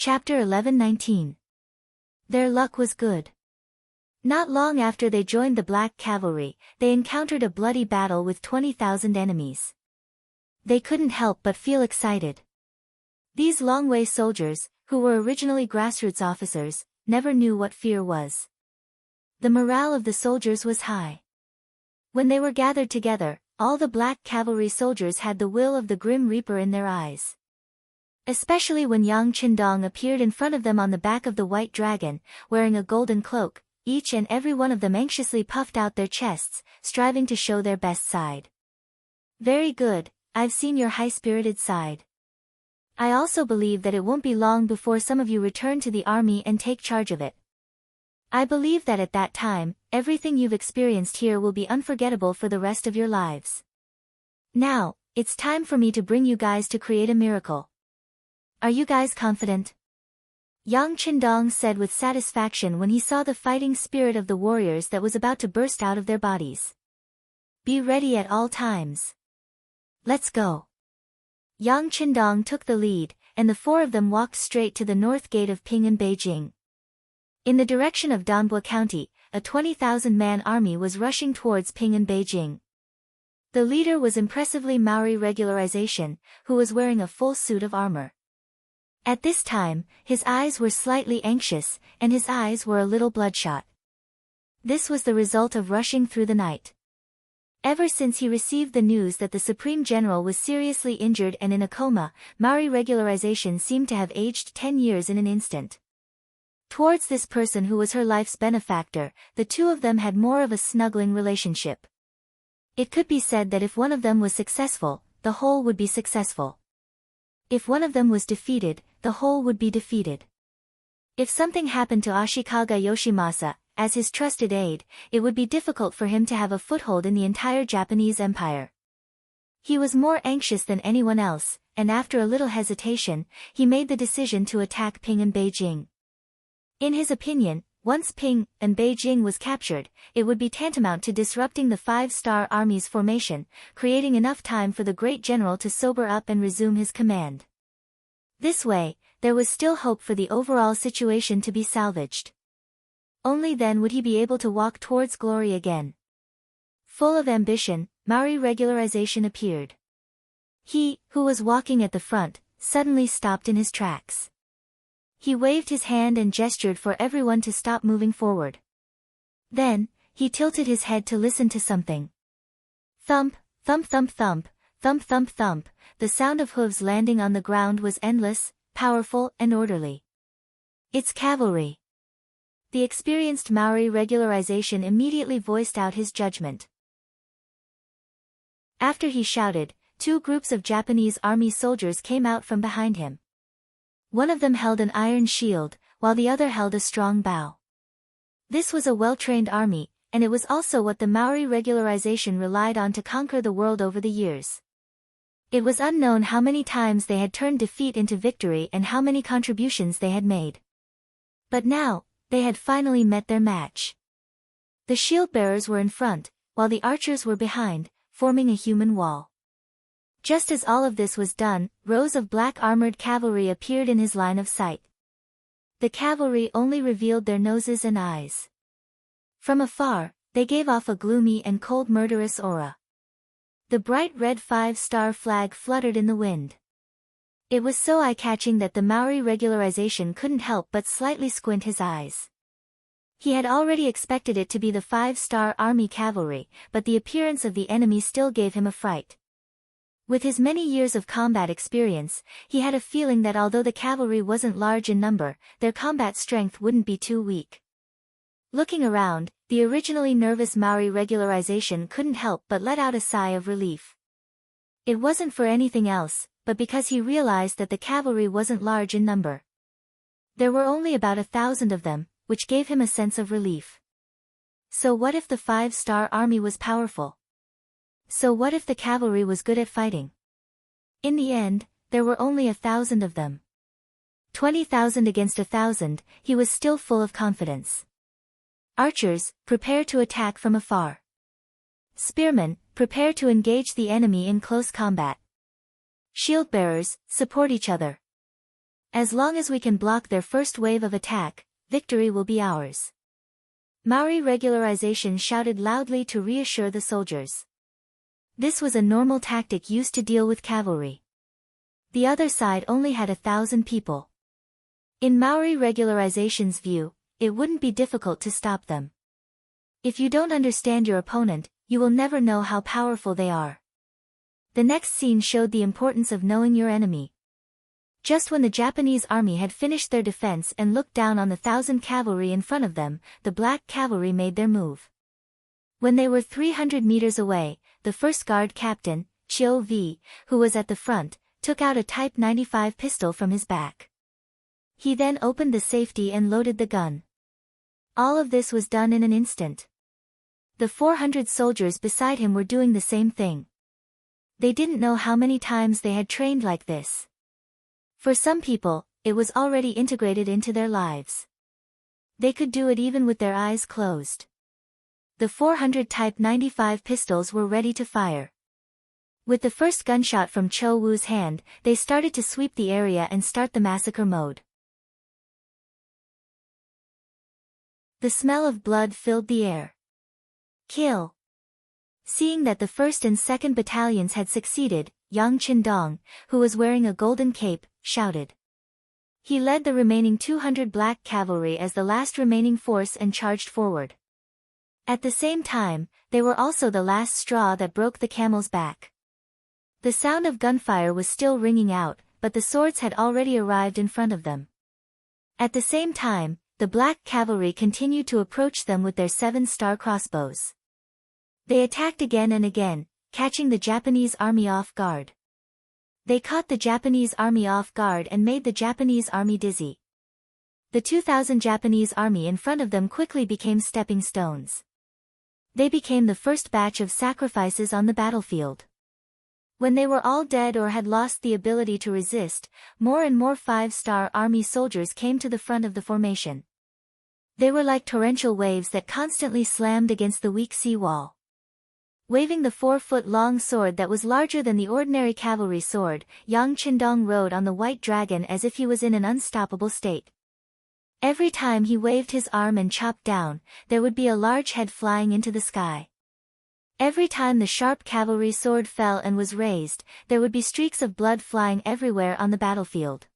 Chapter 11:19. Their luck was good. Not long after they joined the Black Cavalry, they encountered a bloody battle with 20,000 enemies. They couldn't help but feel excited. These Longwei soldiers, who were originally grassroots officers, never knew what fear was. The morale of the soldiers was high. When they were gathered together, all the Black Cavalry soldiers had the will of the Grim Reaper in their eyes. Especially when Yang Qindong appeared in front of them on the back of the white dragon, wearing a golden cloak, each and every one of them anxiously puffed out their chests, striving to show their best side. Very good, I've seen your high-spirited side. I also believe that it won't be long before some of you return to the army and take charge of it. I believe that at that time, everything you've experienced here will be unforgettable for the rest of your lives. Now, it's time for me to bring you guys to create a miracle. Are you guys confident? Yang Qindong said with satisfaction when he saw the fighting spirit of the warriors that was about to burst out of their bodies. Be ready at all times. Let's go. Yang Qindong took the lead, and the four of them walked straight to the north gate of Qing in Beijing. In the direction of Danbo County, a 20,000-man army was rushing towards Qing in Beijing. The leader was impressively Maori regularization, who was wearing a full suit of armor. At this time, his eyes were slightly anxious, and his eyes were a little bloodshot. This was the result of rushing through the night. Ever since he received the news that the Supreme General was seriously injured and in a coma, Maori regularization seemed to have aged 10 years in an instant. Towards this person who was her life's benefactor, the two of them had more of a snuggling relationship. It could be said that if one of them was successful, the whole would be successful. If one of them was defeated, the whole would be defeated. If something happened to Ashikaga Yoshimasa, as his trusted aide, it would be difficult for him to have a foothold in the entire Japanese empire. He was more anxious than anyone else, and after a little hesitation, he made the decision to attack Qing and Beijing. In his opinion, once Qing and Beijing was captured, it would be tantamount to disrupting the Five-Star Army's formation, creating enough time for the great general to sober up and resume his command. This way, there was still hope for the overall situation to be salvaged. Only then would he be able to walk towards glory again. Full of ambition, Maori regularization appeared. He, who was walking at the front, suddenly stopped in his tracks. He waved his hand and gestured for everyone to stop moving forward. Then, he tilted his head to listen to something. Thump, thump thump thump, thump thump thump, the sound of hooves landing on the ground was endless, powerful and orderly. It's cavalry. The experienced Maori regularization immediately voiced out his judgment. After he shouted, two groups of Japanese army soldiers came out from behind him. One of them held an iron shield, while the other held a strong bow. This was a well-trained army, and it was also what the Maori regularization relied on to conquer the world over the years. It was unknown how many times they had turned defeat into victory and how many contributions they had made. But now, they had finally met their match. The shield-bearers were in front, while the archers were behind, forming a human wall. Just as all of this was done, rows of black armored cavalry appeared in his line of sight. The cavalry only revealed their noses and eyes. From afar, they gave off a gloomy and cold murderous aura. The bright red 5-star flag fluttered in the wind. It was so eye-catching that the Maori regularization couldn't help but slightly squint his eyes. He had already expected it to be the 5-star army cavalry, but the appearance of the enemy still gave him a fright. With his many years of combat experience, he had a feeling that although the cavalry wasn't large in number, their combat strength wouldn't be too weak. Looking around, the originally nervous Maori regularization couldn't help but let out a sigh of relief. It wasn't for anything else, but because he realized that the cavalry wasn't large in number. There were only about 1,000 of them, which gave him a sense of relief. So what if the 5-star army was powerful? So what if the cavalry was good at fighting? In the end, there were only 1,000 of them. 20,000 against 1,000, he was still full of confidence. Archers, prepare to attack from afar. Spearmen, prepare to engage the enemy in close combat. Shield-bearers, support each other. As long as we can block their first wave of attack, victory will be ours. Maori regularization shouted loudly to reassure the soldiers. This was a normal tactic used to deal with cavalry. The other side only had 1,000 people. In Maori regularization's view, it wouldn't be difficult to stop them. If you don't understand your opponent, you will never know how powerful they are. The next scene showed the importance of knowing your enemy. Just when the Japanese army had finished their defense and looked down on the 1,000 cavalry in front of them, the black cavalry made their move. When they were 300 meters away, the first guard captain, Chio V, who was at the front, took out a Type 95 pistol from his back. He then opened the safety and loaded the gun. All of this was done in an instant. The 400 soldiers beside him were doing the same thing. They didn't know how many times they had trained like this. For some people, it was already integrated into their lives. They could do it even with their eyes closed. The 400 Type 95 pistols were ready to fire. With the first gunshot from Cho Wu's hand, they started to sweep the area and start the massacre mode. The smell of blood filled the air. Kill! Seeing that the 1st and 2nd battalions had succeeded, Yang Qindong, who was wearing a golden cape, shouted. He led the remaining 200 black cavalry as the last remaining force and charged forward. At the same time, they were also the last straw that broke the camel's back. The sound of gunfire was still ringing out, but the swords had already arrived in front of them. At the same time, the black cavalry continued to approach them with their 7-star crossbows. They attacked again and again, catching the Japanese army off guard. They caught the Japanese army off guard and made the Japanese army dizzy. The 2,000 Japanese army in front of them quickly became stepping stones. They became the first batch of sacrifices on the battlefield. When they were all dead or had lost the ability to resist, more and more 5-star army soldiers came to the front of the formation. They were like torrential waves that constantly slammed against the weak seawall. Waving the 4-foot-long sword that was larger than the ordinary cavalry sword, Yang Qindong rode on the white dragon as if he was in an unstoppable state. Every time he waved his arm and chopped down, there would be a large head flying into the sky. Every time the sharp cavalry sword fell and was raised, there would be streaks of blood flying everywhere on the battlefield.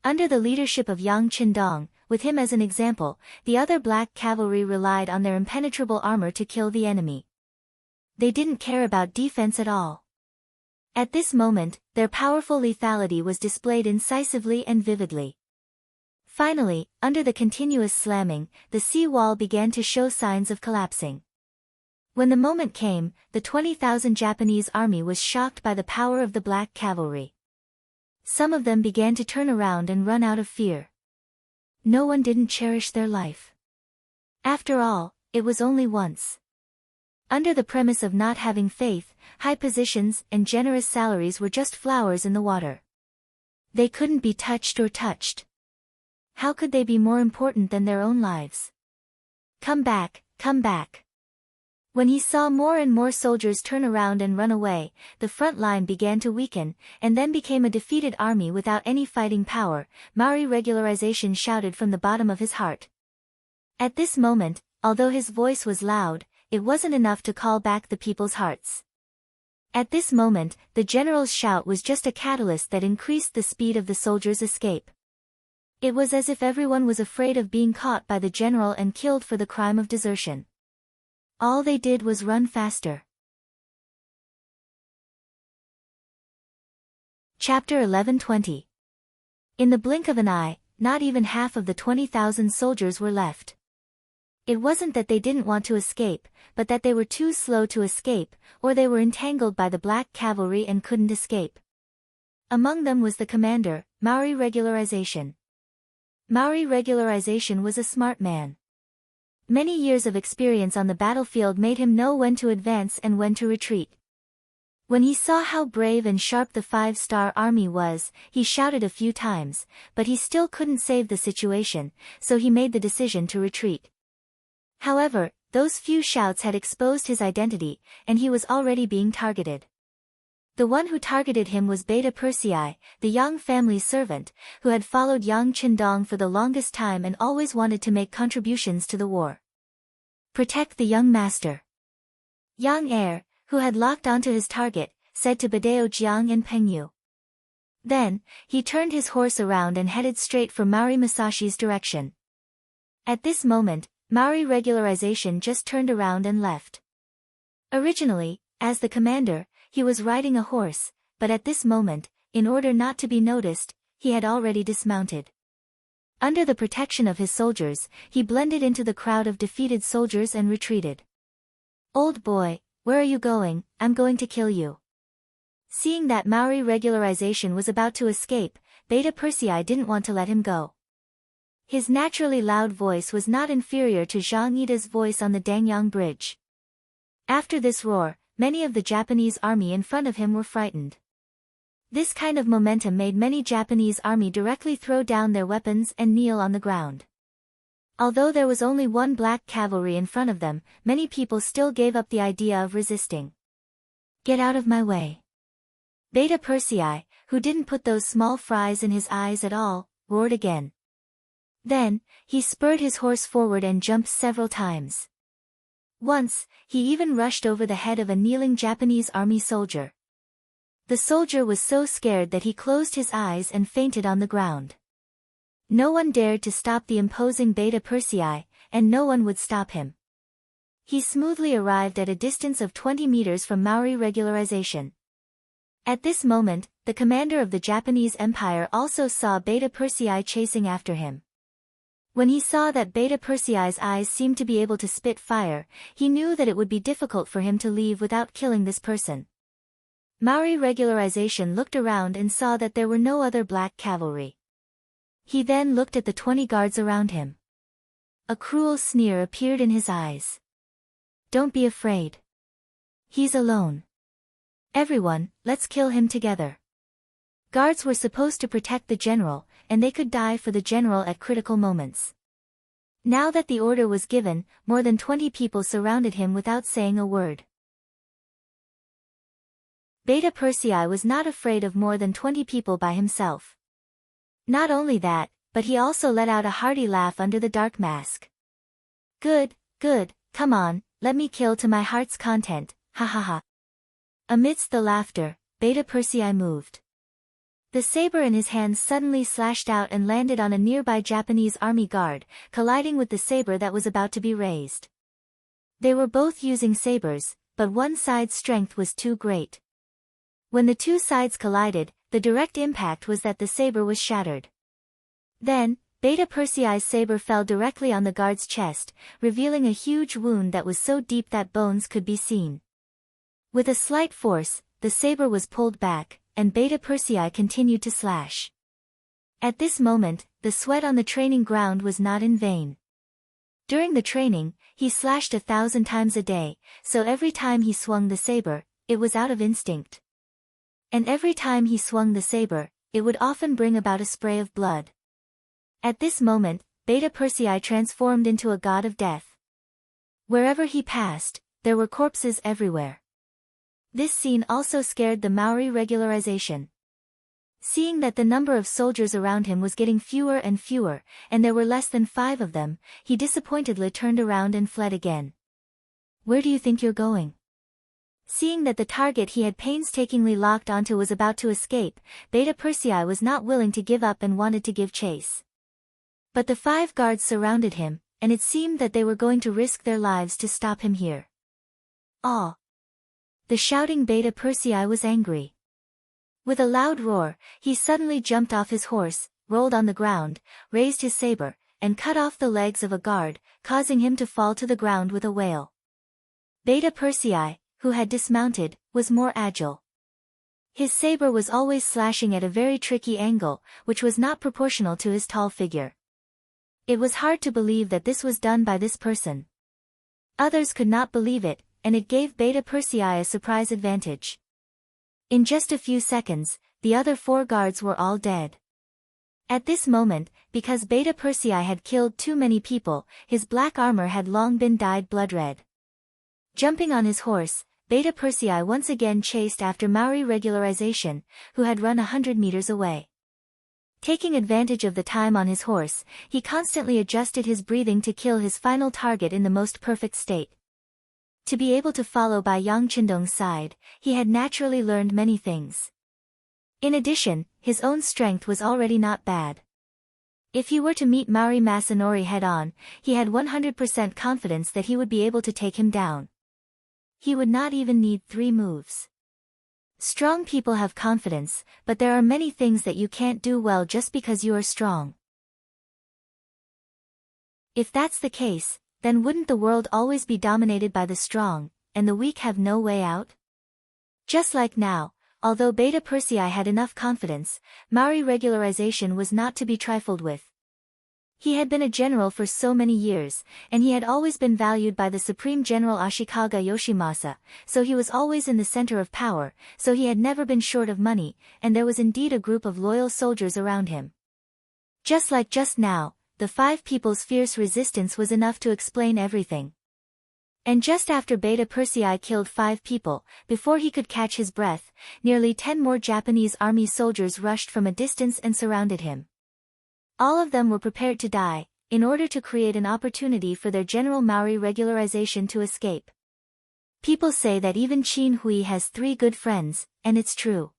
Under the leadership of Yang Qindong, with him as an example, the other black cavalry relied on their impenetrable armor to kill the enemy. They didn't care about defense at all. At this moment, their powerful lethality was displayed incisively and vividly. Finally, under the continuous slamming, the sea wall began to show signs of collapsing. When the moment came, the 20,000 Japanese army was shocked by the power of the black cavalry. Some of them began to turn around and run out of fear. No one didn't cherish their life. After all, it was only once. Under the premise of not having faith, high positions and generous salaries were just flowers in the water. They couldn't be touched or touched. How could they be more important than their own lives? Come back, come back. When he saw more and more soldiers turn around and run away, the front line began to weaken, and then became a defeated army without any fighting power. Maori regularization shouted from the bottom of his heart. At this moment, although his voice was loud, it wasn't enough to call back the people's hearts. At this moment, the general's shout was just a catalyst that increased the speed of the soldiers' escape. It was as if everyone was afraid of being caught by the general and killed for the crime of desertion. All they did was run faster. Chapter 11:20. In the blink of an eye, not even half of the 20,000 soldiers were left. It wasn't that they didn't want to escape, but that they were too slow to escape, or they were entangled by the black cavalry and couldn't escape. Among them was the commander, Maori regularization. Maori regularization was a smart man. Many years of experience on the battlefield made him know when to advance and when to retreat. When he saw how brave and sharp the 5-star army was, he shouted a few times, but he still couldn't save the situation, so he made the decision to retreat. However, those few shouts had exposed his identity, and he was already being targeted. The one who targeted him was Beta Persei, the Yang family servant, who had followed Yang Qindong for the longest time and always wanted to make contributions to the war. Protect the young master. Yang heir, who had locked onto his target, said to Badao Jiang and Pengyu. Then, he turned his horse around and headed straight for Maori Masashi's direction. At this moment, Maori regularization just turned around and left. Originally, as the commander, he was riding a horse, but at this moment, in order not to be noticed, he had already dismounted. Under the protection of his soldiers, he blended into the crowd of defeated soldiers and retreated. Old boy, where are you going? I'm going to kill you. Seeing that Maori regularization was about to escape, Beta Persei didn't want to let him go. His naturally loud voice was not inferior to Zhang Yida's voice on the Dangyang Bridge. After this roar, many of the Japanese army in front of him were frightened. This kind of momentum made many Japanese army directly throw down their weapons and kneel on the ground. Although there was only one black cavalry in front of them, many people still gave up the idea of resisting. Get out of my way. Beta Persei, who didn't put those small fries in his eyes at all, roared again. Then, he spurred his horse forward and jumped several times. Once, he even rushed over the head of a kneeling Japanese army soldier. The soldier was so scared that he closed his eyes and fainted on the ground. No one dared to stop the imposing Beta Persei, and no one would stop him. He smoothly arrived at a distance of 20 meters from Maori regularization. At this moment, the commander of the Japanese Empire also saw Beta Persei chasing after him. When he saw that Beta Persei's eyes seemed to be able to spit fire, he knew that it would be difficult for him to leave without killing this person. Maori regularization looked around and saw that there were no other black cavalry. He then looked at the 20 guards around him. A cruel sneer appeared in his eyes. Don't be afraid. He's alone. Everyone, let's kill him together. Guards were supposed to protect the general, and they could die for the general at critical moments. Now that the order was given, more than 20 people surrounded him without saying a word. Beta Persei was not afraid of more than 20 people by himself. Not only that, but he also let out a hearty laugh under the dark mask. Good, good, come on, let me kill to my heart's content, ha ha ha. Amidst the laughter, Beta Persei moved. The saber in his hand suddenly slashed out and landed on a nearby Japanese army guard, colliding with the saber that was about to be raised. They were both using sabers, but one side's strength was too great. When the two sides collided, the direct impact was that the saber was shattered. Then, Beta Persei's saber fell directly on the guard's chest, revealing a huge wound that was so deep that bones could be seen. With a slight force, the saber was pulled back, and Beta Persei continued to slash. At this moment, the sweat on the training ground was not in vain. During the training, he slashed 1,000 times a day, so every time he swung the saber, it was out of instinct. And every time he swung the saber, it would often bring about a spray of blood. At this moment, Beta Persei transformed into a god of death. Wherever he passed, there were corpses everywhere. This scene also scared the Maori regularization. Seeing that the number of soldiers around him was getting fewer and fewer, and there were less than 5 of them, he disappointedly turned around and fled again. Where do you think you're going? Seeing that the target he had painstakingly locked onto was about to escape, Beta Persei was not willing to give up and wanted to give chase. But the 5 guards surrounded him, and it seemed that they were going to risk their lives to stop him here. Ah! The shouting Beta Persei was angry. With a loud roar, he suddenly jumped off his horse, rolled on the ground, raised his saber, and cut off the legs of a guard, causing him to fall to the ground with a wail. Beta Persei, who had dismounted, was more agile. His saber was always slashing at a very tricky angle, which was not proportional to his tall figure. It was hard to believe that this was done by this person. Others could not believe it, and it gave Beta Persei a surprise advantage. In just a few seconds, the other 4 guards were all dead. At this moment, because Beta Persei had killed too many people, his black armor had long been dyed blood red. Jumping on his horse, Beta Persei once again chased after Maori regularization, who had run 100 meters away. Taking advantage of the time on his horse, he constantly adjusted his breathing to kill his final target in the most perfect state. To be able to follow by Yang Qindong's side, he had naturally learned many things. In addition, his own strength was already not bad. If he were to meet Maori Masanori head-on, he had 100% confidence that he would be able to take him down. He would not even need 3 moves. Strong people have confidence, but there are many things that you can't do well just because you are strong. If that's the case, then wouldn't the world always be dominated by the strong, and the weak have no way out? Just like now, although Beta Persei had enough confidence, Maori regularization was not to be trifled with. He had been a general for so many years, and he had always been valued by the Supreme General Ashikaga Yoshimasa, so he was always in the center of power, so he had never been short of money, and there was indeed a group of loyal soldiers around him. Just like just now, the 5 people's fierce resistance was enough to explain everything. And just after Beta Persei killed 5 people, before he could catch his breath, nearly 10 more Japanese army soldiers rushed from a distance and surrounded him. All of them were prepared to die, in order to create an opportunity for their General Maori regularization to escape. People say that even Qin Hui has 3 good friends, and it's true.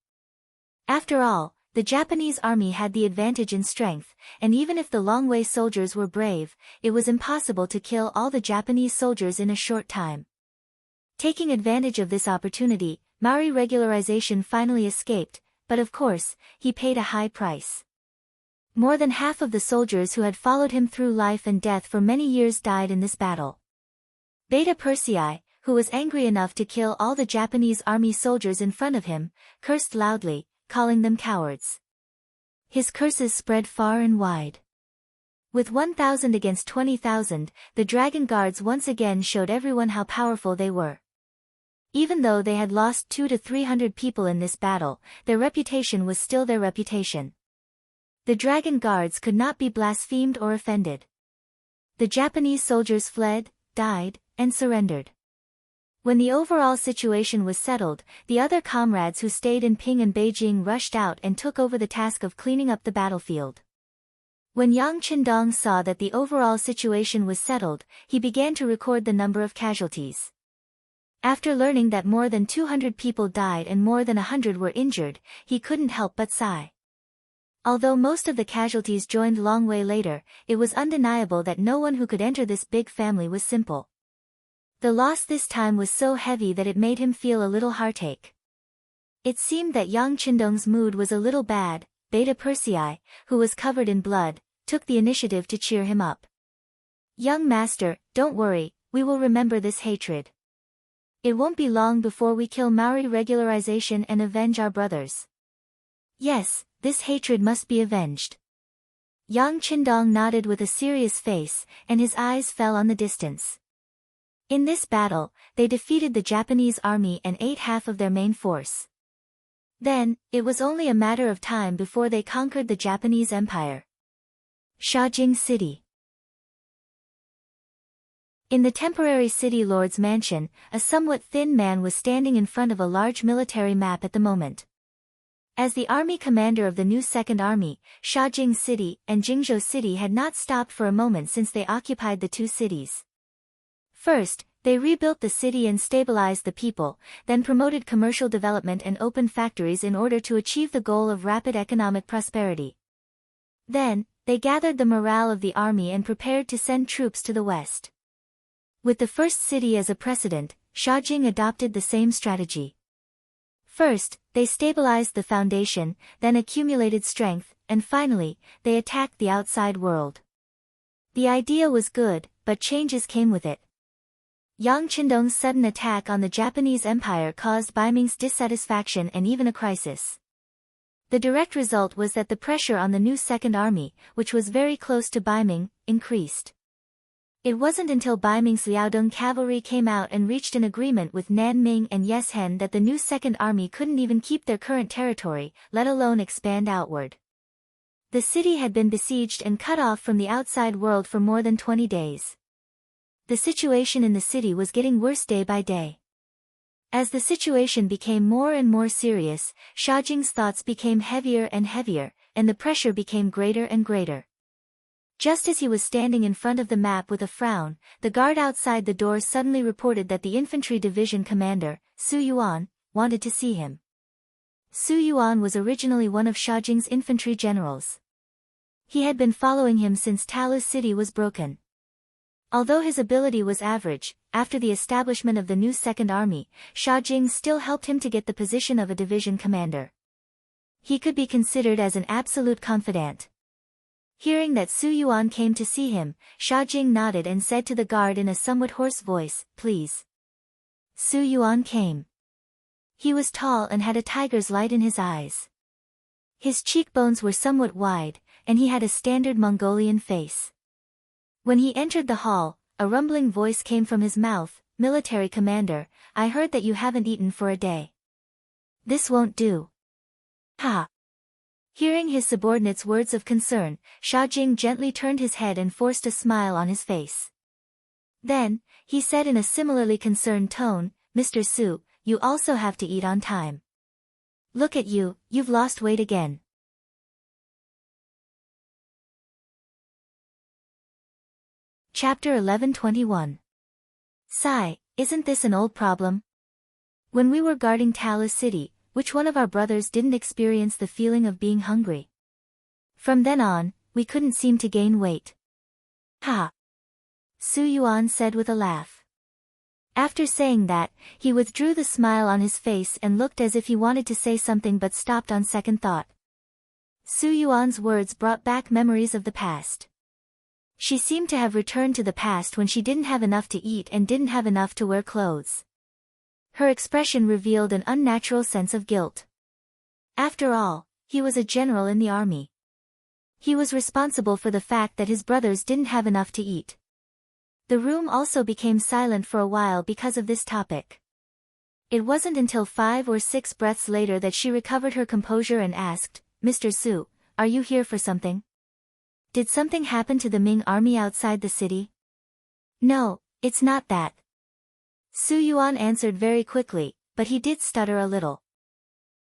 After all, the Japanese army had the advantage in strength, and even if the Longwei soldiers were brave, it was impossible to kill all the Japanese soldiers in a short time. Taking advantage of this opportunity, Maori regularization finally escaped, but of course, he paid a high price. More than half of the soldiers who had followed him through life and death for many years died in this battle. Beta Persei, who was angry enough to kill all the Japanese army soldiers in front of him, cursed loudly, calling them cowards. His curses spread far and wide. With 1,000 against 20,000, the Dragon Guards once again showed everyone how powerful they were. Even though they had lost 200 to 300 people in this battle, their reputation was still their reputation. The Dragon Guards could not be blasphemed or offended. The Japanese soldiers fled, died, and surrendered. When the overall situation was settled, the other comrades who stayed in Qing and Beijing rushed out and took over the task of cleaning up the battlefield. When Yang Qindong saw that the overall situation was settled, he began to record the number of casualties. After learning that more than 200 people died and more than 100 were injured, he couldn't help but sigh. Although most of the casualties joined Longwei later, it was undeniable that no one who could enter this big family was simple. The loss this time was so heavy that it made him feel a little heartache. It seemed that Yang Qindong's mood was a little bad. Beta Persei, who was covered in blood, took the initiative to cheer him up. "Young master, don't worry, we will remember this hatred. It won't be long before we kill Maori regularization and avenge our brothers." "Yes, this hatred must be avenged." Yang Qindong nodded with a serious face, and his eyes fell on the distance. In this battle, they defeated the Japanese army and ate half of their main force. Then, it was only a matter of time before they conquered the Japanese Empire. Shajing City. In the temporary city lord's mansion, a somewhat thin man was standing in front of a large military map at the moment. As the army commander of the new Second Army, Shajing City and Jingzhou City had not stopped for a moment since they occupied the 2 cities. First, they rebuilt the city and stabilized the people, then promoted commercial development and opened factories in order to achieve the goal of rapid economic prosperity. Then, they gathered the morale of the army and prepared to send troops to the west. With the first city as a precedent, Shajing adopted the same strategy. First, they stabilized the foundation, then accumulated strength, and finally, they attacked the outside world. The idea was good, but changes came with it. Yang Qindong's sudden attack on the Japanese Empire caused Baiming's dissatisfaction and even a crisis. The direct result was that the pressure on the new Second Army, which was very close to Baiming, increased. It wasn't until Baiming's Liaodong cavalry came out and reached an agreement with Nanming and Yeshen that the new Second Army couldn't even keep their current territory, let alone expand outward. The city had been besieged and cut off from the outside world for more than 20 days. The situation in the city was getting worse day by day. As the situation became more and more serious, Xiaojing's thoughts became heavier and heavier, and the pressure became greater and greater. Just as he was standing in front of the map with a frown, the guard outside the door suddenly reported that the infantry division commander, Su Yuan, wanted to see him. Su Yuan was originally one of Xiaojing's infantry generals. He had been following him since Talu's city was broken. Although his ability was average, after the establishment of the new Second Army, Xiaojing still helped him to get the position of a division commander. He could be considered as an absolute confidant. Hearing that Su Yuan came to see him, Xiaojing nodded and said to the guard in a somewhat hoarse voice, "Please." Su Yuan came. He was tall and had a tiger's light in his eyes. His cheekbones were somewhat wide, and he had a standard Mongolian face. When he entered the hall, a rumbling voice came from his mouth, "Military commander, I heard that you haven't eaten for a day. This won't do." Ha! Hearing his subordinate's words of concern, Xiaojing gently turned his head and forced a smile on his face. Then, he said in a similarly concerned tone, "Mr. Su, you also have to eat on time. Look at you, you've lost weight again." Chapter 11:21. Sigh, isn't this an old problem? When we were guarding Talu's city, which one of our brothers didn't experience the feeling of being hungry? From then on, we couldn't seem to gain weight. Ha! Su Yuan said with a laugh. After saying that, he withdrew the smile on his face and looked as if he wanted to say something but stopped on second thought. Su Yuan's words brought back memories of the past. She seemed to have returned to the past when she didn't have enough to eat and didn't have enough to wear clothes. Her expression revealed an unnatural sense of guilt. After all, he was a general in the army. He was responsible for the fact that his brothers didn't have enough to eat. The room also became silent for a while because of this topic. It wasn't until 5 or 6 breaths later that she recovered her composure and asked, "Mr. Su, are you here for something? Did something happen to the Ming army outside the city?" "No, it's not that." Su Yuan answered very quickly, but he did stutter a little.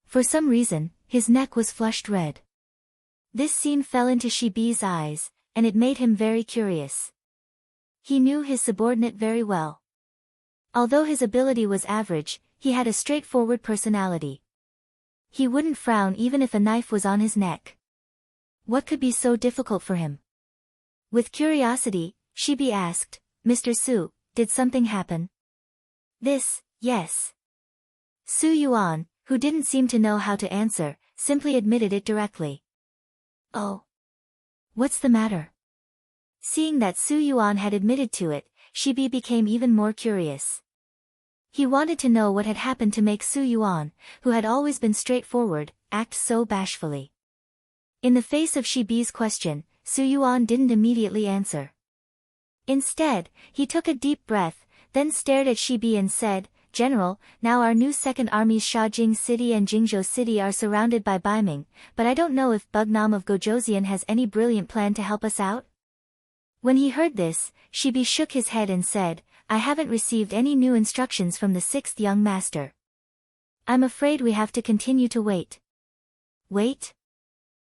For some reason, his neck was flushed red. This scene fell into Shibi's eyes, and it made him very curious. He knew his subordinate very well. Although his ability was average, he had a straightforward personality. He wouldn't frown even if a knife was on his neck. What could be so difficult for him? With curiosity, Shibi asked, "Mr. Su, did something happen?" Yes. Su Yuan, who didn't seem to know how to answer, simply admitted it directly. "Oh. What's the matter?" Seeing that Su Yuan had admitted to it, Shibi became even more curious. He wanted to know what had happened to make Su Yuan, who had always been straightforward, act so bashfully. In the face of Shibi's question, Su Yuan didn't immediately answer. Instead, he took a deep breath, then stared at Shibi and said, "General, now our new Second Army's Xiaojing City and Jingzhou City are surrounded by Baiming, but I don't know if Bugnam of Gojoseon has any brilliant plan to help us out?" When he heard this, Shibi shook his head and said, "I haven't received any new instructions from the 6th young master. I'm afraid we have to continue to wait." Wait?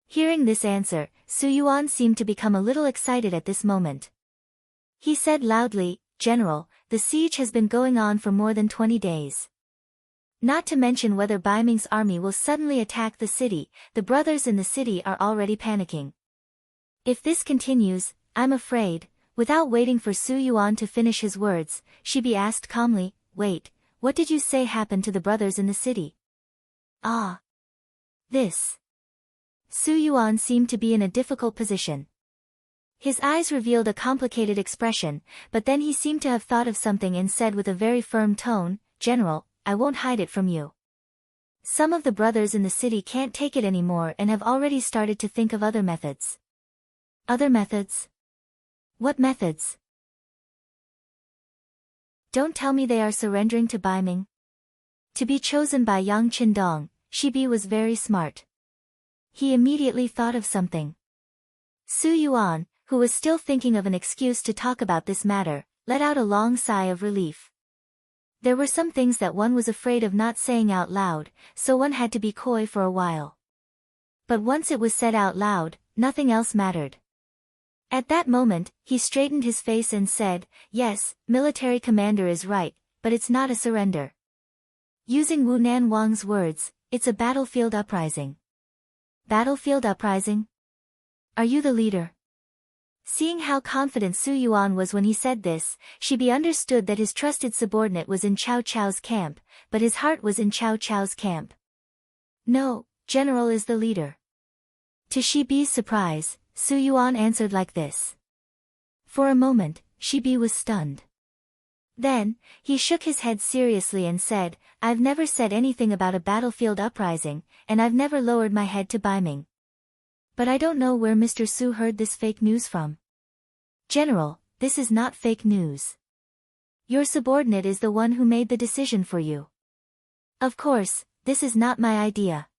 Hearing this answer, Su Yuan seemed to become a little excited at this moment. He said loudly, "General, the siege has been going on for more than 20 days. Not to mention whether Baiming's army will suddenly attack the city, the brothers in the city are already panicking. If this continues, I'm afraid." Without waiting for Su Yuan to finish his words, Shibi asked calmly, "Wait, what did you say happened to the brothers in the city?" "Ah. This." Su Yuan seemed to be in a difficult position. His eyes revealed a complicated expression, but then he seemed to have thought of something and said with a very firm tone, "General, I won't hide it from you. Some of the brothers in the city can't take it anymore and have already started to think of other methods." "Other methods? What methods?" "Don't tell me they are surrendering to Baiming." To be chosen by Yang Qindong, Shibi was very smart. He immediately thought of something. Su Yuan, who was still thinking of an excuse to talk about this matter, let out a long sigh of relief. There were some things that one was afraid of not saying out loud, so one had to be coy for a while. But once it was said out loud, nothing else mattered. At that moment, he straightened his face and said, "Yes, military commander is right, but it's not a surrender. Using Wu Nan Wang's words, it's a battlefield uprising." Battlefield uprising? Are you the leader? Seeing how confident Su Yuan was when he said this, Shibi understood that his trusted subordinate was in Cao Cao's camp, but his heart was in Cao Cao's camp. "No, General is the leader." To Shibi's surprise, Su Yuan answered like this. For a moment, Shibi was stunned. Then, he shook his head seriously and said, "I've never said anything about a battlefield uprising, and I've never lowered my head to Baiming. But I don't know where Mr. Su heard this fake news from." "General, this is not fake news. Your subordinate is the one who made the decision for you. Of course, this is not my idea.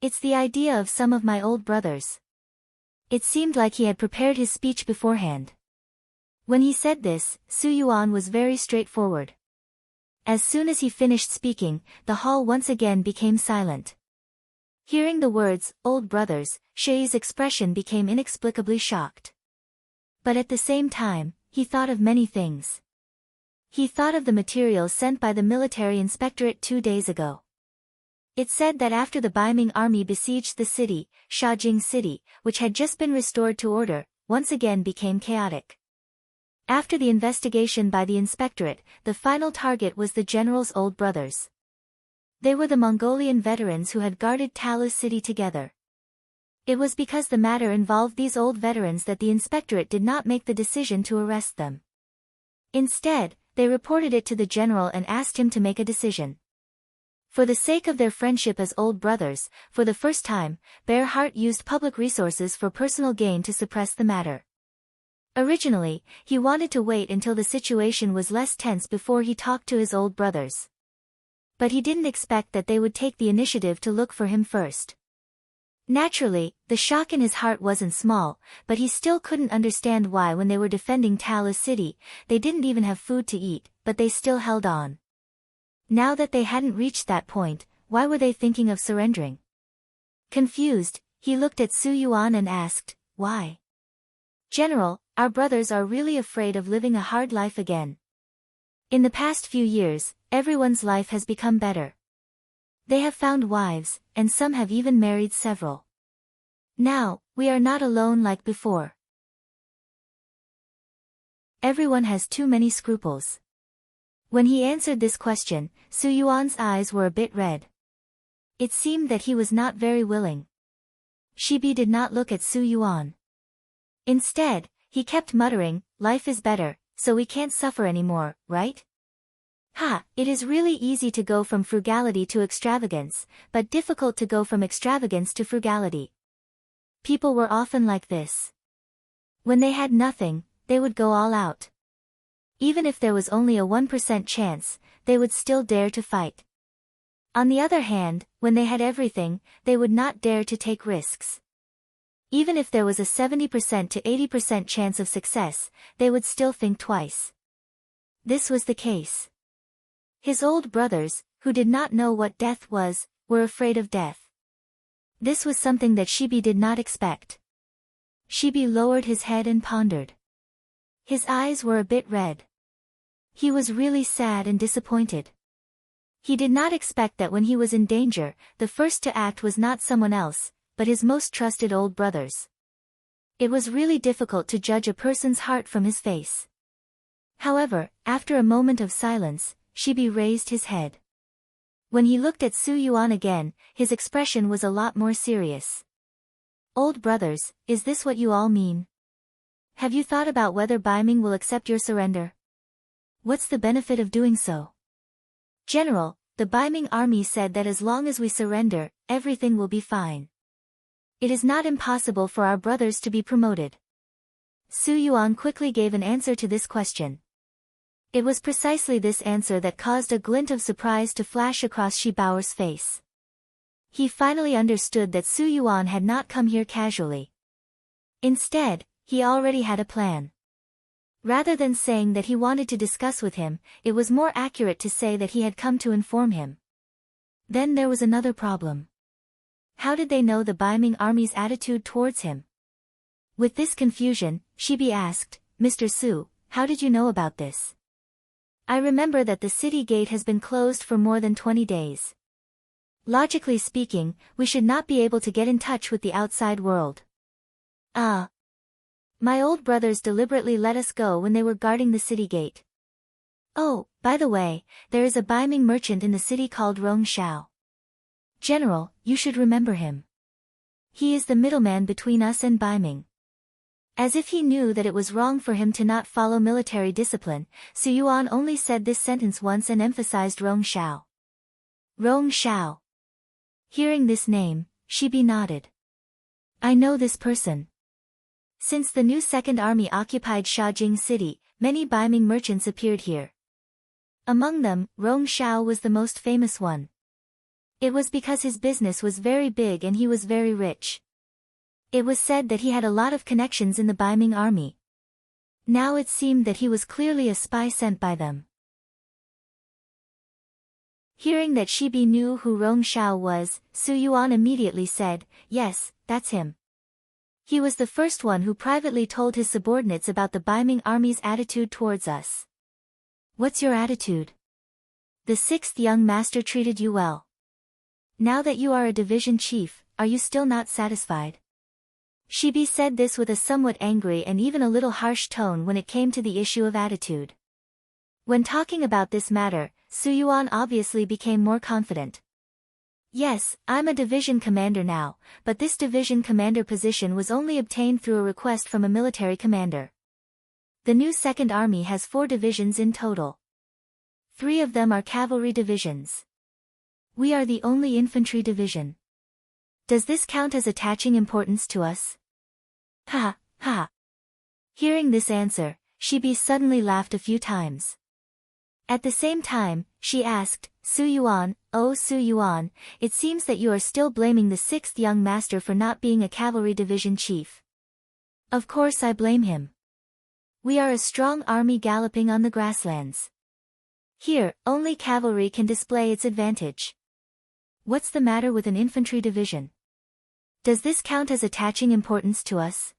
It's the idea of some of my old brothers." It seemed like he had prepared his speech beforehand. When he said this, Su Yuan was very straightforward. As soon as he finished speaking, the hall once again became silent. Hearing the words, "old brothers," Shi's expression became inexplicably shocked. But at the same time, he thought of many things. He thought of the materials sent by the military inspectorate 2 days ago. It said that after the Baiming army besieged the city, Shajing City, which had just been restored to order, once again became chaotic. After the investigation by the inspectorate, the final target was the general's old brothers. They were the Mongolian veterans who had guarded Talu City together. It was because the matter involved these old veterans that the inspectorate did not make the decision to arrest them. Instead, they reported it to the general and asked him to make a decision. For the sake of their friendship as old brothers, for the first time, Bear Heart used public resources for personal gain to suppress the matter. Originally, he wanted to wait until the situation was less tense before he talked to his old brothers. But he didn't expect that they would take the initiative to look for him first. Naturally, the shock in his heart wasn't small, but he still couldn't understand why when they were defending Talu City, they didn't even have food to eat, but they still held on. Now that they hadn't reached that point, why were they thinking of surrendering? Confused, he looked at Su Yuan and asked, "Why?" "General, our brothers are really afraid of living a hard life again. In the past few years, everyone's life has become better. They have found wives, and some have even married several. Now, we are not alone like before. Everyone has too many scruples." When he answered this question, Su Yuan's eyes were a bit red. It seemed that he was not very willing. Shibi did not look at Su Yuan. Instead, he kept muttering, "Life is better, so we can't suffer anymore, right? Ha, it is really easy to go from frugality to extravagance, but difficult to go from extravagance to frugality." People were often like this. When they had nothing, they would go all out. Even if there was only a 1% chance, they would still dare to fight. On the other hand, when they had everything, they would not dare to take risks. Even if there was a 70% to 80% chance of success, they would still think twice. This was the case. His old brothers, who did not know what death was, were afraid of death. This was something that Shibi did not expect. Shibi lowered his head and pondered. His eyes were a bit red. He was really sad and disappointed. He did not expect that when he was in danger, the first to act was not someone else, but his most trusted old brothers. It was really difficult to judge a person's heart from his face. However, after a moment of silence, Shibi raised his head. When he looked at Su Yuan again, his expression was a lot more serious. "Old brothers, is this what you all mean? Have you thought about whether Baiming will accept your surrender? What's the benefit of doing so?" "General, the Baiming army said that as long as we surrender, everything will be fine. It is not impossible for our brothers to be promoted." Su Yuan quickly gave an answer to this question. It was precisely this answer that caused a glint of surprise to flash across Shibao's face. He finally understood that Su Yuan had not come here casually. Instead, he already had a plan. Rather than saying that he wanted to discuss with him, it was more accurate to say that he had come to inform him. Then there was another problem. How did they know the Baiming army's attitude towards him? With this confusion, Shibi asked, Mr. Su, how did you know about this? I remember that the city gate has been closed for more than 20 days. Logically speaking, we should not be able to get in touch with the outside world. My old brothers deliberately let us go when they were guarding the city gate. Oh, by the way, there is a Baiming merchant in the city called Rong Shao. General, you should remember him. He is the middleman between us and Baiming. As if he knew that it was wrong for him to not follow military discipline, Su Yuan only said this sentence once and emphasized Rong Shao. Rong Shao. Hearing this name, Shibi nodded. I know this person. Since the new Second Army occupied Shaojing City, many Baiming merchants appeared here. Among them, Rong Shao was the most famous one. It was because his business was very big and he was very rich. It was said that he had a lot of connections in the Baiming army. Now it seemed that he was clearly a spy sent by them. Hearing that Shibi knew who Rong Shao was, Su Yuan immediately said, yes, that's him. He was the first one who privately told his subordinates about the Baiming army's attitude towards us. What's your attitude? The sixth young master treated you well. Now that you are a division chief, are you still not satisfied? Shibi said this with a somewhat angry and even a little harsh tone when it came to the issue of attitude. When talking about this matter, Su Yuan obviously became more confident. Yes, I'm a division commander now, but this division commander position was only obtained through a request from a military commander. The new Second Army has 4 divisions in total. 3 of them are cavalry divisions. We are the only infantry division. Does this count as attaching importance to us? Ha, ha. Hearing this answer, Shibi suddenly laughed a few times. At the same time, she asked, Su Yuan, oh Su Yuan, it seems that you are still blaming the 6th young master for not being a cavalry division chief. Of course I blame him. We are a strong army galloping on the grasslands. Here, only cavalry can display its advantage. What's the matter with an infantry division? Does this count as attaching importance to us?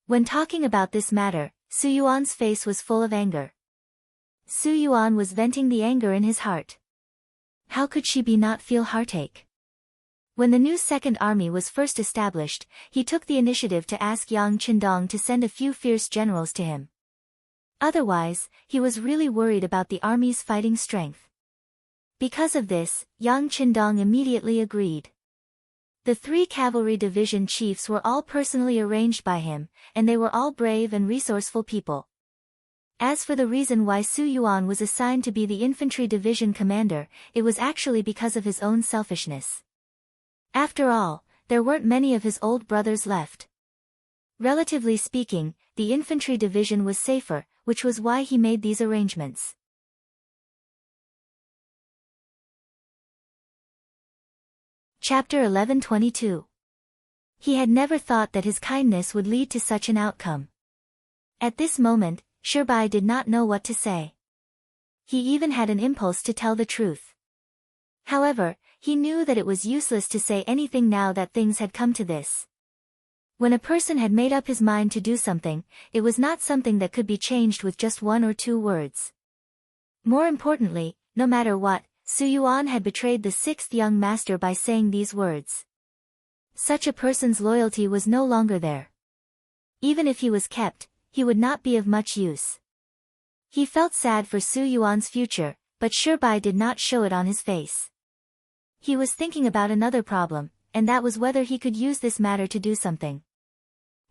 When talking about this matter, Su Yuan's face was full of anger. Su Yuan was venting the anger in his heart. How could Shibi not feel heartache? When the new Second Army was first established, he took the initiative to ask Yang Qindong to send a few fierce generals to him. Otherwise, he was really worried about the army's fighting strength. Because of this, Yang Qindong immediately agreed. The 3 cavalry division chiefs were all personally arranged by him, and they were all brave and resourceful people. As for the reason why Su Yuan was assigned to be the infantry division commander, it was actually because of his own selfishness. After all, there weren't many of his old brothers left. Relatively speaking, the infantry division was safer, which was why he made these arrangements. Chapter 1122. He had never thought that his kindness would lead to such an outcome. At this moment, Shibai did not know what to say. He even had an impulse to tell the truth. However, he knew that it was useless to say anything now that things had come to this. When a person had made up his mind to do something, it was not something that could be changed with just 1 or 2 words. More importantly, no matter what, Su Yuan had betrayed the 6th young master by saying these words. Such a person's loyalty was no longer there. Even if he was kept, he would not be of much use. He felt sad for Su Yuan's future, but Shibai did not show it on his face. He was thinking about another problem, and that was whether he could use this matter to do something.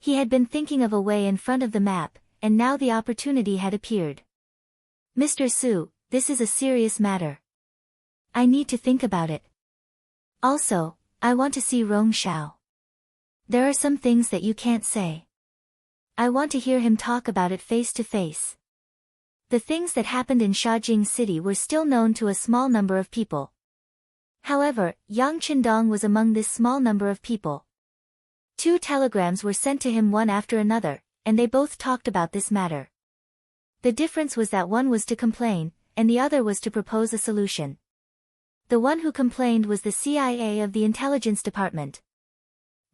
He had been thinking of a way in front of the map, and now the opportunity had appeared. Mr. Su, this is a serious matter. I need to think about it. Also, I want to see Rong Shao. There are some things that you can't say. I want to hear him talk about it face to face. The things that happened in Shaojing City were still known to a small number of people. However, Yang Qindong was among this small number of people. 2 telegrams were sent to him one after another, and they both talked about this matter. The difference was that one was to complain, and the other was to propose a solution. The one who complained was the CIA of the Intelligence Department.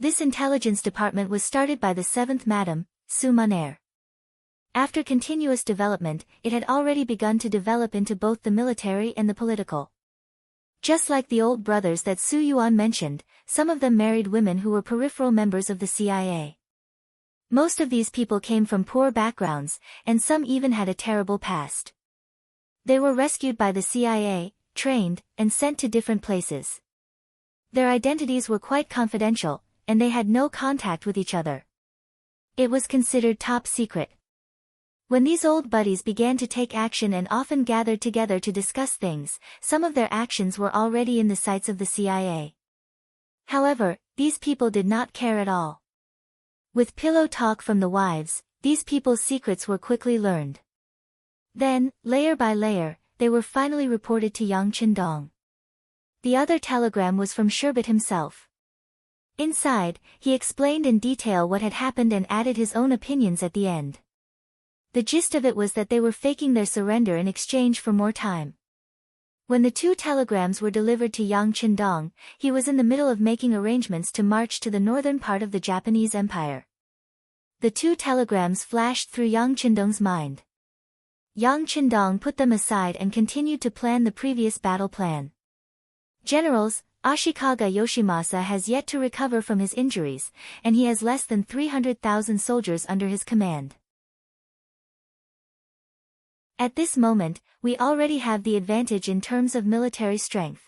This Intelligence Department was started by the 7th Madam, Su Munair. After continuous development, it had already begun to develop into both the military and the political. Just like the old brothers that Su Yuan mentioned, some of them married women who were peripheral members of the CIA. Most of these people came from poor backgrounds, and some even had a terrible past. They were rescued by the CIA, trained, and sent to different places. Their identities were quite confidential, and they had no contact with each other. It was considered top secret. When these old buddies began to take action and often gathered together to discuss things, some of their actions were already in the sights of the CIA. However, these people did not care at all. With pillow talk from the wives, these people's secrets were quickly learned. Then, layer by layer, they were finally reported to Yang Qindong. The other telegram was from Sherbet himself. Inside, he explained in detail what had happened and added his own opinions at the end. The gist of it was that they were faking their surrender in exchange for more time. When the 2 telegrams were delivered to Yang Qindong, he was in the middle of making arrangements to march to the northern part of the Japanese Empire. The 2 telegrams flashed through Yang Qindong's mind. Yang Qindong put them aside and continued to plan the previous battle plan. Generals, Ashikaga Yoshimasa has yet to recover from his injuries, and he has less than 300,000 soldiers under his command. At this moment, we already have the advantage in terms of military strength.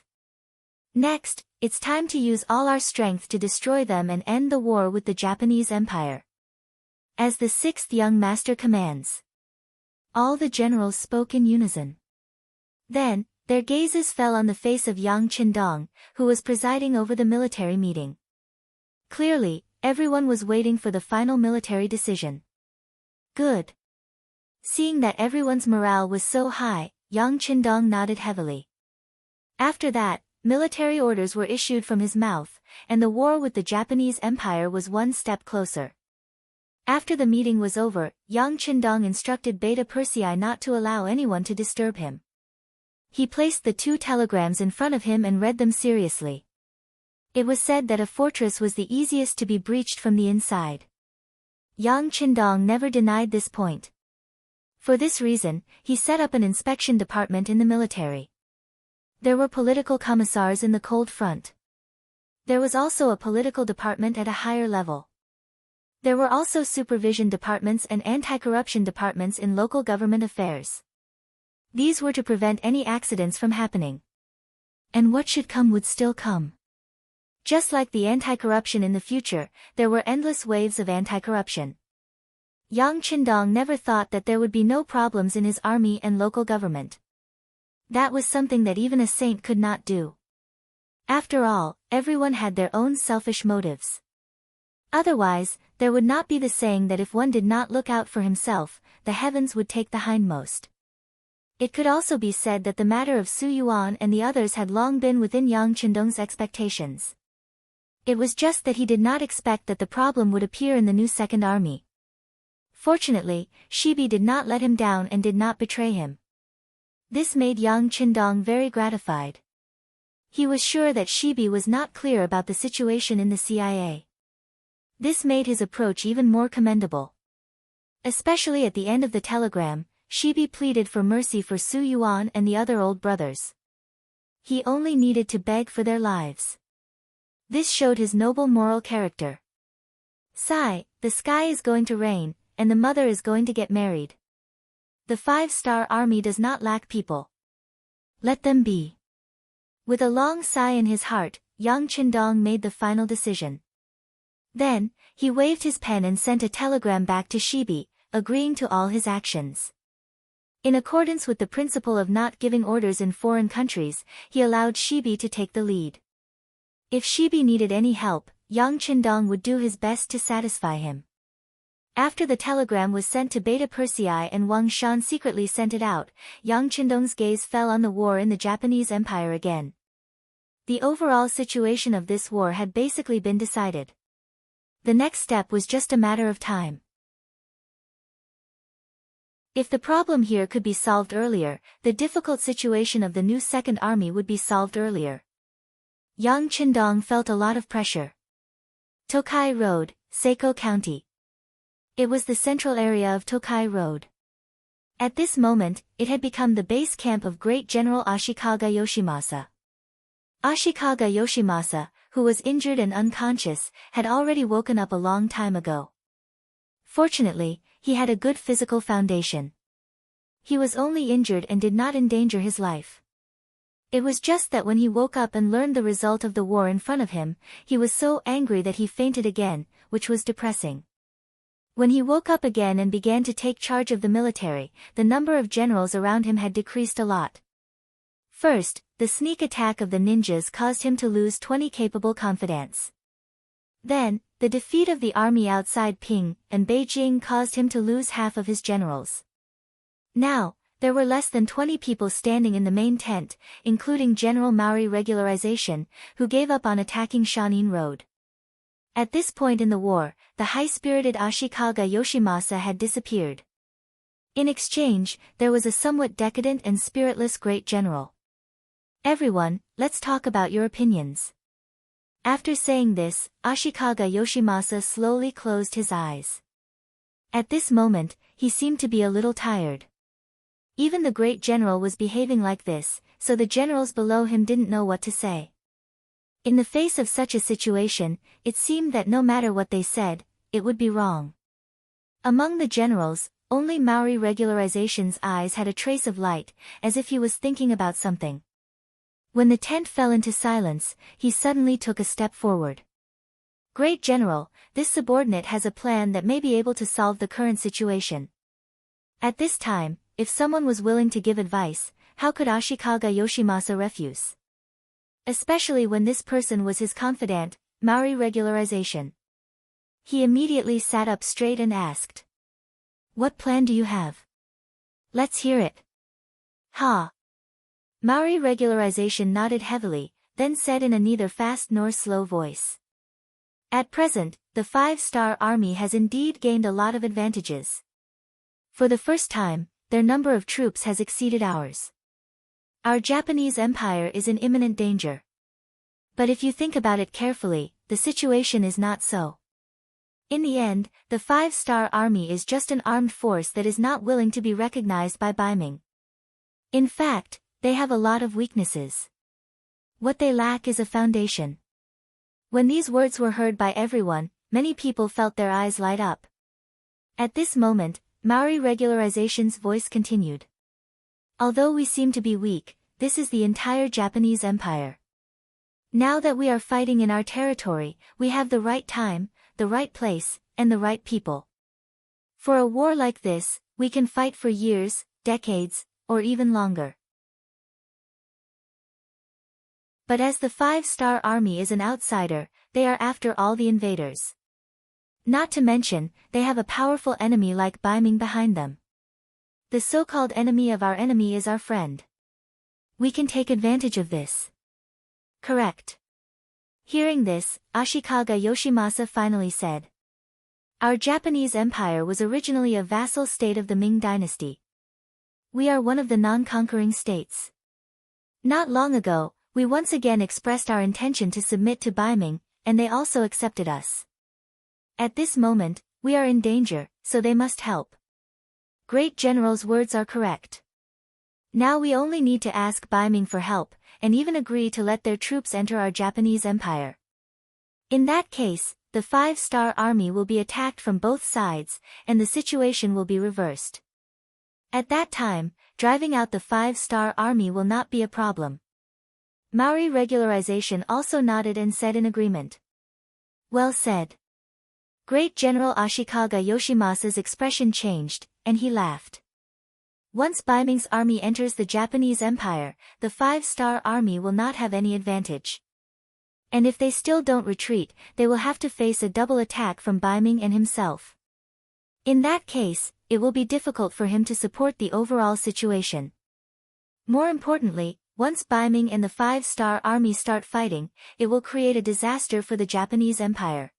Next, it's time to use all our strength to destroy them and end the war with the Japanese Empire. As the 6th young master commands. All the generals spoke in unison. Then, their gazes fell on the face of Yang Qindong, who was presiding over the military meeting. Clearly, everyone was waiting for the final military decision. Good. Seeing that everyone's morale was so high, Yang Qindong nodded heavily. After that, military orders were issued from his mouth, and the war with the Japanese Empire was one step closer. After the meeting was over, Yang Qindong instructed Beta Persei not to allow anyone to disturb him. He placed the 2 telegrams in front of him and read them seriously. It was said that a fortress was the easiest to be breached from the inside. Yang Qindong never denied this point. For this reason, he set up an inspection department in the military. There were political commissars in the cold front. There was also a political department at a higher level. There were also supervision departments and anti-corruption departments in local government affairs. These were to prevent any accidents from happening. And what should come would still come. Just like the anti-corruption in the future, there were endless waves of anti-corruption. Yang Qindong never thought that there would be no problems in his army and local government. That was something that even a saint could not do. After all, everyone had their own selfish motives. Otherwise, there would not be the saying that if one did not look out for himself, the heavens would take the hindmost. It could also be said that the matter of Su Yuan and the others had long been within Yang Qindong's expectations. It was just that he did not expect that the problem would appear in the new Second Army. Fortunately, Shibi did not let him down and did not betray him. This made Yang Qindong very gratified. He was sure that Shibi was not clear about the situation in the CIA. This made his approach even more commendable. Especially at the end of the telegram, Shibi pleaded for mercy for Su Yuan and the other old brothers. He only needed to beg for their lives. This showed his noble moral character. Sigh, the sky is going to rain, and the mother is going to get married. The 5-star army does not lack people. Let them be. With a long sigh in his heart, Yang Qindong made the final decision. Then, he waved his pen and sent a telegram back to Shibi, agreeing to all his actions. In accordance with the principle of not giving orders in foreign countries, he allowed Shibi to take the lead. If Shibi needed any help, Yang Qindong would do his best to satisfy him. After the telegram was sent to Beta Persei and Wang Shan secretly sent it out, Yang Qindong's gaze fell on the war in the Japanese Empire again. The overall situation of this war had basically been decided. The next step was just a matter of time. If the problem here could be solved earlier, the difficult situation of the new Second Army would be solved earlier. Yang Qindong felt a lot of pressure. Tokai Road, Seiko County. It was the central area of Tokai Road. At this moment, it had become the base camp of great General Ashikaga Yoshimasa. Ashikaga Yoshimasa, who was injured and unconscious, had already woken up a long time ago. Fortunately, he had a good physical foundation. He was only injured and did not endanger his life. It was just that when he woke up and learned the result of the war in front of him, he was so angry that he fainted again, which was depressing. When he woke up again and began to take charge of the military, the number of generals around him had decreased a lot. First, the sneak attack of the ninjas caused him to lose 20 capable confidants. Then, the defeat of the army outside Qing and Beijing caused him to lose half of his generals. Now, there were less than 20 people standing in the main tent, including General Maori Regularization, who gave up on attacking Shanin Road. At this point in the war, the high-spirited Ashikaga Yoshimasa had disappeared. In exchange, there was a somewhat decadent and spiritless great general. Everyone, let's talk about your opinions. After saying this, Ashikaga Yoshimasa slowly closed his eyes. At this moment, he seemed to be a little tired. Even the great general was behaving like this, so the generals below him didn't know what to say. In the face of such a situation, it seemed that no matter what they said, it would be wrong. Among the generals, only Maori Regularization's eyes had a trace of light, as if he was thinking about something. When the tent fell into silence, he suddenly took a step forward. Great General, this subordinate has a plan that may be able to solve the current situation. At this time, if someone was willing to give advice, how could Ashikaga Yoshimasa refuse? Especially when this person was his confidant, Maori Regularization. He immediately sat up straight and asked. What plan do you have? Let's hear it. Ha! Maori Regularization nodded heavily, then said in a neither fast nor slow voice. At present, the 5-star army has indeed gained a lot of advantages. For the first time, their number of troops has exceeded ours. Our Japanese empire is in imminent danger. But if you think about it carefully, the situation is not so. In the end, the 5-star army is just an armed force that is not willing to be recognized by Beiming. In fact, they have a lot of weaknesses. What they lack is a foundation. When these words were heard by everyone, many people felt their eyes light up. At this moment, Maori Regularization's voice continued. Although we seem to be weak, this is the entire Japanese empire. Now that we are fighting in our territory, we have the right time, the right place, and the right people. For a war like this, we can fight for years, decades, or even longer. But as the 5-star army is an outsider, they are after all the invaders. Not to mention, they have a powerful enemy like Beiming behind them. The so-called enemy of our enemy is our friend. We can take advantage of this. Correct. Hearing this, Ashikaga Yoshimasa finally said. Our Japanese empire was originally a vassal state of the Ming dynasty. We are one of the non-conquering states. Not long ago, we once again expressed our intention to submit to Beiming, and they also accepted us. At this moment, we are in danger, so they must help. Great General's words are correct. Now we only need to ask Beiming for help, and even agree to let their troops enter our Japanese empire. In that case, the 5-star army will be attacked from both sides, and the situation will be reversed. At that time, driving out the 5-star army will not be a problem. Maori Regularization also nodded and said in agreement. Well said. Great General Ashikaga Yoshimasa's expression changed, and he laughed. Once Beiming's army enters the Japanese empire, the 5-star army will not have any advantage. And if they still don't retreat, they will have to face a double attack from Beiming and himself. In that case, it will be difficult for him to support the overall situation. More importantly, once Beiming and the 5-star army start fighting, it will create a disaster for the Japanese empire.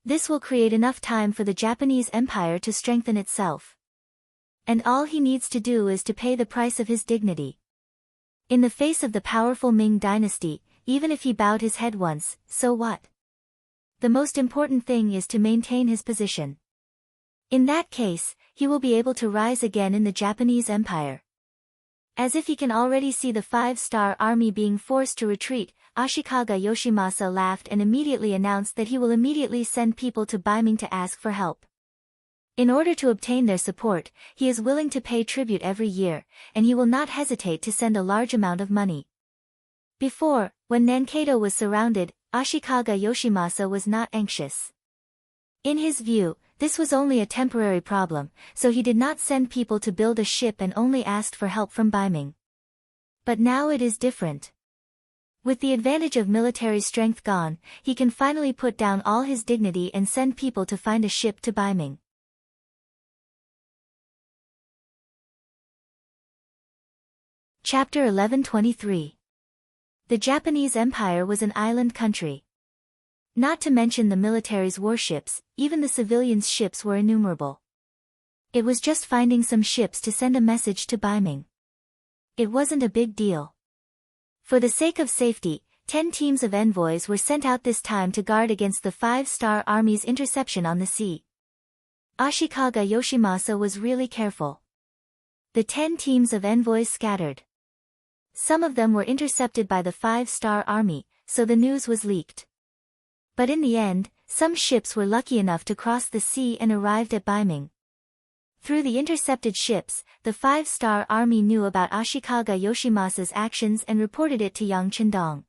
This will create enough time for the Japanese empire to strengthen itself. and all he needs to do is to pay the price of his dignity. In the face of the powerful Ming dynasty, even if he bowed his head once, so what? The most important thing is to maintain his position. In that case, he will be able to rise again in the Japanese Empire. As if he can already see the 5-star army being forced to retreat, Ashikaga Yoshimasa laughed and immediately announced that he will immediately send people to Beiming to ask for help. In order to obtain their support, he is willing to pay tribute every year, and he will not hesitate to send a large amount of money. Before, when Nankado was surrounded, Ashikaga Yoshimasa was not anxious. In his view, this was only a temporary problem, so he did not send people to build a ship and only asked for help from Beiming. But now it is different. With the advantage of military strength gone, he can finally put down all his dignity and send people to find a ship to Beiming. Chapter 1123. The Japanese Empire was an island country. Not to mention the military's warships, even the civilians' ships were innumerable. It was just finding some ships to send a message to Beiming. It wasn't a big deal. For the sake of safety, 10 teams of envoys were sent out this time to guard against the 5-star army's interception on the sea. Ashikaga Yoshimasa was really careful. The 10 teams of envoys scattered. Some of them were intercepted by the 5-star army, so the news was leaked. But in the end, some ships were lucky enough to cross the sea and arrived at Beiming. Through the intercepted ships, the 5-star army knew about Ashikaga Yoshimasa's actions and reported it to Yang Qindong.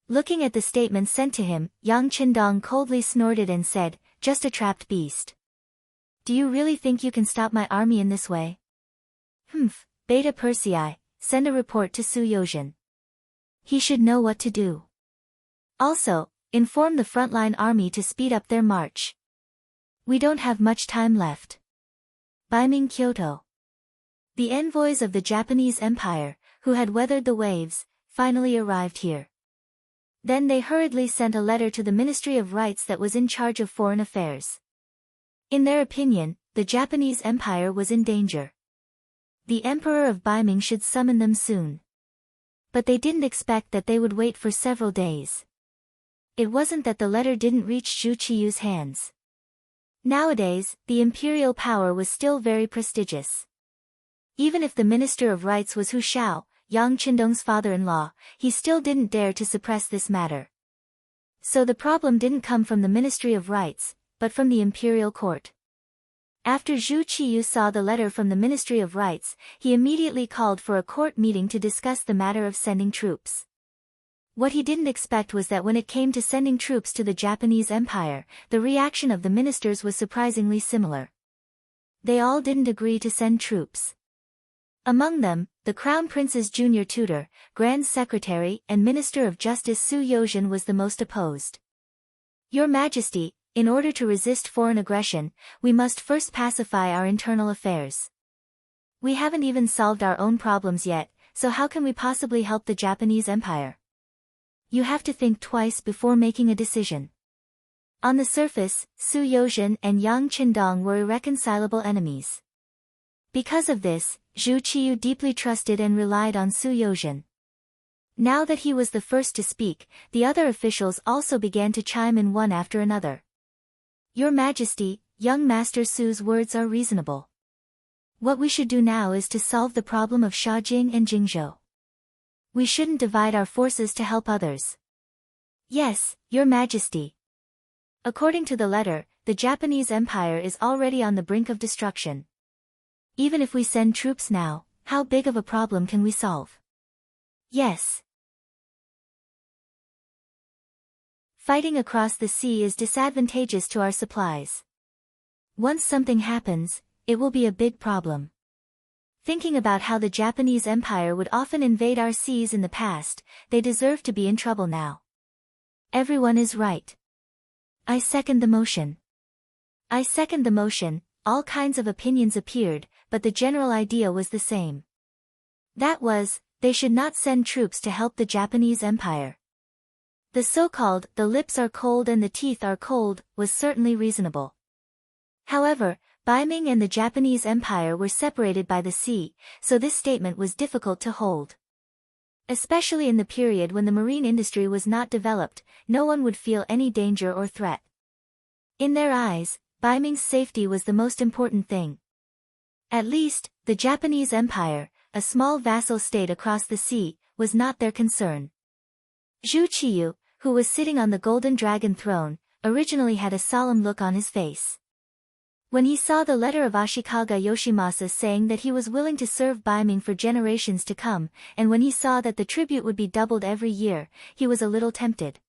Looking at the statement sent to him, Yang Qindong coldly snorted and said, "Just a trapped beast. Do you really think you can stop my army in this way? Humph, Beta Persei, send a report to Suyozhen. He should know what to do. Also, inform the frontline army to speed up their march. We don't have much time left." Beiming, Kyoto. The envoys of the Japanese Empire, who had weathered the waves, finally arrived here. Then they hurriedly sent a letter to the Ministry of Rights that was in charge of foreign affairs. In their opinion, the Japanese Empire was in danger. The Emperor of Beiming should summon them soon. But they didn't expect that they would wait for several days. It wasn't that the letter didn't reach Zhu Qiyu's hands. Nowadays, the imperial power was still very prestigious. Even if the Minister of Rights was Hu Shao, Yang Qindong's father-in-law, he still didn't dare to suppress this matter. So the problem didn't come from the Ministry of Rights, but from the imperial court. After Zhu Qiyu saw the letter from the Ministry of Rights, he immediately called for a court meeting to discuss the matter of sending troops. What he didn't expect was that when it came to sending troops to the Japanese Empire, the reaction of the ministers was surprisingly similar. They all didn't agree to send troops. Among them, the Crown Prince's junior tutor, Grand Secretary and Minister of Justice Suyozhen was the most opposed. "Your Majesty, in order to resist foreign aggression, we must first pacify our internal affairs. We haven't even solved our own problems yet, so how can we possibly help the Japanese Empire? You have to think twice before making a decision." On the surface, Suyozhen and Yang Qindong were irreconcilable enemies. Because of this, Zhu Qiyu deeply trusted and relied on Suyozhen. Now that he was the first to speak, the other officials also began to chime in one after another. "Your Majesty, young Master Su's words are reasonable. What we should do now is to solve the problem of Shaojing and Jingzhou. We shouldn't divide our forces to help others." "Yes, Your Majesty." According to the letter, the Japanese Empire is already on the brink of destruction. Even if we send troops now, how big of a problem can we solve? "Yes." Fighting across the sea is disadvantageous to our supplies. Once something happens, it will be a big problem. Thinking about how the Japanese Empire would often invade our seas in the past, they deserve to be in trouble now. Everyone is right. I second the motion. I second the motion. All kinds of opinions appeared, but the general idea was the same. That was, they should not send troops to help the Japanese Empire. The so-called, "the lips are cold and the teeth are cold," was certainly reasonable. However, Baiming and the Japanese Empire were separated by the sea, so this statement was difficult to hold. Especially in the period when the marine industry was not developed, no one would feel any danger or threat. In their eyes, Baiming's safety was the most important thing. At least, the Japanese Empire, a small vassal state across the sea, was not their concern. Zhu Qiyu, who was sitting on the golden dragon throne, originally had a solemn look on his face. When he saw the letter of Ashikaga Yoshimasa saying that he was willing to serve Baiming for generations to come, and when he saw that the tribute would be doubled every year, he was a little tempted.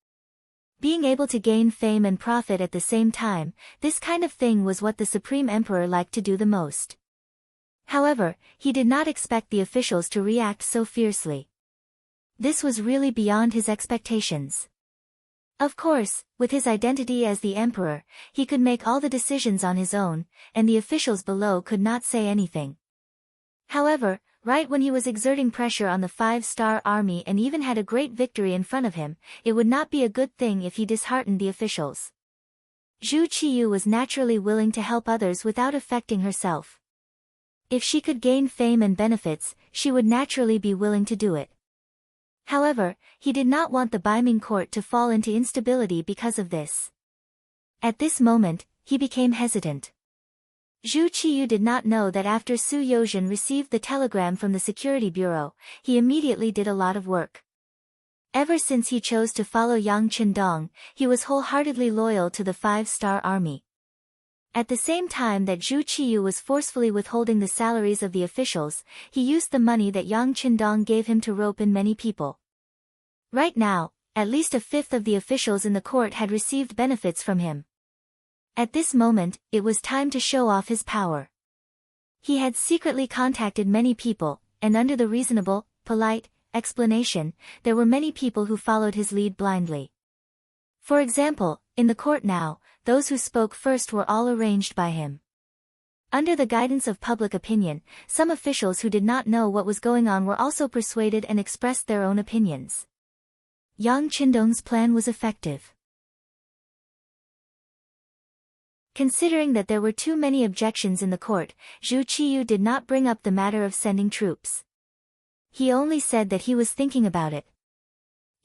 Being able to gain fame and profit at the same time, this kind of thing was what the Supreme Emperor liked to do the most. However, he did not expect the officials to react so fiercely. This was really beyond his expectations. Of course, with his identity as the emperor, he could make all the decisions on his own, and the officials below could not say anything. However, right when he was exerting pressure on the 5-star army and even had a great victory in front of him, it would not be a good thing if he disheartened the officials. Zhu Qiyu was naturally willing to help others without affecting herself. If she could gain fame and benefits, she would naturally be willing to do it. However, he did not want the Baiming court to fall into instability because of this. At this moment, he became hesitant. Zhu Qiyu did not know that after Su Yozhen received the telegram from the security bureau, he immediately did a lot of work. Ever since he chose to follow Yang Qindong, he was wholeheartedly loyal to the 5-star army. At the same time that Zhu Qiyu was forcefully withholding the salaries of the officials, he used the money that Yang Qindong gave him to rope in many people. Right now, at least a fifth of the officials in the court had received benefits from him. At this moment, it was time to show off his power. He had secretly contacted many people, and under the reasonable, polite explanation, there were many people who followed his lead blindly. For example, in the court now, those who spoke first were all arranged by him. Under the guidance of public opinion, some officials who did not know what was going on were also persuaded and expressed their own opinions. Yang Qindong's plan was effective. Considering that there were too many objections in the court, Zhu Qiyu did not bring up the matter of sending troops. He only said that he was thinking about it.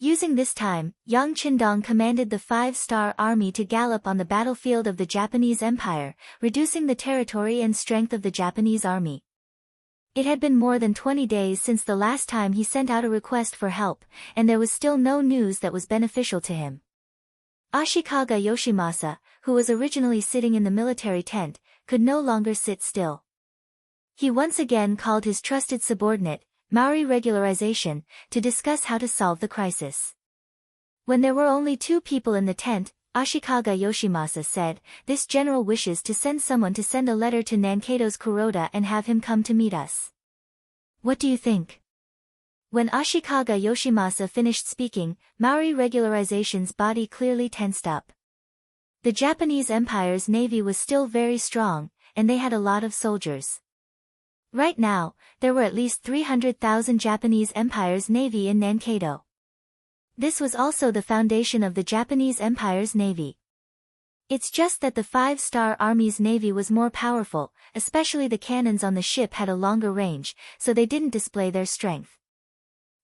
Using this time, Yang Qindong commanded the 5-star army to gallop on the battlefield of the Japanese Empire, reducing the territory and strength of the Japanese army. It had been more than 20 days since the last time he sent out a request for help, and there was still no news that was beneficial to him. Ashikaga Yoshimasa, who was originally sitting in the military tent, could no longer sit still. He once again called his trusted subordinate, Maori Regularization, to discuss how to solve the crisis. When there were only 2 people in the tent, Ashikaga Yoshimasa said, "This general wishes to send someone to send a letter to Nankeido's Kuroda and have him come to meet us. What do you think?" When Ashikaga Yoshimasa finished speaking, Maori Regularization's body clearly tensed up. The Japanese Empire's navy was still very strong, and they had a lot of soldiers. Right now, there were at least 300,000 Japanese Empire's navy in Nankeido. This was also the foundation of the Japanese Empire's navy. It's just that the 5-star army's navy was more powerful, especially the cannons on the ship had a longer range, so they didn't display their strength.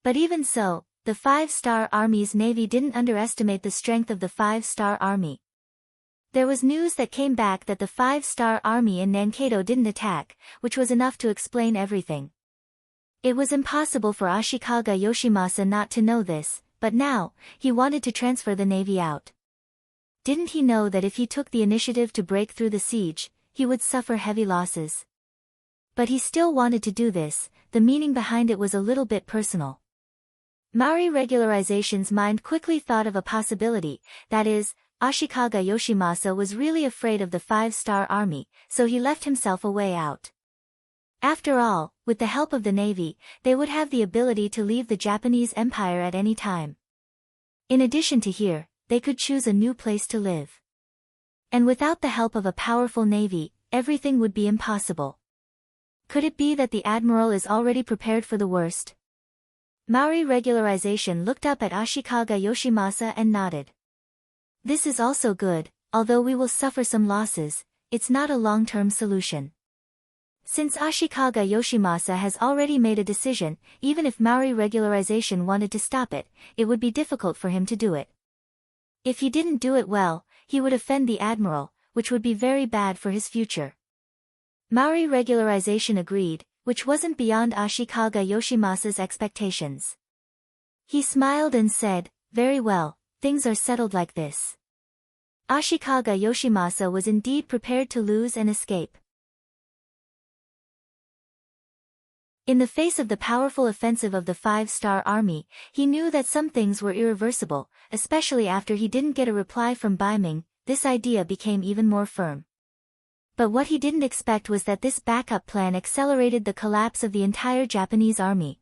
But even so, the 5-star army's navy didn't underestimate the strength of the 5-star army. There was news that came back that the 5-star army in Nankeido didn't attack, which was enough to explain everything. It was impossible for Ashikaga Yoshimasa not to know this, but now, he wanted to transfer the navy out. Didn't he know that if he took the initiative to break through the siege, he would suffer heavy losses? But he still wanted to do this, the meaning behind it was a little bit personal. Maori Regularization's mind quickly thought of a possibility, that is, Ashikaga Yoshimasa was really afraid of the 5-star army, so he left himself a way out. After all, with the help of the navy, they would have the ability to leave the Japanese Empire at any time. In addition to here, they could choose a new place to live. And without the help of a powerful navy, everything would be impossible. Could it be that the admiral is already prepared for the worst? Maori Regularization looked up at Ashikaga Yoshimasa and nodded. This is also good, although we will suffer some losses. it's not a long-term solution. Since Ashikaga Yoshimasa has already made a decision, even if Maori regularization wanted to stop it, it would be difficult for him to do it. If he didn't do it well, he would offend the admiral, which would be very bad for his future. Maori regularization agreed, which wasn't beyond Ashikaga Yoshimasa's expectations. He smiled and said, "Very well, things are settled like this." Ashikaga Yoshimasa was indeed prepared to lose and escape. In the face of the powerful offensive of the Five-Star Army, he knew that some things were irreversible, especially after he didn't get a reply from Baiming. This idea became even more firm. But what he didn't expect was that this backup plan accelerated the collapse of the entire Japanese army.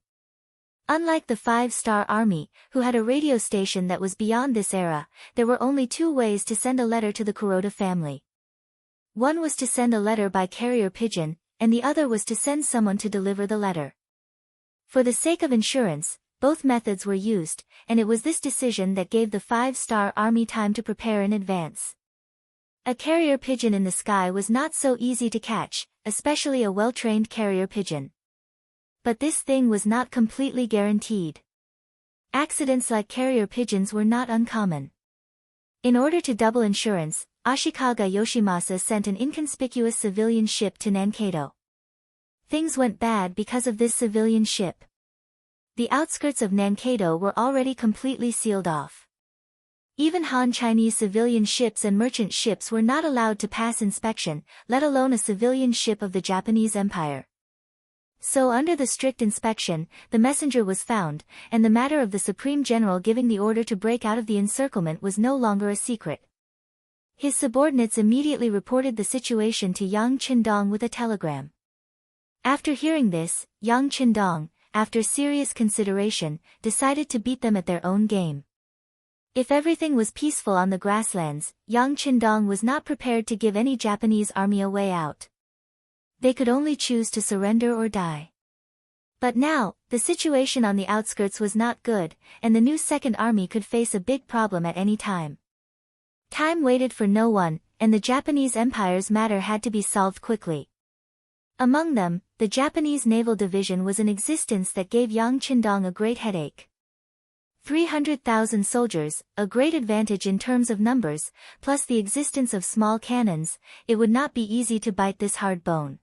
Unlike the Five-Star Army, who had a radio station that was beyond this era, there were only two ways to send a letter to the Kuroda family. One was to send a letter by carrier pigeon, and the other was to send someone to deliver the letter. For the sake of insurance, both methods were used, and it was this decision that gave the Five-Star Army time to prepare in advance. A carrier pigeon in the sky was not so easy to catch, especially a well-trained carrier pigeon. But this thing was not completely guaranteed. Accidents like carrier pigeons were not uncommon. In order to double insurance, Ashikaga Yoshimasa sent an inconspicuous civilian ship to Nankado. Things went bad because of this civilian ship. The outskirts of Nankado were already completely sealed off. Even Han Chinese civilian ships and merchant ships were not allowed to pass inspection, let alone a civilian ship of the Japanese Empire. So under the strict inspection, the messenger was found, and the matter of the Supreme General giving the order to break out of the encirclement was no longer a secret. His subordinates immediately reported the situation to Yang Qindong with a telegram. After hearing this, Yang Qindong, after serious consideration, decided to beat them at their own game. If everything was peaceful on the grasslands, Yang Qindong was not prepared to give any Japanese army a way out. They could only choose to surrender or die. But now, the situation on the outskirts was not good, and the new Second Army could face a big problem at any time. Time waited for no one, and the Japanese Empire's matter had to be solved quickly. Among them, the Japanese Naval Division was in existence that gave Yang Qindong a great headache. 300,000 soldiers, a great advantage in terms of numbers, plus the existence of small cannons, it would not be easy to bite this hard bone.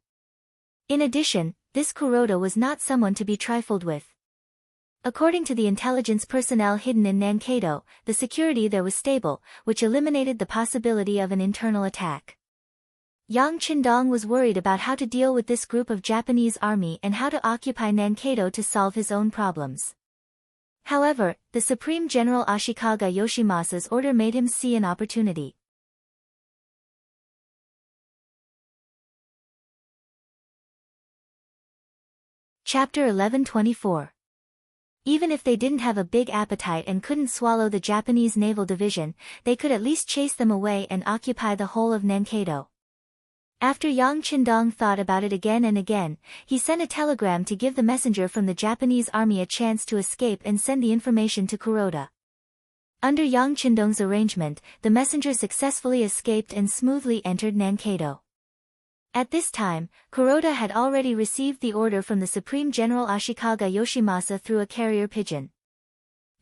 In addition, this Kuroda was not someone to be trifled with. According to the intelligence personnel hidden in Nankado, the security there was stable, which eliminated the possibility of an internal attack. Yang Qindong was worried about how to deal with this group of Japanese army and how to occupy Nankado to solve his own problems. However, the Supreme General Ashikaga Yoshimasa's order made him see an opportunity. Chapter 1124. Even if they didn't have a big appetite and couldn't swallow the Japanese Naval Division, they could at least chase them away and occupy the whole of Nankado. After Yang Qindong thought about it again and again, he sent a telegram to give the messenger from the Japanese army a chance to escape and send the information to Kuroda. Under Yang Qindong's arrangement, the messenger successfully escaped and smoothly entered Nankado. At this time, Kuroda had already received the order from the Supreme General Ashikaga Yoshimasa through a carrier pigeon.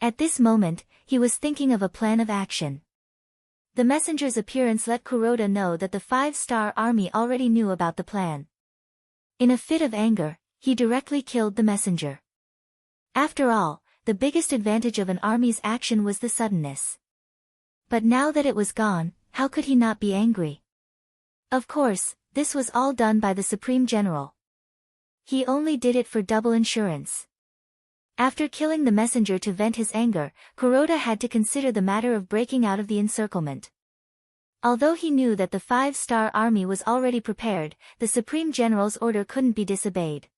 At this moment, he was thinking of a plan of action. The messenger's appearance let Kuroda know that the Five-Star Army already knew about the plan. In a fit of anger, he directly killed the messenger. After all, the biggest advantage of an army's action was the suddenness. But now that it was gone, how could he not be angry? Of course, this was all done by the Supreme General. He only did it for double insurance. After killing the messenger to vent his anger, Kuroda had to consider the matter of breaking out of the encirclement. Although he knew that the Five-Star Army was already prepared, the Supreme General's order couldn't be disobeyed.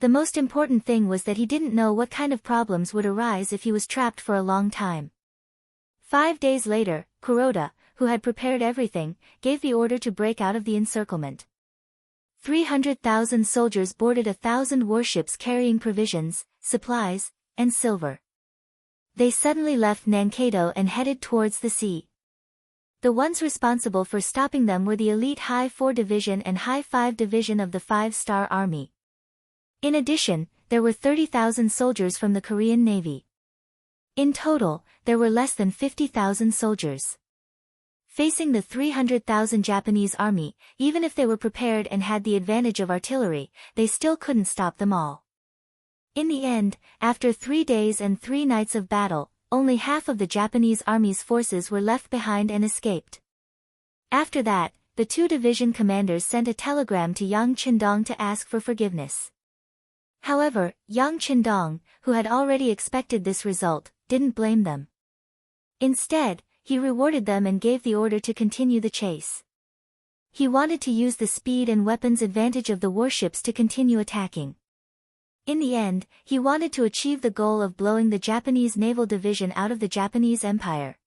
The most important thing was that he didn't know what kind of problems would arise if he was trapped for a long time. 5 days later, Kuroda, who had prepared everything, gave the order to break out of the encirclement. 300,000 soldiers boarded 1,000 warships carrying provisions, supplies, and silver. They suddenly left Nankado and headed towards the sea. The ones responsible for stopping them were the elite High 4 Division and High 5 Division of the 5-Star Army. In addition, there were 30,000 soldiers from the Korean Navy. In total, there were less than 50,000 soldiers. Facing the 300,000 Japanese army, even if they were prepared and had the advantage of artillery, they still couldn't stop them all. In the end, after 3 days and 3 nights of battle, only half of the Japanese army's forces were left behind and escaped. After that, the 2 division commanders sent a telegram to Yang Qindong to ask for forgiveness. However, Yang Qindong, who had already expected this result, didn't blame them. Instead, he rewarded them and gave the order to continue the chase. He wanted to use the speed and weapons advantage of the warships to continue attacking. In the end, he wanted to achieve the goal of blowing the Japanese naval division out of the Japanese Empire.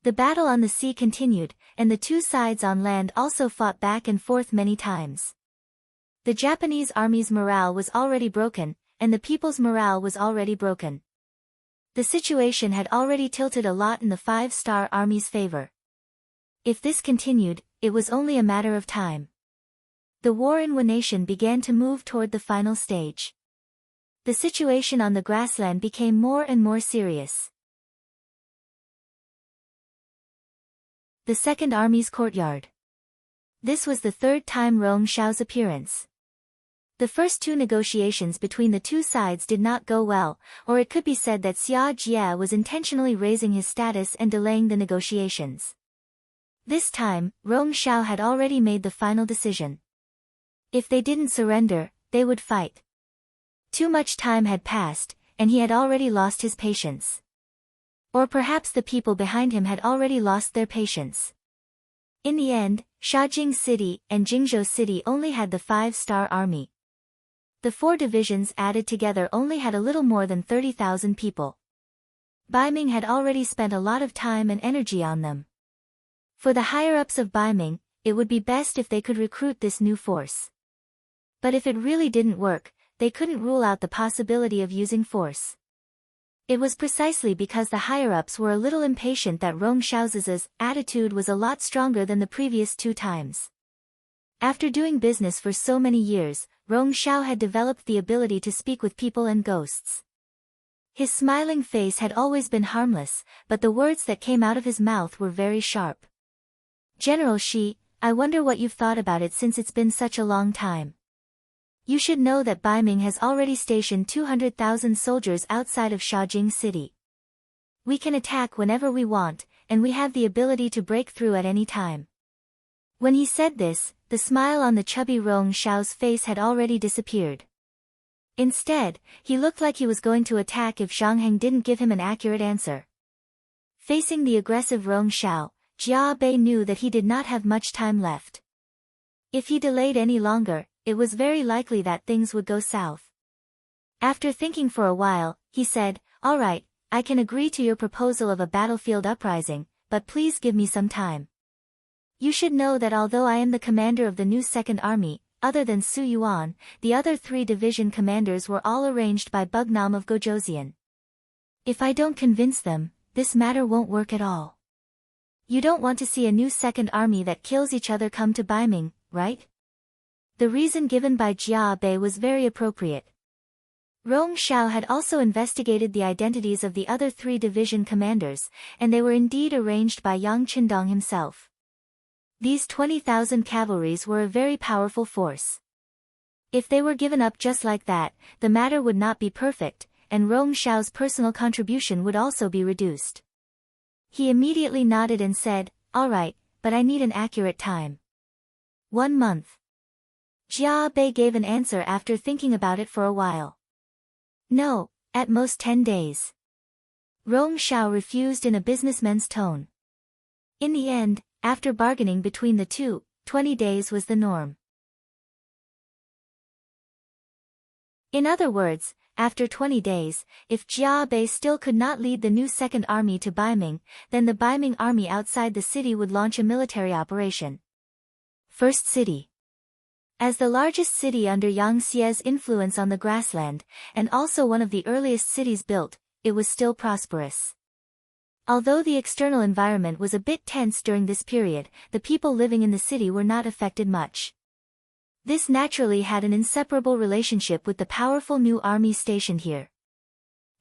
The battle on the sea continued, and the two sides on land also fought back and forth many times. The Japanese army's morale was already broken, and the people's morale was already broken. The situation had already tilted a lot in the 5-Star Army's favor. If this continued, it was only a matter of time. The war in Wanation began to move toward the final stage. The situation on the grassland became more and more serious. The Second Army's courtyard. This was the third time Rong Xiao's appearance. The first 2 negotiations between the two sides did not go well, or it could be said that Xia Jie was intentionally raising his status and delaying the negotiations. This time, Rong Xiao had already made the final decision. If they didn't surrender, they would fight. Too much time had passed, and he had already lost his patience. Or perhaps the people behind him had already lost their patience. In the end, Shaojing City and Jingzhou City only had the 5-Star Army. The 4 divisions added together only had a little more than 30,000 people. Baiming had already spent a lot of time and energy on them. For the higher-ups of Baiming, it would be best if they could recruit this new force. But if it really didn't work, they couldn't rule out the possibility of using force. It was precisely because the higher-ups were a little impatient that Rong Xiao's attitude was a lot stronger than the previous 2 times. After doing business for so many years, Rong Xiao had developed the ability to speak with people and ghosts. His smiling face had always been harmless, but the words that came out of his mouth were very sharp. "General Shi, I wonder what you've thought about it since it's been such a long time. You should know that Baiming has already stationed 200,000 soldiers outside of Shaojing City. We can attack whenever we want, and we have the ability to break through at any time." When he said this, the smile on the chubby Rong Xiao's face had already disappeared. Instead, he looked like he was going to attack if Zhang Heng didn't give him an accurate answer. Facing the aggressive Rong Xiao, Jia Bei knew that he did not have much time left. If he delayed any longer, it was very likely that things would go south. After thinking for a while, he said, "All right, I can agree to your proposal of a battlefield uprising, but please give me some time. You should know that although I am the commander of the new Second Army, other than Su Yuan, the other 3 division commanders were all arranged by Bugnam of Gojoseon. If I don't convince them, this matter won't work at all. You don't want to see a new Second Army that kills each other come to Baiming, right?" The reason given by Jia Bei was very appropriate. Rong Xiao had also investigated the identities of the other 3 division commanders, and they were indeed arranged by Yang Qindong himself. These 20,000 cavalries were a very powerful force. If they were given up just like that, the matter would not be perfect, and Rong Xiao's personal contribution would also be reduced. He immediately nodded and said, "All right, but I need an accurate time." 1 month. Jia Bei gave an answer after thinking about it for a while. "No, at most 10 days. Rong Xiao refused in a businessman's tone. In the end, after bargaining between the two, 20 days was the norm. In other words, after 20 days, if Jia Bei still could not lead the new Second Army to Baiming, then the Baiming army outside the city would launch a military operation. First City. As the largest city under Yang Xie's influence on the grassland, and also one of the earliest cities built, it was still prosperous. Although the external environment was a bit tense during this period, the people living in the city were not affected much. This naturally had an inseparable relationship with the powerful new army stationed here.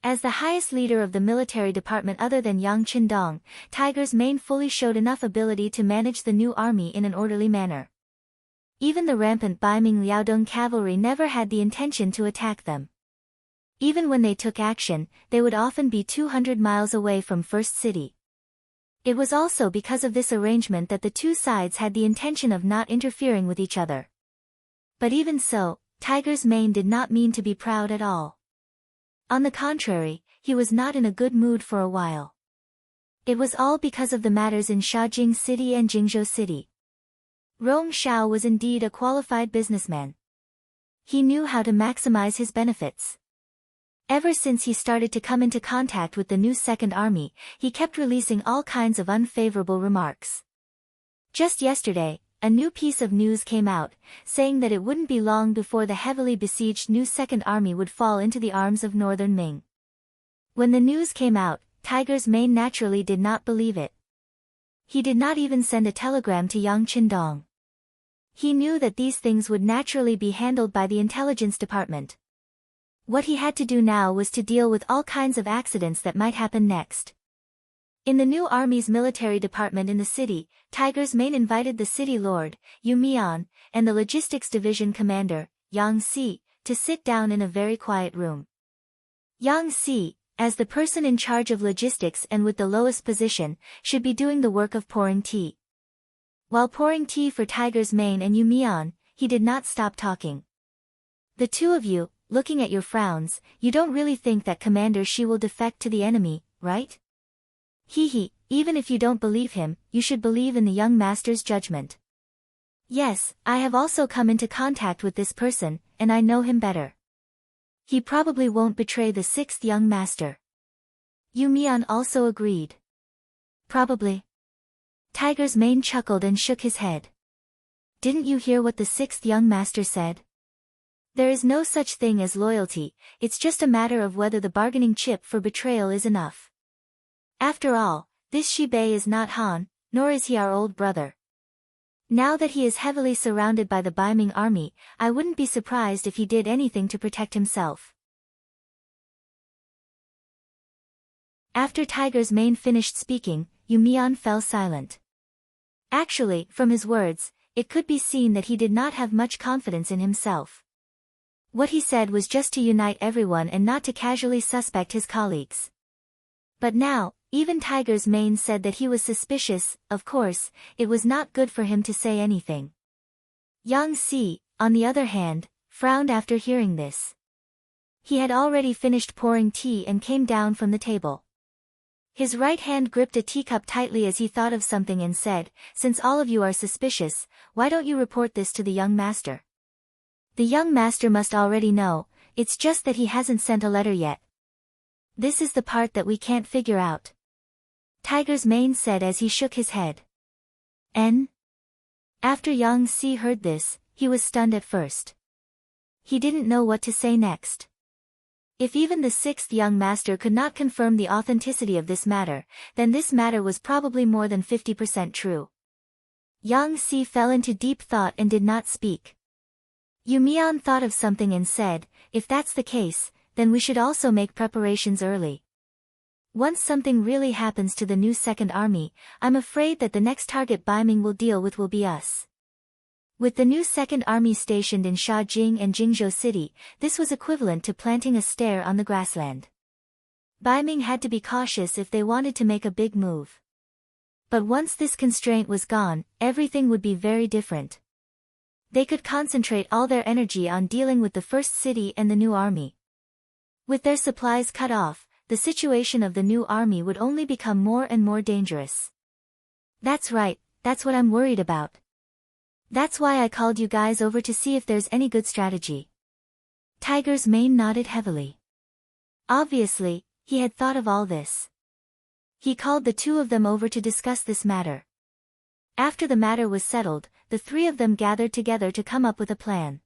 As the highest leader of the military department other than Yang Qindong, Tiger's Mane fully showed enough ability to manage the new army in an orderly manner. Even the rampant Baiming Liaodong cavalry never had the intention to attack them. Even when they took action, they would often be 200 miles away from First City. It was also because of this arrangement that the two sides had the intention of not interfering with each other. But even so, Tiger's Mane did not mean to be proud at all. On the contrary, he was not in a good mood for a while. It was all because of the matters in Shaojing City and Jingzhou City. Rong Shao was indeed a qualified businessman. He knew how to maximize his benefits. Ever since he started to come into contact with the new Second Army, he kept releasing all kinds of unfavorable remarks. Just yesterday, a new piece of news came out, saying that it wouldn't be long before the heavily besieged new Second Army would fall into the arms of Northern Ming. When the news came out, Tiger's Mane naturally did not believe it. He did not even send a telegram to Yang Qindong. He knew that these things would naturally be handled by the intelligence department. What he had to do now was to deal with all kinds of accidents that might happen next. In the new army's military department in the city, Tiger's Mane invited the city lord, Yu Mian, and the logistics division commander, Yang Si, to sit down in a very quiet room. Yang Si, as the person in charge of logistics and with the lowest position, should be doing the work of pouring tea. While pouring tea for Tiger's Mane and Yu Mian, he did not stop talking. The two of you, looking at your frowns, you don't really think that Commander Shi will defect to the enemy, right? Even if you don't believe him, you should believe in the young master's judgment. Yes, I have also come into contact with this person, and I know him better. He probably won't betray the sixth young master. Yu Mian also agreed. Probably. Tiger's Mane chuckled and shook his head. Didn't you hear what the sixth young master said? There is no such thing as loyalty, it's just a matter of whether the bargaining chip for betrayal is enough. After all, this Shi Bei is not Han, nor is he our old brother. Now that he is heavily surrounded by the Baiming army, I wouldn't be surprised if he did anything to protect himself. After Tiger's Mane finished speaking, Yu Mian fell silent. Actually, from his words, it could be seen that he did not have much confidence in himself. What he said was just to unite everyone and not to casually suspect his colleagues. But now, even Tiger's Mane said that he was suspicious. Of course, it was not good for him to say anything. Yang Si, on the other hand, frowned after hearing this. He had already finished pouring tea and came down from the table. His right hand gripped a teacup tightly as he thought of something and said, "Since all of you are suspicious, why don't you report this to the young master?" The young master must already know, it's just that he hasn't sent a letter yet. This is the part that we can't figure out. Tiger's Mane said as he shook his head. After Yang Si heard this, he was stunned at first. He didn't know what to say next. If even the sixth young master could not confirm the authenticity of this matter, then this matter was probably more than 50% true. Yang Si fell into deep thought and did not speak. Yu Mian thought of something and said, "If that's the case, then we should also make preparations early. Once something really happens to the new Second Army, I'm afraid that the next target Baiming will deal with will be us." With the new Second Army stationed in Shaojing and Jingzhou City, this was equivalent to planting a stair on the grassland. Baiming had to be cautious if they wanted to make a big move. But once this constraint was gone, everything would be very different. They could concentrate all their energy on dealing with the first city and the new army. With their supplies cut off, the situation of the new army would only become more and more dangerous. That's right, that's what I'm worried about. That's why I called you guys over to see if there's any good strategy. Tiger's Mane nodded heavily. Obviously, he had thought of all this. He called the two of them over to discuss this matter. After the matter was settled, the three of them gathered together to come up with a plan.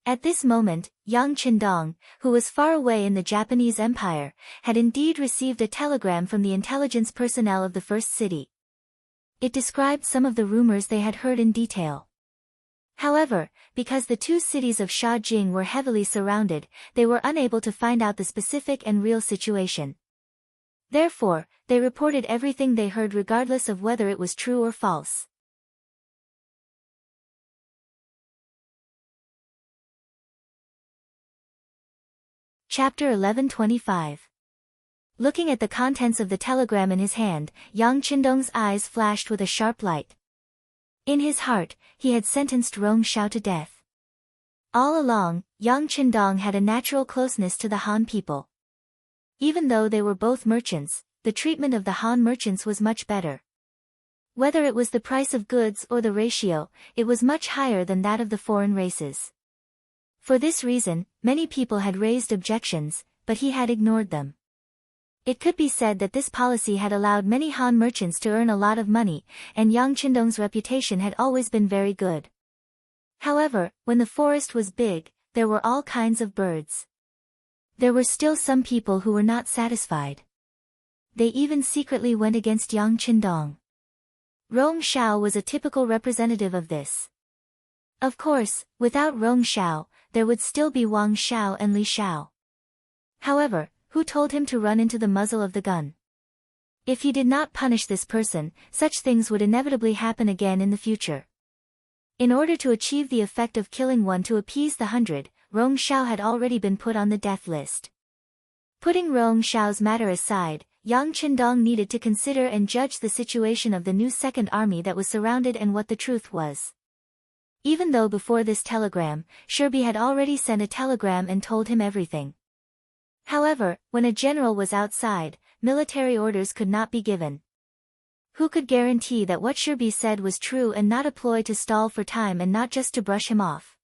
At this moment, Yang Qindong, who was far away in the Japanese Empire, had indeed received a telegram from the intelligence personnel of the first city. It described some of the rumors they had heard in detail. However, because the two cities of Shaojing were heavily surrounded, they were unable to find out the specific and real situation. Therefore, they reported everything they heard regardless of whether it was true or false. Chapter 1125. Looking at the contents of the telegram in his hand, Yang Qindong's eyes flashed with a sharp light. In his heart, he had sentenced Rong Shao to death. All along, Yang Qindong had a natural closeness to the Han people. Even though they were both merchants, the treatment of the Han merchants was much better. Whether it was the price of goods or the ratio, it was much higher than that of the foreign races. For this reason, many people had raised objections, but he had ignored them. It could be said that this policy had allowed many Han merchants to earn a lot of money, and Yang Qindong's reputation had always been very good. However, when the forest was big, there were all kinds of birds. There were still some people who were not satisfied. They even secretly went against Yang Qindong. Rong Shao was a typical representative of this. Of course, without Rong Shao, there would still be Wang Shao and Li Shao. However, who told him to run into the muzzle of the gun? If he did not punish this person, such things would inevitably happen again in the future. In order to achieve the effect of killing one to appease the 100, Rong Shao had already been put on the death list. Putting Rong Shao's matter aside, Yang Qindong needed to consider and judge the situation of the new second army that was surrounded and what the truth was. Even though before this telegram, Shirbi had already sent a telegram and told him everything. However, when a general was outside, military orders could not be given. Who could guarantee that what Shirbi said was true and not a ploy to stall for time and not just to brush him off?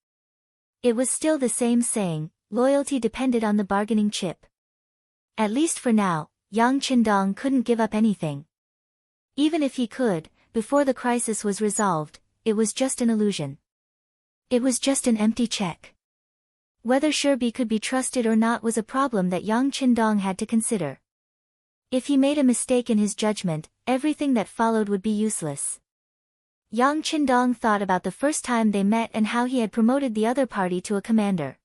It was still the same saying, loyalty depended on the bargaining chip. At least for now, Yang Qindong couldn't give up anything. Even if he could, before the crisis was resolved, it was just an illusion. It was just an empty check. Whether Shirbi could be trusted or not was a problem that Yang Qindong had to consider. If he made a mistake in his judgment, everything that followed would be useless. Yang Qindong thought about the first time they met and how he had promoted the other party to a commander.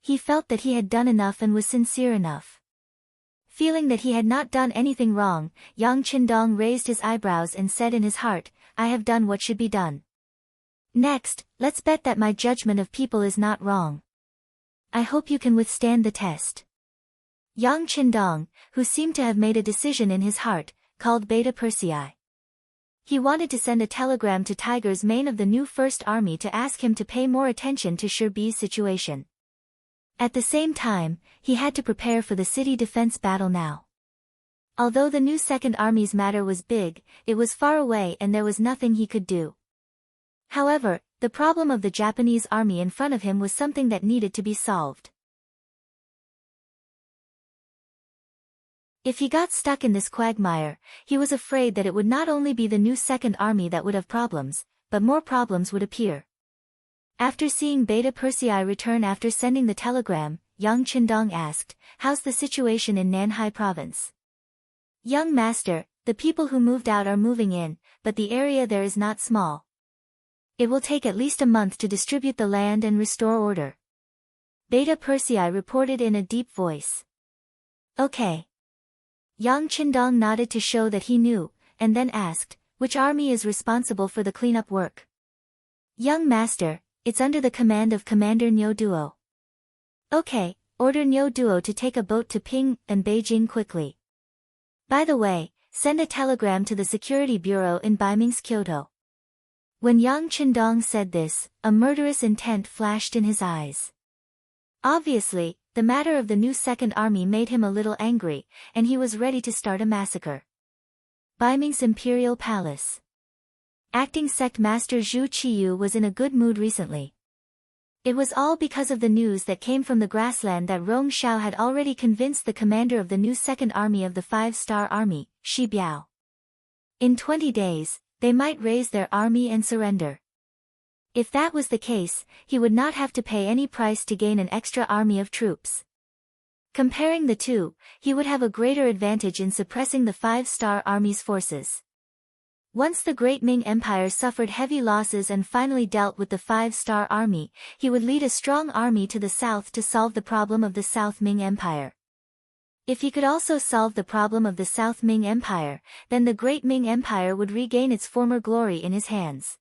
He felt that he had done enough and was sincere enough. Feeling that he had not done anything wrong, Yang Qindong raised his eyebrows and said in his heart, I have done what should be done. Next, let's bet that my judgment of people is not wrong. I hope you can withstand the test. Yang Qindong, who seemed to have made a decision in his heart, called Beta Persei. He wanted to send a telegram to Tiger's Mane of the new First Army to ask him to pay more attention to Shirbi's situation. At the same time, he had to prepare for the city defense battle now. Although the new Second Army's matter was big, it was far away and there was nothing he could do. However, the problem of the Japanese army in front of him was something that needed to be solved. If he got stuck in this quagmire, he was afraid that it would not only be the new Second Army that would have problems, but more problems would appear. After seeing Beta Persei return after sending the telegram, Yang Qindong asked, how's the situation in Nanhai province? Young master, the people who moved out are moving in, but the area there is not small. It will take at least a month to distribute the land and restore order. Beta Persei reported in a deep voice. Okay. Yang Qindong nodded to show that he knew, and then asked, which army is responsible for the cleanup work? Young master, it's under the command of Commander Niu Duo. Okay, order Niu Duo to take a boat to Qing and Beijing quickly. By the way, send a telegram to the security bureau in Baiming's Kyoto. When Yang Qindong said this, a murderous intent flashed in his eyes. Obviously, the matter of the new Second Army made him a little angry, and he was ready to start a massacre. Baiming's Imperial Palace. Acting Sect Master Zhu Qiyu was in a good mood recently. It was all because of the news that came from the grassland that Rong Shao had already convinced the commander of the new Second Army of the Five-Star Army, Shi Biao. In 20 days, they might raise their army and surrender. If that was the case, he would not have to pay any price to gain an extra army of troops. Comparing the two, he would have a greater advantage in suppressing the five-star army's forces. Once the Great Ming Empire suffered heavy losses and finally dealt with the five-star army, he would lead a strong army to the south to solve the problem of the South Ming Empire. If he could also solve the problem of the South Ming Empire, then the Great Ming Empire would regain its former glory in his hands.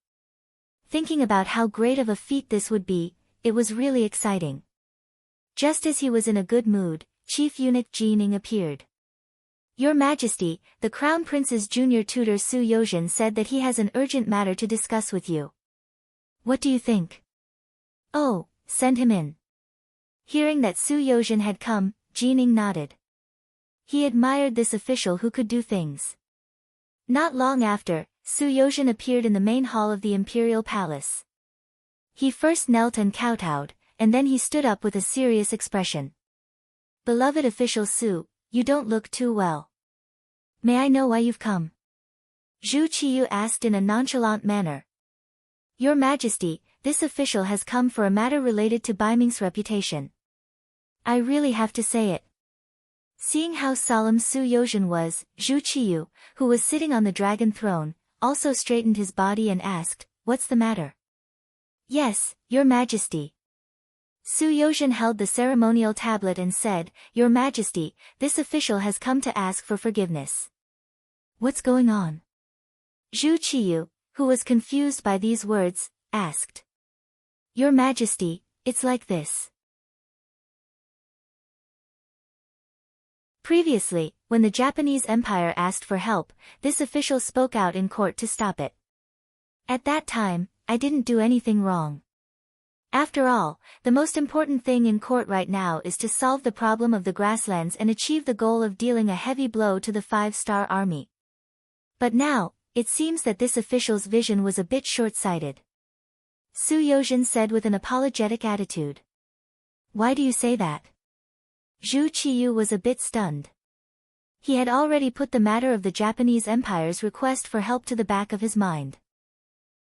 Thinking about how great of a feat this would be, it was really exciting. Just as he was in a good mood, Chief Eunuch Qing appeared. Your Majesty, the Crown Prince's junior tutor Su Yozhen said that he has an urgent matter to discuss with you. What do you think? Oh, send him in. Hearing that Su Yozhen had come, Qing nodded. He admired this official who could do things. Not long after, Su Yozhen appeared in the main hall of the imperial palace. He first knelt and kowtowed, and then he stood up with a serious expression. Beloved official Su, you don't look too well. May I know why you've come? Zhu Qiyu asked in a nonchalant manner. Your Majesty, this official has come for a matter related to Bai Ming's reputation. I really have to say it. Seeing how solemn Su Yozhen was, Zhu Qiyu, who was sitting on the dragon throne, also straightened his body and asked, what's the matter? Yes, Your Majesty. Su Yozhen held the ceremonial tablet and said, Your Majesty, this official has come to ask for forgiveness. What's going on? Zhu Qiyu, who was confused by these words, asked. Your Majesty, it's like this. Previously, when the Japanese Empire asked for help, this official spoke out in court to stop it. At that time, I didn't do anything wrong. After all, the most important thing in court right now is to solve the problem of the grasslands and achieve the goal of dealing a heavy blow to the five-star army. But now, it seems that this official's vision was a bit short-sighted. Su Yozhen said with an apologetic attitude. Why do you say that? Zhu Qiyu was a bit stunned. He had already put the matter of the Japanese Empire's request for help to the back of his mind.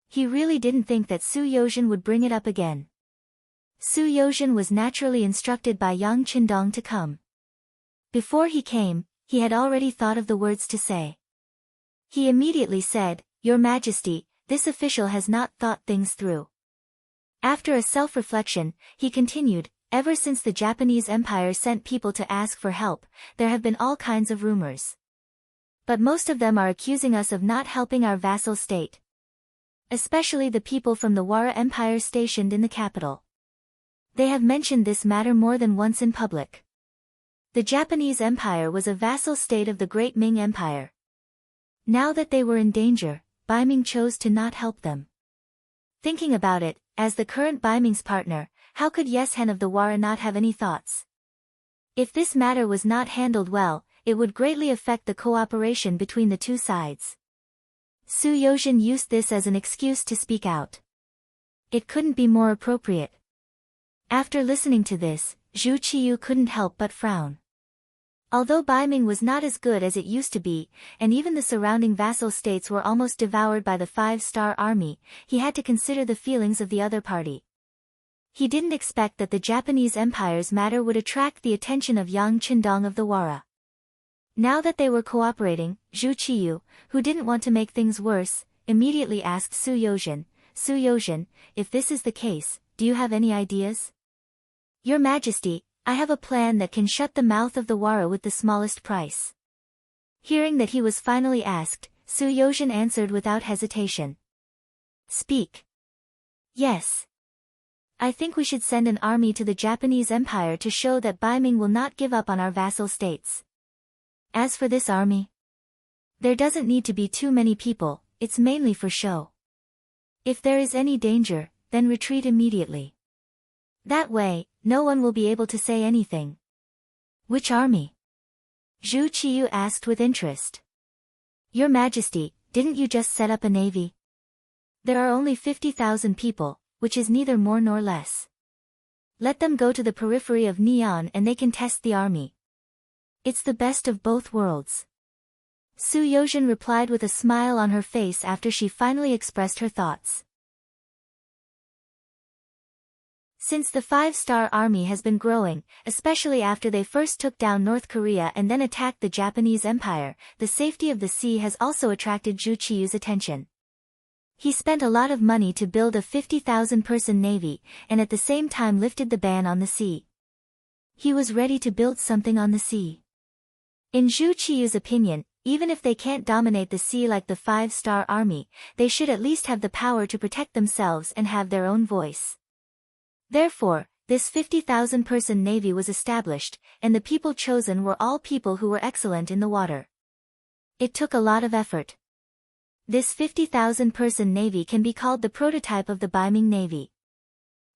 He really didn't think that Su Yozhen would bring it up again. Su Yozhen was naturally instructed by Yang Qindong to come. Before he came, he had already thought of the words to say. He immediately said, Your Majesty, this official has not thought things through. After a self-reflection, he continued, ever since the Japanese Empire sent people to ask for help, there have been all kinds of rumors. But most of them are accusing us of not helping our vassal state. Especially the people from the Wara Empire stationed in the capital. They have mentioned this matter more than once in public. The Japanese Empire was a vassal state of the Great Ming Empire. Now that they were in danger, Bai Ming chose to not help them. Thinking about it, as the current Bai Ming's partner, how could Yes Hen of the Wara not have any thoughts? If this matter was not handled well, it would greatly affect the cooperation between the two sides. Su Yozhen used this as an excuse to speak out. It couldn't be more appropriate. After listening to this, Zhu Qiyu couldn't help but frown. Although Bai Ming was not as good as it used to be, and even the surrounding vassal states were almost devoured by the five-star army, he had to consider the feelings of the other party. He didn't expect that the Japanese Empire's matter would attract the attention of Yang Qindong of the Wara. Now that they were cooperating, Zhu Qiyu, who didn't want to make things worse, immediately asked Su Yozhen, Su Yozhen, if this is the case, do you have any ideas? Your Majesty, I have a plan that can shut the mouth of the Wara with the smallest price. Hearing that he was finally asked, Su Yozhen answered without hesitation. Speak. Yes. I think we should send an army to the Japanese Empire to show that Bai Ming will not give up on our vassal states. As for this army, there doesn't need to be too many people, it's mainly for show. If there is any danger, then retreat immediately. That way, no one will be able to say anything. Which army? Zhu Qiyu asked with interest. Your Majesty, didn't you just set up a navy? There are only 50,000 people, which is neither more nor less. Let them go to the periphery of Neon and they can test the army. It's the best of both worlds. Su Yozhen replied with a smile on her face after she finally expressed her thoughts. Since the Five-Star Army has been growing, especially after they first took down North Korea and then attacked the Japanese Empire, the safety of the sea has also attracted Zhu Qiyu's attention. He spent a lot of money to build a 50,000-person navy, and at the same time lifted the ban on the sea. He was ready to build something on the sea. In Zhu Qiyu's opinion, even if they can't dominate the sea like the Five-Star Army, they should at least have the power to protect themselves and have their own voice. Therefore, this 50,000-person navy was established, and the people chosen were all people who were excellent in the water. It took a lot of effort. This 50,000-person navy can be called the prototype of the Beiming Navy.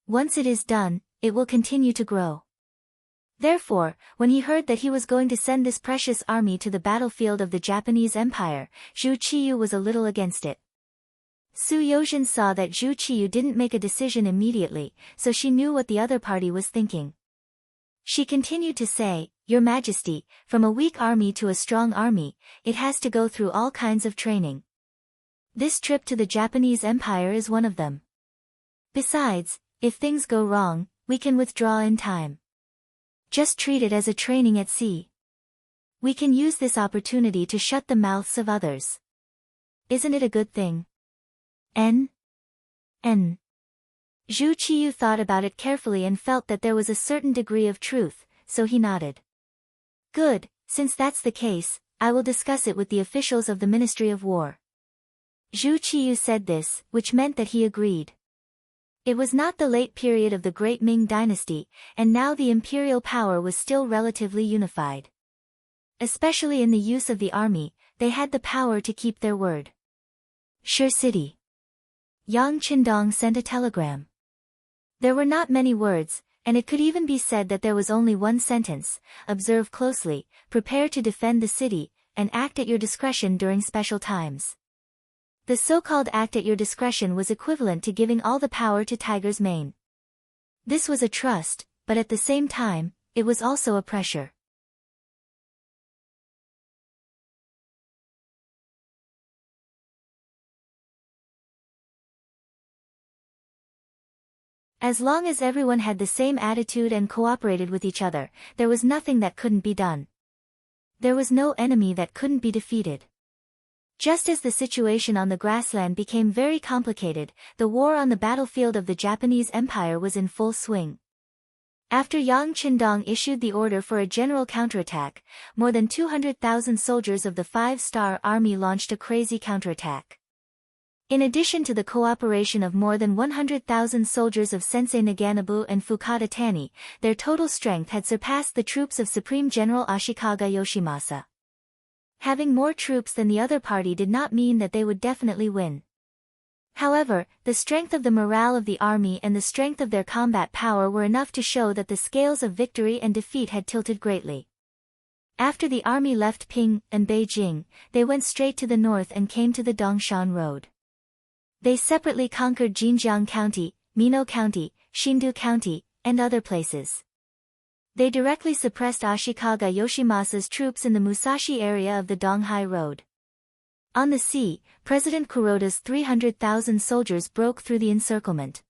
Once it is done, it will continue to grow. Therefore, when he heard that he was going to send this precious army to the battlefield of the Japanese Empire, Zhu Qiyu was a little against it. Su Yozhen saw that Zhu Qiyu didn't make a decision immediately, so she knew what the other party was thinking. She continued to say, "Your Majesty, from a weak army to a strong army, it has to go through all kinds of training. This trip to the Japanese Empire is one of them. Besides, if things go wrong, we can withdraw in time. Just treat it as a training at sea. We can use this opportunity to shut the mouths of others. Isn't it a good thing?" N. Zhu Qiyu thought about it carefully and felt that there was a certain degree of truth, so he nodded. "Good, since that's the case, I will discuss it with the officials of the Ministry of War." Zhu Qiyu said this, which meant that he agreed. It was not the late period of the Great Ming Dynasty, and now the imperial power was still relatively unified. Especially in the use of the army, they had the power to keep their word. Shi City. Yang Qindong sent a telegram. There were not many words, and it could even be said that there was only one sentence: "Observe closely, prepare to defend the city, and act at your discretion during special times." The so-called act at your discretion was equivalent to giving all the power to Tiger's Mane. This was a trust, but at the same time, it was also a pressure. As long as everyone had the same attitude and cooperated with each other, there was nothing that couldn't be done. There was no enemy that couldn't be defeated. Just as the situation on the grassland became very complicated, the war on the battlefield of the Japanese Empire was in full swing. After Yang Qindong issued the order for a general counterattack, more than 200,000 soldiers of the Five-Star Army launched a crazy counterattack. In addition to the cooperation of more than 100,000 soldiers of Sensei Naganabu and Fukada Tani, their total strength had surpassed the troops of Supreme General Ashikaga Yoshimasa. Having more troops than the other party did not mean that they would definitely win. However, the strength of the morale of the army and the strength of their combat power were enough to show that the scales of victory and defeat had tilted greatly. After the army left Ping and Beijing, they went straight to the north and came to the Dongshan Road. They separately conquered Jinjiang County, Mino County, Shindu County, and other places. They directly suppressed Ashikaga Yoshimasa's troops in the Musashi area of the Donghai Road. On the sea, President Kuroda's 300,000 soldiers broke through the encirclement.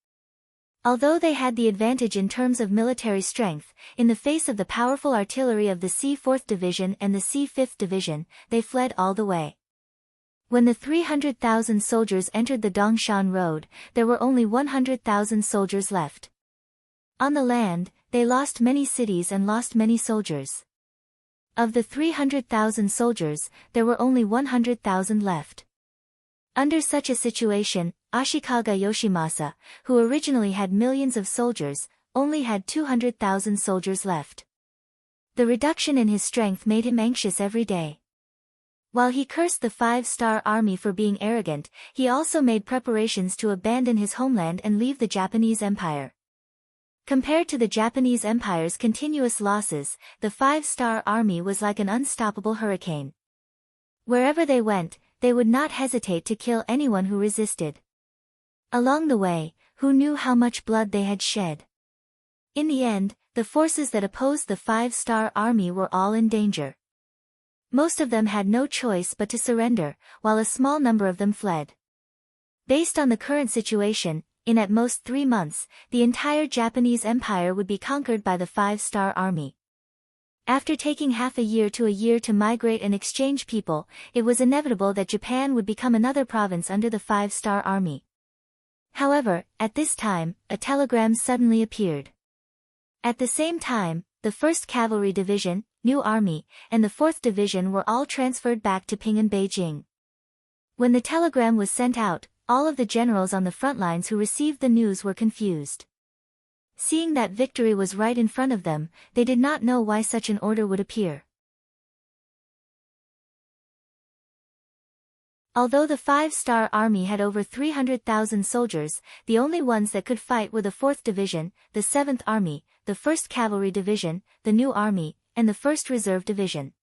Although they had the advantage in terms of military strength, in the face of the powerful artillery of the C-4th Division and the C-5th Division, they fled all the way. When the 300,000 soldiers entered the Dongshan Road, there were only 100,000 soldiers left. On the land, they lost many cities and lost many soldiers. Of the 300,000 soldiers, there were only 100,000 left. Under such a situation, Ashikaga Yoshimasa, who originally had millions of soldiers, only had 200,000 soldiers left. The reduction in his strength made him anxious every day. While he cursed the Five-Star Army for being arrogant, he also made preparations to abandon his homeland and leave the Japanese Empire. Compared to the Japanese Empire's continuous losses, the Five-Star Army was like an unstoppable hurricane. Wherever they went, they would not hesitate to kill anyone who resisted. Along the way, who knew how much blood they had shed? In the end, the forces that opposed the Five-Star Army were all in danger. Most of them had no choice but to surrender, while a small number of them fled. Based on the current situation, in at most 3 months, the entire Japanese empire would be conquered by the Five-Star Army. After taking half a year to migrate and exchange people, it was inevitable that Japan would become another province under the Five-Star Army. However, at this time, a telegram suddenly appeared. At the same time, the 1st Cavalry Division, New Army, and the 4th Division were all transferred back to Qing and Beijing. When the telegram was sent out, all of the generals on the front lines who received the news were confused. Seeing that victory was right in front of them, they did not know why such an order would appear. Although the Five-Star Army had over 300,000 soldiers, the only ones that could fight were the 4th Division, the 7th Army, the 1st Cavalry Division, the New Army, and the 1st Reserve Division.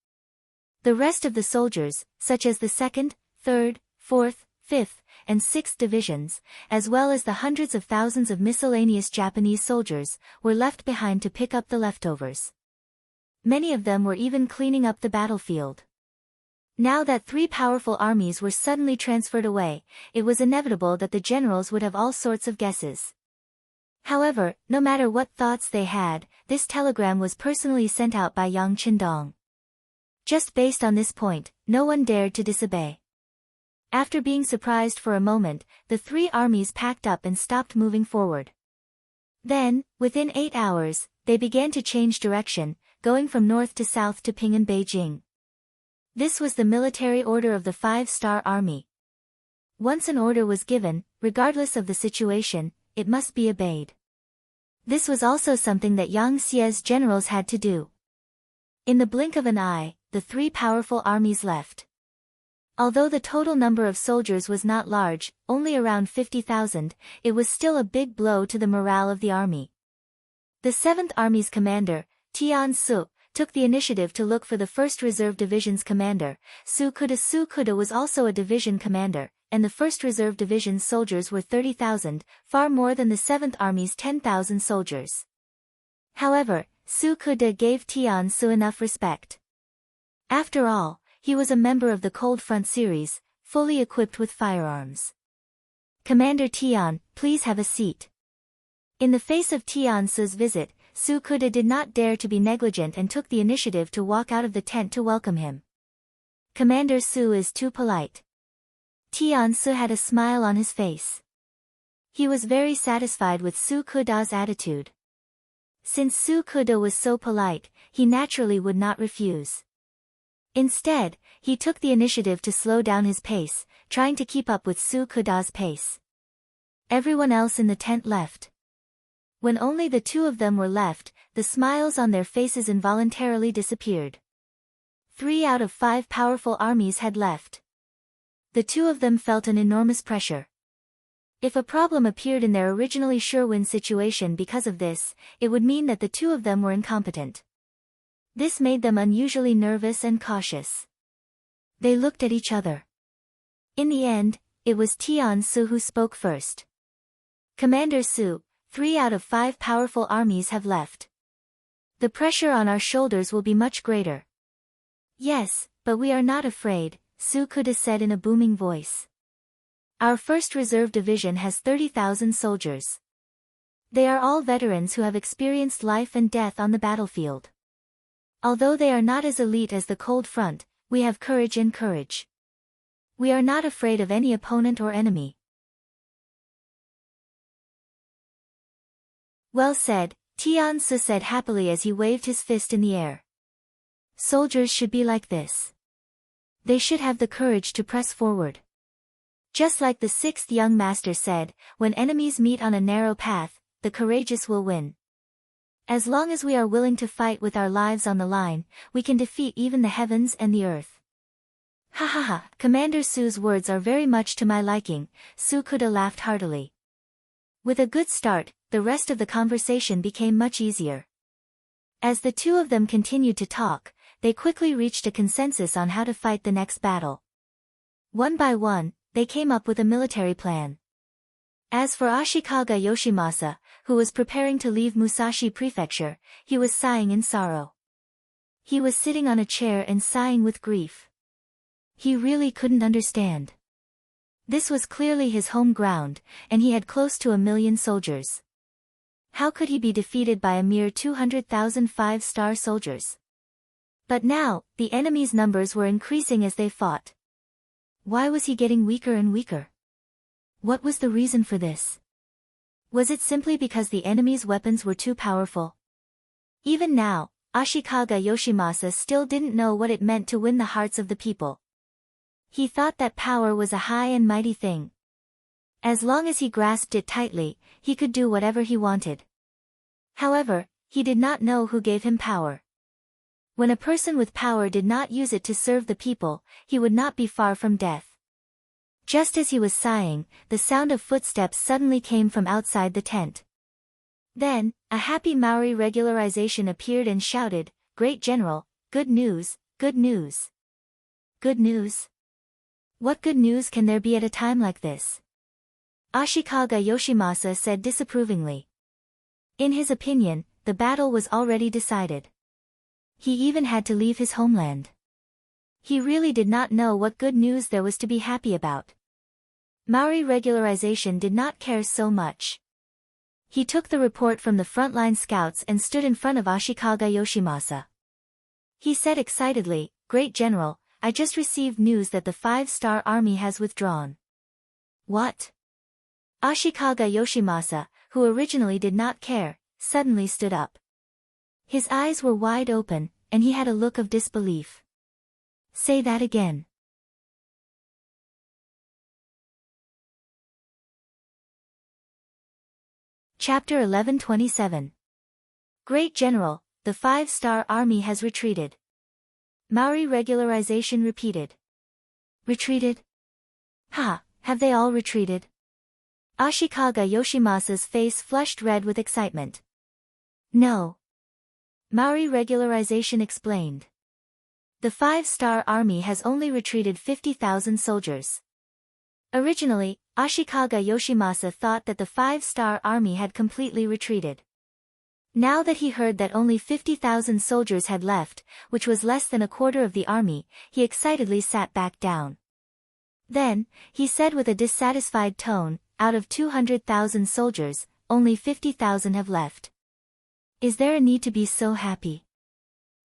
The rest of the soldiers, such as the 2nd, 3rd, 4th, 5th, and 6th Divisions, as well as the hundreds of thousands of miscellaneous Japanese soldiers, were left behind to pick up the leftovers. Many of them were even cleaning up the battlefield. Now that 3 powerful armies were suddenly transferred away, it was inevitable that the generals would have all sorts of guesses. However, no matter what thoughts they had, this telegram was personally sent out by Yang Qindong. Just based on this point, no one dared to disobey. After being surprised for a moment, the 3 armies packed up and stopped moving forward. Then, within 8 hours, they began to change direction, going from north to south to Qing and Beijing. This was the military order of the Five-Star Army. Once an order was given, regardless of the situation, it must be obeyed. This was also something that Yang Xie's generals had to do. In the blink of an eye, the 3 powerful armies left. Although the total number of soldiers was not large, only around 50,000, it was still a big blow to the morale of the army. The 7th Army's commander, Tian Su, took the initiative to look for the 1st Reserve Division's commander. Su Kuda was also a division commander, and the 1st Reserve Division's soldiers were 30,000, far more than the 7th Army's 10,000 soldiers. However, Su Kuda gave Tian Su enough respect. After all, he was a member of the Cold Front series, fully equipped with firearms. "Commander Tian, please have a seat." In the face of Tian Su's visit, Su Kuda did not dare to be negligent and took the initiative to walk out of the tent to welcome him. "Commander Su is too polite." Tian Su had a smile on his face. He was very satisfied with Su Kuda's attitude. Since Su Kuda was so polite, he naturally would not refuse. Instead, he took the initiative to slow down his pace, trying to keep up with Su Kuda's pace. Everyone else in the tent left. When only the 2 of them were left, the smiles on their faces involuntarily disappeared. 3 out of 5 powerful armies had left. The 2 of them felt an enormous pressure. If a problem appeared in their originally sure-win situation because of this, it would mean that the 2 of them were incompetent. This made them unusually nervous and cautious. They looked at each other. In the end, it was Tian Su who spoke first. "Commander Su, 3 out of 5 powerful armies have left. The pressure on our shoulders will be much greater." "Yes, but we are not afraid," Su Kuda said in a booming voice. "Our 1st Reserve Division has 30,000 soldiers. They are all veterans who have experienced life and death on the battlefield. Although they are not as elite as the Cold Front, we have courage and courage. We are not afraid of any opponent or enemy." "Well said," Tian Su said happily as he waved his fist in the air. "Soldiers should be like this. They should have the courage to press forward. Just like the 6th young master said, when enemies meet on a narrow path, the courageous will win. As long as we are willing to fight with our lives on the line, we can defeat even the heavens and the earth." "Ha ha ha, Commander Su's words are very much to my liking," Su Kuda laughed heartily. With a good start, the rest of the conversation became much easier. As the 2 of them continued to talk, they quickly reached a consensus on how to fight the next battle. One by one, they came up with a military plan. As for Ashikaga Yoshimasa, who was preparing to leave Musashi Prefecture, he was sighing in sorrow. He was sitting on a chair and sighing with grief. He really couldn't understand. This was clearly his home ground, and he had close to 1,000,000 soldiers. How could he be defeated by a mere 200,000 5-star soldiers? But now, the enemy's numbers were increasing as they fought. Why was he getting weaker and weaker? What was the reason for this? Was it simply because the enemy's weapons were too powerful? Even now, Ashikaga Yoshimasa still didn't know what it meant to win the hearts of the people. He thought that power was a high and mighty thing. As long as he grasped it tightly, he could do whatever he wanted. However, he did not know who gave him power. When a person with power did not use it to serve the people, he would not be far from death. Just as he was sighing, the sound of footsteps suddenly came from outside the tent. Then, a happy Maori regularization appeared and shouted, "Great General, good news, good news." Good news? What good news can there be at a time like this? Ashikaga Yoshimasa said disapprovingly. In his opinion, the battle was already decided. He even had to leave his homeland. He really did not know what good news there was to be happy about. Maori regularization did not care so much. He took the report from the frontline scouts and stood in front of Ashikaga Yoshimasa. He said excitedly, "Great General, I just received news that the 5-star army has withdrawn." What? Ashikaga Yoshimasa, who originally did not care, suddenly stood up. His eyes were wide open, and he had a look of disbelief. Say that again. Chapter 1127. Great General, the 5-star army has retreated. Maori regularization repeated. Retreated? Ha, have they all retreated? Ashikaga Yoshimasa's face flushed red with excitement. No. Maori regularization explained. The 5-star army has only retreated 50,000 soldiers. Originally, Ashikaga Yoshimasa thought that the 5-star army had completely retreated. Now that he heard that only 50,000 soldiers had left, which was less than a quarter of the army, he excitedly sat back down. Then, he said with a dissatisfied tone, "Out of 200,000 soldiers, only 50,000 have left. Is there a need to be so happy?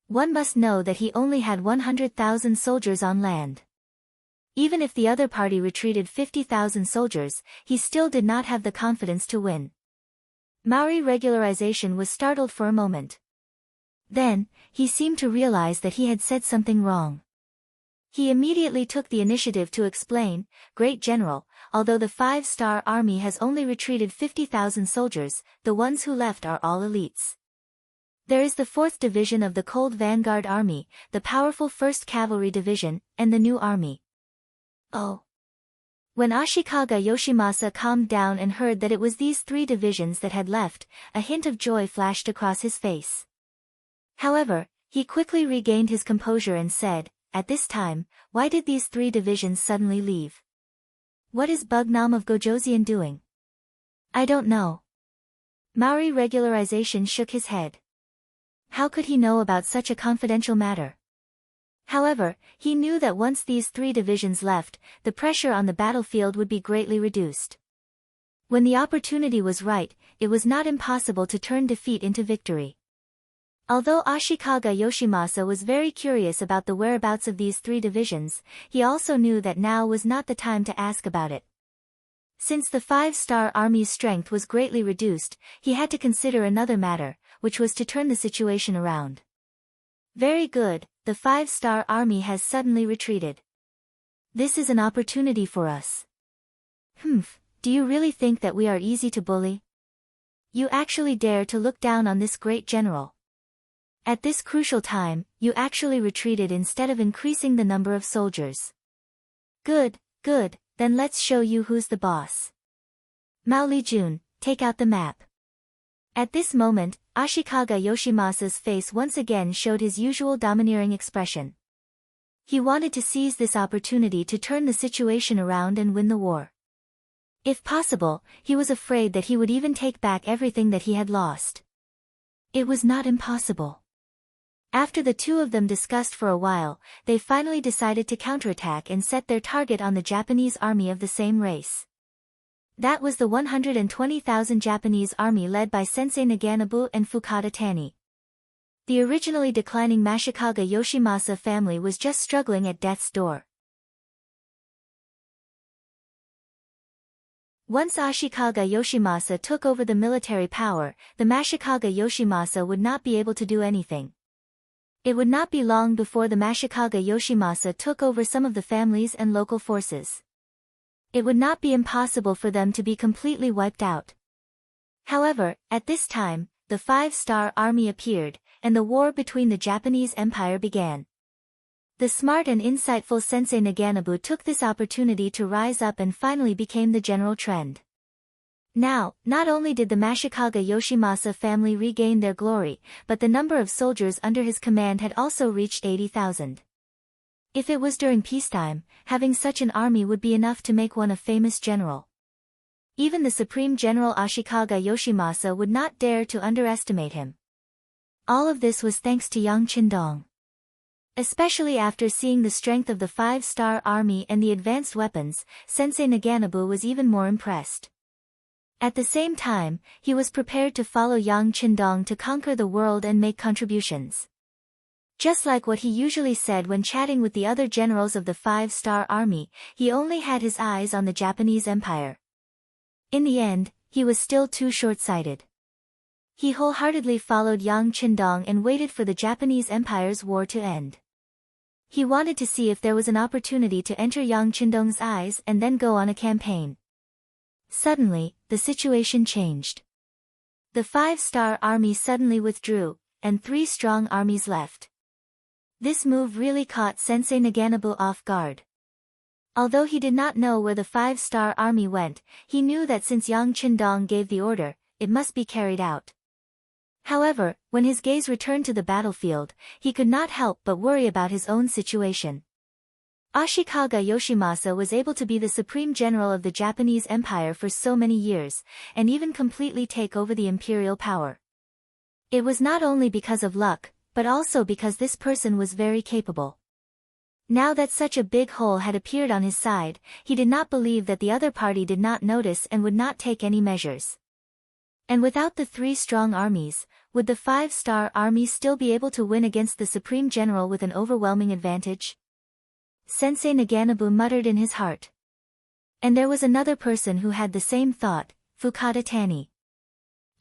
One must know that he only had 100,000 soldiers on land. Even if the other party retreated 50,000 soldiers, he still did not have the confidence to win." Maori regularization was startled for a moment. Then, he seemed to realize that he had said something wrong. He immediately took the initiative to explain, "Great General, although the 5-star army has only retreated 50,000 soldiers, the ones who left are all elites. There is the 4th Division of the Cold Vanguard Army, the powerful 1st Cavalry Division, and the new army." Oh. When Ashikaga Yoshimasa calmed down and heard that it was these 3 divisions that had left, a hint of joy flashed across his face. However, he quickly regained his composure and said, "At this time, why did these 3 divisions suddenly leave? What is Bugnam of Gojoseon doing?" "I don't know." Maori regularization shook his head. How could he know about such a confidential matter? However, he knew that once these 3 divisions left, the pressure on the battlefield would be greatly reduced. When the opportunity was right, it was not impossible to turn defeat into victory. Although Ashikaga Yoshimasa was very curious about the whereabouts of these 3 divisions, he also knew that now was not the time to ask about it. Since the 5-star army's strength was greatly reduced, he had to consider another matter, which was to turn the situation around. "Very good, the 5-star army has suddenly retreated. This is an opportunity for us." Do you really think that we are easy to bully? You actually dare to look down on this great general. At this crucial time, you actually retreated instead of increasing the number of soldiers. Good, good, then let's show you who's the boss. Mao Lijun, take out the map. At this moment, Ashikaga Yoshimasa's face once again showed his usual domineering expression. He wanted to seize this opportunity to turn the situation around and win the war. If possible, he was afraid that he would even take back everything that he had lost. It was not impossible. After the two of them discussed for a while, they finally decided to counterattack and set their target on the Japanese army of the same race. That was the 120,000 Japanese army led by Sensei Naganobu and Fukada Tani. The originally declining Mashikaga Yoshimasa family was just struggling at death's door. Once Ashikaga Yoshimasa took over the military power, the Mashikaga Yoshimasa would not be able to do anything. It would not be long before the Mashikaga Yoshimasa took over some of the families and local forces. It would not be impossible for them to be completely wiped out. However, at this time, the five-star army appeared, and the war between the Japanese Empire began. The smart and insightful Sensei Naganobu took this opportunity to rise up and finally became the general trend. Now, not only did the Mashikaga Yoshimasa family regain their glory, but the number of soldiers under his command had also reached 80,000. If it was during peacetime, having such an army would be enough to make one a famous general. Even the Supreme General Ashikaga Yoshimasa would not dare to underestimate him. All of this was thanks to Yang Qindong. Especially after seeing the strength of the five-star army and the advanced weapons, Sensei Naganobu was even more impressed. At the same time, he was prepared to follow Yang Qindong to conquer the world and make contributions. Just like what he usually said when chatting with the other generals of the five-star army, he only had his eyes on the Japanese Empire. In the end, he was still too short-sighted. He wholeheartedly followed Yang Qindong and waited for the Japanese Empire's war to end. He wanted to see if there was an opportunity to enter Yang Qindong's eyes and then go on a campaign. Suddenly, the situation changed. The five-star army suddenly withdrew, and three strong armies left. This move really caught Sensei Naganobu off guard. Although he did not know where the five-star army went, he knew that since Yang Qindong gave the order, it must be carried out. However, when his gaze returned to the battlefield, he could not help but worry about his own situation. Ashikaga Yoshimasa was able to be the supreme general of the Japanese Empire for so many years, and even completely take over the imperial power. It was not only because of luck, but also because this person was very capable. Now that such a big hole had appeared on his side, he did not believe that the other party did not notice and would not take any measures. And without the three strong armies, would the five-star army still be able to win against the supreme general with an overwhelming advantage? Sensei Naganobu muttered in his heart. And there was another person who had the same thought, Fukada Tani.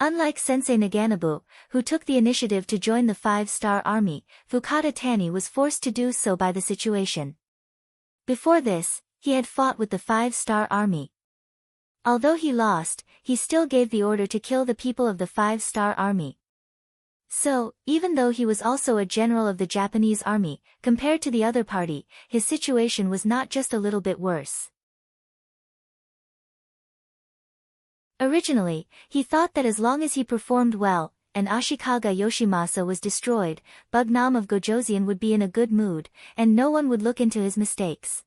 Unlike Sensei Naganobu, who took the initiative to join the five-star army, Fukada Tani was forced to do so by the situation. Before this, he had fought with the five-star army. Although he lost, he still gave the order to kill the people of the five-star army. So, even though he was also a general of the Japanese army, compared to the other party, his situation was not just a little bit worse. Originally, he thought that as long as he performed well, and Ashikaga Yoshimasa was destroyed, Bugnam of Gojoseon would be in a good mood, and no one would look into his mistakes.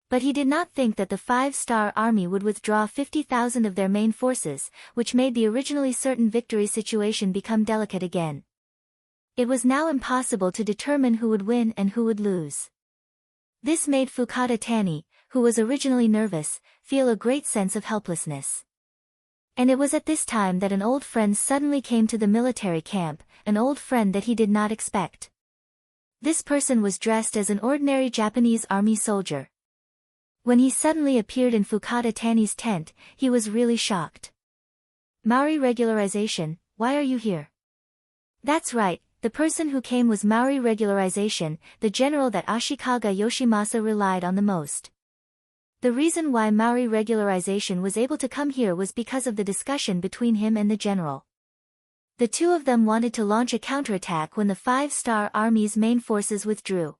But he did not think that the five-star army would withdraw 50,000 of their main forces, which made the originally certain victory situation become delicate again. It was now impossible to determine who would win and who would lose. This made Fukada Tani, who was originally nervous, feel a great sense of helplessness. And it was at this time that an old friend suddenly came to the military camp, an old friend that he did not expect. This person was dressed as an ordinary Japanese army soldier. When he suddenly appeared in Fukada Tani's tent, he was really shocked. Maori regularization, why are you here? That's right, the person who came was Maori regularization, the general that Ashikaga Yoshimasa relied on the most. The reason why Maori regularization was able to come here was because of the discussion between him and the general. The two of them wanted to launch a counterattack when the five-star army's main forces withdrew.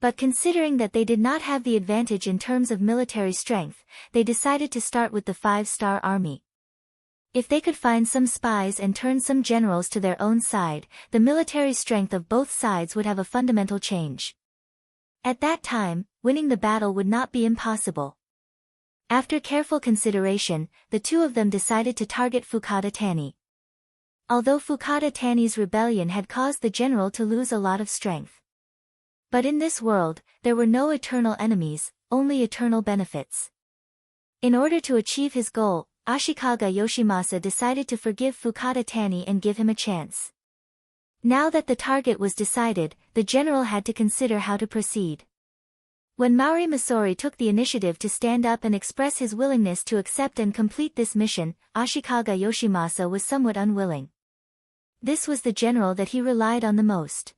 But considering that they did not have the advantage in terms of military strength, they decided to start with the five-star army. If they could find some spies and turn some generals to their own side, the military strength of both sides would have a fundamental change. At that time, winning the battle would not be impossible. After careful consideration, the two of them decided to target Fukada Tani. Although Fukada Tani's rebellion had caused the general to lose a lot of strength. But in this world, there were no eternal enemies, only eternal benefits. In order to achieve his goal, Ashikaga Yoshimasa decided to forgive Fukada Tani and give him a chance. Now that the target was decided, the general had to consider how to proceed. When Maori Masori took the initiative to stand up and express his willingness to accept and complete this mission, Ashikaga Yoshimasa was somewhat unwilling. This was the general that he relied on the most.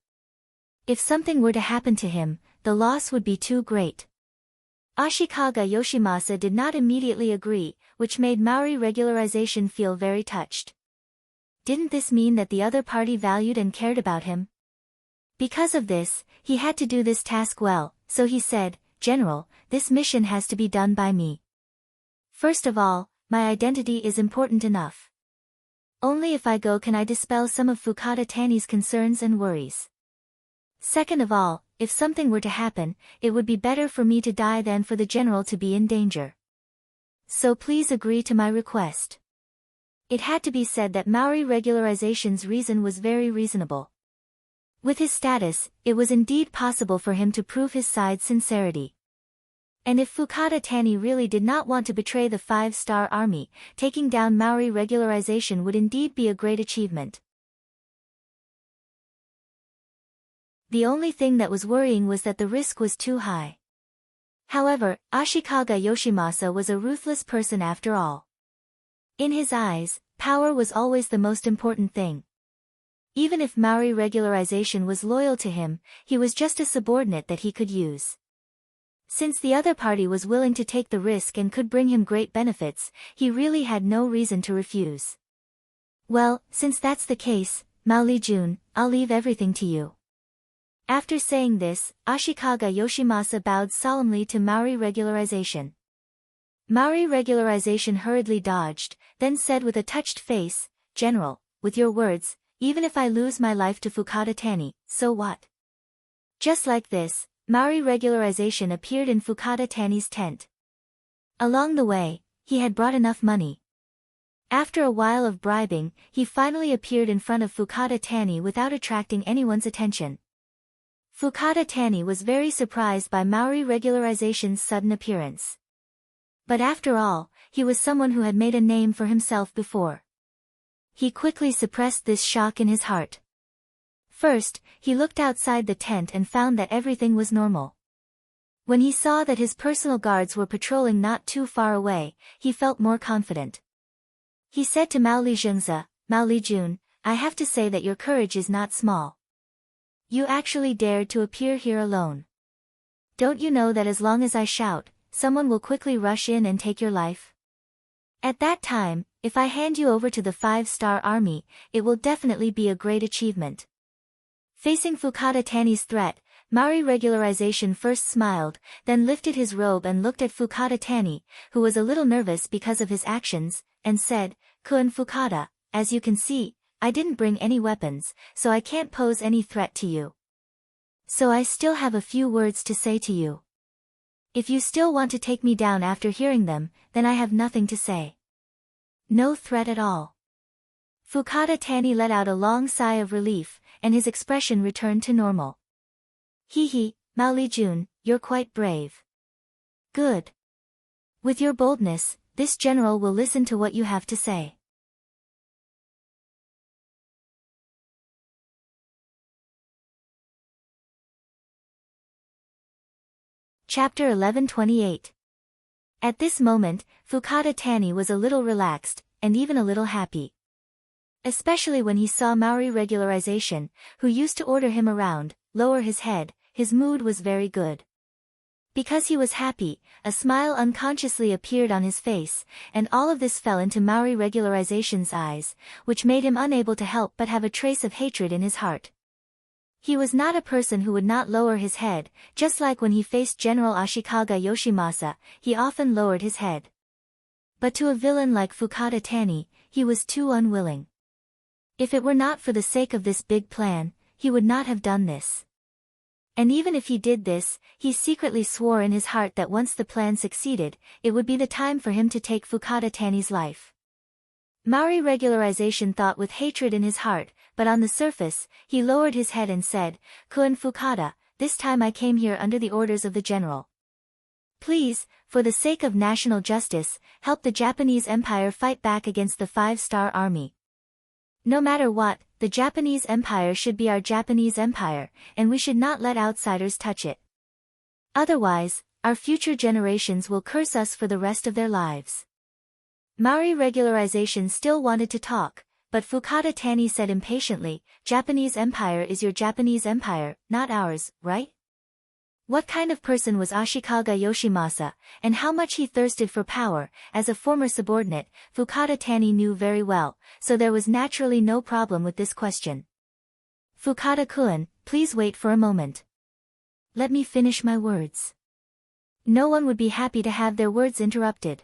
If something were to happen to him, the loss would be too great. Ashikaga Yoshimasa did not immediately agree, which made Maori regularization feel very touched. Didn't this mean that the other party valued and cared about him? Because of this, he had to do this task well, so he said, "General, this mission has to be done by me. First of all, my identity is important enough. Only if I go can I dispel some of Fukada Tani's concerns and worries. Second of all, if something were to happen, it would be better for me to die than for the general to be in danger. So please agree to my request." It had to be said that Maori regularization's reason was very reasonable. With his status, it was indeed possible for him to prove his side's sincerity. And if Fukada Tani really did not want to betray the 5-star army, taking down Maori regularization would indeed be a great achievement. The only thing that was worrying was that the risk was too high. However, Ashikaga Yoshimasa was a ruthless person after all. In his eyes, power was always the most important thing. Even if Maori regularization was loyal to him, he was just a subordinate that he could use. Since the other party was willing to take the risk and could bring him great benefits, he really had no reason to refuse. "Well, since that's the case, Mao-Li-jun, I'll leave everything to you." After saying this, Ashikaga Yoshimasa bowed solemnly to Maori regularization. Maori regularization hurriedly dodged, then said with a touched face, "General, with your words, even if I lose my life to Fukada Tani, so what?" Just like this, Maori regularization appeared in Fukada Tani's tent. Along the way, he had brought enough money. After a while of bribing, he finally appeared in front of Fukada Tani without attracting anyone's attention. Fukada Tani was very surprised by Maori regularization's sudden appearance. But after all, he was someone who had made a name for himself before. He quickly suppressed this shock in his heart. First, he looked outside the tent and found that everything was normal. When he saw that his personal guards were patrolling not too far away, he felt more confident. He said to Mao-Li-jun, "I have to say that your courage is not small. You actually dared to appear here alone. Don't you know that as long as I shout, someone will quickly rush in and take your life? At that time, if I hand you over to the 5-star army, it will definitely be a great achievement." Facing Fukada Tani's threat, Maori regularization first smiled, then lifted his robe and looked at Fukada Tani, who was a little nervous because of his actions, and said, "Kun Fukada, as you can see, I didn't bring any weapons, so I can't pose any threat to you. So I still have a few words to say to you. If you still want to take me down after hearing them, then I have nothing to say. No threat at all." Fukada Tani let out a long sigh of relief, and his expression returned to normal. "Hee, Mao-Li-jun, you're quite brave. Good. With your boldness, this general will listen to what you have to say." Chapter 1128. At this moment, Fukada Tani was a little relaxed, and even a little happy. Especially when he saw Maori regularization, who used to order him around, lower his head, his mood was very good. Because he was happy, a smile unconsciously appeared on his face, and all of this fell into Maori regularization's eyes, which made him unable to help but have a trace of hatred in his heart. He was not a person who would not lower his head, just like when he faced General Ashikaga Yoshimasa, he often lowered his head. But to a villain like Fukada Tani, he was too unwilling. If it were not for the sake of this big plan, he would not have done this. And even if he did this, he secretly swore in his heart that once the plan succeeded, it would be the time for him to take Fukada Tani's life. Maori regularization thought with hatred in his heart, but on the surface, he lowered his head and said, "Kun Fukada, this time I came here under the orders of the general. Please, for the sake of national justice, help the Japanese Empire fight back against the Five-Star Army. No matter what, the Japanese Empire should be our Japanese Empire, and we should not let outsiders touch it. Otherwise, our future generations will curse us for the rest of their lives." Maori regularization still wanted to talk, but Fukada Tani said impatiently, "Japanese Empire is your Japanese Empire, not ours, right?" What kind of person was Ashikaga Yoshimasa, and how much he thirsted for power, as a former subordinate, Fukada Tani knew very well, so there was naturally no problem with this question. "Fukada-kun, please wait for a moment. Let me finish my words." No one would be happy to have their words interrupted.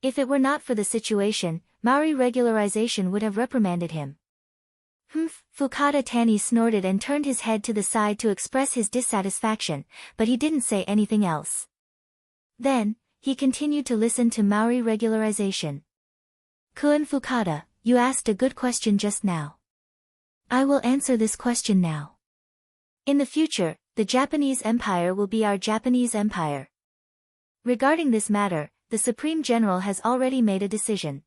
If it were not for the situation, Maori regularization would have reprimanded him. "Humph," Fukada Tani snorted and turned his head to the side to express his dissatisfaction, but he didn't say anything else. Then, he continued to listen to Maori regularization. "Kun Fukada, you asked a good question just now. I will answer this question now. In the future, the Japanese Empire will be our Japanese Empire. Regarding this matter, the Supreme General has already made a decision.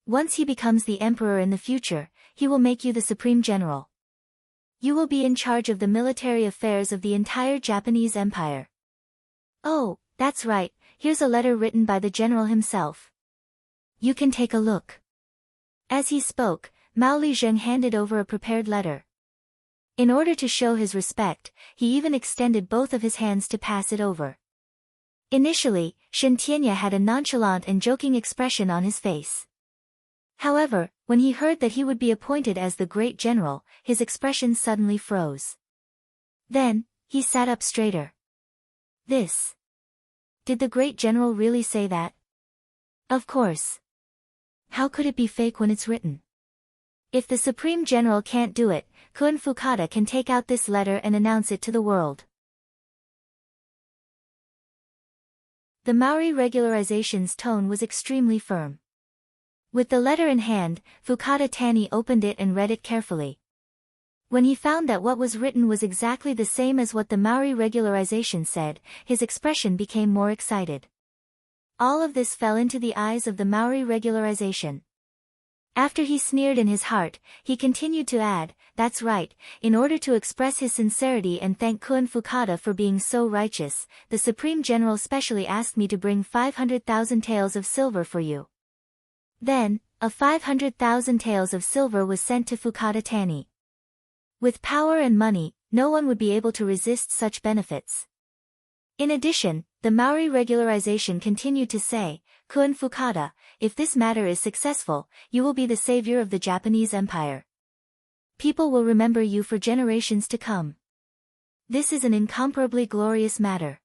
Once he becomes the emperor in the future, he will make you the Supreme General. You will be in charge of the military affairs of the entire Japanese Empire." "Oh, that's right, here's a letter written by the general himself. You can take a look." As he spoke, Mao Lijeng handed over a prepared letter. In order to show his respect, he even extended both of his hands to pass it over. Initially, Shen Tianya had a nonchalant and joking expression on his face. However, when he heard that he would be appointed as the great general, his expression suddenly froze. Then, he sat up straighter. This. Did the great general really say that? Of course. How could it be fake when it's written? If the Supreme General can't do it, Kun Fukada can take out this letter and announce it to the world. The Maori regularization's tone was extremely firm. With the letter in hand, Fukada Tani opened it and read it carefully. When he found that what was written was exactly the same as what the Maori regularization said, his expression became more excited. All of this fell into the eyes of the Maori regularization. After he sneered in his heart, he continued to add, "That's right, in order to express his sincerity and thank Kun Fukada for being so righteous, the Supreme General specially asked me to bring 500,000 taels of silver for you." Then, 500,000 taels of silver was sent to Fukada Tani. With power and money, no one would be able to resist such benefits. In addition, the Maori regularization continued to say, "Kun Fukada, if this matter is successful, you will be the savior of the Japanese Empire. People will remember you for generations to come. This is an incomparably glorious matter."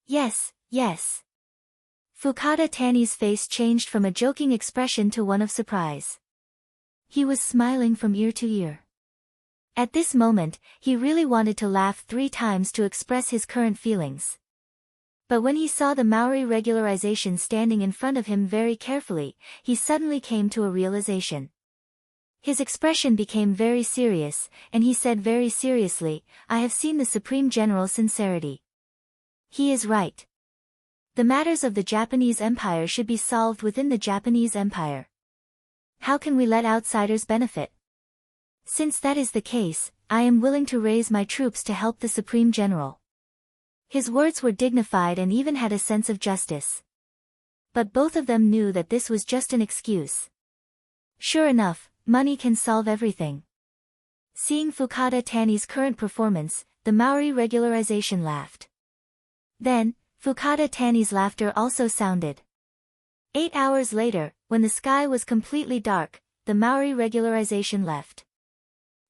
"Yes, yes." Fukada Tani's face changed from a joking expression to one of surprise. He was smiling from ear to ear. At this moment, he really wanted to laugh 3 times to express his current feelings. But when he saw the Maori regularization standing in front of him very carefully, he suddenly came to a realization. His expression became very serious, and he said very seriously, "I have seen the Supreme General's sincerity. He is right. The matters of the Japanese Empire should be solved within the Japanese Empire. How can we let outsiders benefit? Since that is the case, I am willing to raise my troops to help the Supreme General." His words were dignified and even had a sense of justice. But both of them knew that this was just an excuse. Sure enough, money can solve everything. Seeing Fukada Tani's current performance, the Maori regularization laughed. Then, Fukada Tani's laughter also sounded. 8 hours later, when the sky was completely dark, the Maori regularization left.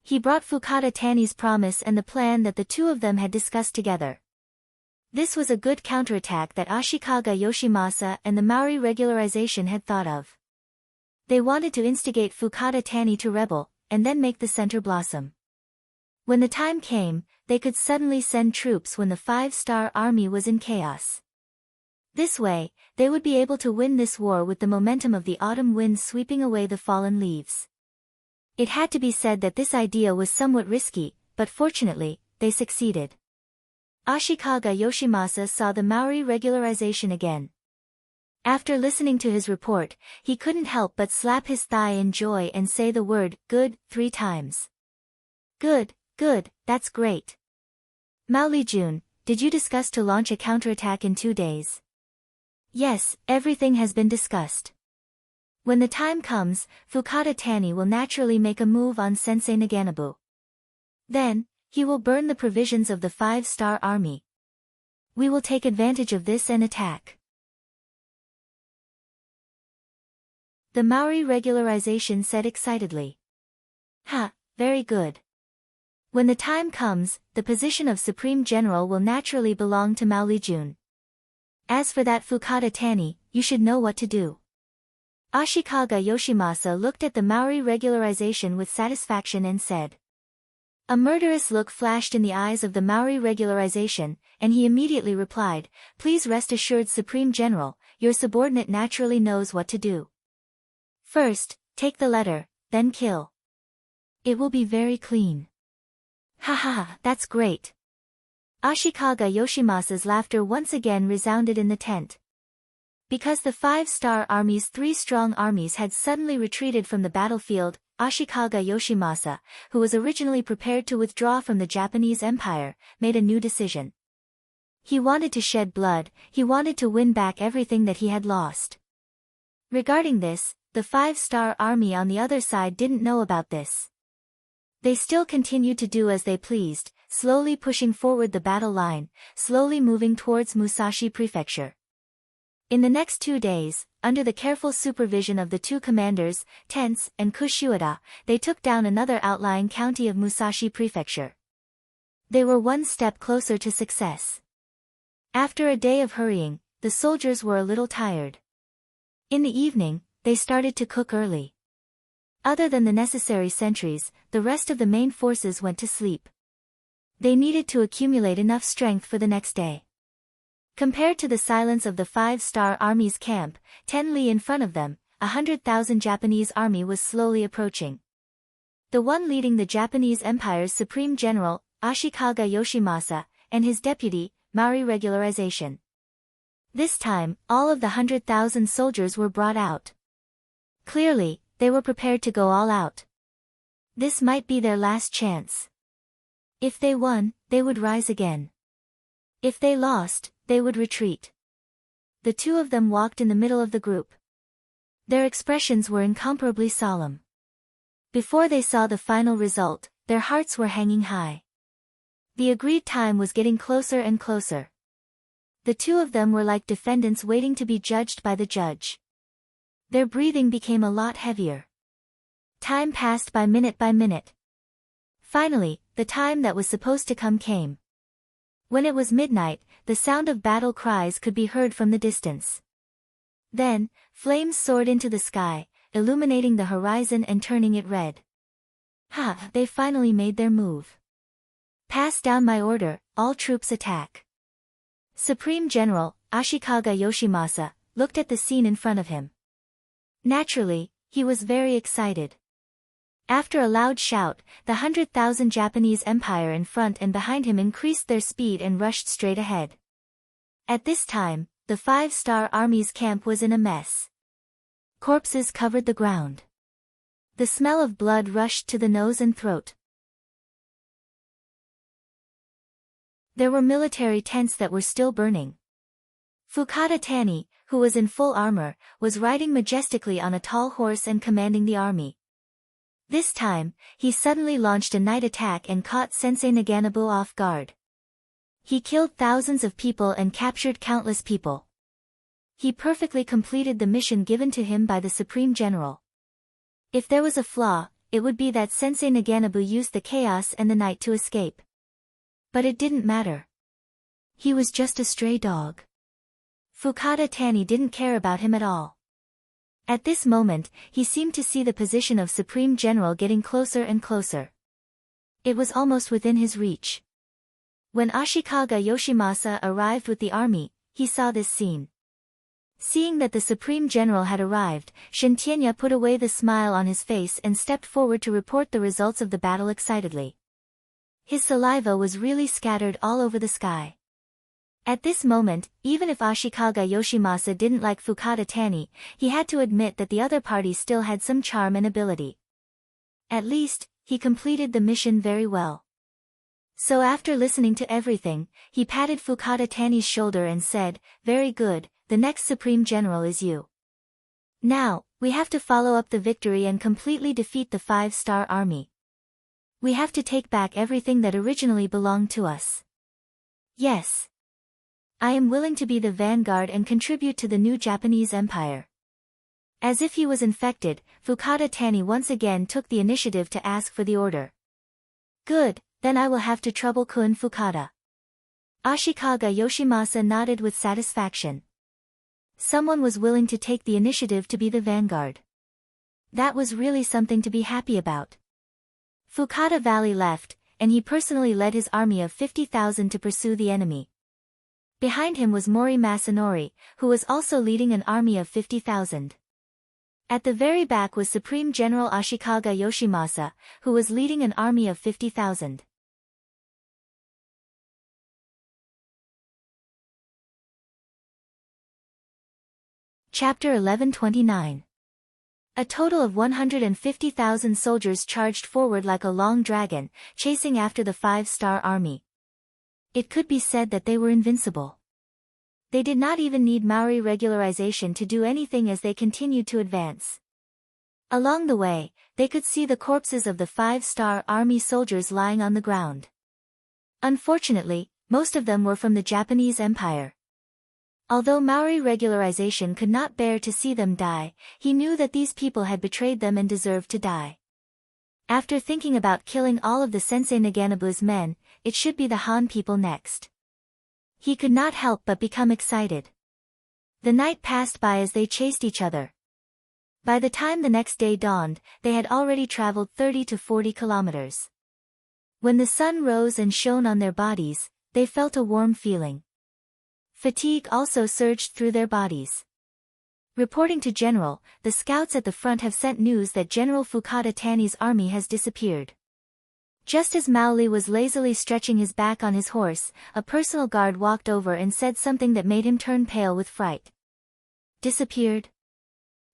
He brought Fukada Tani's promise and the plan that the two of them had discussed together. This was a good counterattack that Ashikaga Yoshimasa and the Maori regularization had thought of. They wanted to instigate Fukada Tani to rebel, and then make the center blossom. When the time came, they could suddenly send troops when the Five-Star Army was in chaos. This way, they would be able to win this war with the momentum of the autumn wind sweeping away the fallen leaves. It had to be said that this idea was somewhat risky, but fortunately, they succeeded. Ashikaga Yoshimasa saw the Maori regularization again. After listening to his report, he couldn't help but slap his thigh in joy and say the word, "good," 3 times. Good, good, that's great. Maoli-jun, did you discuss to launch a counterattack in 2 days? Yes, everything has been discussed. When the time comes, Fukada Tani will naturally make a move on Sensei Naganabu. Then, he will burn the provisions of the 5-star army. We will take advantage of this and attack. The Maori regularization said excitedly. Ha, very good. When the time comes, the position of Supreme General will naturally belong to Maoli-jun. As for that Fukada Tani, you should know what to do. Ashikaga Yoshimasa looked at the Maori regularization with satisfaction and said. A murderous look flashed in the eyes of the Maori regularization, and he immediately replied, Please rest assured Supreme General, your subordinate naturally knows what to do. First, take the letter, then kill. It will be very clean. Ha ha ha, that's great. Ashikaga Yoshimasa's laughter once again resounded in the tent. Because the 5-star army's 3 strong armies had suddenly retreated from the battlefield, Ashikaga Yoshimasa, who was originally prepared to withdraw from the Japanese Empire, made a new decision. He wanted to shed blood, he wanted to win back everything that he had lost. Regarding this, the 5-star army on the other side didn't know about this. They still continued to do as they pleased, slowly pushing forward the battle line, slowly moving towards Musashi Prefecture. In the next 2 days, under the careful supervision of the 2 commanders, Tense and Kushiwada, they took down another outlying county of Musashi Prefecture. They were one step closer to success. After a day of hurrying, the soldiers were a little tired. In the evening, they started to cook early. Other than the necessary sentries, the rest of the main forces went to sleep. They needed to accumulate enough strength for the next day. Compared to the silence of the 5-star army's camp, 10 li in front of them, 100,000 Japanese army was slowly approaching. The one leading the Japanese Empire's Supreme General, Ashikaga Yoshimasa, and his deputy, Maori regularization. This time, all of the 100,000 soldiers were brought out. Clearly, they were prepared to go all out. This might be their last chance. If they won, they would rise again. If they lost, they would retreat. The 2 of them walked in the middle of the group. Their expressions were incomparably solemn. Before they saw the final result, their hearts were hanging high. The agreed time was getting closer and closer. The 2 of them were like defendants waiting to be judged by the judge. Their breathing became a lot heavier. Time passed by minute by minute. Finally, the time that was supposed to come came. When it was midnight, the sound of battle cries could be heard from the distance. Then, flames soared into the sky, illuminating the horizon and turning it red. Ha! They finally made their move. Pass down my order, all troops attack. Supreme General, Ashikaga Yoshimasa, looked at the scene in front of him. Naturally, he was very excited. After a loud shout, the 100,000 Japanese Empire in front and behind him increased their speed and rushed straight ahead. At this time, the 5-star army's camp was in a mess. Corpses covered the ground. The smell of blood rushed to the nose and throat. There were military tents that were still burning. Fukada Tani, who was in full armor, was riding majestically on a tall horse and commanding the army. This time, he suddenly launched a night attack and caught Sensei Naganabu off guard. He killed thousands of people and captured countless people. He perfectly completed the mission given to him by the Supreme General. If there was a flaw, it would be that Sensei Naganabu used the chaos and the night to escape. But it didn't matter. He was just a stray dog. Fukada Tani didn't care about him at all. At this moment, he seemed to see the position of Supreme General getting closer and closer. It was almost within his reach. When Ashikaga Yoshimasa arrived with the army, he saw this scene. Seeing that the Supreme General had arrived, Shen Tianya put away the smile on his face and stepped forward to report the results of the battle excitedly. His saliva was really scattered all over the sky. At this moment, even if Ashikaga Yoshimasa didn't like Fukada Tani, he had to admit that the other party still had some charm and ability. At least, he completed the mission very well. So after listening to everything, he patted Fukada Tani's shoulder and said, "Very good, the next Supreme General is you. Now, we have to follow up the victory and completely defeat the 5-star army. We have to take back everything that originally belonged to us. Yes. I am willing to be the vanguard and contribute to the new Japanese Empire." As if he was infected, Fukada Tani once again took the initiative to ask for the order. "Good, then I will have to trouble Kun Fukada." Ashikaga Yoshimasa nodded with satisfaction. Someone was willing to take the initiative to be the vanguard. That was really something to be happy about. Fukada Valley left, and he personally led his army of 50,000 to pursue the enemy. Behind him was Mori Masanori, who was also leading an army of 50,000. At the very back was Supreme General Ashikaga Yoshimasa, who was leading an army of 50,000. Chapter 1129. A total of 150,000 soldiers charged forward like a long dragon, chasing after the 5-star army. It could be said that they were invincible. They did not even need Maori regularization to do anything as they continued to advance. Along the way, they could see the corpses of the 5-star army soldiers lying on the ground. Unfortunately, most of them were from the Japanese Empire. Although Maori regularization could not bear to see them die, he knew that these people had betrayed them and deserved to die. After thinking about killing all of the Sensei Naganabu's men, it should be the Han people next. He could not help but become excited. The night passed by as they chased each other. By the time the next day dawned, they had already traveled 30 to 40 kilometers. When the sun rose and shone on their bodies, they felt a warm feeling. Fatigue also surged through their bodies. Reporting to General, the scouts at the front have sent news that General Fukada Tani's army has disappeared. Just as Maoli was lazily stretching his back on his horse, a personal guard walked over and said something that made him turn pale with fright. Disappeared?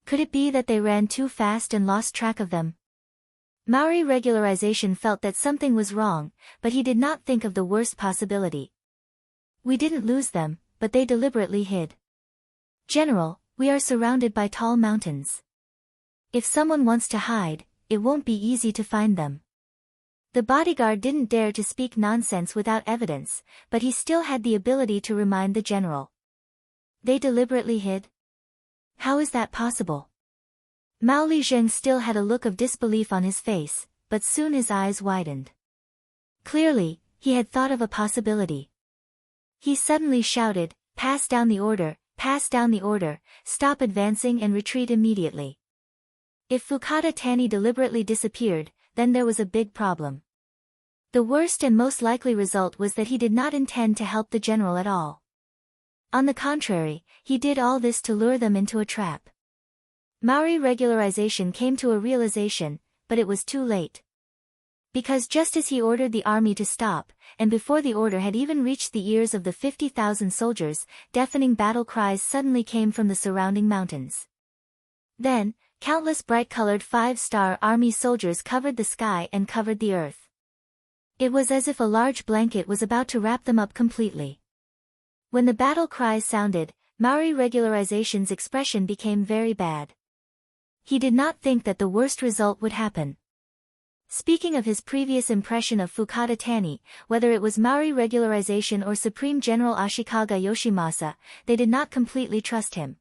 Could it be that they ran too fast and lost track of them? Maori regularization felt that something was wrong, but he did not think of the worst possibility. "We didn't lose them, but they deliberately hid. General, we are surrounded by tall mountains. If someone wants to hide, it won't be easy to find them." The bodyguard didn't dare to speak nonsense without evidence, but he still had the ability to remind the general. "They deliberately hid? How is that possible?" Mao Lijeng still had a look of disbelief on his face, but soon his eyes widened. Clearly, he had thought of a possibility. He suddenly shouted, pass down the order, stop advancing and retreat immediately." If Fukada Tani deliberately disappeared, then there was a big problem. The worst and most likely result was that he did not intend to help the general at all. On the contrary, he did all this to lure them into a trap. Maori regularization came to a realization, but it was too late. Because just as he ordered the army to stop, and before the order had even reached the ears of the 50,000 soldiers, deafening battle cries suddenly came from the surrounding mountains. Then, countless bright-colored 5-star army soldiers covered the sky and covered the earth. It was as if a large blanket was about to wrap them up completely. When the battle cries sounded, Maori regularization's expression became very bad. He did not think that the worst result would happen. Speaking of his previous impression of Fukada Tani, whether it was Maori regularization or Supreme General Ashikaga Yoshimasa, they did not completely trust him.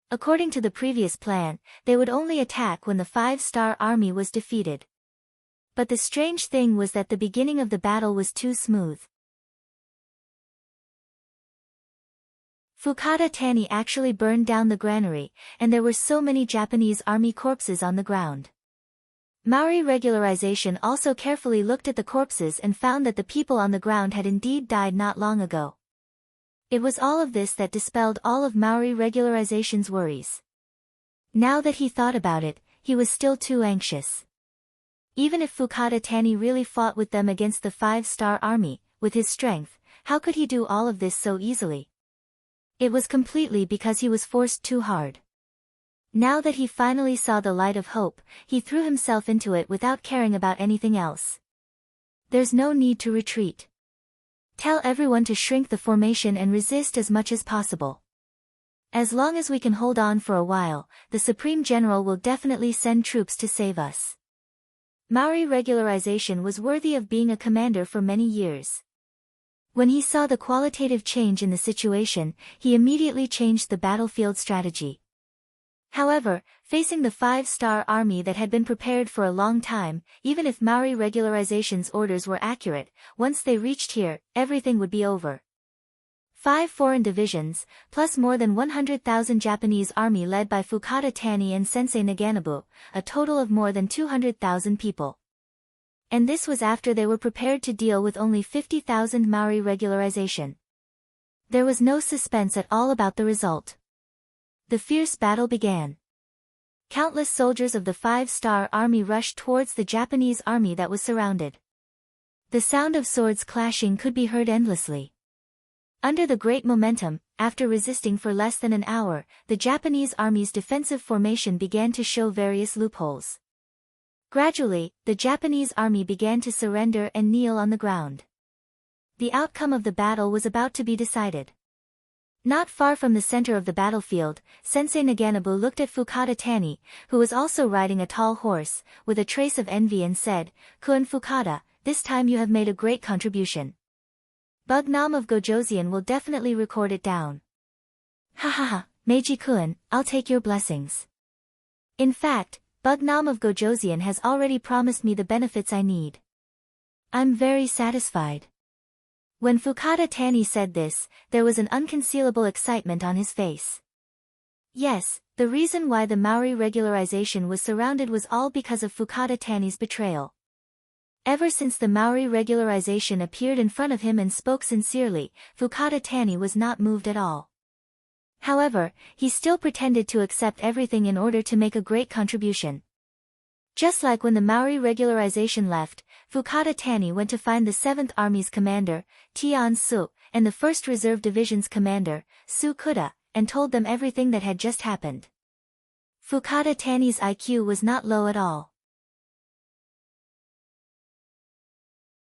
According to the previous plan, they would only attack when the 5-star army was defeated. But the strange thing was that the beginning of the battle was too smooth. Fukada Tani actually burned down the granary, and there were so many Japanese army corpses on the ground. Maori regularization also carefully looked at the corpses and found that the people on the ground had indeed died not long ago. It was all of this that dispelled all of Maori regularization's worries. Now that he thought about it, he was still too anxious. Even if Fukada Tani really fought with them against the 5-star army, with his strength, how could he do all of this so easily? It was completely because he was forced too hard. Now that he finally saw the light of hope, he threw himself into it without caring about anything else. There's no need to retreat. Tell everyone to shrink the formation and resist as much as possible. As long as we can hold on for a while, the Supreme General will definitely send troops to save us. Maori regularization was worthy of being a commander for many years. When he saw the qualitative change in the situation, he immediately changed the battlefield strategy. However, facing the 5-star army that had been prepared for a long time, even if Maori regularization's orders were accurate, once they reached here, everything would be over. 5 foreign divisions, plus more than 100,000 Japanese army led by Fukada Tani and Sensei Naganobu, a total of more than 200,000 people. And this was after they were prepared to deal with only 50,000 Maori regularization. There was no suspense at all about the result. The fierce battle began. Countless soldiers of the 5-star army rushed towards the Japanese army that was surrounded. The sound of swords clashing could be heard endlessly. Under the great momentum, after resisting for less than an hour, the Japanese army's defensive formation began to show various loopholes. Gradually, the Japanese army began to surrender and kneel on the ground. The outcome of the battle was about to be decided. Not far from the center of the battlefield, Sensei Naganobu looked at Fukada Tani, who was also riding a tall horse, with a trace of envy and said, "Kun Fukada, this time you have made a great contribution. Bugnam of Gojoseon will definitely record it down." "Ha ha ha, Meiji-kun, I'll take your blessings. In fact, Bugnam of Gojoseon has already promised me the benefits I need. I'm very satisfied." When Fukada Tani said this, there was an unconcealable excitement on his face. Yes, the reason why the Maori regularization was surrounded was all because of Fukada Tani's betrayal. Ever since the Maori regularization appeared in front of him and spoke sincerely, Fukada Tani was not moved at all. However, he still pretended to accept everything in order to make a great contribution. Just like when the Maori regularization left, Fukada Tani went to find the 7th Army's commander, Tian Su, and the 1st Reserve Division's commander, Su Kuda, and told them everything that had just happened. Fukada Tani's IQ was not low at all.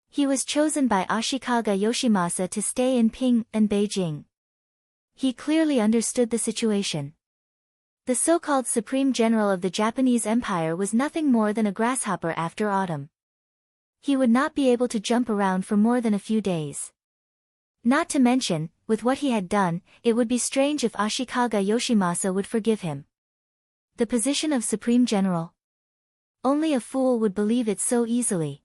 He was chosen by Ashikaga Yoshimasa to stay in Qing and Beijing. He clearly understood the situation. The so-called Supreme General of the Japanese Empire was nothing more than a grasshopper after autumn. He would not be able to jump around for more than a few days. Not to mention, with what he had done, it would be strange if Ashikaga Yoshimasa would forgive him. The position of Supreme General? Only a fool would believe it so easily.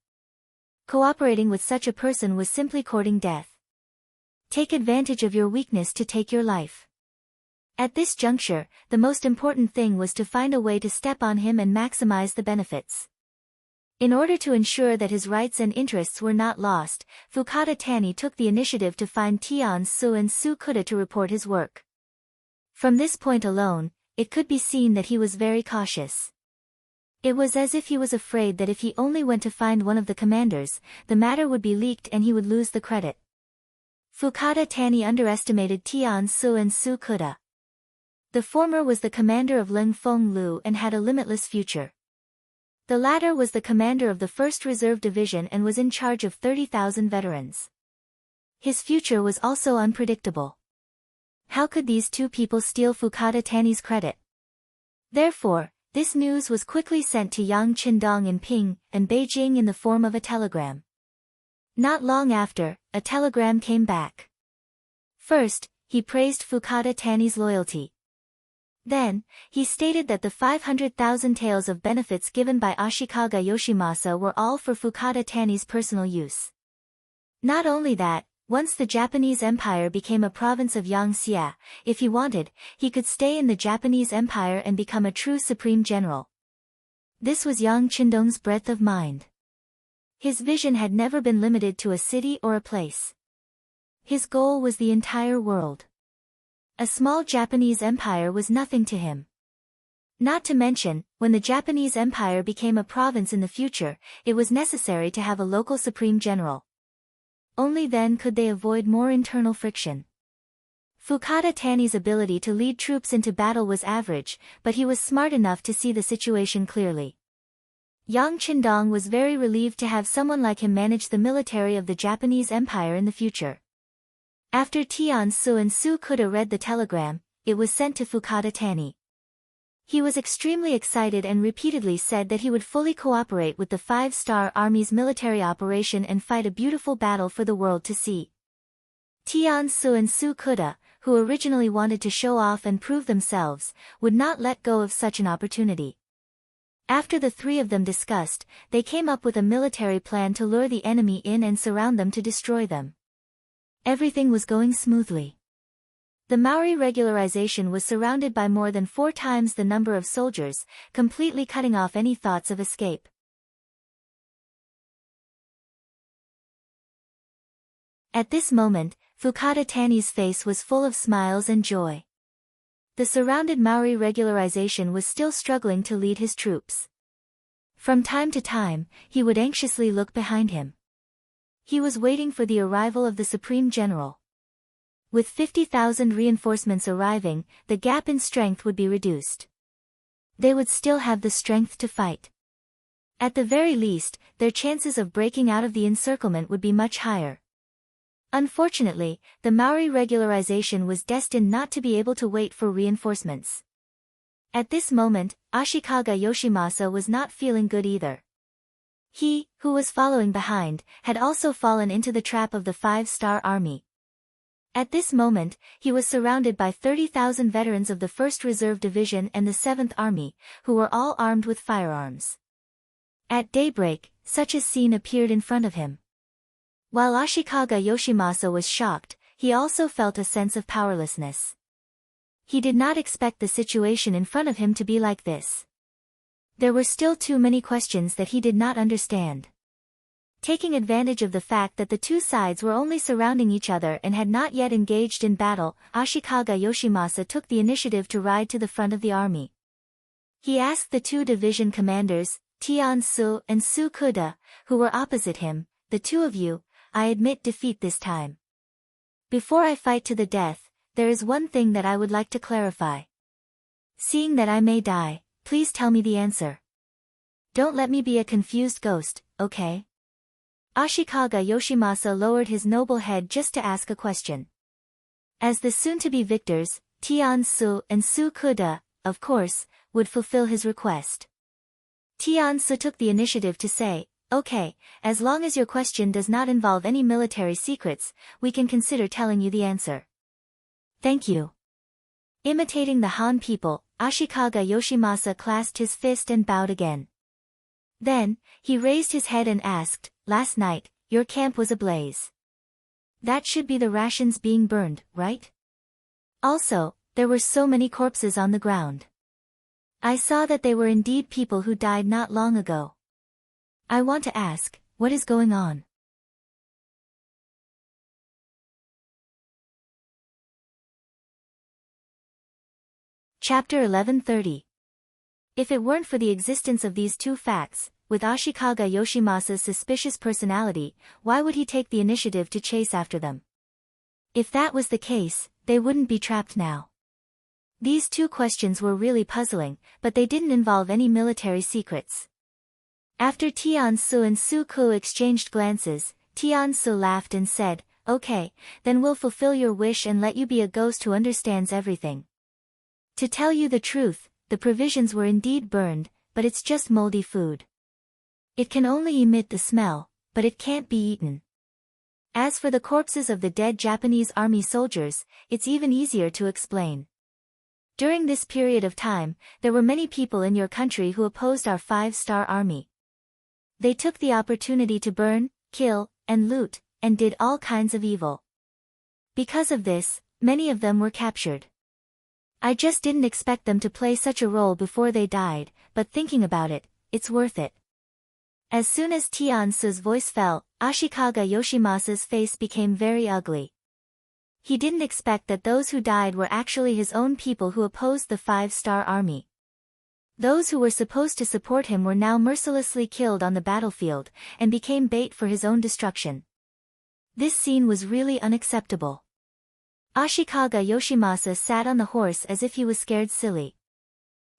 Cooperating with such a person was simply courting death. Take advantage of your weakness to take your life. At this juncture, the most important thing was to find a way to step on him and maximize the benefits. In order to ensure that his rights and interests were not lost, Fukada Tani took the initiative to find Tian Su and Su Kuda to report his work. From this point alone, it could be seen that he was very cautious. It was as if he was afraid that if he only went to find one of the commanders, the matter would be leaked and he would lose the credit. Fukada Tani underestimated Tian Su and Su Kuda. The former was the commander of Ling Feng Lu and had a limitless future. The latter was the commander of the 1st Reserve Division and was in charge of 30,000 veterans. His future was also unpredictable. How could these two people steal Fukada Tani's credit? Therefore, this news was quickly sent to Yang Qindong in Qing and Beijing in the form of a telegram. Not long after, a telegram came back. First, he praised Fukada Tani's loyalty. Then, he stated that the 500,000 taels of benefits given by Ashikaga Yoshimasa were all for Fukada Tani's personal use. Not only that, once the Japanese Empire became a province of Yangxia, if he wanted, he could stay in the Japanese Empire and become a true Supreme General. This was Yang Qindong's breadth of mind. His vision had never been limited to a city or a place. His goal was the entire world. A small Japanese empire was nothing to him. Not to mention, when the Japanese empire became a province in the future, it was necessary to have a local supreme general. Only then could they avoid more internal friction. Fukada Tani's ability to lead troops into battle was average, but he was smart enough to see the situation clearly. Yang Qindong was very relieved to have someone like him manage the military of the Japanese Empire in the future. After Tian Su and Su Kuda read the telegram, it was sent to Fukada Tani. He was extremely excited and repeatedly said that he would fully cooperate with the 5-star Army's military operation and fight a beautiful battle for the world to see. Tian Su and Su Kuda, who originally wanted to show off and prove themselves, would not let go of such an opportunity. After the three of them discussed, they came up with a military plan to lure the enemy in and surround them to destroy them. Everything was going smoothly. The Maori regularization was surrounded by more than 4 times the number of soldiers, completely cutting off any thoughts of escape. At this moment, Fukada Tani's face was full of smiles and joy. The surrounded Maori regularization was still struggling to lead his troops. From time to time, he would anxiously look behind him. He was waiting for the arrival of the Supreme General. With 50,000 reinforcements arriving, the gap in strength would be reduced. They would still have the strength to fight. At the very least, their chances of breaking out of the encirclement would be much higher. Unfortunately, the Maori regularization was destined not to be able to wait for reinforcements. At this moment, Ashikaga Yoshimasa was not feeling good either. He, who was following behind, had also fallen into the trap of the 5-star army. At this moment, he was surrounded by 30,000 veterans of the 1st Reserve Division and the 7th Army, who were all armed with firearms. At daybreak, such a scene appeared in front of him. While Ashikaga Yoshimasa was shocked, he also felt a sense of powerlessness. He did not expect the situation in front of him to be like this. There were still too many questions that he did not understand. Taking advantage of the fact that the two sides were only surrounding each other and had not yet engaged in battle, Ashikaga Yoshimasa took the initiative to ride to the front of the army. He asked the 2 division commanders, Tian Su and Su Kuda, who were opposite him, "The 2 of you, I admit defeat this time. Before I fight to the death, there is one thing that I would like to clarify. Seeing that I may die, please tell me the answer. Don't let me be a confused ghost, okay?" Ashikaga Yoshimasa lowered his noble head just to ask a question. As the soon-to-be victors, Tian Su and Su Kuda, of course, would fulfill his request. Tian Su took the initiative to say, "Okay, as long as your question does not involve any military secrets, we can consider telling you the answer." "Thank you." Imitating the Han people, Ashikaga Yoshimasa clasped his fist and bowed again. Then, he raised his head and asked, "Last night, your camp was ablaze. That should be the rations being burned, right? Also, there were so many corpses on the ground. I saw that they were indeed people who died not long ago. I want to ask, what is going on?" Chapter 1130. If it weren't for the existence of these 2 facts, with Ashikaga Yoshimasa's suspicious personality, why would he take the initiative to chase after them? If that was the case, they wouldn't be trapped now. These 2 questions were really puzzling, but they didn't involve any military secrets. After Tian Su and Su Ku exchanged glances, Tian Su laughed and said, "Okay, then we'll fulfill your wish and let you be a ghost who understands everything. To tell you the truth, the provisions were indeed burned, but it's just moldy food. It can only emit the smell, but it can't be eaten. As for the corpses of the dead Japanese army soldiers, it's even easier to explain. During this period of time, there were many people in your country who opposed our 5-star army. They took the opportunity to burn, kill, and loot, and did all kinds of evil. Because of this, many of them were captured. I just didn't expect them to play such a role before they died, but thinking about it, it's worth it." As soon as Tian Su's voice fell, Ashikaga Yoshimasa's face became very ugly. He didn't expect that those who died were actually his own people who opposed the five-star army. Those who were supposed to support him were now mercilessly killed on the battlefield, and became bait for his own destruction. This scene was really unacceptable. Ashikaga Yoshimasa sat on the horse as if he was scared silly.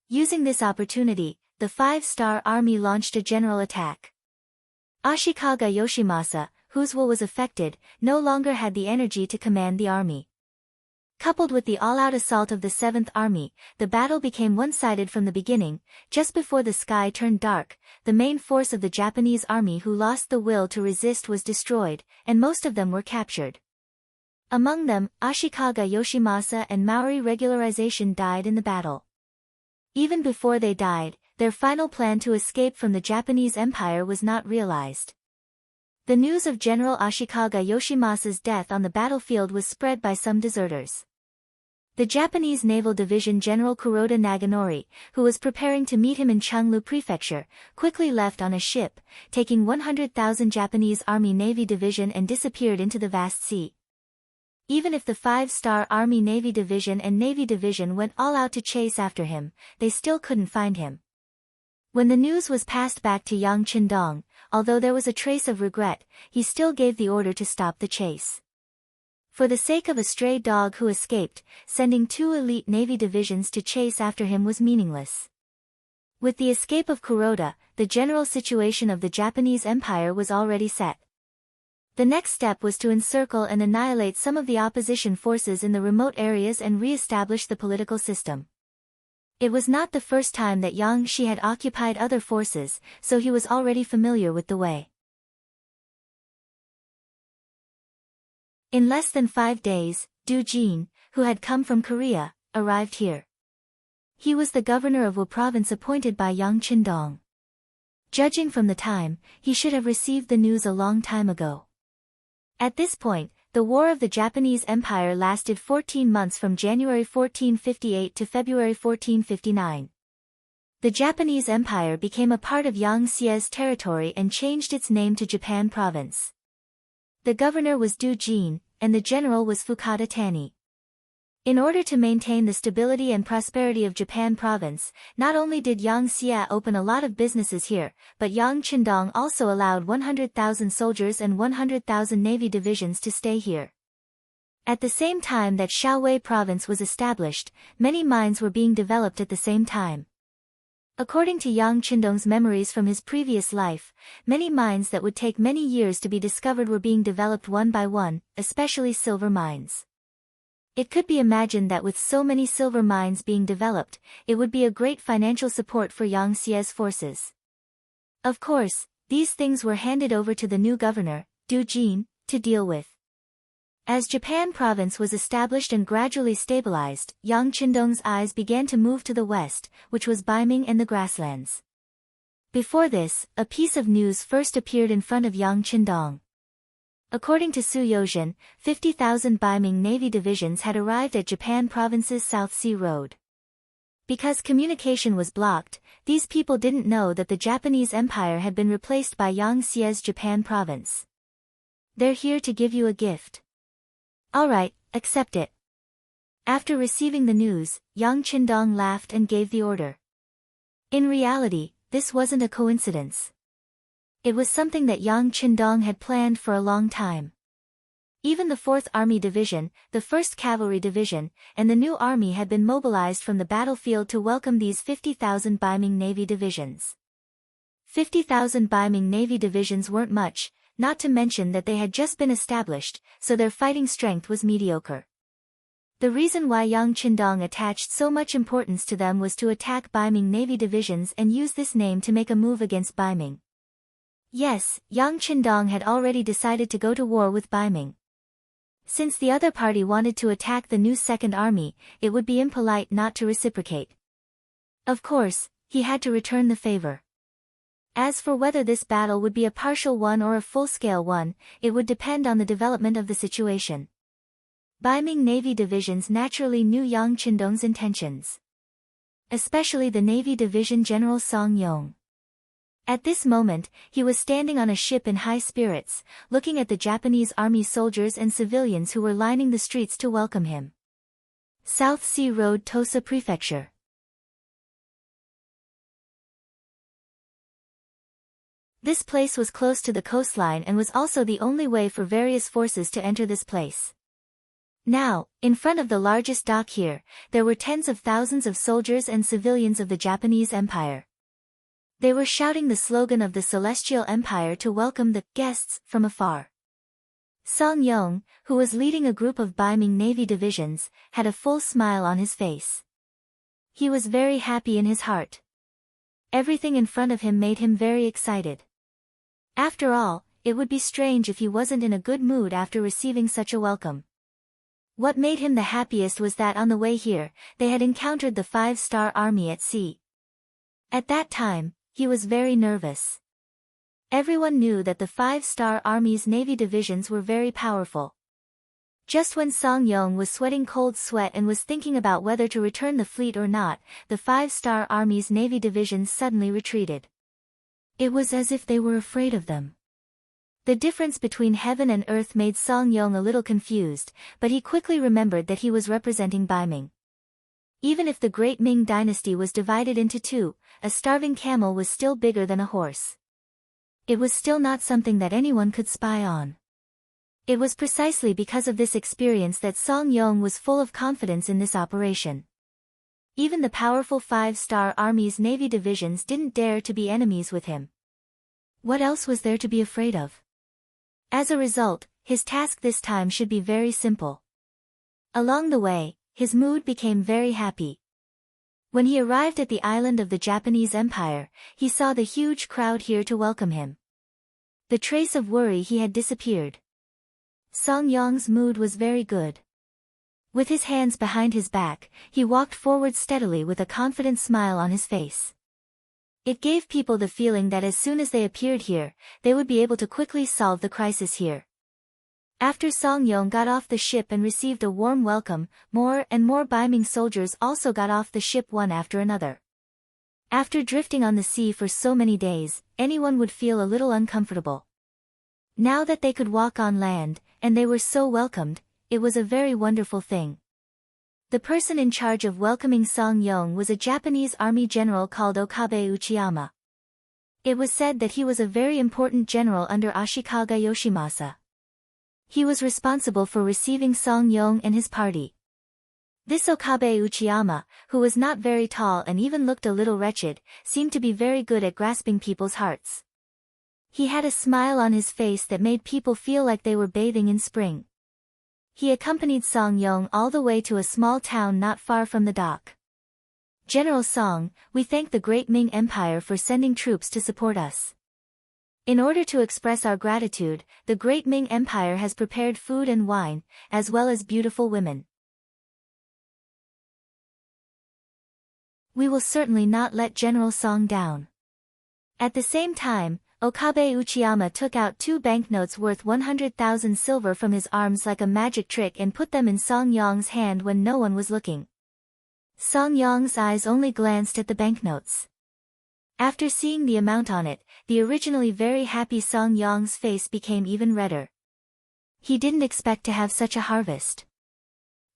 Using this opportunity, the five-star army launched a general attack. Ashikaga Yoshimasa, whose will was affected, no longer had the energy to command the army. Coupled with the all-out assault of the 7th Army, the battle became one-sided from the beginning. Just before the sky turned dark, the main force of the Japanese army who lost the will to resist was destroyed, and most of them were captured. Among them, Ashikaga Yoshimasa and Maori regularization died in the battle. Even before they died, their final plan to escape from the Japanese Empire was not realized. The news of General Ashikaga Yoshimasa's death on the battlefield was spread by some deserters. The Japanese Naval Division General Kuroda Naganori, who was preparing to meet him in Chunglu Prefecture, quickly left on a ship, taking 100,000 Japanese Army Navy Division and disappeared into the vast sea. Even if the 5-star Army Navy Division and Navy Division went all out to chase after him, they still couldn't find him. When the news was passed back to Yang Qindong, although there was a trace of regret, he still gave the order to stop the chase. For the sake of a stray dog who escaped, sending 2 elite Navy divisions to chase after him was meaningless. With the escape of Kuroda, the general situation of the Japanese Empire was already set. The next step was to encircle and annihilate some of the opposition forces in the remote areas and re-establish the political system. It was not the first time that Yang Shi had occupied other forces, so he was already familiar with the way. In less than 5 days, Du Jin, who had come from Korea, arrived here. He was the governor of Wu province appointed by Yang Qindong. Judging from the time, he should have received the news a long time ago. At this point, the War of the Japanese Empire lasted 14 months from January 1458 to February 1459. The Japanese Empire became a part of Yang Xie's territory and changed its name to Japan Province. The governor was Du Jin, and the general was Fukada Tani. In order to maintain the stability and prosperity of Japan Province, not only did Yang Xie open a lot of businesses here, but Yang Qindong also allowed 100,000 soldiers and 100,000 navy divisions to stay here. At the same time that Shaowei Province was established, many mines were being developed at the same time. According to Yang Qindong's memories from his previous life, many mines that would take many years to be discovered were being developed one by one, especially silver mines. It could be imagined that with so many silver mines being developed, it would be a great financial support for Yang Xie's forces. Of course, these things were handed over to the new governor, Du Jin, to deal with. As Japan Province was established and gradually stabilized, Yang Qindong's eyes began to move to the west, which was Baiming and the grasslands. Before this, a piece of news first appeared in front of Yang Qindong. According to Su Yozhen, 50,000 Baiming Navy divisions had arrived at Japan Province's South Sea Road. Because communication was blocked, these people didn't know that the Japanese Empire had been replaced by Yang Xie's Japan Province. They're here to give you a gift. Alright, accept it. After receiving the news, Yang Qindong laughed and gave the order. In reality, this wasn't a coincidence. It was something that Yang Qindong had planned for a long time. Even the 4th Army Division, the 1st Cavalry Division, and the new army had been mobilized from the battlefield to welcome these 50,000 Baiming Navy divisions. 50,000 Baiming Navy divisions weren't much, not to mention that they had just been established, so their fighting strength was mediocre. The reason why Yang Qindong attached so much importance to them was to attack Baiming Navy divisions and use this name to make a move against Baiming. Yes, Yang Qindong had already decided to go to war with Baiming. Since the other party wanted to attack the new 2nd Army, it would be impolite not to reciprocate. Of course, he had to return the favor. As for whether this battle would be a partial one or a full-scale one, it would depend on the development of the situation. Baiming Navy divisions naturally knew Yang Qindong's intentions. Especially the Navy Division General Song Yong. At this moment, he was standing on a ship in high spirits, looking at the Japanese army soldiers and civilians who were lining the streets to welcome him. South Sea Road, Tosa Prefecture. This place was close to the coastline and was also the only way for various forces to enter this place. Now, in front of the largest dock here, there were tens of thousands of soldiers and civilians of the Japanese Empire. They were shouting the slogan of the Celestial Empire to welcome the guests from afar. Song Yong, who was leading a group of Baiming Navy divisions, had a full smile on his face. He was very happy in his heart. Everything in front of him made him very excited. After all, it would be strange if he wasn't in a good mood after receiving such a welcome. What made him the happiest was that on the way here, they had encountered the 5-star army at sea. At that time, he was very nervous. Everyone knew that the 5-star army's navy divisions were very powerful. Just when Song Yong was sweating cold sweat and was thinking about whether to return the fleet or not, the 5-star army's navy divisions suddenly retreated. It was as if they were afraid of them. The difference between heaven and earth made Song Yong a little confused, but he quickly remembered that he was representing Baiming. Even if the great Ming dynasty was divided into two, a starving camel was still bigger than a horse. It was still not something that anyone could spy on. It was precisely because of this experience that Song Yong was full of confidence in this operation. Even the powerful 5-star army's navy divisions didn't dare to be enemies with him. What else was there to be afraid of? As a result, his task this time should be very simple. Along the way, his mood became very happy. When he arrived at the island of the Japanese Empire, he saw the huge crowd here to welcome him. The trace of worry he had disappeared. Song Yong's mood was very good. With his hands behind his back, he walked forward steadily with a confident smile on his face. It gave people the feeling that as soon as they appeared here, they would be able to quickly solve the crisis here. After Song Yong got off the ship and received a warm welcome, more and more Baiming soldiers also got off the ship one after another. After drifting on the sea for so many days, anyone would feel a little uncomfortable. Now that they could walk on land, and they were so welcomed, it was a very wonderful thing. The person in charge of welcoming Song Yong was a Japanese army general called Okabe Uchiyama. It was said that he was a very important general under Ashikaga Yoshimasa. He was responsible for receiving Song Yong and his party. This Okabe Uchiyama, who was not very tall and even looked a little wretched, seemed to be very good at grasping people's hearts. He had a smile on his face that made people feel like they were bathing in spring. He accompanied Song Yong all the way to a small town not far from the dock. General Song, we thank the great Ming Empire for sending troops to support us. In order to express our gratitude, the great Ming Empire has prepared food and wine, as well as beautiful women. We will certainly not let General Song down. At the same time, Okabe Uchiyama took out 2 banknotes worth 100,000 silver from his arms like a magic trick and put them in Song Yong's hand when no one was looking. Song Yong's eyes only glanced at the banknotes. After seeing the amount on it, the originally very happy Song Yong's face became even redder. He didn't expect to have such a harvest.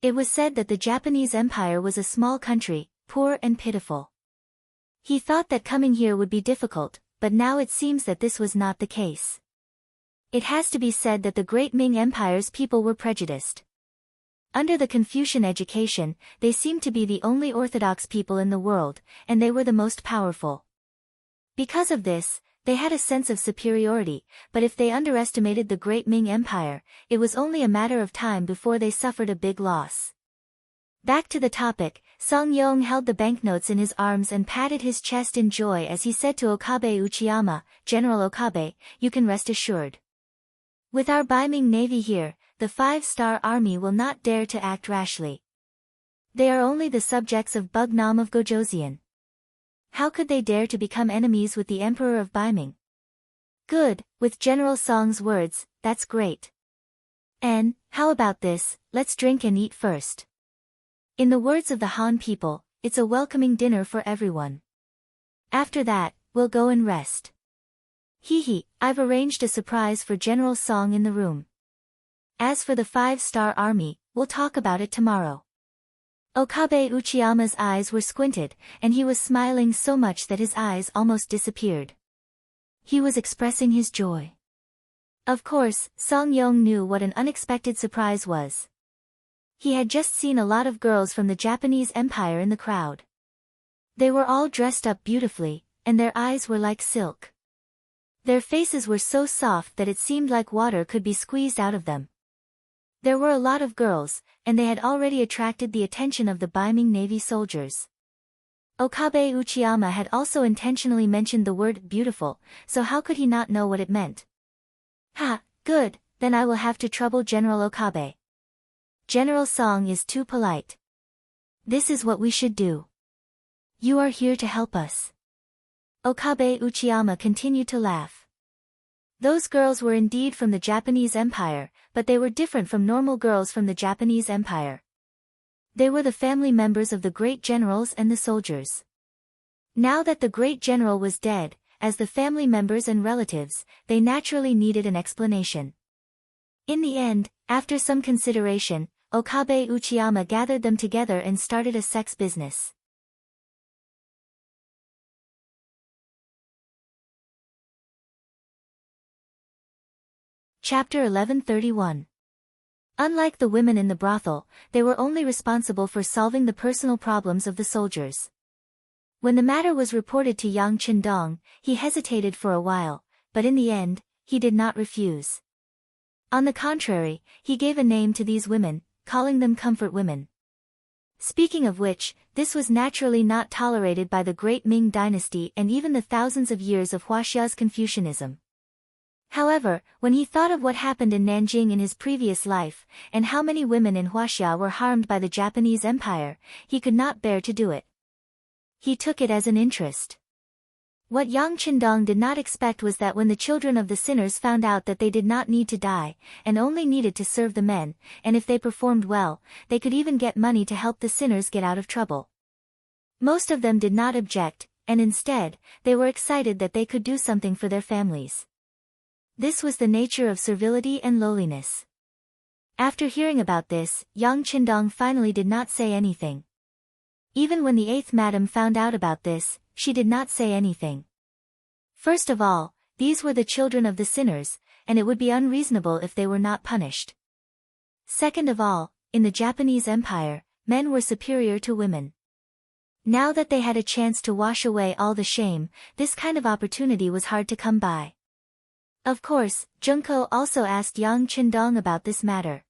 It was said that the Japanese Empire was a small country, poor and pitiful. He thought that coming here would be difficult, but now it seems that this was not the case. It has to be said that the great Ming Empire's people were prejudiced. Under the Confucian education, they seemed to be the only orthodox people in the world, and they were the most powerful. Because of this, they had a sense of superiority, but if they underestimated the great Ming Empire, it was only a matter of time before they suffered a big loss. Back to the topic, Song Yong held the banknotes in his arms and patted his chest in joy as he said to Okabe Uchiyama, General Okabe, you can rest assured. With our Baiming Navy here, the 5-star army will not dare to act rashly. They are only the subjects of Bugnam of Gojoseon. How could they dare to become enemies with the Emperor of Baiming? Good, with General Song's words, that's great. And, how about this, let's drink and eat first. In the words of the Han people, it's a welcoming dinner for everyone. After that, we'll go and rest. Hee, I've arranged a surprise for General Song in the room. As for the 5-star army, we'll talk about it tomorrow. Okabe Uchiyama's eyes were squinted, and he was smiling so much that his eyes almost disappeared. He was expressing his joy. Of course, Song Yong knew what an unexpected surprise was. He had just seen a lot of girls from the Japanese Empire in the crowd. They were all dressed up beautifully, and their eyes were like silk. Their faces were so soft that it seemed like water could be squeezed out of them. There were a lot of girls, and they had already attracted the attention of the Beiming Navy soldiers. Okabe Uchiyama had also intentionally mentioned the word beautiful, so how could he not know what it meant? Ha, good, then I will have to trouble General Okabe. General Song is too polite. This is what we should do. You are here to help us. Okabe Uchiyama continued to laugh. Those girls were indeed from the Japanese Empire, but they were different from normal girls from the Japanese Empire. They were the family members of the great generals and the soldiers. Now that the great general was dead, as the family members and relatives, they naturally needed an explanation. In the end, after some consideration, Okabe Uchiyama gathered them together and started a sex business. Chapter 1131. Unlike the women in the brothel, they were only responsible for solving the personal problems of the soldiers. When the matter was reported to Yang Qindong, he hesitated for a while, but in the end, he did not refuse. On the contrary, he gave a name to these women, calling them comfort women. Speaking of which, this was naturally not tolerated by the great Ming dynasty and even the thousands of years of Huaxia's Confucianism. However, when he thought of what happened in Nanjing in his previous life, and how many women in Huaxia were harmed by the Japanese Empire, he could not bear to do it. He took it as an interest. What Yang Qindong did not expect was that when the children of the sinners found out that they did not need to die, and only needed to serve the men, and if they performed well, they could even get money to help the sinners get out of trouble. Most of them did not object, and instead, they were excited that they could do something for their families. This was the nature of servility and lowliness. After hearing about this, Yang Qindong finally did not say anything. Even when the 8th madam found out about this, she did not say anything. First of all, these were the children of the sinners, and it would be unreasonable if they were not punished. Second of all, in the Japanese Empire, men were superior to women. Now that they had a chance to wash away all the shame, this kind of opportunity was hard to come by. Of course, Junko also asked Yang Qindong about this matter.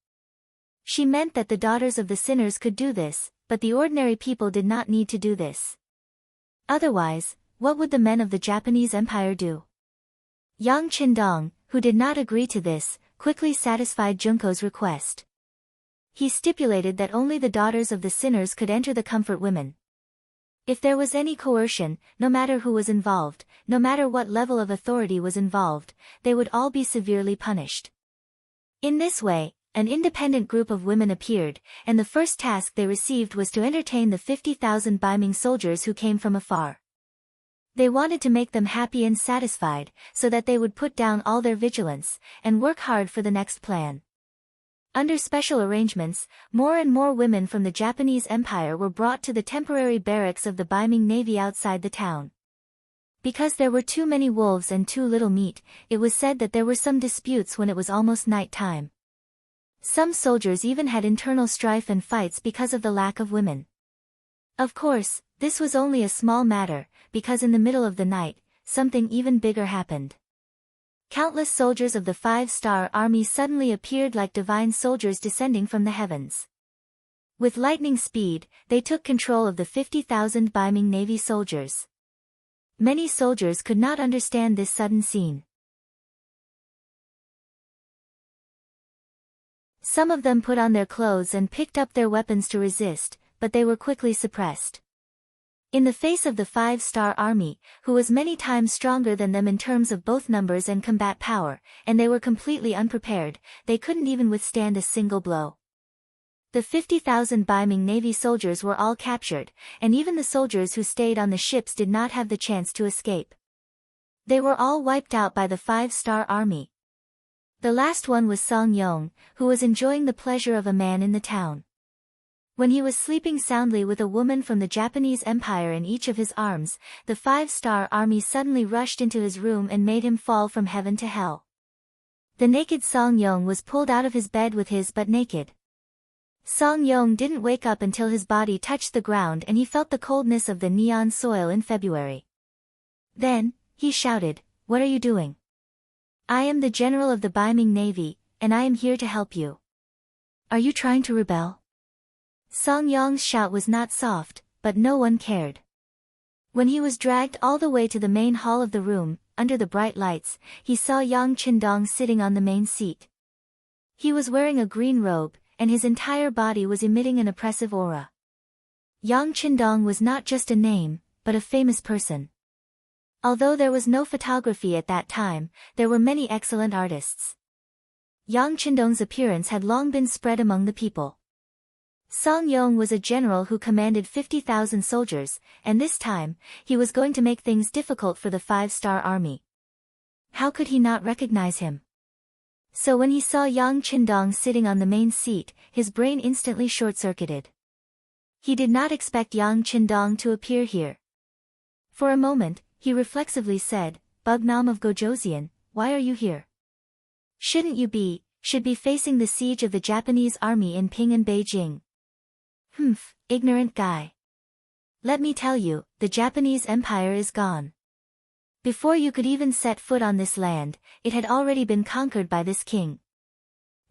She meant that the daughters of the sinners could do this, but the ordinary people did not need to do this. Otherwise, what would the men of the Japanese Empire do? Yang Qindong, who did not agree to this, quickly satisfied Junko's request. He stipulated that only the daughters of the sinners could enter the comfort women. If there was any coercion, no matter who was involved, no matter what level of authority was involved, they would all be severely punished. In this way, an independent group of women appeared, and the first task they received was to entertain the 50,000 Beiming soldiers who came from afar. They wanted to make them happy and satisfied, so that they would put down all their vigilance, and work hard for the next plan. Under special arrangements, more and more women from the Japanese Empire were brought to the temporary barracks of the Beiming Navy outside the town. Because there were too many wolves and too little meat, it was said that there were some disputes when it was almost night time. Some soldiers even had internal strife and fights because of the lack of women. Of course, this was only a small matter, because in the middle of the night, something even bigger happened. Countless soldiers of the 5-star army suddenly appeared like divine soldiers descending from the heavens. With lightning speed, they took control of the 50,000 Beiming Navy soldiers. Many soldiers could not understand this sudden scene. Some of them put on their clothes and picked up their weapons to resist, but they were quickly suppressed. In the face of the 5-star army, who was many times stronger than them in terms of both numbers and combat power, and they were completely unprepared, they couldn't even withstand a single blow. The 50,000 Beiming Navy soldiers were all captured, and even the soldiers who stayed on the ships did not have the chance to escape. They were all wiped out by the 5-star army. The last one was Song Yong, who was enjoying the pleasure of a man in the town. When he was sleeping soundly with a woman from the Japanese Empire in each of his arms, the 5-star army suddenly rushed into his room and made him fall from heaven to hell. The naked Song Yong was pulled out of his bed with his butt naked. Song Yong didn't wake up until his body touched the ground and he felt the coldness of the neon soil in February. Then, he shouted, "What are you doing? I am the general of the Beiming Navy, and I am here to help you. Are you trying to rebel?" Song Yong's shout was not soft, but no one cared. When he was dragged all the way to the main hall of the room, under the bright lights, he saw Yang Qindong sitting on the main seat. He was wearing a green robe, and his entire body was emitting an oppressive aura. Yang Qindong was not just a name, but a famous person. Although there was no photography at that time, there were many excellent artists. Yang Qindong's appearance had long been spread among the people. Song Yong was a general who commanded 50,000 soldiers, and this time, he was going to make things difficult for the 5-star army. How could he not recognize him? So when he saw Yang Qindong sitting on the main seat, his brain instantly short-circuited. He did not expect Yang Qindong to appear here. For a moment, he reflexively said, "Bugnam of Gojoseon, why are you here? Should be facing the siege of the Japanese army in Qing and Beijing." "Humph, ignorant guy. Let me tell you, the Japanese Empire is gone. Before you could even set foot on this land, it had already been conquered by this king."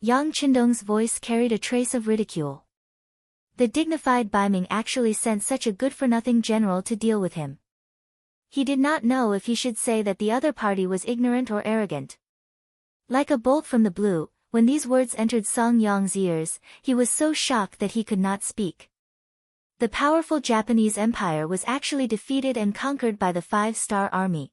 Yang Qindong's voice carried a trace of ridicule. The dignified Beiming actually sent such a good-for-nothing general to deal with him. He did not know if he should say that the other party was ignorant or arrogant. Like a bolt from the blue, when these words entered Song Yong's ears, he was so shocked that he could not speak. The powerful Japanese Empire was actually defeated and conquered by the 5-star army.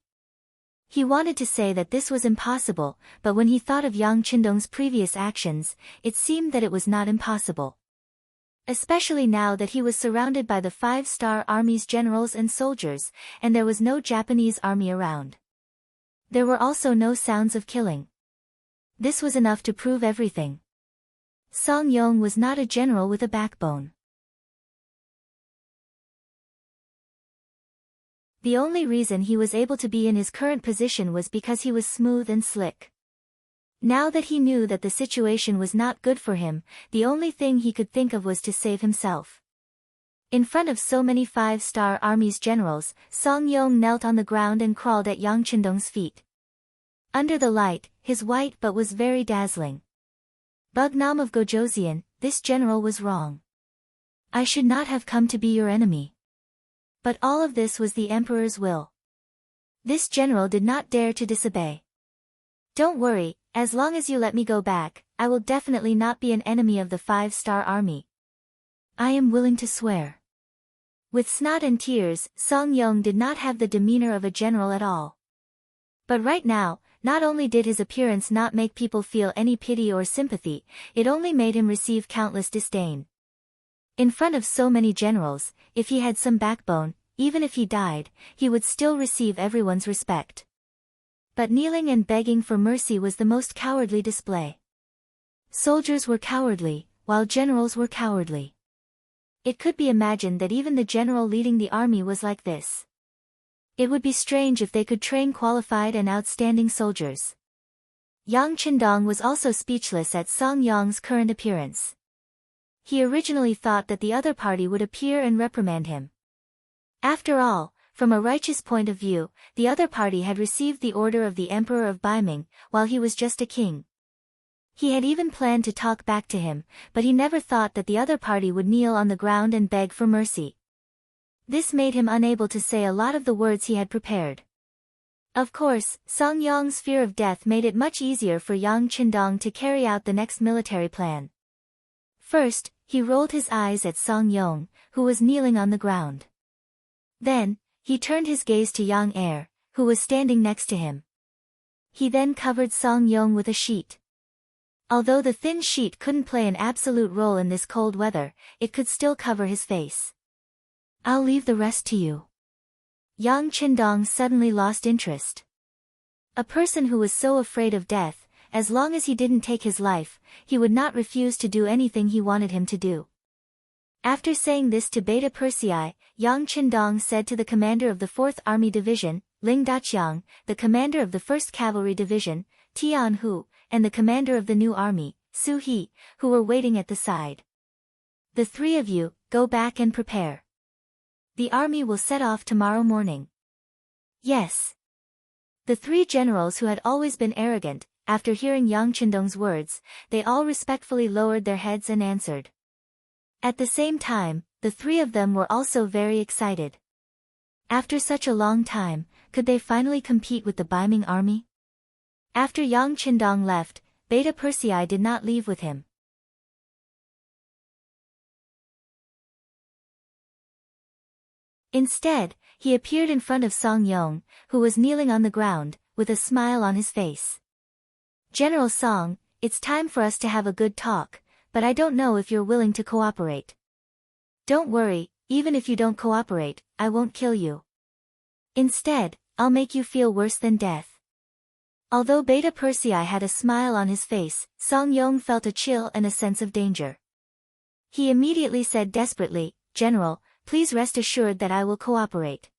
He wanted to say that this was impossible, but when he thought of Yang Qindong's previous actions, it seemed that it was not impossible. Especially now that he was surrounded by the 5-star army's generals and soldiers, and there was no Japanese army around. There were also no sounds of killing. This was enough to prove everything. Song Yong was not a general with a backbone. The only reason he was able to be in his current position was because he was smooth and slick. Now that he knew that the situation was not good for him, the only thing he could think of was to save himself. In front of so many 5-star army's generals, Song Yong knelt on the ground and crawled at Yang Qindong's feet. Under the light, his white butt was very dazzling. "Bugnam of Gojoseon, this general was wrong. I should not have come to be your enemy. But all of this was the emperor's will. This general did not dare to disobey. Don't worry, as long as you let me go back, I will definitely not be an enemy of the 5-star army. I am willing to swear." With snot and tears, Song Yong did not have the demeanor of a general at all. But right now, not only did his appearance not make people feel any pity or sympathy, it only made him receive countless disdain. In front of so many generals, if he had some backbone, even if he died, he would still receive everyone's respect. But kneeling and begging for mercy was the most cowardly display. Soldiers were cowardly, while generals were cowardly. It could be imagined that even the general leading the army was like this. It would be strange if they could train qualified and outstanding soldiers. Yang Qindong was also speechless at Song Yong's current appearance. He originally thought that the other party would appear and reprimand him. After all, from a righteous point of view, the other party had received the order of the Emperor of Beiming, while he was just a king. He had even planned to talk back to him, but he never thought that the other party would kneel on the ground and beg for mercy. This made him unable to say a lot of the words he had prepared. Of course, Song Yong's fear of death made it much easier for Yang Qindong to carry out the next military plan. First, he rolled his eyes at Song Yong, who was kneeling on the ground. Then, he turned his gaze to Yang Er, who was standing next to him. He then covered Song Yong with a sheet. Although the thin sheet couldn't play an absolute role in this cold weather, it could still cover his face. "I'll leave the rest to you." Yang Qindong suddenly lost interest. A person who was so afraid of death, as long as he didn't take his life, he would not refuse to do anything he wanted him to do. After saying this to Beta Persei, Yang Qindong said to the commander of the 4th Army Division, Ling Daqiang, the commander of the 1st Cavalry Division, Tian Hu, and the commander of the new army, Su He, who were waiting at the side. The three of you, go back and prepare. The army will set off tomorrow morning. Yes. The three generals who had always been arrogant, after hearing Yang Qindong's words, they all respectfully lowered their heads and answered. At the same time, the three of them were also very excited. After such a long time, could they finally compete with the Baiming army? After Yang Qindong left, Beta Persei did not leave with him. Instead, he appeared in front of Song Yong, who was kneeling on the ground, with a smile on his face. General Song, it's time for us to have a good talk, but I don't know if you're willing to cooperate. Don't worry, even if you don't cooperate, I won't kill you. Instead, I'll make you feel worse than death. Although Beta Persei had a smile on his face, Song Yong felt a chill and a sense of danger. He immediately said desperately, General, please rest assured that I will cooperate.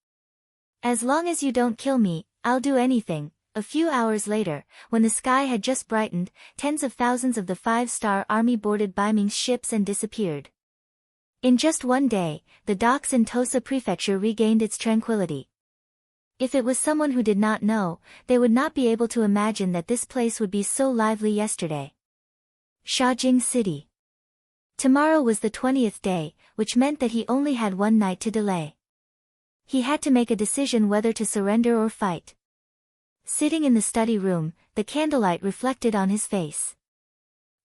As long as you don't kill me, I'll do anything. A few hours later, when the sky had just brightened, tens of thousands of the 5-star army boarded Baiming's ships and disappeared. In just one day, the docks in Tosa Prefecture regained its tranquility. If it was someone who did not know, they would not be able to imagine that this place would be so lively yesterday. Shaojing City. Tomorrow was the 20th day, which meant that he only had one night to delay. He had to make a decision whether to surrender or fight. Sitting in the study room, the candlelight reflected on his face.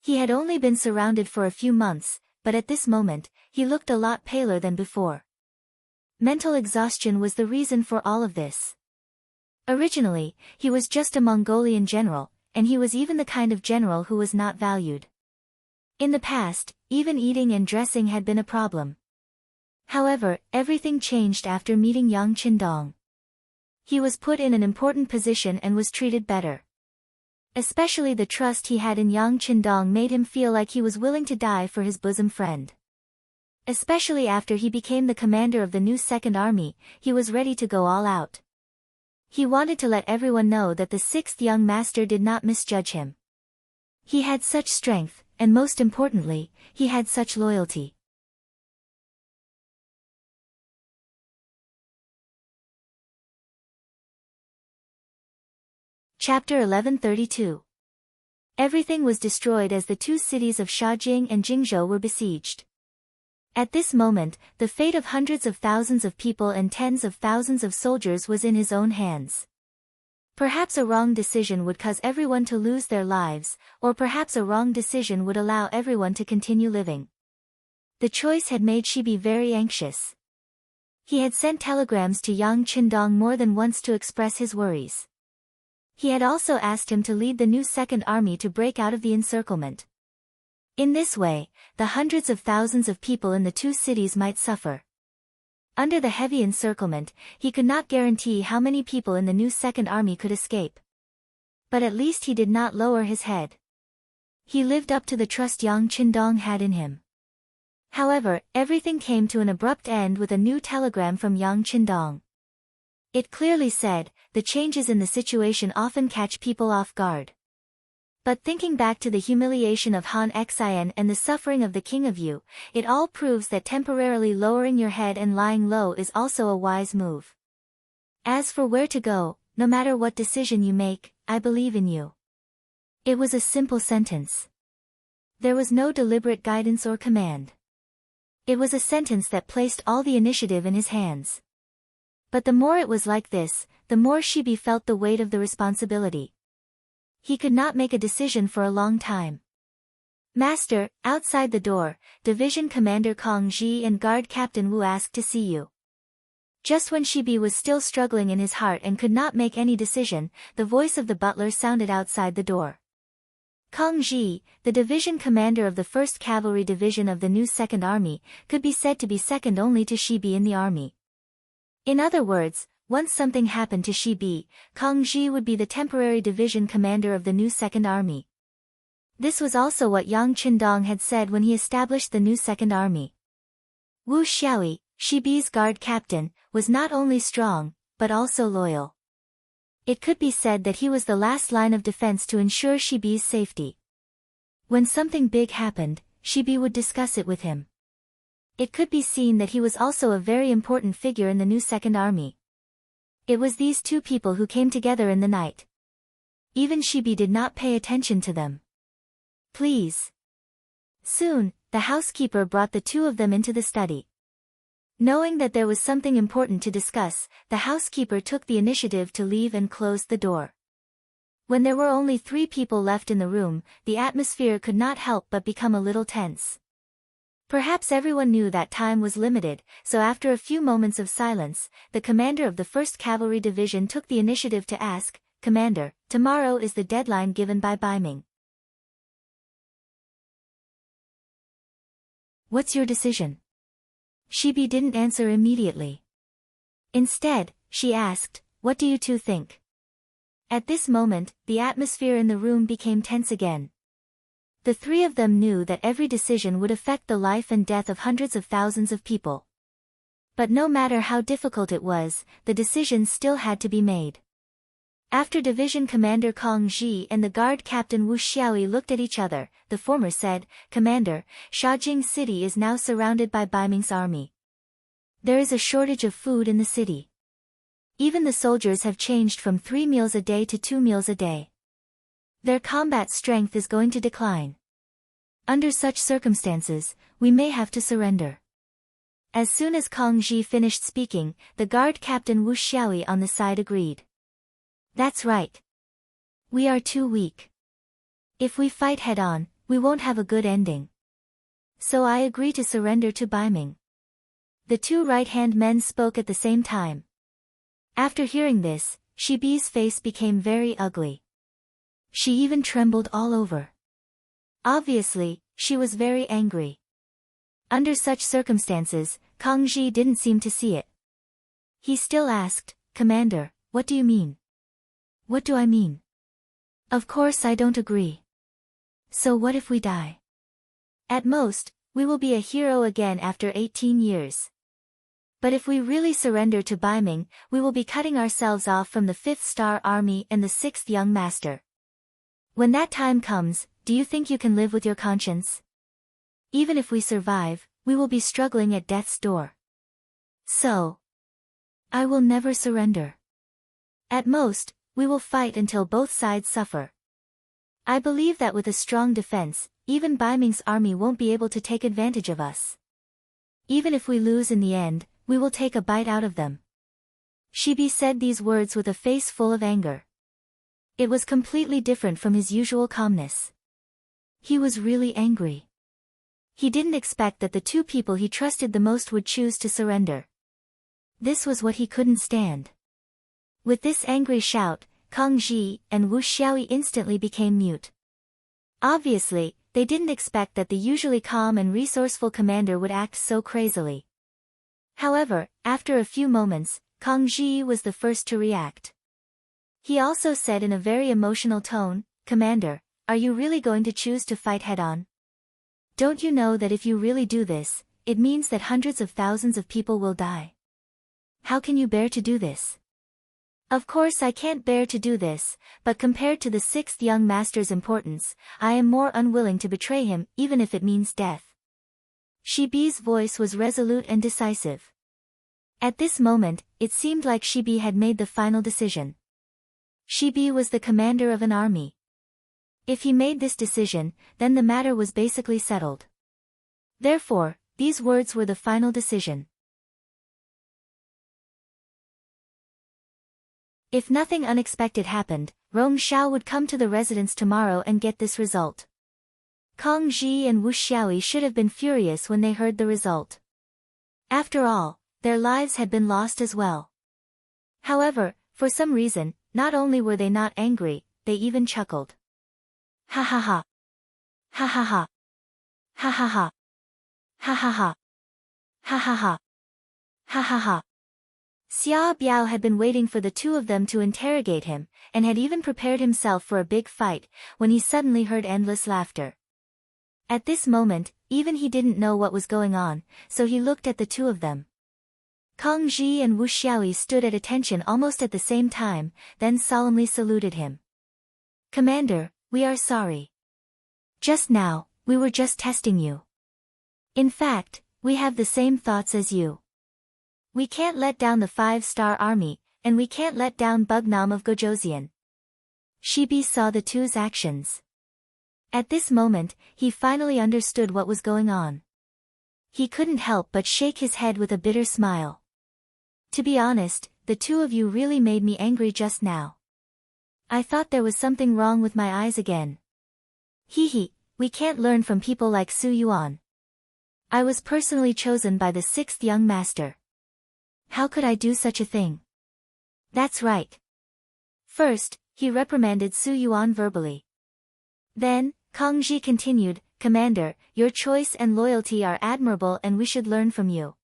He had only been surrounded for a few months, but at this moment, he looked a lot paler than before. Mental exhaustion was the reason for all of this. Originally, he was just a Mongolian general, and he was even the kind of general who was not valued. In the past, even eating and dressing had been a problem. However, everything changed after meeting Yang Qindong. He was put in an important position and was treated better. Especially the trust he had in Yang Qindong made him feel like he was willing to die for his bosom friend. Especially after he became the commander of the new 2nd Army, he was ready to go all out. He wanted to let everyone know that the 6th young master did not misjudge him. He had such strength, and most importantly, he had such loyalty. Chapter 1132. Everything was destroyed as the two cities of Shaojing and Jingzhou were besieged. At this moment, the fate of hundreds of thousands of people and tens of thousands of soldiers was in his own hands. Perhaps a wrong decision would cause everyone to lose their lives, or perhaps a wrong decision would allow everyone to continue living. The choice had made Shibi very anxious. He had sent telegrams to Yang Qindong more than once to express his worries. He had also asked him to lead the new 2nd Army to break out of the encirclement. In this way, the hundreds of thousands of people in the two cities might suffer. Under the heavy encirclement, he could not guarantee how many people in the new 2nd Army could escape. But at least he did not lower his head. He lived up to the trust Yang Qindong had in him. However, everything came to an abrupt end with a new telegram from Yang Qindong. It clearly said, the changes in the situation often catch people off guard. But thinking back to the humiliation of Han Xian and the suffering of the King of Yu, it all proves that temporarily lowering your head and lying low is also a wise move. As for where to go, no matter what decision you make, I believe in you. It was a simple sentence. There was no deliberate guidance or command. It was a sentence that placed all the initiative in his hands. But the more it was like this, the more Shibi felt the weight of the responsibility. He could not make a decision for a long time. Master, outside the door, Division Commander Kong Ji and Guard Captain Wu asked to see you. Just when Shibi was still struggling in his heart and could not make any decision, the voice of the butler sounded outside the door. Kong Ji, the division commander of the 1st Cavalry Division of the new 2nd Army, could be said to be second only to Shibi in the army. In other words, once something happened to Shibi, Kang Ji would be the temporary division commander of the new Second Army. This was also what Yang Qindong had said when he established the new Second Army. Wu Xiaoyi, Shibi's guard captain, was not only strong, but also loyal. It could be said that he was the last line of defense to ensure Shibi's safety. When something big happened, Shibi would discuss it with him. It could be seen that he was also a very important figure in the new Second Army. It was these two people who came together in the night. Even Shibi did not pay attention to them. Please. Soon, the housekeeper brought the two of them into the study. Knowing that there was something important to discuss, the housekeeper took the initiative to leave and closed the door. When there were only 3 people left in the room, the atmosphere could not help but become a little tense. Perhaps everyone knew that time was limited, so after a few moments of silence, the commander of the 1st Cavalry Division took the initiative to ask, "Commander, tomorrow is the deadline given by Baiming. What's your decision?" Shibi didn't answer immediately. Instead, she asked, "What do you two think?" At this moment, the atmosphere in the room became tense again. The 3 of them knew that every decision would affect the life and death of hundreds of thousands of people. But no matter how difficult it was, the decision still had to be made. After Division Commander Kang Ji and the guard captain Wu Xiaoyi looked at each other, the former said, "Commander, Shajing City is now surrounded by Baiming's army. There is a shortage of food in the city. Even the soldiers have changed from 3 meals a day to 2 meals a day. Their combat strength is going to decline. Under such circumstances, we may have to surrender." As soon as Kang Ji finished speaking, the guard captain Wu Xiaoyi on the side agreed. "That's right. We are too weak. If we fight head-on, we won't have a good ending. So I agree to surrender to Baiming." The 2 right-hand men spoke at the same time. After hearing this, Shibi's face became very ugly. She even trembled all over. Obviously, she was very angry. Under such circumstances, Kang Ji didn't seem to see it. He still asked, "Commander, what do you mean?" "What do I mean? Of course I don't agree. So what if we die? At most, we will be a hero again after 18 years. But if we really surrender to Baiming, we will be cutting ourselves off from the 5th Star Army and the 6th Young Master. When that time comes, do you think you can live with your conscience? Even if we survive, we will be struggling at death's door. So, I will never surrender. At most, we will fight until both sides suffer. I believe that with a strong defense, even Baiming's army won't be able to take advantage of us. Even if we lose in the end, we will take a bite out of them." Shibi said these words with a face full of anger. It was completely different from his usual calmness. He was really angry. He didn't expect that the 2 people he trusted the most would choose to surrender. This was what he couldn't stand. With this angry shout, Kang Ji and Wu Xiaoyi instantly became mute. Obviously, they didn't expect that the usually calm and resourceful commander would act so crazily. However, after a few moments, Kang Ji was the first to react. He also said in a very emotional tone, "Commander, are you really going to choose to fight head-on? Don't you know that if you really do this, it means that hundreds of thousands of people will die? How can you bear to do this?" "Of course I can't bear to do this, but compared to the 6th Young Master's importance, I am more unwilling to betray him even if it means death." Shibi's voice was resolute and decisive. At this moment, it seemed like Shibi had made the final decision. Shibi was the commander of an army. If he made this decision, then the matter was basically settled. Therefore, these words were the final decision. If nothing unexpected happened, Rong Xiao would come to the residence tomorrow and get this result. Kang Ji and Wu Xiaoyi should have been furious when they heard the result. After all, their lives had been lost as well. However, for some reason, not only were they not angry, they even chuckled. "Ha ha ha. Ha ha ha. Ha ha ha. Ha ha ha. Ha ha ha. Ha ha ha." Xia Biao had been waiting for the two of them to interrogate him, and had even prepared himself for a big fight, when he suddenly heard endless laughter. At this moment, even he didn't know what was going on, so he looked at the two of them. Kang Ji and Wu Xiaoyi stood at attention almost at the same time, then solemnly saluted him. "Commander, we are sorry. Just now, we were just testing you. In fact, we have the same thoughts as you. We can't let down the 5-star army, and we can't let down Bugnam of Gojoseon." Shibi saw the two's actions. At this moment, he finally understood what was going on. He couldn't help but shake his head with a bitter smile. "To be honest, the two of you really made me angry just now. I thought there was something wrong with my eyes again. Hee, we can't learn from people like Su Yuan. I was personally chosen by the 6th young master. How could I do such a thing?" "That's right." First, he reprimanded Su Yuan verbally. Then, Kang Ji continued, "Commander, your choice and loyalty are admirable and we should learn from you.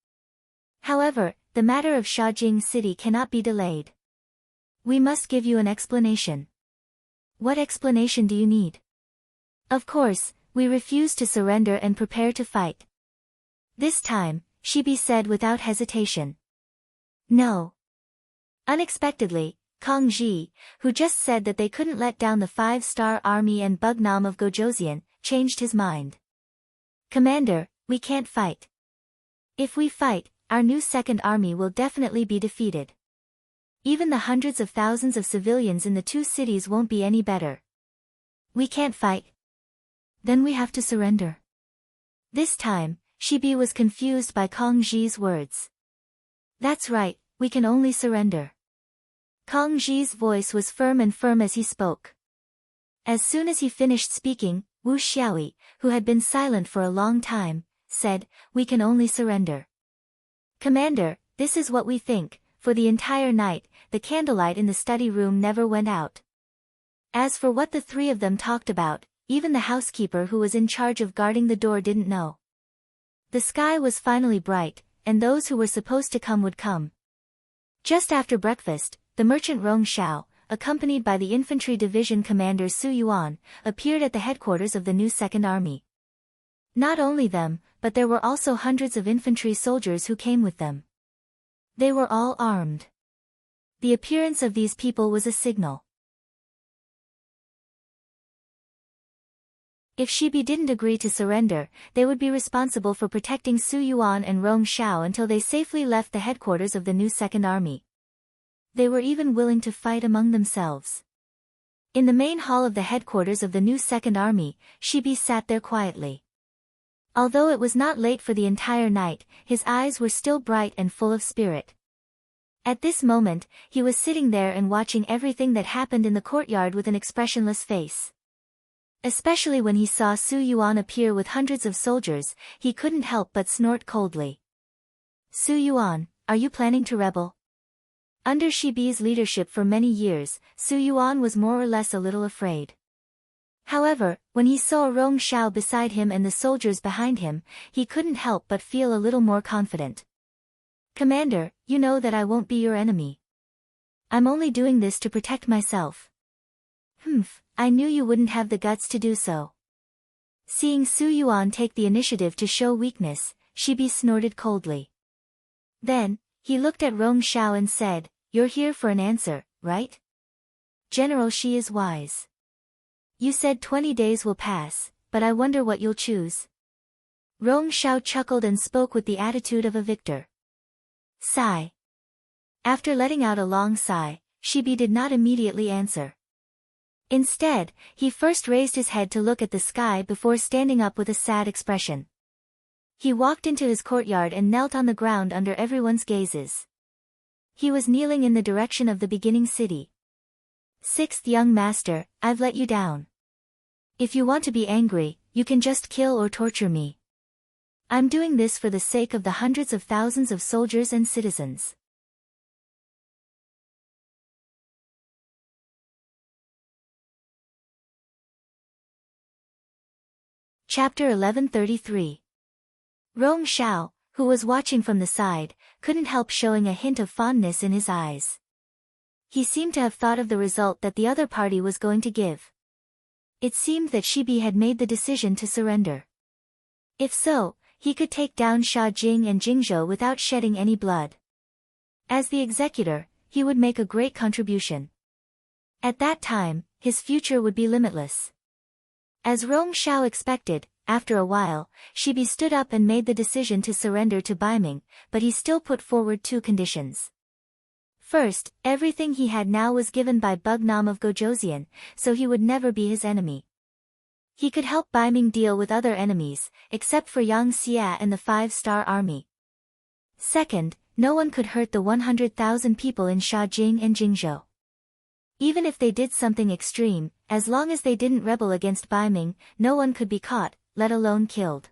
However, the matter of Shaojing City cannot be delayed. We must give you an explanation." "What explanation do you need?" "Of course, we refuse to surrender and prepare to fight." This time, Shibi said without hesitation. "No." Unexpectedly, Kang Ji, who just said that they couldn't let down the 5-star army and Bugnam of Gojoseon, changed his mind. "Commander, we can't fight. If we fight, our new 2nd army will definitely be defeated. Even the hundreds of thousands of civilians in the two cities won't be any better. We can't fight. Then we have to surrender." This time, Shibi was confused by Kang Ji's words. "That's right, we can only surrender." Kang Ji's voice was firm as he spoke. As soon as he finished speaking, Wu Xiaoyi, who had been silent for a long time, said, "We can only surrender. Commander, this is what we think." For the entire night, the candlelight in the study room never went out. As for what the three of them talked about, even the housekeeper who was in charge of guarding the door didn't know. The sky was finally bright, and those who were supposed to come would come. Just after breakfast, the merchant Rong Xiao, accompanied by the infantry division commander Su Yuan, appeared at the headquarters of the new 2nd Army. Not only them, but there were also hundreds of infantry soldiers who came with them. They were all armed. The appearance of these people was a signal. If Shibi didn't agree to surrender, they would be responsible for protecting Su Yuan and Rong Xiao until they safely left the headquarters of the new 2nd Army. They were even willing to fight among themselves. In the main hall of the headquarters of the new 2nd Army, Shibi sat there quietly. Although it was not late for the entire night, his eyes were still bright and full of spirit. At this moment, he was sitting there and watching everything that happened in the courtyard with an expressionless face. Especially when he saw Su Yuan appear with hundreds of soldiers, he couldn't help but snort coldly. "Su Yuan, are you planning to rebel?" Under Shibi's leadership for many years, Su Yuan was more or less a little afraid. However, when he saw Rong Xiao beside him and the soldiers behind him, he couldn't help but feel a little more confident. "Commander, you know that I won't be your enemy. I'm only doing this to protect myself." I knew you wouldn't have the guts to do so." Seeing Su Yuan take the initiative to show weakness, Shibi snorted coldly. Then, he looked at Rong Xiao and said, "You're here for an answer, right? General Shi is wise. You said 20 days will pass, but I wonder what you'll choose." Rong Xiao chuckled and spoke with the attitude of a victor. Sigh. After letting out a long sigh, Shibi did not immediately answer. Instead, he first raised his head to look at the sky before standing up with a sad expression. He walked into his courtyard and knelt on the ground under everyone's gazes. He was kneeling in the direction of the beginning city. "6th young master, I've let you down. If you want to be angry, you can just kill or torture me. I'm doing this for the sake of the hundreds of thousands of soldiers and citizens." Chapter 1133. Rong Xiao, who was watching from the side, couldn't help showing a hint of fondness in his eyes. He seemed to have thought of the result that the other party was going to give. It seemed that Shibi had made the decision to surrender. If so, he could take down Sha Jing and Jingzhou without shedding any blood. As the executor, he would make a great contribution. At that time, his future would be limitless. As Rong Shao expected, after a while, Shibi stood up and made the decision to surrender to Baiming, but he still put forward 2 conditions. First, everything he had now was given by Bugnam of Gojoseon, so he would never be his enemy. He could help Baiming deal with other enemies, except for Yang Xia and the 5-star army. Second, no one could hurt the 100,000 people in Shajing and Jingzhou. Even if they did something extreme, as long as they didn't rebel against Baiming, no one could be caught, let alone killed.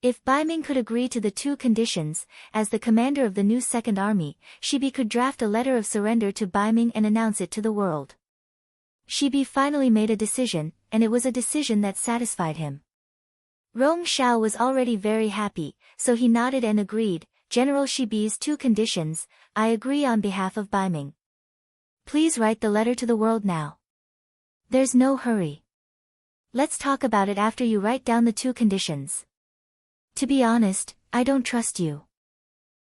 If Baiming could agree to the 2 conditions, as the commander of the new Second Army, Shibi could draft a letter of surrender to Baiming and announce it to the world. Shibi finally made a decision, and it was a decision that satisfied him. Rong Shao was already very happy, so he nodded and agreed. General Shibi's 2 conditions, I agree on behalf of Baiming. Please write the letter to the world now. There's no hurry. Let's talk about it after you write down the 2 conditions. To be honest, I don't trust you.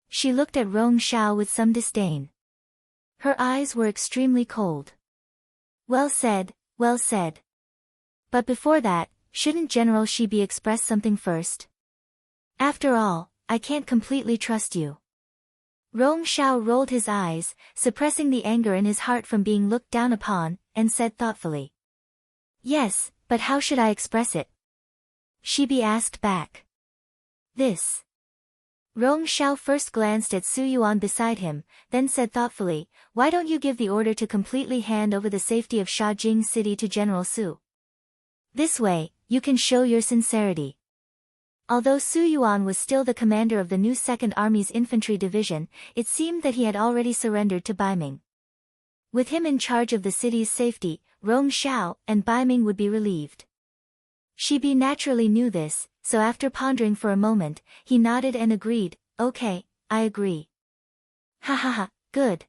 She looked at Rong Shao with some disdain. Her eyes were extremely cold. Well said, well said. But before that, shouldn't General Shibi express something first? After all, I can't completely trust you. Rong Shao rolled his eyes, suppressing the anger in his heart from being looked down upon, and said thoughtfully. Yes, but how should I express it? Shibi asked back. This. Rong Shao first glanced at Su Yuan beside him, then said thoughtfully, why don't you give the order to completely hand over the safety of Shajing City to General Su? This way, you can show your sincerity. Although Su Yuan was still the commander of the new Second Army's infantry division, it seemed that he had already surrendered to Baiming. With him in charge of the city's safety, Rong Shao and Baiming would be relieved. Shibi naturally knew this, so after pondering for a moment, he nodded and agreed, okay, I agree. Ha ha ha, good.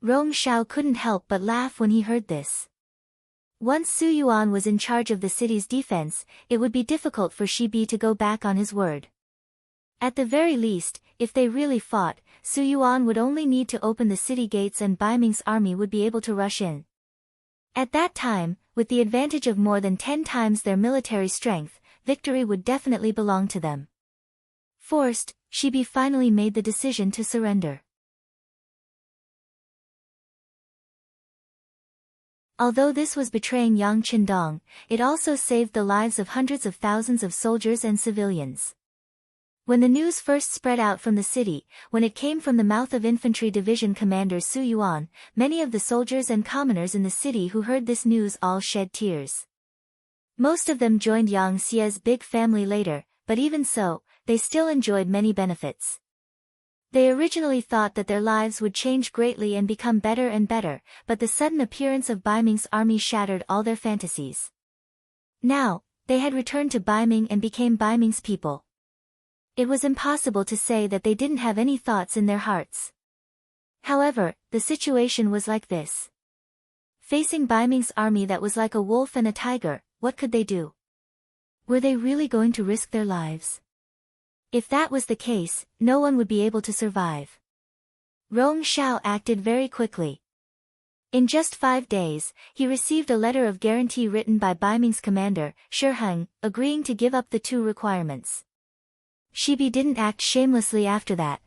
Rong Shao couldn't help but laugh when he heard this. Once Su Yuan was in charge of the city's defense, it would be difficult for Shibi to go back on his word. At the very least, if they really fought, Su Yuan would only need to open the city gates and Baiming's army would be able to rush in. At that time, with the advantage of more than 10 times their military strength, victory would definitely belong to them. Forced, Shibi finally made the decision to surrender. Although this was betraying Yang Qindong, it also saved the lives of hundreds of thousands of soldiers and civilians. When the news first spread out from the city, when it came from the mouth of infantry division commander Su Yuan, many of the soldiers and commoners in the city who heard this news all shed tears. Most of them joined Yang Xia's big family later, but even so, they still enjoyed many benefits. They originally thought that their lives would change greatly and become better and better, but the sudden appearance of Baiming's army shattered all their fantasies. Now, they had returned to Baiming and became Baiming's people. It was impossible to say that they didn't have any thoughts in their hearts. However, the situation was like this. Facing Baiming's army that was like a wolf and a tiger, what could they do? Were they really going to risk their lives? If that was the case, no one would be able to survive. Rong Shao acted very quickly. In just 5 days, he received a letter of guarantee written by Baiming's commander, Shi Heng, agreeing to give up the 2 requirements. Shibi didn't act shamelessly after that.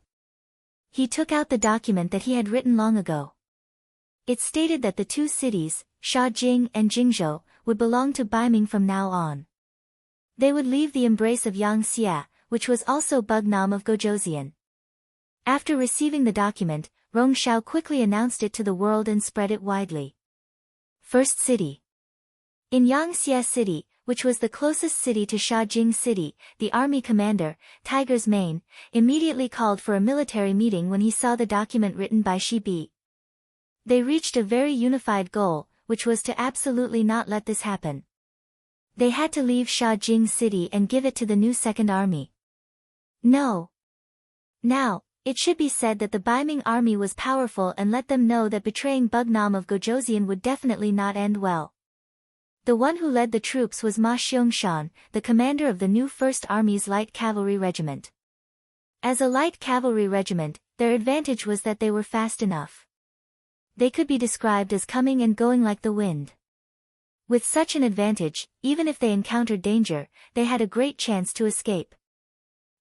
He took out the document that he had written long ago. It stated that the 2 cities, Shajing and Jingzhou, would belong to Baiming from now on. They would leave the embrace of Yang Xia, which was also Bugnam of Gojoseon. After receiving the document, Rong Shao quickly announced it to the world and spread it widely. First city. In Yang Xia City, which was the closest city to Shajing City, the army commander, Tiger's Mane, immediately called for a military meeting when he saw the document written by Shibi. They reached a very unified goal, which was to absolutely not let this happen. They had to leave Shajing City and give it to the new Second Army. No. Now, It should be said that the Baiming army was powerful and let them know that betraying Bugnam of Gojoseon would definitely not end well. The one who led the troops was Ma Xiangshan, the commander of the new 1st Army's Light Cavalry Regiment. As a light cavalry regiment, their advantage was that they were fast enough. They could be described as coming and going like the wind. With such an advantage, even if they encountered danger, they had a great chance to escape.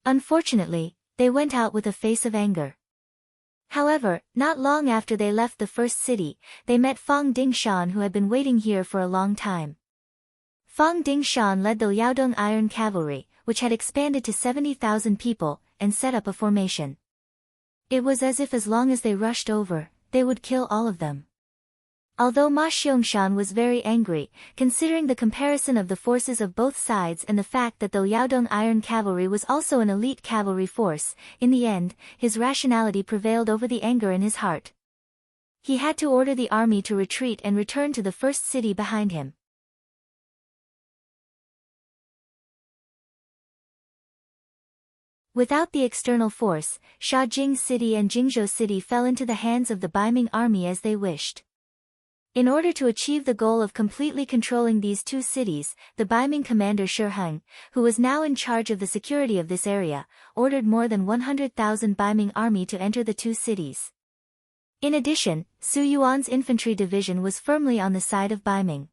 Unfortunately, they went out with a face of anger. However, not long after they left the first city, they met Fang Dingshan, who had been waiting here for a long time. Fang Dingshan led the Liaodong Iron Cavalry, which had expanded to 70,000 people, and set up a formation. It was as if as long as they rushed over, they would kill all of them. Although Ma Xiangshan was very angry, considering the comparison of the forces of both sides and the fact that the Liaodong Iron Cavalry was also an elite cavalry force, in the end, his rationality prevailed over the anger in his heart. He had to order the army to retreat and return to the first city behind him. Without the external force, Shajing City and Jingzhou City fell into the hands of the Baiming army as they wished. In order to achieve the goal of completely controlling these two cities, the Baiming commander Shi Heng, who was now in charge of the security of this area, ordered more than 100,000 Baiming army to enter the two cities. In addition, Su Yuan's infantry division was firmly on the side of Baiming.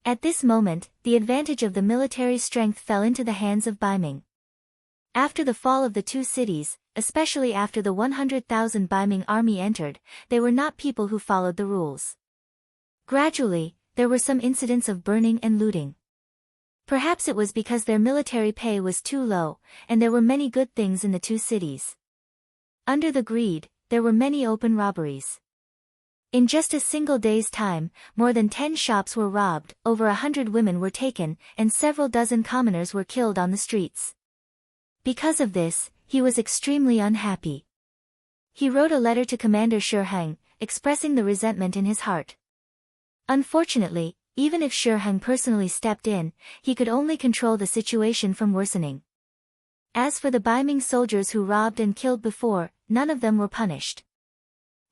At this moment, the advantage of the military strength fell into the hands of Baiming. After the fall of the two cities, especially after the 100,000 Baiming army entered, they were not people who followed the rules. Gradually, there were some incidents of burning and looting. Perhaps it was because their military pay was too low, and there were many good things in the two cities. Under the greed, there were many open robberies. In just a single day's time, more than 10 shops were robbed, over 100 women were taken, and several dozen commoners were killed on the streets. Because of this, he was extremely unhappy. He wrote a letter to Commander Shi Heng, expressing the resentment in his heart. Unfortunately, even if Shi Heng personally stepped in, he could only control the situation from worsening. As for the Baiming soldiers who robbed and killed before, none of them were punished.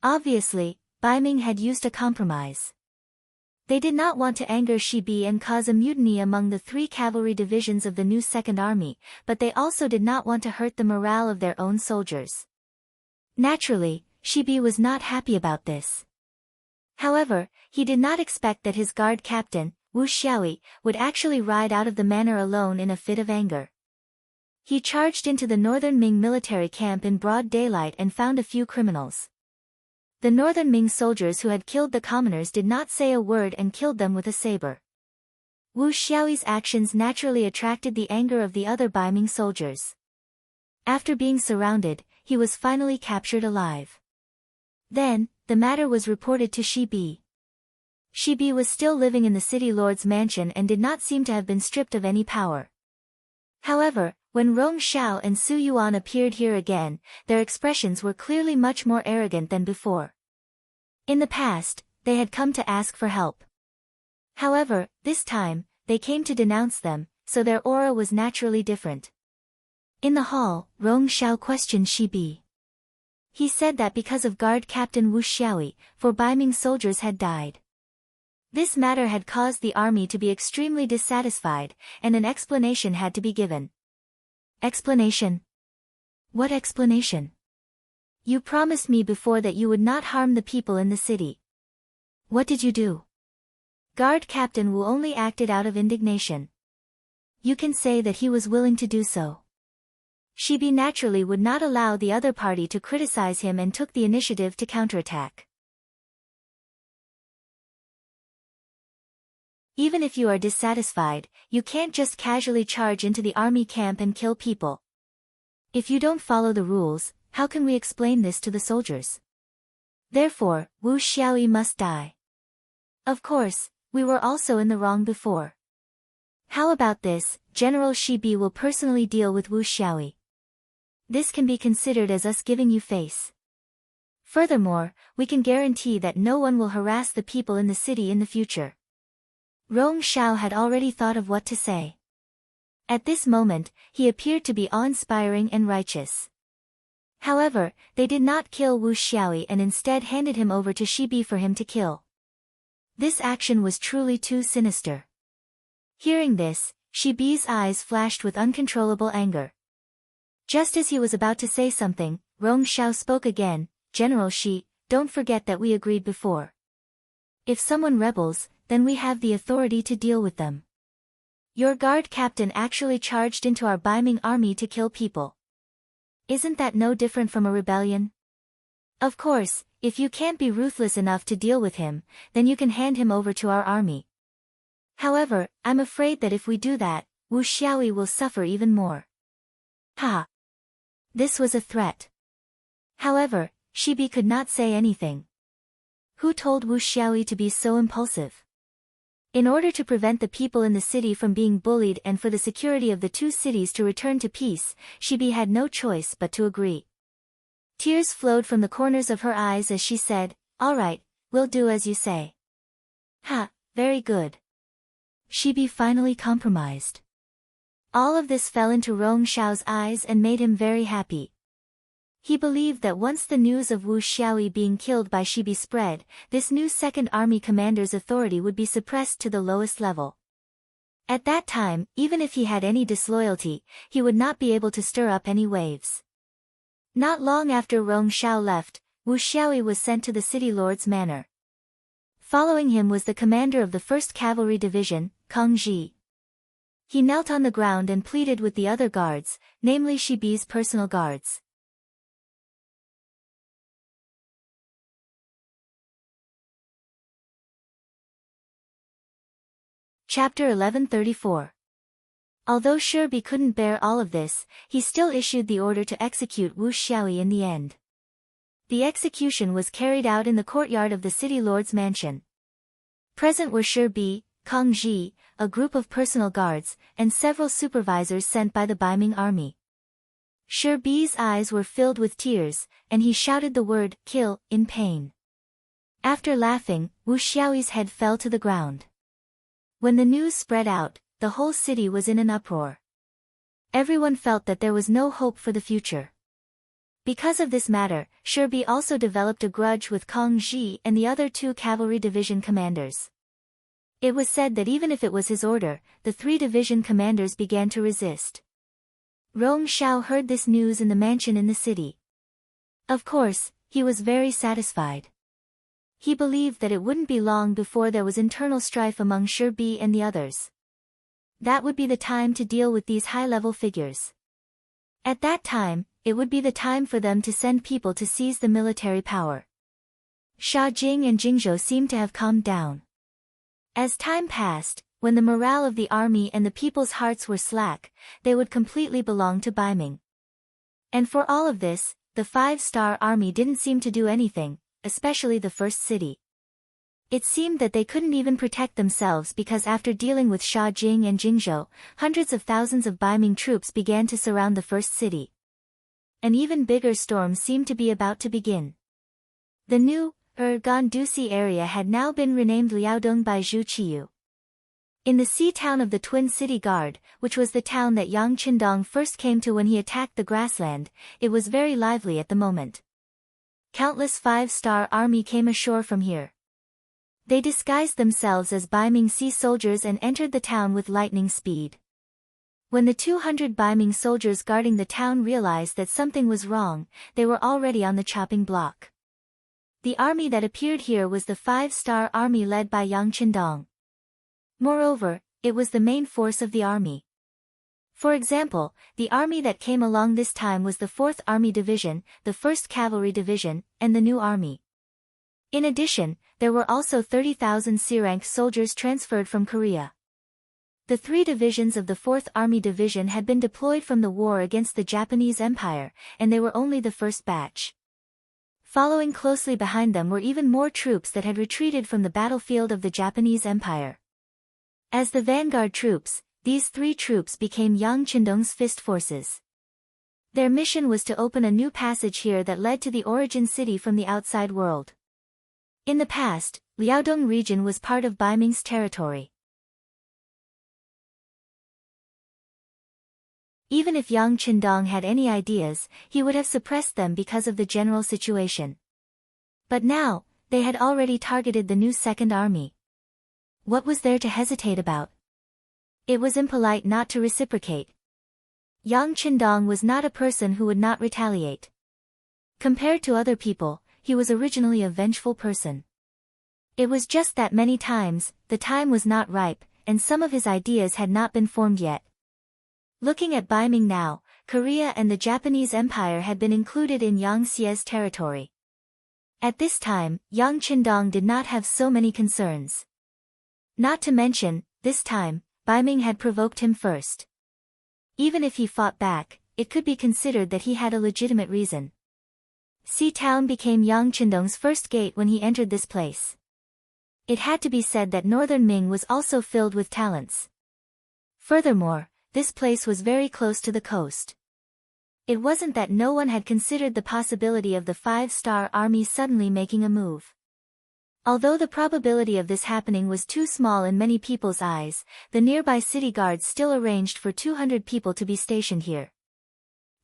Obviously, Baiming had used a compromise. They did not want to anger Shi Bi and cause a mutiny among the 3 cavalry divisions of the new Second Army, but they also did not want to hurt the morale of their own soldiers. Naturally, Shi Bi was not happy about this. However, he did not expect that his guard captain, Wu Xiaoyi, would actually ride out of the manor alone in a fit of anger. He charged into the northern Ming military camp in broad daylight and found a few criminals. The northern Ming soldiers who had killed the commoners did not say a word and killed them with a saber. Wu Xiaoyi's actions naturally attracted the anger of the other Baiming soldiers. After being surrounded, he was finally captured alive. Then, the matter was reported to Shi Bi. Shi Bi was still living in the city lord's mansion and did not seem to have been stripped of any power. However, when Rong Xiao and Su Yuan appeared here again, their expressions were clearly much more arrogant than before. In the past, they had come to ask for help. However, this time, they came to denounce them, so their aura was naturally different. In the hall, Rong Xiao questioned Shi Bi. He said that because of guard captain Wu Xiaoyi, 4 Baiming soldiers had died. This matter had caused the army to be extremely dissatisfied, and an explanation had to be given. Explanation? What explanation? You promised me before that you would not harm the people in the city. What did you do? Guard captain Wu only acted out of indignation. You can say that he was willing to do so. Shi Bi naturally would not allow the other party to criticize him and took the initiative to counterattack. Even if you are dissatisfied, you can't just casually charge into the army camp and kill people. If you don't follow the rules, how can we explain this to the soldiers? Therefore, Wu Xiaoyi must die. Of course, we were also in the wrong before. How about this? General Shi Bi will personally deal with Wu Xiaoyi. This can be considered as us giving you face. Furthermore, we can guarantee that no one will harass the people in the city in the future. Rong Xiao had already thought of what to say. At this moment, he appeared to be awe-inspiring and righteous. However, they did not kill Wu Xiaoyi and instead handed him over to Shi Bi for him to kill. This action was truly too sinister. Hearing this, Shi Bi's eyes flashed with uncontrollable anger. Just as he was about to say something, Rong Xiao spoke again. "General Shi, don't forget that we agreed before. If someone rebels, then we have the authority to deal with them. Your guard captain actually charged into our Baiming army to kill people. Isn't that no different from a rebellion? Of course, if you can't be ruthless enough to deal with him, then you can hand him over to our army. However, I'm afraid that if we do that, Wu Xiaoyi will suffer even more." Ha! This was a threat. However, Shi Bi could not say anything. Who told Wu Xiaoyi to be so impulsive? In order to prevent the people in the city from being bullied and for the security of the two cities to return to peace, Shi Bi had no choice but to agree. Tears flowed from the corners of her eyes as she said, "All right, we'll do as you say." Ha, very good. Shi Bi finally compromised. All of this fell into Rong Xiao's eyes and made him very happy. He believed that once the news of Wu Xiaoyi being killed by Shi Bi spread, this new second army commander's authority would be suppressed to the lowest level. At that time, even if he had any disloyalty, he would not be able to stir up any waves. Not long after Rong Xiao left, Wu Xiaoyi was sent to the city lord's manor. Following him was the commander of the 1st Cavalry Division, Kang Ji. He knelt on the ground and pleaded with the other guards, namely Shi Bi's personal guards. Chapter 1134. Although Shi Bi couldn't bear all of this, he still issued the order to execute Wu Xiaoyi in the end. The execution was carried out in the courtyard of the city lord's mansion. Present were Shi Bi, Kang Ji, a group of personal guards, and several supervisors sent by the Baiming army. Shi Bi's eyes were filled with tears, and he shouted the word, "Kill," in pain. After laughing, Wu Xiaoyi's head fell to the ground. When the news spread out, the whole city was in an uproar. Everyone felt that there was no hope for the future. Because of this matter, Shi Bi also developed a grudge with Kang Ji and the other 2 cavalry division commanders. It was said that even if it was his order, the 3 division commanders began to resist. Rong Xiao heard this news in the mansion in the city. Of course, he was very satisfied. He believed that it wouldn't be long before there was internal strife among Shi Bi and the others. That would be the time to deal with these high-level figures. At that time, it would be the time for them to send people to seize the military power. Sha Jing and Jingzhou seemed to have calmed down. As time passed, when the morale of the army and the people's hearts were slack, they would completely belong to Baiming. And for all of this, the 5-star army didn't seem to do anything, especially the first city. It seemed that they couldn't even protect themselves because after dealing with Sha Jing and Jingzhou, hundreds of thousands of Baiming troops began to surround the first city. An even bigger storm seemed to be about to begin. The new, Gandusi area had now been renamed Liaodong by Zhu Qiyu. In the sea town of the Twin City Guard, which was the town that Yang Qindong first came to when he attacked the grassland, it was very lively at the moment. Countless 5-star army came ashore from here. They disguised themselves as Baiming sea soldiers and entered the town with lightning speed. When the 200 Baiming soldiers guarding the town realized that something was wrong, they were already on the chopping block. The army that appeared here was the 5-star army led by Yang Qindong. Moreover, it was the main force of the army. For example, the army that came along this time was the 4th Army Division, the 1st Cavalry Division, and the new army. In addition, there were also 30,000 C-rank soldiers transferred from Korea. The 3 divisions of the 4th Army Division had been deployed from the war against the Japanese Empire, and they were only the first batch. Following closely behind them were even more troops that had retreated from the battlefield of the Japanese Empire. As the vanguard troops, these 3 troops became Yang Qindong's fist forces. Their mission was to open a new passage here that led to the origin city from the outside world. In the past, Liaodong region was part of Baiming's territory. Even if Yang Qindong had any ideas, he would have suppressed them because of the general situation. But now, they had already targeted the new Second Army. What was there to hesitate about? It was impolite not to reciprocate. Yang Qindong was not a person who would not retaliate. Compared to other people, he was originally a vengeful person. It was just that many times, the time was not ripe, and some of his ideas had not been formed yet. Looking at Baiming now, Korea and the Japanese Empire had been included in Yang Xie's territory. At this time, Yang Qindong did not have so many concerns. Not to mention, this time, Baiming had provoked him first. Even if he fought back, it could be considered that he had a legitimate reason. Sea Town became Yang Qindong's first gate when he entered this place. It had to be said that northern Ming was also filled with talents. Furthermore, this place was very close to the coast. It wasn't that no one had considered the possibility of the five-star army suddenly making a move. Although the probability of this happening was too small in many people's eyes, the nearby city guards still arranged for 200 people to be stationed here.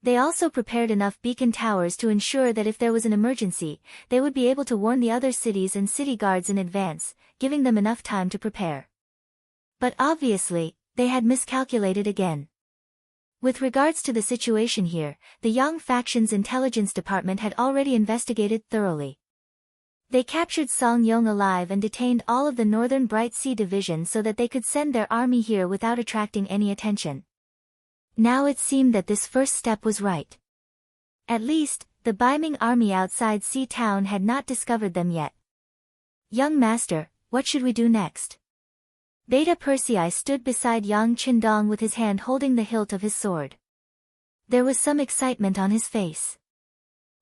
They also prepared enough beacon towers to ensure that if there was an emergency, they would be able to warn the other cities and city guards in advance, giving them enough time to prepare. But obviously, they had miscalculated again. With regards to the situation here, the Yang faction's intelligence department had already investigated thoroughly. They captured Song Yong alive and detained all of the Northern Bright Sea Division so that they could send their army here without attracting any attention. Now it seemed that this first step was right. At least, the Baiming army outside Sea Town had not discovered them yet. Young master, what should we do next? Beta Persei stood beside Yang Qindong with his hand holding the hilt of his sword. There was some excitement on his face.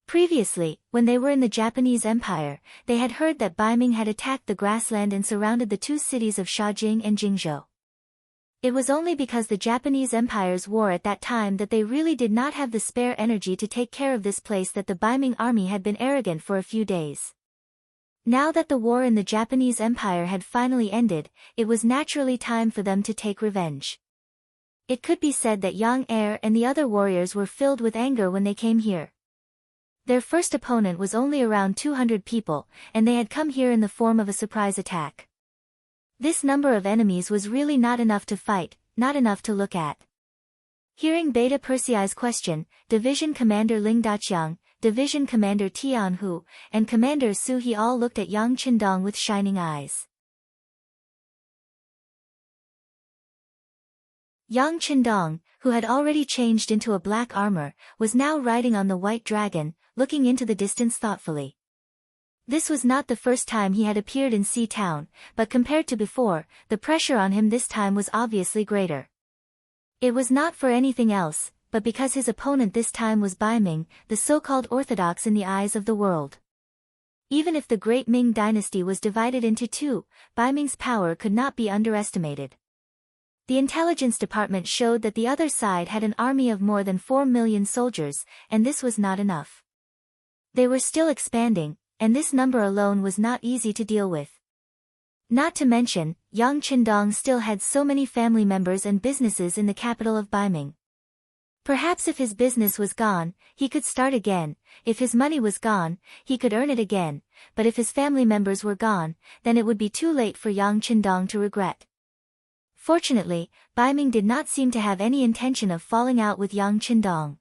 Previously, when they were in the Japanese Empire, they had heard that Baiming had attacked the grassland and surrounded the two cities of Shaojing and Jingzhou. It was only because the Japanese Empire's war at that time that they really did not have the spare energy to take care of this place that the Baiming army had been arrogant for a few days. Now that the war in the Japanese Empire had finally ended, it was naturally time for them to take revenge. It could be said that Yang Er and the other warriors were filled with anger when they came here. Their first opponent was only around 200 people, and they had come here in the form of a surprise attack. This number of enemies was really not enough to fight, not enough to look at. Hearing Beta Persei's question, Division Commander Ling Daqiang, Division Commander Tian Hu, and Commander Su He all looked at Yang Qindong with shining eyes. Yang Qindong, who had already changed into a black armor, was now riding on the white dragon, looking into the distance thoughtfully. This was not the first time he had appeared in Sea Town, but compared to before, the pressure on him this time was obviously greater. It was not for anything else, but because his opponent this time was Baiming, the so-called orthodox in the eyes of the world. Even if the great Ming dynasty was divided into two, Baiming's power could not be underestimated. The intelligence department showed that the other side had an army of more than 4 million soldiers, and this was not enough. They were still expanding, and this number alone was not easy to deal with. Not to mention, Yang Qindong still had so many family members and businesses in the capital of Baiming. Perhaps if his business was gone, he could start again, if his money was gone, he could earn it again, but if his family members were gone, then it would be too late for Yang Qindong to regret. Fortunately, Baiming did not seem to have any intention of falling out with Yang Qindong.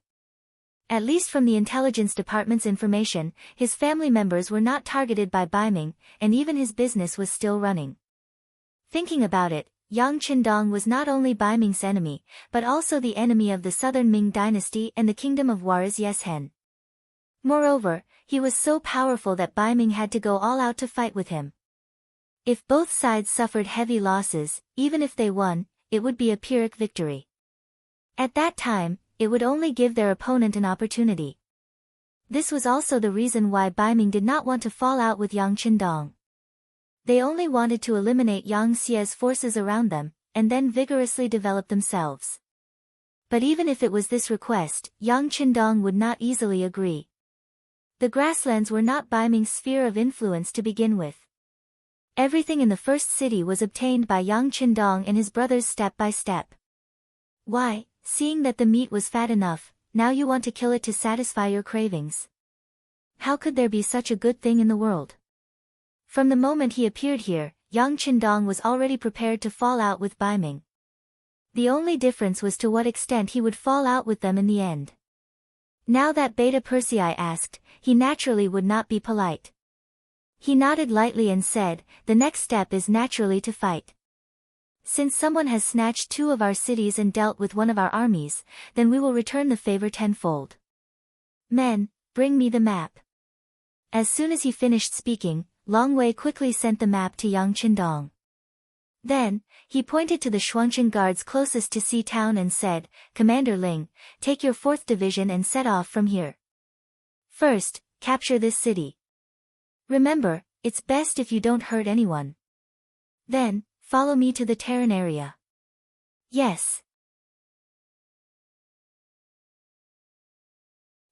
At least from the intelligence department's information, his family members were not targeted by Baiming, and even his business was still running. Thinking about it, Yang Qindong was not only Baiming's enemy, but also the enemy of the southern Ming dynasty and the kingdom of Waris Yeshen. Moreover, he was so powerful that Baiming had to go all out to fight with him. If both sides suffered heavy losses, even if they won, it would be a Pyrrhic victory. At that time, it would only give their opponent an opportunity. This was also the reason why Baiming did not want to fall out with Yang Qindong. They only wanted to eliminate Yang Xie's forces around them, and then vigorously develop themselves. But even if it was this request, Yang Qindong would not easily agree. The grasslands were not Baiming's sphere of influence to begin with. Everything in the first city was obtained by Yang Qindong and his brothers step by step. Why, Seeing that the meat was fat enough, now you want to kill it to satisfy your cravings. How could there be such a good thing in the world? From the moment he appeared here, Yang Qindong was already prepared to fall out with Bai Ming. The only difference was to what extent he would fall out with them in the end. Now that Beta Persei asked, he naturally would not be polite. He nodded lightly and said, the next step is naturally to fight. Since someone has snatched 2 of our cities and dealt with one of our armies, then we will return the favor tenfold. Men, bring me the map. As soon as he finished speaking, Long Wei quickly sent the map to Yang Qindong. Then, he pointed to the Shuangqing guards closest to Sea Town and said, Commander Ling, take your 4th division and set off from here. First, capture this city. Remember, it's best if you don't hurt anyone. Then, follow me to the Terran area. Yes.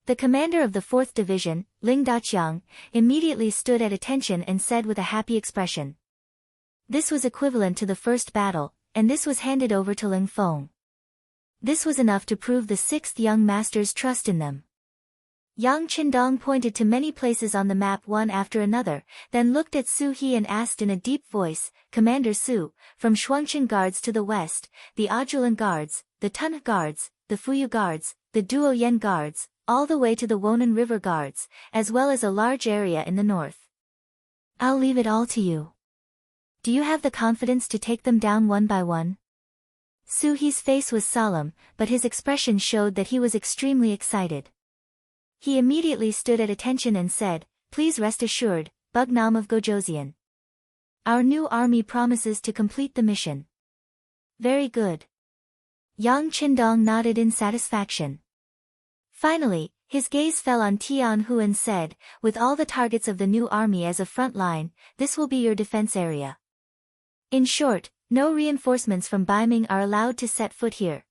The commander of the 4th Division, Ling Daqiang, immediately stood at attention and said with a happy expression. This was equivalent to the first battle, and this was handed over to Ling Feng. This was enough to prove the 6th young master's trust in them. Yang Qindong pointed to many places on the map one after another, then looked at Su He and asked in a deep voice, Commander Su, from Shuangqing Guards to the west, the Ajulan Guards, the Tun Guards, the Fuyu Guards, the Duoyen Guards, all the way to the Wonan River Guards, as well as a large area in the north. I'll leave it all to you. Do you have the confidence to take them down one by one? Su He's face was solemn, but his expression showed that he was extremely excited. He immediately stood at attention and said, Please rest assured, Bugnam of Gojoseon. Our new army promises to complete the mission. Very good. Yang Qindong nodded in satisfaction. Finally, his gaze fell on Tianhu and said, With all the targets of the new army as a front line, this will be your defense area. In short, no reinforcements from Bai Ming are allowed to set foot here.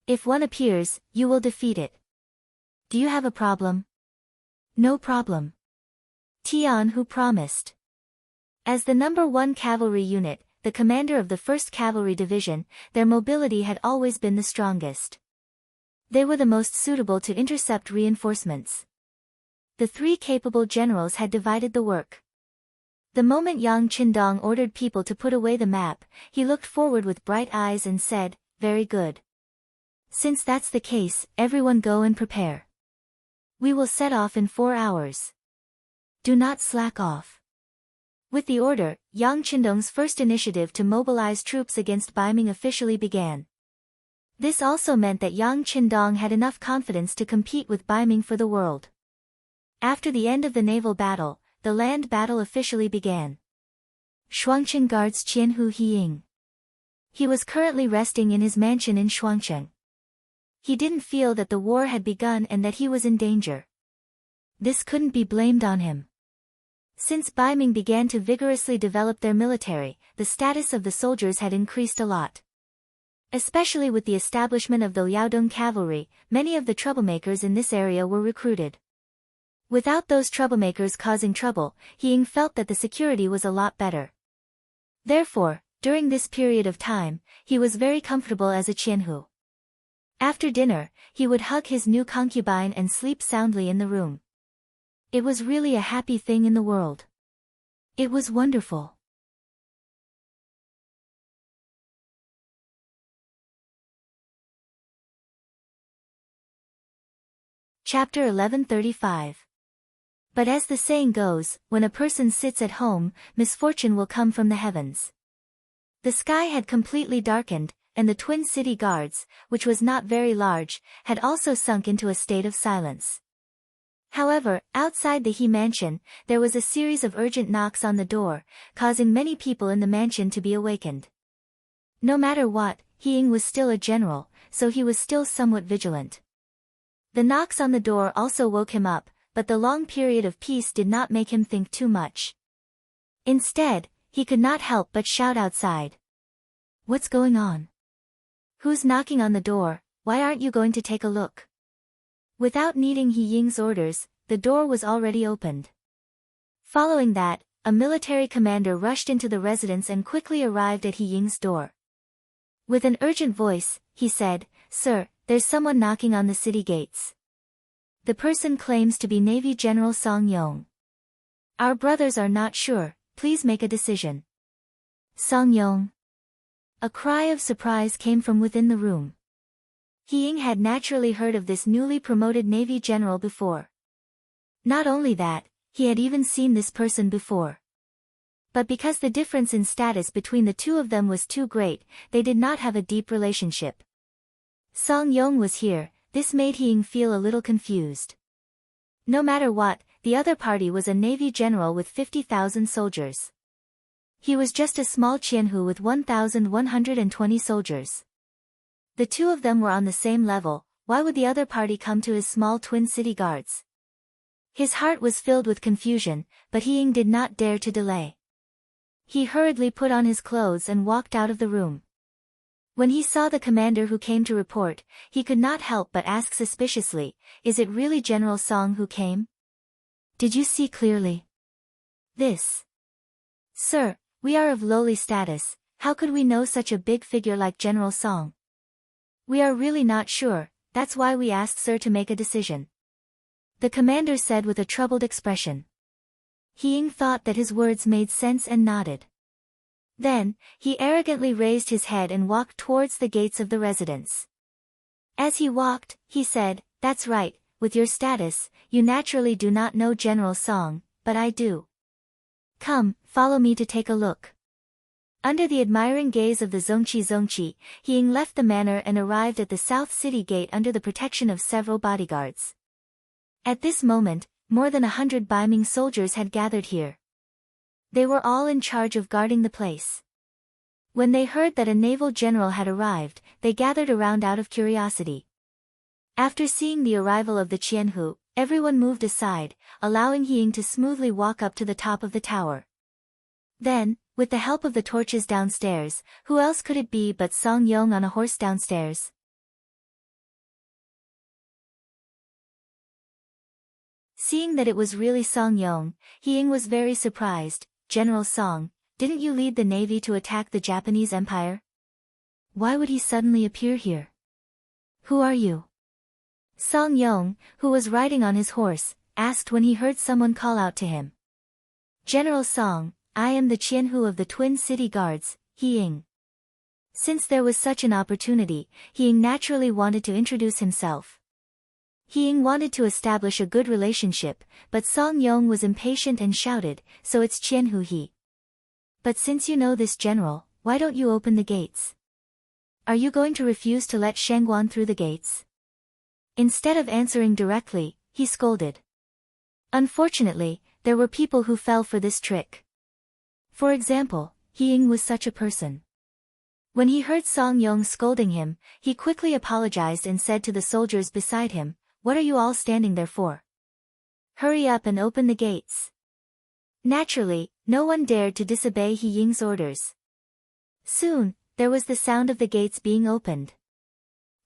If one appears, you will defeat it. Do you have a problem? No problem. Tianhu promised. As the number 1 cavalry unit, the commander of the 1st Cavalry Division, their mobility had always been the strongest. They were the most suitable to intercept reinforcements. The 3 capable generals had divided the work. The moment Yang Qindong ordered people to put away the map, he looked forward with bright eyes and said, Very good. Since that's the case, everyone go and prepare. We will set off in 4 hours. Do not slack off. With the order, Yang Qindong's first initiative to mobilize troops against Bai Ming officially began. This also meant that Yang Qindong had enough confidence to compete with Bai Ming for the world. After the end of the naval battle, the land battle officially began. Shuangqing Guards Qianhu Hiying. He was currently resting in his mansion in Shuangqing. He didn't feel that the war had begun and that he was in danger. This couldn't be blamed on him. Since Bai Ming began to vigorously develop their military, the status of the soldiers had increased a lot. Especially with the establishment of the Liaodong cavalry, many of the troublemakers in this area were recruited. Without those troublemakers causing trouble, Ying felt that the security was a lot better. Therefore, during this period of time, he was very comfortable as a Qianhu. After dinner, he would hug his new concubine and sleep soundly in the room. It was really a happy thing in the world. It was wonderful. Chapter 1135. But as the saying goes, when a person sits at home, misfortune will come from the heavens. The sky had completely darkened, and the twin city guards, which was not very large, had also sunk into a state of silence. However, outside the He mansion, there was a series of urgent knocks on the door, causing many people in the mansion to be awakened. No matter what, He Ying was still a general, so he was still somewhat vigilant. The knocks on the door also woke him up, but the long period of peace did not make him think too much. Instead, he could not help but shout outside. What's going on? Who's knocking on the door? Why aren't you going to take a look? Without needing He Ying's orders, the door was already opened. Following that, a military commander rushed into the residence and quickly arrived at He Ying's door. With an urgent voice, he said, "Sir, there's someone knocking on the city gates. The person claims to be Navy General Song Yong. Our brothers are not sure, please make a decision." "Song Yong." A cry of surprise came from within the room. Qing had naturally heard of this newly promoted Navy general before. Not only that, he had even seen this person before. But because the difference in status between the two of them was too great, they did not have a deep relationship. Song Yong was here, this made Qing feel a little confused. No matter what, the other party was a Navy general with 50,000 soldiers. He was just a small Qianhu with 1,120 soldiers. The two of them were on the same level, why would the other party come to his small twin city guards? His heart was filled with confusion, but Qing did not dare to delay. He hurriedly put on his clothes and walked out of the room. When he saw the commander who came to report, he could not help but ask suspiciously, "Is it really General Song who came? Did you see clearly?" "This." "Sir, we are of lowly status, how could we know such a big figure like General Song? We are really not sure, that's why we asked sir to make a decision," the commander said with a troubled expression. Qing thought that his words made sense and nodded. Then, he arrogantly raised his head and walked towards the gates of the residence. As he walked, he said, "That's right, with your status, you naturally do not know General Song, but I do. Come, follow me to take a look." Under the admiring gaze of the Zongqi, Qing left the manor and arrived at the South City Gate under the protection of several bodyguards. At this moment, more than 100 Baiming soldiers had gathered here. They were all in charge of guarding the place. When they heard that a naval general had arrived, they gathered around out of curiosity. After seeing the arrival of the Qianhu, everyone moved aside, allowing Qing to smoothly walk up to the top of the tower. Then, with the help of the torches downstairs, who else could it be but Song Yong on a horse downstairs? Seeing that it was really Song Yong, Qing was very surprised. "General Song, didn't you lead the navy to attack the Japanese Empire? Why would he suddenly appear here? Who are you?" Song Yong, who was riding on his horse, asked when he heard someone call out to him. "General Song, I am the Qianhu of the Twin City Guards, Qing." Since there was such an opportunity, Qing naturally wanted to introduce himself. Qing wanted to establish a good relationship, but Song Yong was impatient and shouted, "So it's Qianhu he. But since you know this general, why don't you open the gates? Are you going to refuse to let Shangguan through the gates?" Instead of answering directly, he scolded. Unfortunately, there were people who fell for this trick. For example, Qing was such a person. When he heard Song Yong scolding him, he quickly apologized and said to the soldiers beside him, "What are you all standing there for? Hurry up and open the gates." Naturally, no one dared to disobey Qing's orders. Soon, there was the sound of the gates being opened.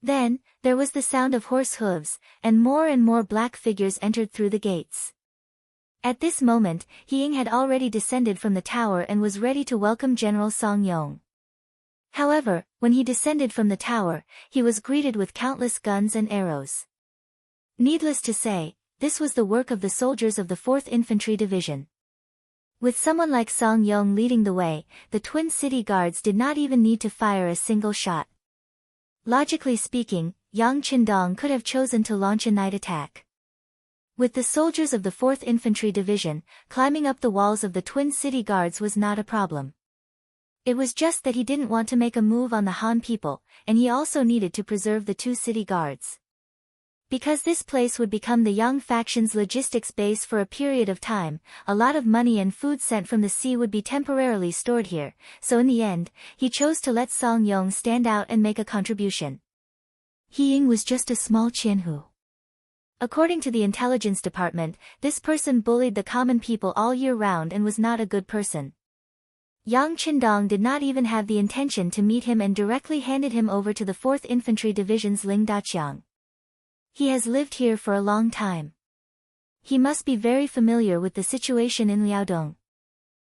Then, there was the sound of horse hooves, and more black figures entered through the gates. At this moment, Qing had already descended from the tower and was ready to welcome General Song Yong. However, when he descended from the tower, he was greeted with countless guns and arrows. Needless to say, this was the work of the soldiers of the 4th Infantry Division. With someone like Song Yong leading the way, the Twin City Guards did not even need to fire a single shot. Logically speaking, Yang Qindong could have chosen to launch a night attack. With the soldiers of the 4th Infantry Division, climbing up the walls of the Twin City Guards was not a problem. It was just that he didn't want to make a move on the Han people, and he also needed to preserve the 2 city guards. Because this place would become the Yang faction's logistics base for a period of time, a lot of money and food sent from the sea would be temporarily stored here, so in the end, he chose to let Song Yong stand out and make a contribution. Qing was just a small Qianhu. According to the intelligence department, this person bullied the common people all year round and was not a good person. Yang Qindong did not even have the intention to meet him and directly handed him over to the 4th Infantry Division's Ling Daqiang. He has lived here for a long time. He must be very familiar with the situation in Liaodong.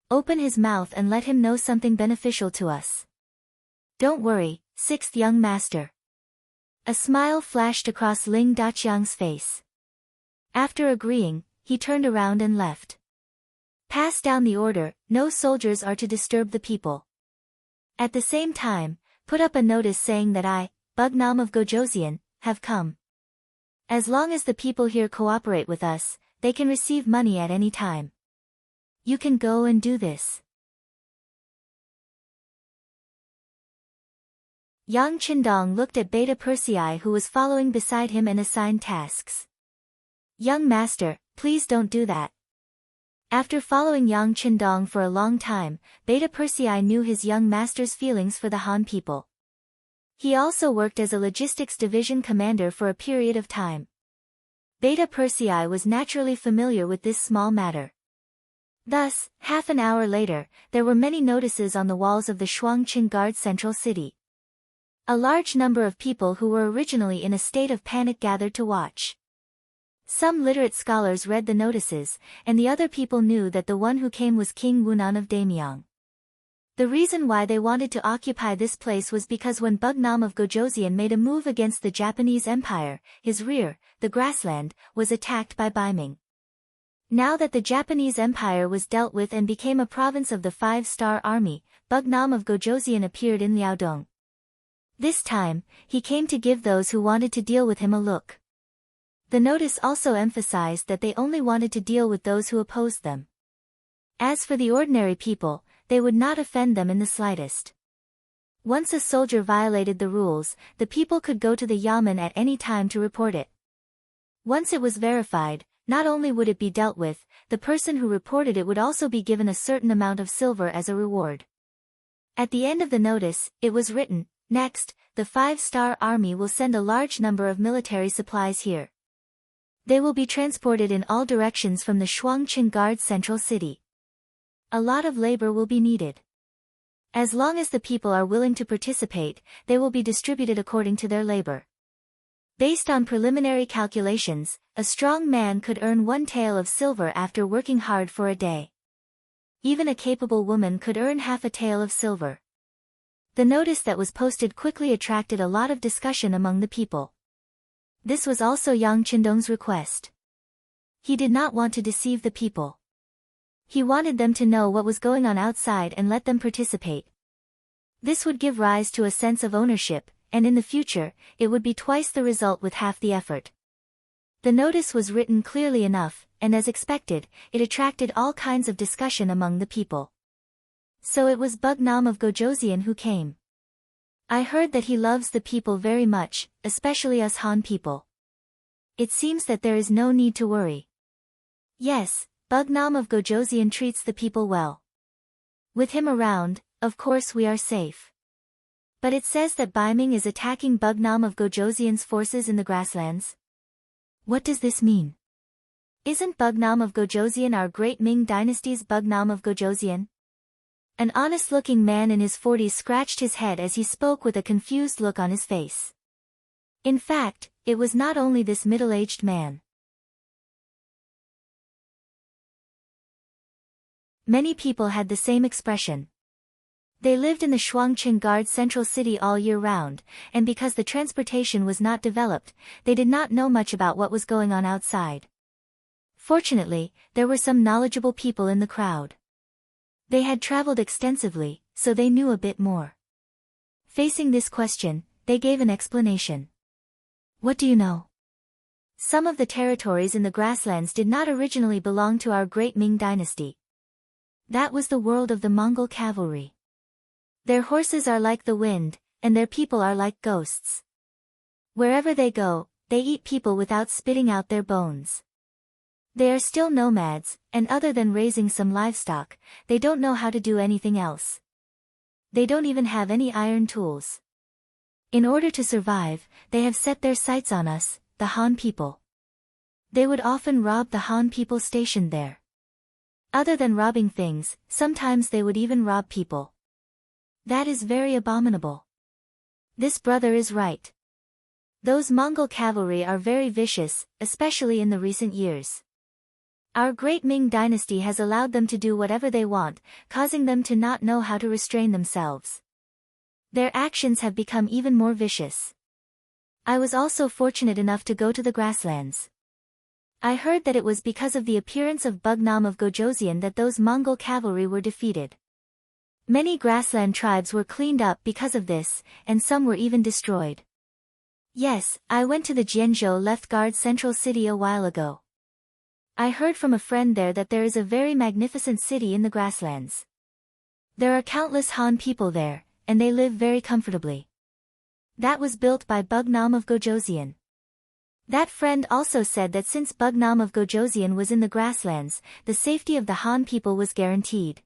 Open his mouth and let him know something beneficial to us. Don't worry, 6th young master. A smile flashed across Ling Daqiang's face. After agreeing, he turned around and left. Pass down the order, no soldiers are to disturb the people. At the same time, put up a notice saying that I, Bugnam of Gojoseon, have come. As long as the people here cooperate with us, they can receive money at any time. You can go and do this. Yang Qindong looked at Beta Persei who was following beside him and assigned tasks. Young master, please don't do that. After following Yang Qindong for a long time, Beta Persei knew his young master's feelings for the Han people. He also worked as a logistics division commander for a period of time. Beta Persei was naturally familiar with this small matter. Thus, half an hour later, there were many notices on the walls of the Shuangqing Guard Central City. A large number of people who were originally in a state of panic gathered to watch. Some literate scholars read the notices, and the other people knew that the one who came was King Wunan of Daemyong. The reason why they wanted to occupy this place was because when Bugnam of Gojoseon made a move against the Japanese Empire, his rear, the grassland, was attacked by Baiming. Now that the Japanese Empire was dealt with and became a province of the Five-Star Army, Bugnam of Gojoseon appeared in Liaodong. This time, he came to give those who wanted to deal with him a look. The notice also emphasized that they only wanted to deal with those who opposed them. As for the ordinary people, they would not offend them in the slightest. Once a soldier violated the rules, the people could go to the yamen at any time to report it. Once it was verified, not only would it be dealt with, the person who reported it would also be given a certain amount of silver as a reward. At the end of the notice, it was written, "Next, the Five-Star Army will send a large number of military supplies here. They will be transported in all directions from the Shuangqing Guard Central City. A lot of labor will be needed. As long as the people are willing to participate, they will be distributed according to their labor. Based on preliminary calculations, a strong man could earn 1 tael of silver after working hard for a day. Even a capable woman could earn half a tael of silver." The notice that was posted quickly attracted a lot of discussion among the people. This was also Yang Qindong's request. He did not want to deceive the people. He wanted them to know what was going on outside and let them participate. This would give rise to a sense of ownership, and in the future, it would be twice the result with half the effort. The notice was written clearly enough, and as expected, it attracted all kinds of discussion among the people. So it was Bugnam of Gojoseon who came. I heard that he loves the people very much, especially us Han people. It seems that there is no need to worry. Yes, Bugnam of Gojoseon treats the people well. With him around, of course we are safe. But it says that Baiming is attacking Bugnam of Gojoseon's forces in the grasslands. What does this mean? Isn't Bugnam of Gojoseon our great Ming dynasty's Bugnam of Gojoseon? An honest-looking man in his 40s scratched his head as he spoke with a confused look on his face. In fact, it was not only this middle-aged man. Many people had the same expression. They lived in the Shuangqing Guard Central City all year round, and because the transportation was not developed, they did not know much about what was going on outside. Fortunately, there were some knowledgeable people in the crowd. They had traveled extensively, so they knew a bit more. Facing this question, they gave an explanation. What do you know? Some of the territories in the grasslands did not originally belong to our great Ming dynasty. That was the world of the Mongol cavalry. Their horses are like the wind, and their people are like ghosts. Wherever they go, they eat people without spitting out their bones. They are still nomads, and other than raising some livestock, they don't know how to do anything else. They don't even have any iron tools. In order to survive, they have set their sights on us, the Han people. They would often rob the Han people stationed there. Other than robbing things, sometimes they would even rob people. That is very abominable. This brother is right. Those Mongol cavalry are very vicious, especially in the recent years. Our great Ming dynasty has allowed them to do whatever they want, causing them to not know how to restrain themselves. Their actions have become even more vicious. I was also fortunate enough to go to the grasslands. I heard that it was because of the appearance of Bugnam of Gojoseon that those Mongol cavalry were defeated. Many grassland tribes were cleaned up because of this, and some were even destroyed. Yes, I went to the Jianzhou left guard central city a while ago. I heard from a friend there that there is a very magnificent city in the grasslands. There are countless Han people there, and they live very comfortably. That was built by Bugnam of Gojoseon. That friend also said that since Bugnam of Gojoseon was in the grasslands, the safety of the Han people was guaranteed.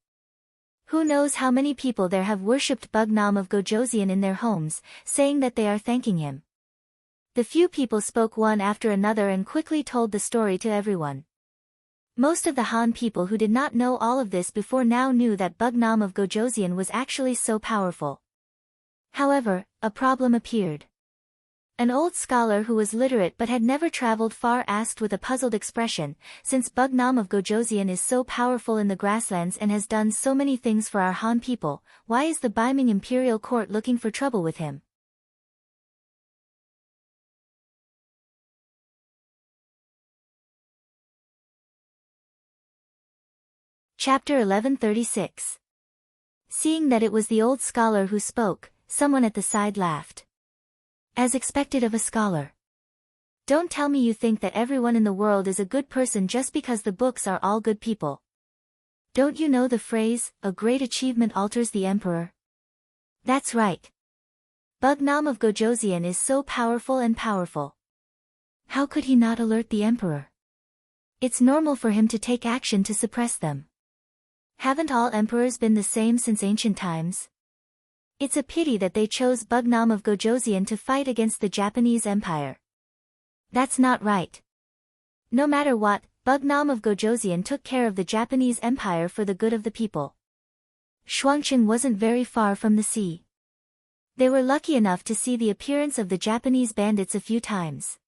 Who knows how many people there have worshipped Bugnam of Gojoseon in their homes, saying that they are thanking him. The few people spoke one after another and quickly told the story to everyone. Most of the Han people who did not know all of this before now knew that Bugnam of Gojoseon was actually so powerful. However, a problem appeared. An old scholar who was literate but had never traveled far asked with a puzzled expression, since Bugnam of Gojoseon is so powerful in the grasslands and has done so many things for our Han people, why is the Beiming imperial court looking for trouble with him? Chapter 1136. Seeing that it was the old scholar who spoke, someone at the side laughed. As expected of a scholar. Don't tell me you think that everyone in the world is a good person just because the books are all good people. Don't you know the phrase, a great achievement alters the emperor? That's right. Bugnam of Gojoseon is so powerful and powerful. How could he not alert the emperor? It's normal for him to take action to suppress them. Haven't all emperors been the same since ancient times? It's a pity that they chose Bugnam of Gojoseon to fight against the Japanese Empire. That's not right. No matter what, Bugnam of Gojoseon took care of the Japanese Empire for the good of the people. Shuangqing wasn't very far from the sea. They were lucky enough to see the appearance of the Japanese bandits a few times.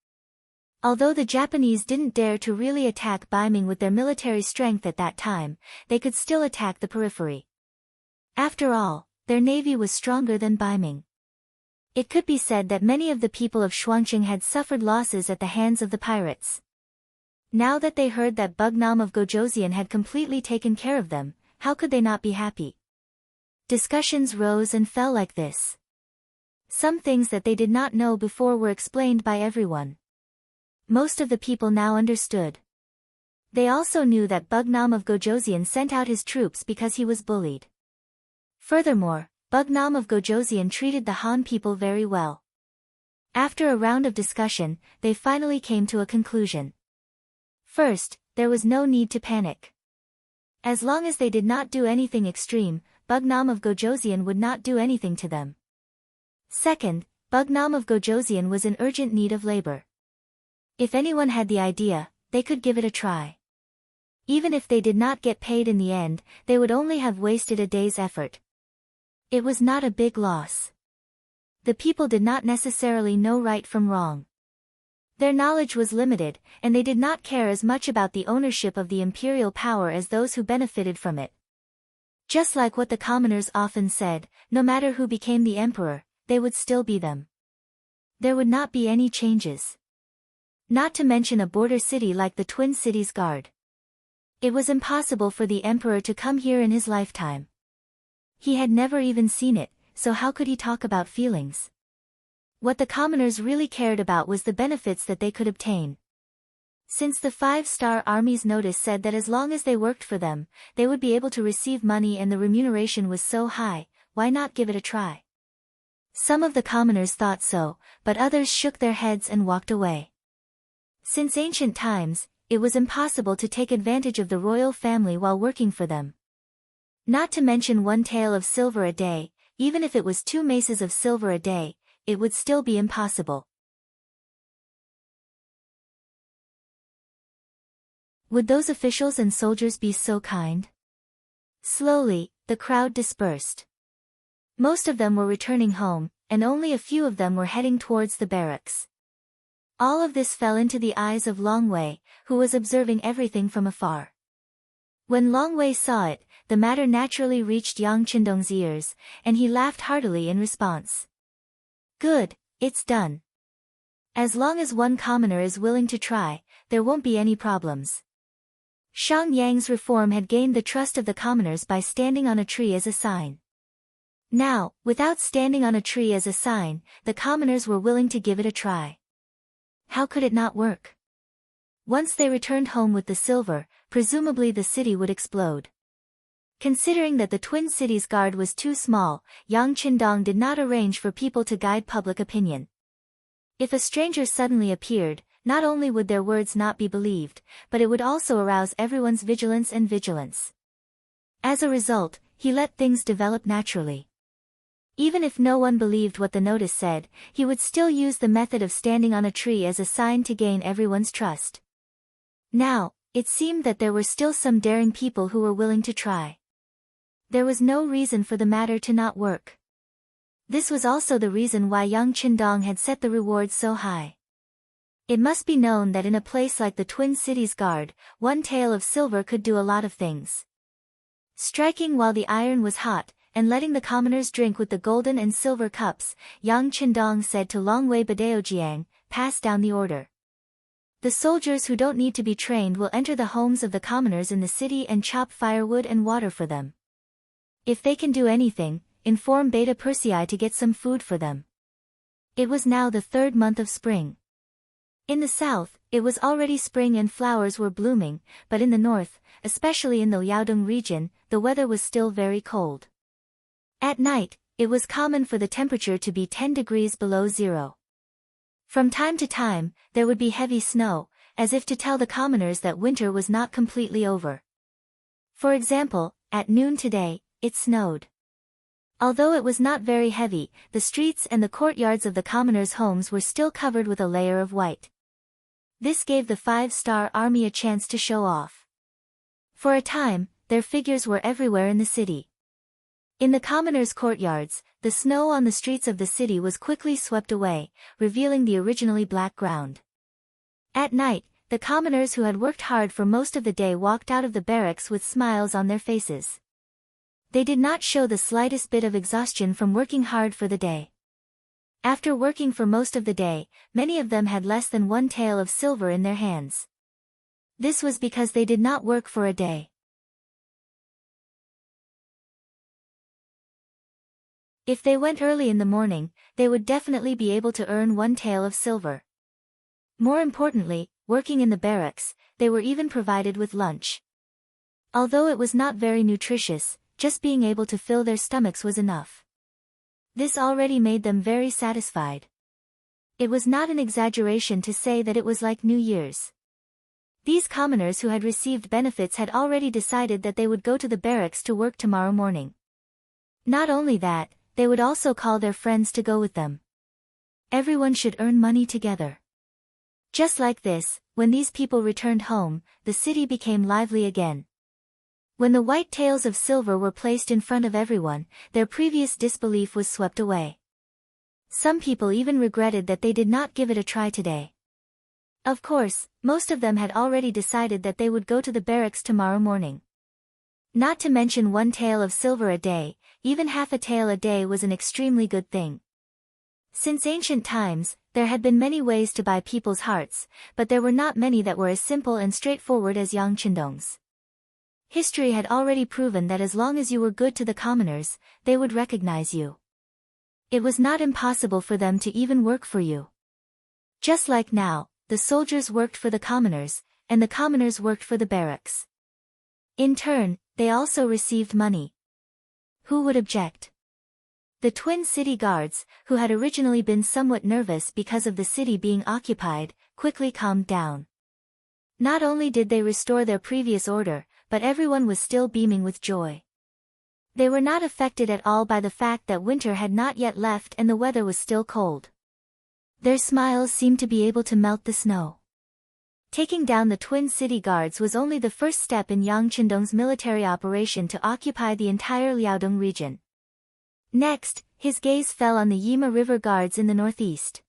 Although the Japanese didn't dare to really attack Beiming with their military strength at that time, they could still attack the periphery. After all, their navy was stronger than Beiming. It could be said that many of the people of Shuangqing had suffered losses at the hands of the pirates. Now that they heard that Bugnam of Gojoseon had completely taken care of them, how could they not be happy? Discussions rose and fell like this. Some things that they did not know before were explained by everyone. Most of the people now understood. They also knew that Bugnam of Gojoseon sent out his troops because he was bullied. Furthermore, Bugnam of Gojoseon treated the Han people very well. After a round of discussion, they finally came to a conclusion. First, there was no need to panic. As long as they did not do anything extreme, Bugnam of Gojoseon would not do anything to them. Second, Bugnam of Gojoseon was in urgent need of labor. If anyone had the idea, they could give it a try. Even if they did not get paid in the end, they would only have wasted a day's effort. It was not a big loss. The people did not necessarily know right from wrong. Their knowledge was limited, and they did not care as much about the ownership of the imperial power as those who benefited from it. Just like what the commoners often said, no matter who became the emperor, they would still be them. There would not be any changes. Not to mention a border city like the Twin Cities Guard. It was impossible for the emperor to come here in his lifetime. He had never even seen it, so how could he talk about feelings? What the commoners really cared about was the benefits that they could obtain. Since the 5-star Army's notice said that as long as they worked for them, they would be able to receive money and the remuneration was so high, why not give it a try? Some of the commoners thought so, but others shook their heads and walked away. Since ancient times, it was impossible to take advantage of the royal family while working for them. Not to mention 1 tael of silver a day, even if it was 2 maces of silver a day, it would still be impossible. Would those officials and soldiers be so kind? Slowly, the crowd dispersed. Most of them were returning home, and only a few of them were heading towards the barracks. All of this fell into the eyes of Long Wei, who was observing everything from afar. When Long Wei saw it, the matter naturally reached Yang Qindong's ears, and he laughed heartily in response. Good, it's done. As long as one commoner is willing to try, there won't be any problems. Shang Yang's reform had gained the trust of the commoners by standing on a tree as a sign. Now, without standing on a tree as a sign, the commoners were willing to give it a try. How could it not work? Once they returned home with the silver, presumably the city would explode. Considering that the Twin Cities Guard was too small, Yang Qindong did not arrange for people to guide public opinion. If a stranger suddenly appeared, not only would their words not be believed, but it would also arouse everyone's vigilance. As a result, he let things develop naturally. Even if no one believed what the notice said, he would still use the method of standing on a tree as a sign to gain everyone's trust. Now, it seemed that there were still some daring people who were willing to try. There was no reason for the matter to not work. This was also the reason why Yang Qindong had set the rewards so high. It must be known that in a place like the Twin Cities Guard, one tael of silver could do a lot of things. Striking while the iron was hot, and letting the commoners drink with the golden and silver cups, Yang Qindong said to Longwei Badeojiang, "Pass down the order. The soldiers who don't need to be trained will enter the homes of the commoners in the city and chop firewood and water for them. If they can do anything, inform Beta Persei to get some food for them." It was now the 3rd month of spring. In the south, it was already spring and flowers were blooming, but in the north, especially in the Liaodong region, the weather was still very cold. At night, it was common for the temperature to be 10 degrees below zero. From time to time, there would be heavy snow, as if to tell the commoners that winter was not completely over. For example, at noon today, it snowed. Although it was not very heavy, the streets and the courtyards of the commoners' homes were still covered with a layer of white. This gave the 5-star army a chance to show off. For a time, their figures were everywhere in the city. In the commoners' courtyards, the snow on the streets of the city was quickly swept away, revealing the originally black ground. At night, the commoners who had worked hard for most of the day walked out of the barracks with smiles on their faces. They did not show the slightest bit of exhaustion from working hard for the day. After working for most of the day, many of them had less than 1 tael of silver in their hands. This was because they did not work for a day. If they went early in the morning, they would definitely be able to earn 1 tael of silver. More importantly, working in the barracks, they were even provided with lunch. Although it was not very nutritious, just being able to fill their stomachs was enough. This already made them very satisfied. It was not an exaggeration to say that it was like New Year's. These commoners who had received benefits had already decided that they would go to the barracks to work tomorrow morning. Not only that, they would also call their friends to go with them. Everyone should earn money together. Just like this, when these people returned home, the city became lively again. When the white taels of silver were placed in front of everyone, their previous disbelief was swept away. Some people even regretted that they did not give it a try today. Of course, most of them had already decided that they would go to the barracks tomorrow morning. Not to mention 1 tael of silver a day, even half a tael a day was an extremely good thing. Since ancient times, there had been many ways to buy people's hearts, but there were not many that were as simple and straightforward as Yang Qindong's. History had already proven that as long as you were good to the commoners, they would recognize you. It was not impossible for them to even work for you. Just like now, the soldiers worked for the commoners, and the commoners worked for the barracks. In turn, they also received money. Who would object? The Twin City Guards, who had originally been somewhat nervous because of the city being occupied, quickly calmed down. Not only did they restore their previous order, but everyone was still beaming with joy. They were not affected at all by the fact that winter had not yet left and the weather was still cold. Their smiles seemed to be able to melt the snow. Taking down the Twin City Guards was only the first step in Yang Qindong's military operation to occupy the entire Liaodong region. Next, his gaze fell on the Yima River Guards in the northeast.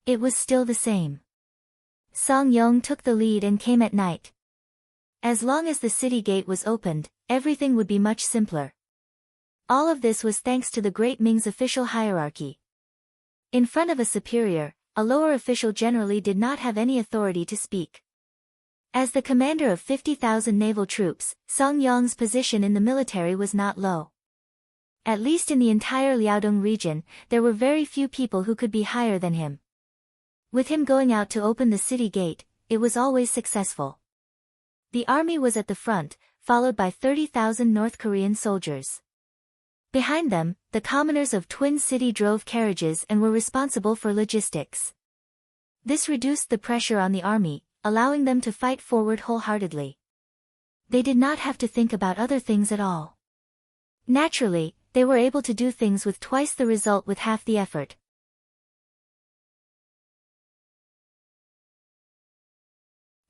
It was still the same. Song Yong took the lead and came at night. As long as the city gate was opened, everything would be much simpler. All of this was thanks to the Great Ming's official hierarchy. In front of a superior, a lower official generally did not have any authority to speak. As the commander of 50,000 naval troops, Song Yong's position in the military was not low. At least in the entire Liaodong region, there were very few people who could be higher than him. With him going out to open the city gate, it was always successful. The army was at the front, followed by 30,000 North Korean soldiers. Behind them, the commoners of Twin City drove carriages and were responsible for logistics. This reduced the pressure on the army, allowing them to fight forward wholeheartedly. They did not have to think about other things at all. Naturally, they were able to do things with twice the result with half the effort.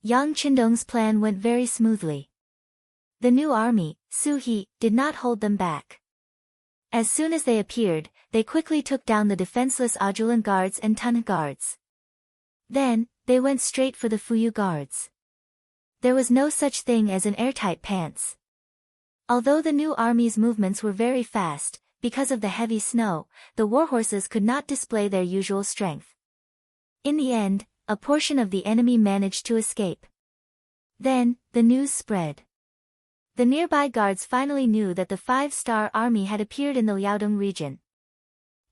Yang Qindong's plan went very smoothly. The new army, Su-he, did not hold them back. As soon as they appeared, they quickly took down the defenseless Ajulan guards and Tun guards. Then, they went straight for the Fuyu guards. There was no such thing as an airtight pants. Although the new army's movements were very fast, because of the heavy snow, the warhorses could not display their usual strength. In the end, a portion of the enemy managed to escape. Then, the news spread. The nearby guards finally knew that the 5-star army had appeared in the Liaodong region.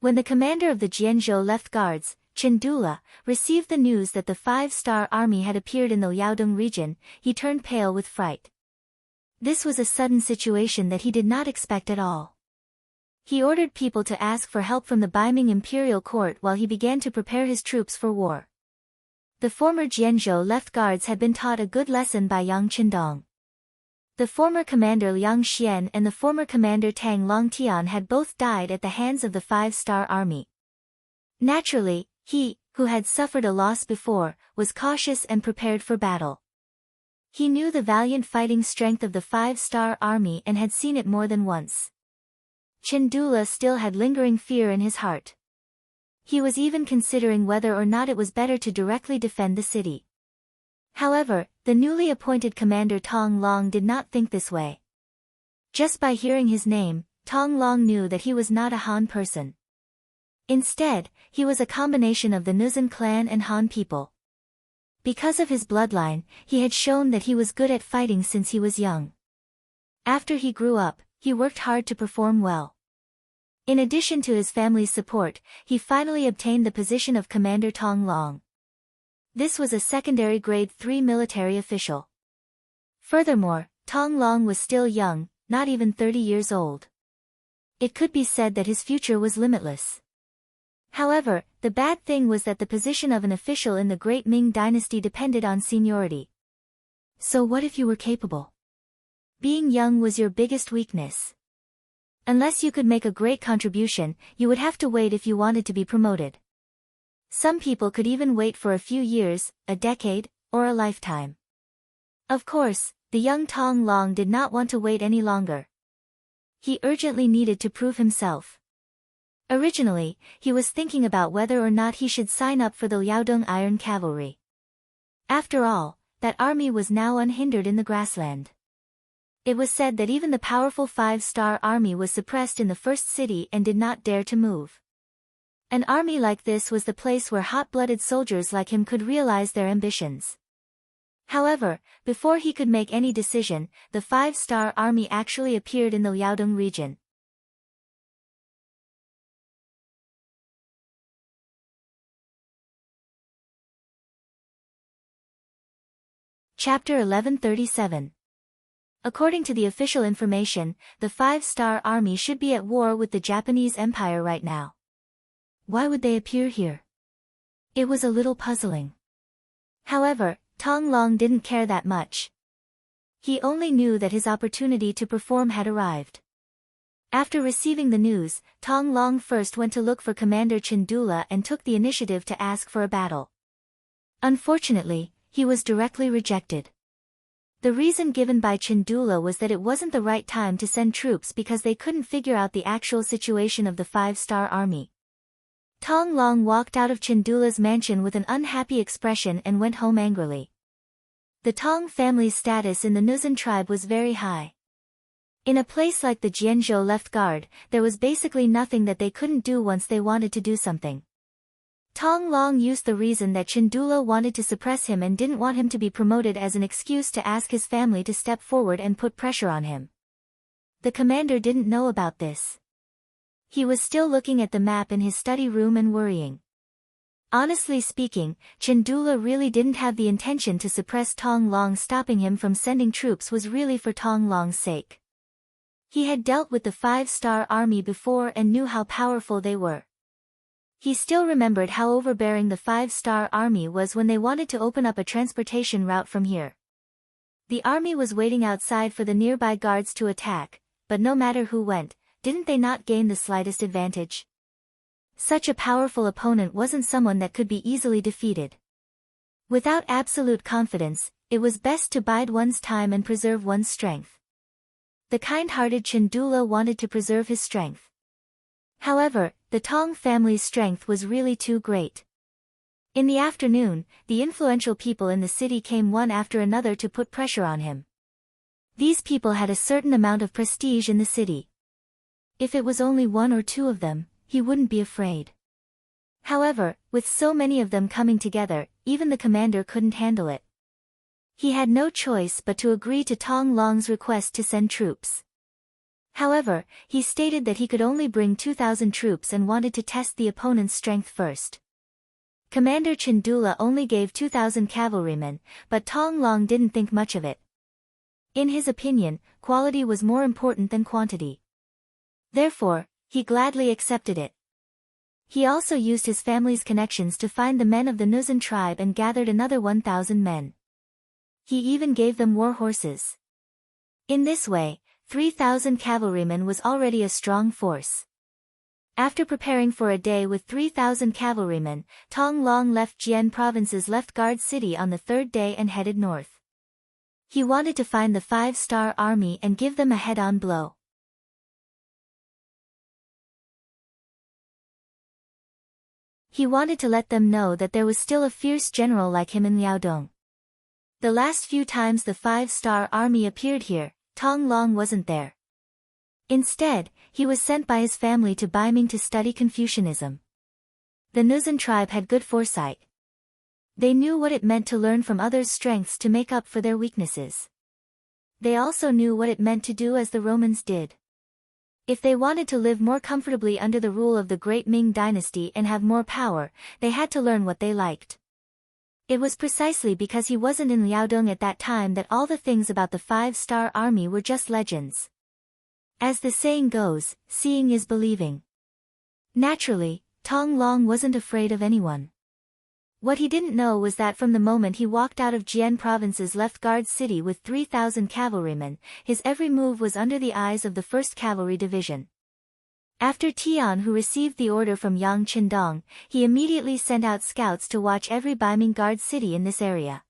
When the commander of the Jianzhou left guards, Chindula, received the news that the 5-star army had appeared in the Liaodong region, he turned pale with fright. This was a sudden situation that he did not expect at all. He ordered people to ask for help from the Beiming imperial court while he began to prepare his troops for war. The former Jianzhou left guards had been taught a good lesson by Yang Qindong. The former commander Liang Xian and the former commander Tang Longtian had both died at the hands of the 5-star army. Naturally, he, who had suffered a loss before, was cautious and prepared for battle. He knew the valiant fighting strength of the 5-star army and had seen it more than once. Chindula still had lingering fear in his heart. He was even considering whether or not it was better to directly defend the city. However, the newly appointed commander Tong Long did not think this way. Just by hearing his name, Tong Long knew that he was not a Han person. Instead, he was a combination of the Nuzan clan and Han people. Because of his bloodline, he had shown that he was good at fighting since he was young. After he grew up, he worked hard to perform well. In addition to his family's support, he finally obtained the position of Commander Tong Long. This was a secondary grade 3 military official. Furthermore, Tong Long was still young, not even 30 years old. It could be said that his future was limitless. However, the bad thing was that the position of an official in the Great Ming dynasty depended on seniority. So what if you were capable? Being young was your biggest weakness. Unless you could make a great contribution, you would have to wait if you wanted to be promoted. Some people could even wait for a few years, a decade, or a lifetime. Of course, the young Tong Long did not want to wait any longer. He urgently needed to prove himself. Originally, he was thinking about whether or not he should sign up for the Liaodong Iron Cavalry. After all, that army was now unhindered in the grassland. It was said that even the powerful 5-star army was suppressed in the first city and did not dare to move. An army like this was the place where hot-blooded soldiers like him could realize their ambitions. However, before he could make any decision, the 5-star army actually appeared in the Liaodong region. Chapter 1137. According to the official information, the 5-star army should be at war with the Japanese Empire right now. Why would they appear here? It was a little puzzling. However, Tong Long didn't care that much. He only knew that his opportunity to perform had arrived. After receiving the news, Tong Long first went to look for Commander Chindula and took the initiative to ask for a battle. Unfortunately, he was directly rejected. The reason given by Chindula was that it wasn't the right time to send troops because they couldn't figure out the actual situation of the 5-star army. Tong Long walked out of Chindula's mansion with an unhappy expression and went home angrily. The Tong family's status in the Nuzan tribe was very high. In a place like the Jianzhou left guard, there was basically nothing that they couldn't do once they wanted to do something. Tong Long used the reason that Chandula wanted to suppress him and didn't want him to be promoted as an excuse to ask his family to step forward and put pressure on him. The commander didn't know about this. He was still looking at the map in his study room and worrying. Honestly speaking, Chandula really didn't have the intention to suppress Tong Long. Stopping him from sending troops was really for Tong Long's sake. He had dealt with the 5-star army before and knew how powerful they were. He still remembered how overbearing the 5-star army was when they wanted to open up a transportation route from here. The army was waiting outside for the nearby guards to attack, but no matter who went, didn't they not gain the slightest advantage? Such a powerful opponent wasn't someone that could be easily defeated. Without absolute confidence, it was best to bide one's time and preserve one's strength. The kind-hearted Chandula wanted to preserve his strength. However, the Tong family's strength was really too great. In the afternoon, the influential people in the city came one after another to put pressure on him. These people had a certain amount of prestige in the city. If it was only one or two of them, he wouldn't be afraid. However, with so many of them coming together, even the commander couldn't handle it. He had no choice but to agree to Tong Long's request to send troops. However, he stated that he could only bring 2,000 troops and wanted to test the opponent's strength first. Commander Chandula only gave 2,000 cavalrymen, but Tong Long didn't think much of it. In his opinion, quality was more important than quantity. Therefore, he gladly accepted it. He also used his family's connections to find the men of the Nuzan tribe and gathered another 1,000 men. He even gave them war horses. In this way, 3,000 cavalrymen was already a strong force. After preparing for a day with 3,000 cavalrymen, Tong Long left Jian province's left-guard city on the third day and headed north. He wanted to find the 5-star army and give them a head-on blow. He wanted to let them know that there was still a fierce general like him in Liaodong. The last few times the 5-star army appeared here, Tong Long wasn't there. Instead, he was sent by his family to Beiming to study Confucianism. The Nuzan tribe had good foresight. They knew what it meant to learn from others' strengths to make up for their weaknesses. They also knew what it meant to do as the Romans did. If they wanted to live more comfortably under the rule of the great Ming dynasty and have more power, they had to learn what they liked. It was precisely because he wasn't in Liaodong at that time that all the things about the 5-star army were just legends. As the saying goes, seeing is believing. Naturally, Tong Long wasn't afraid of anyone. What he didn't know was that from the moment he walked out of Jian province's left-guard city with 3,000 cavalrymen, his every move was under the eyes of the 1st Cavalry Division. After Tian, who received the order from Yang Qindong, he immediately sent out scouts to watch every Beiming guard city in this area.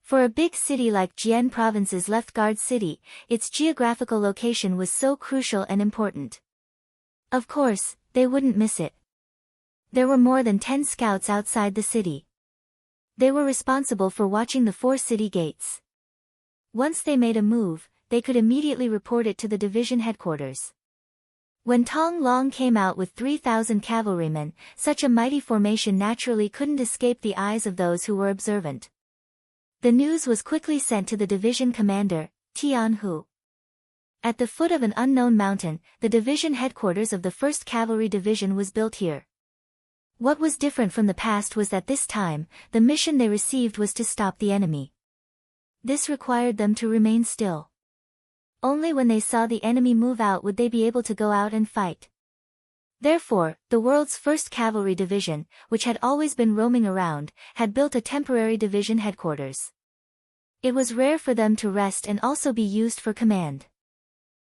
For a big city like Jian province's left-guard city, its geographical location was so crucial and important. Of course, they wouldn't miss it. There were more than 10 scouts outside the city. They were responsible for watching the 4 city gates. Once they made a move, they could immediately report it to the division headquarters. When Tong Long came out with 3,000 cavalrymen, such a mighty formation naturally couldn't escape the eyes of those who were observant. The news was quickly sent to the division commander, Tian Hu. At the foot of an unknown mountain, the division headquarters of the 1st Cavalry Division was built here. What was different from the past was that this time, the mission they received was to stop the enemy. This required them to remain still. Only when they saw the enemy move out would they be able to go out and fight. Therefore, the world's 1st Cavalry Division, which had always been roaming around, had built a temporary division headquarters. It was rare for them to rest and also be used for command.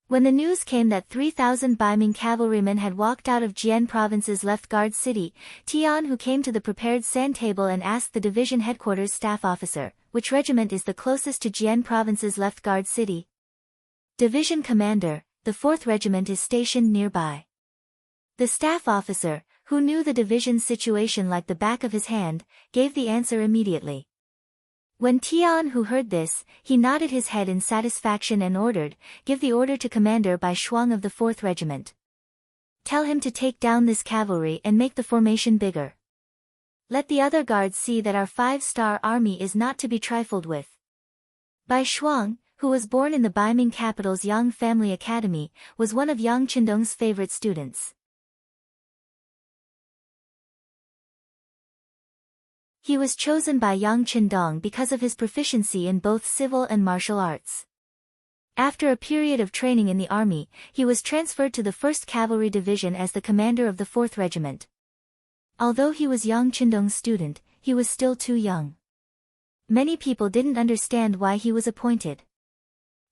When the news came that 3,000 Beiming cavalrymen had walked out of Jian province's left-guard city, Tian Hu came to the prepared sand table and asked the division headquarters staff officer, "Which regiment is the closest to Jian province's left-guard city?" "Division commander, the 4th regiment is stationed nearby." The staff officer, who knew the division's situation like the back of his hand, gave the answer immediately. When Tian Hu heard this, he nodded his head in satisfaction and ordered, "Give the order to Commander Bai Shuang of the 4th Regiment. Tell him to take down this cavalry and make the formation bigger." Let the other guards see that our 5-star army is not to be trifled with. Bai Shuang, who was born in the Baiming capital's Yang Family Academy, was one of Yang Qindong's favorite students. He was chosen by Yang Qindong because of his proficiency in both civil and martial arts. After a period of training in the army, he was transferred to the 1st Cavalry Division as the commander of the 4th Regiment. Although he was Yang Qindong's student, he was still too young. Many people didn't understand why he was appointed.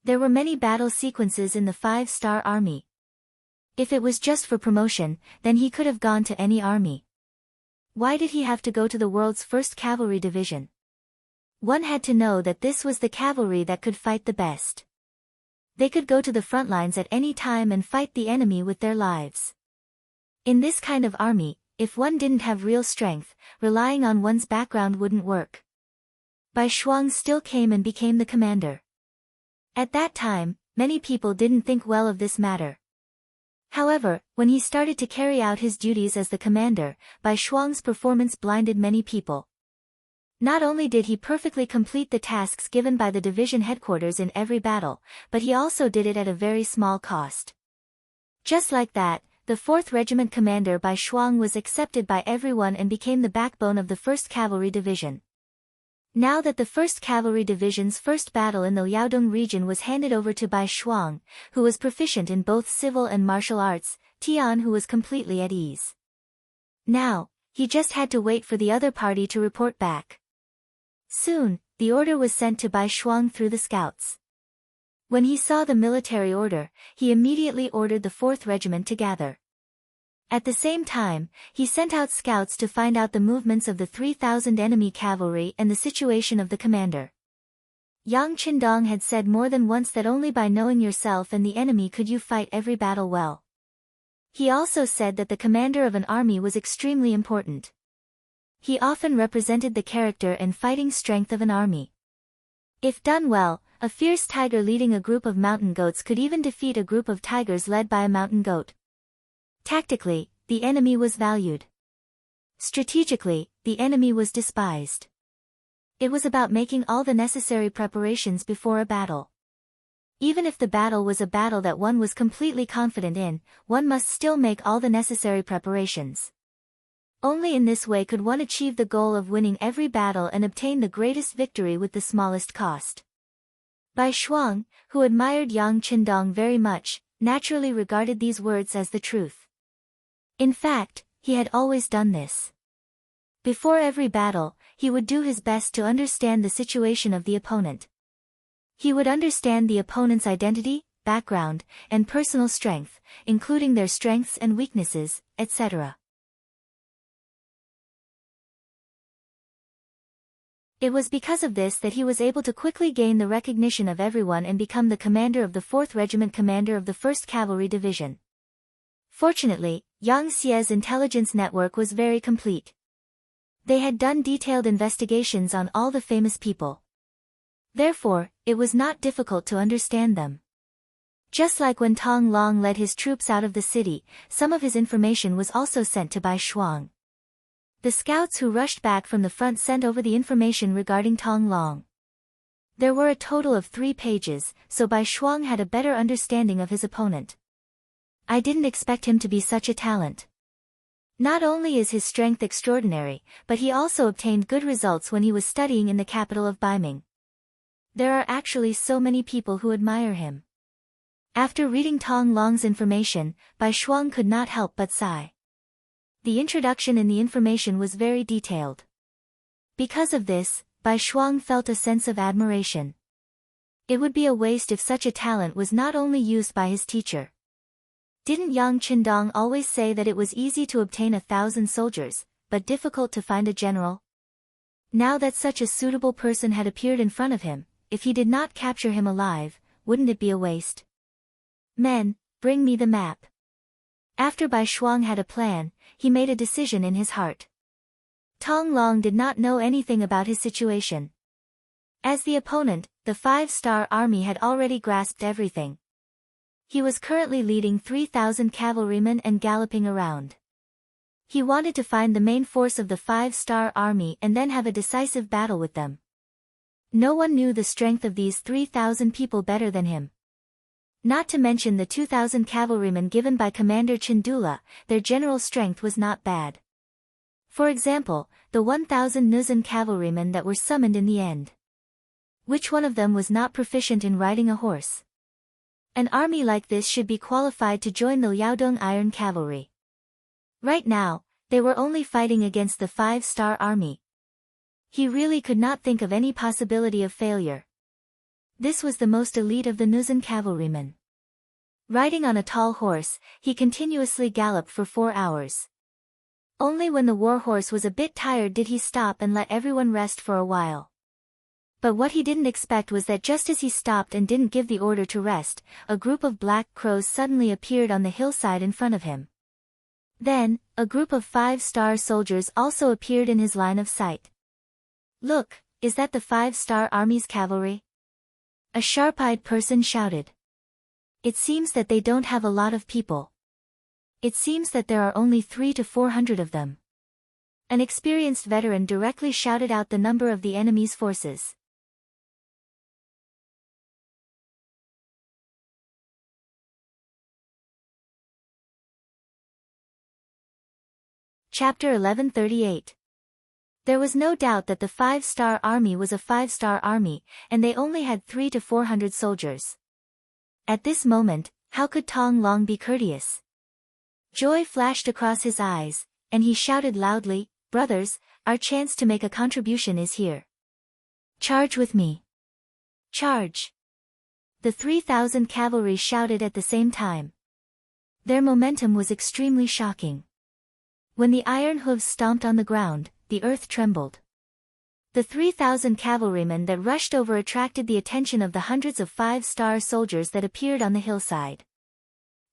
There were many battle sequences in the 5-star army. If it was just for promotion, then he could have gone to any army. Why did he have to go to the world's 1st Cavalry Division? One had to know that this was the cavalry that could fight the best. They could go to the front lines at any time and fight the enemy with their lives. In this kind of army, if one didn't have real strength, relying on one's background wouldn't work. Bai Shuang still came and became the commander. At that time, many people didn't think well of this matter. However, when he started to carry out his duties as the commander, Bai Shuang's performance blinded many people. Not only did he perfectly complete the tasks given by the division headquarters in every battle, but he also did it at a very small cost. Just like that, the 4th Regiment commander Bai Shuang was accepted by everyone and became the backbone of the 1st Cavalry Division. Now that the 1st Cavalry Division's first battle in the Liaodong region was handed over to Bai Shuang, who was proficient in both civil and martial arts, Tian who was completely at ease. Now, he just had to wait for the other party to report back. Soon, the order was sent to Bai Shuang through the scouts. When he saw the military order, he immediately ordered the 4th Regiment to gather. At the same time, he sent out scouts to find out the movements of the 3,000 enemy cavalry and the situation of the commander. Yang Qindong had said more than once that only by knowing yourself and the enemy could you fight every battle well. He also said that the commander of an army was extremely important. He often represented the character and fighting strength of an army. If done well, a fierce tiger leading a group of mountain goats could even defeat a group of tigers led by a mountain goat. Tactically, the enemy was valued. Strategically, the enemy was despised. It was about making all the necessary preparations before a battle. Even if the battle was a battle that one was completely confident in, one must still make all the necessary preparations. Only in this way could one achieve the goal of winning every battle and obtain the greatest victory with the smallest cost. Bai Shuang, who admired Yang Qindong very much, naturally regarded these words as the truth. In fact, he had always done this. Before every battle, he would do his best to understand the situation of the opponent. He would understand the opponent's identity, background, and personal strength, including their strengths and weaknesses, etc. It was because of this that he was able to quickly gain the recognition of everyone and become the commander of the 4th Regiment, commander of the 1st Cavalry Division. Fortunately, Yang Xie's intelligence network was very complete. They had done detailed investigations on all the famous people. Therefore, it was not difficult to understand them. Just like when Tong Long led his troops out of the city, some of his information was also sent to Bai Shuang. The scouts who rushed back from the front sent over the information regarding Tong Long. There were a total of 3 pages, so Bai Shuang had a better understanding of his opponent. I didn't expect him to be such a talent. Not only is his strength extraordinary, but he also obtained good results when he was studying in the capital of Baiming. There are actually so many people who admire him. After reading Tong Long's information, Bai Shuang could not help but sigh. The introduction in the information was very detailed. Because of this, Bai Shuang felt a sense of admiration. It would be a waste if such a talent was not only used by his teacher. Didn't Yang Qindong always say that it was easy to obtain 1,000 soldiers, but difficult to find a general? Now that such a suitable person had appeared in front of him, if he did not capture him alive, wouldn't it be a waste? Men, bring me the map. After Bai Shuang had a plan, he made a decision in his heart. Tong Long did not know anything about his situation. As the opponent, the 5-star army had already grasped everything. He was currently leading 3,000 cavalrymen and galloping around. He wanted to find the main force of the 5-star army and then have a decisive battle with them. No one knew the strength of these 3,000 people better than him. Not to mention the 2,000 cavalrymen given by Commander Chindula, their general strength was not bad. For example, the 1,000 Nuzan cavalrymen that were summoned in the end. Which one of them was not proficient in riding a horse? An army like this should be qualified to join the Liaodong Iron Cavalry. Right now, they were only fighting against the 5-star army. He really could not think of any possibility of failure. This was the most elite of the Nuzan cavalrymen. Riding on a tall horse, he continuously galloped for 4 hours. Only when the war horse was a bit tired did he stop and let everyone rest for a while. But what he didn't expect was that just as he stopped and didn't give the order to rest, a group of black crows suddenly appeared on the hillside in front of him. Then, a group of 5-star soldiers also appeared in his line of sight. "Look, is that the 5-star army's cavalry?" A sharp-eyed person shouted. "It seems that they don't have a lot of people. It seems that there are only 300 to 400 of them." An experienced veteran directly shouted out the number of the enemy's forces. Chapter 1138. There was no doubt that the 5-star army was a 5-star army, and they only had 300 to 400 soldiers. At this moment, how could Tong Long be courteous? Joy flashed across his eyes, and he shouted loudly, "Brothers, our chance to make a contribution is here. Charge with me. Charge!" The 3,000 cavalry shouted at the same time. Their momentum was extremely shocking. When the iron hooves stomped on the ground, the earth trembled. The 3,000 cavalrymen that rushed over attracted the attention of the hundreds of 5-star soldiers that appeared on the hillside.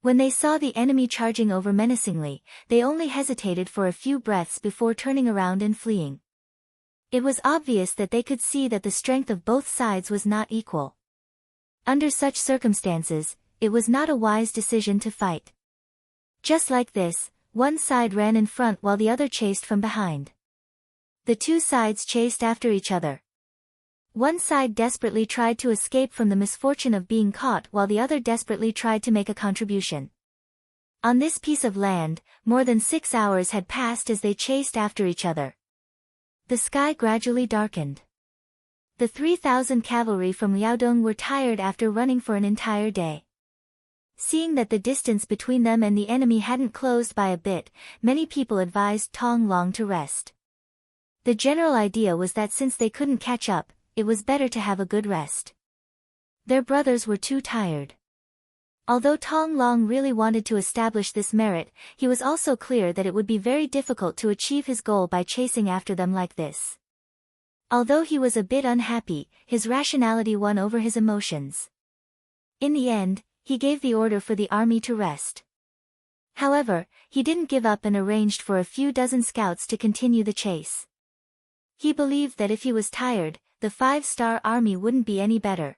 When they saw the enemy charging over menacingly, they only hesitated for a few breaths before turning around and fleeing. It was obvious that they could see that the strength of both sides was not equal. Under such circumstances, it was not a wise decision to fight. Just like this, one side ran in front while the other chased from behind. The two sides chased after each other. One side desperately tried to escape from the misfortune of being caught while the other desperately tried to make a contribution. On this piece of land, more than 6 hours had passed as they chased after each other. The sky gradually darkened. The 3,000 cavalry from Liaodong were tired after running for an entire day. Seeing that the distance between them and the enemy hadn't closed by a bit, many people advised Tong Long to rest. The general idea was that since they couldn't catch up, it was better to have a good rest. Their brothers were too tired. Although Tong Long really wanted to establish this merit, he was also clear that it would be very difficult to achieve his goal by chasing after them like this. Although he was a bit unhappy, his rationality won over his emotions. In the end, he gave the order for the army to rest. However, he didn't give up and arranged for a few dozen scouts to continue the chase. He believed that if he was tired, the 5-star army wouldn't be any better.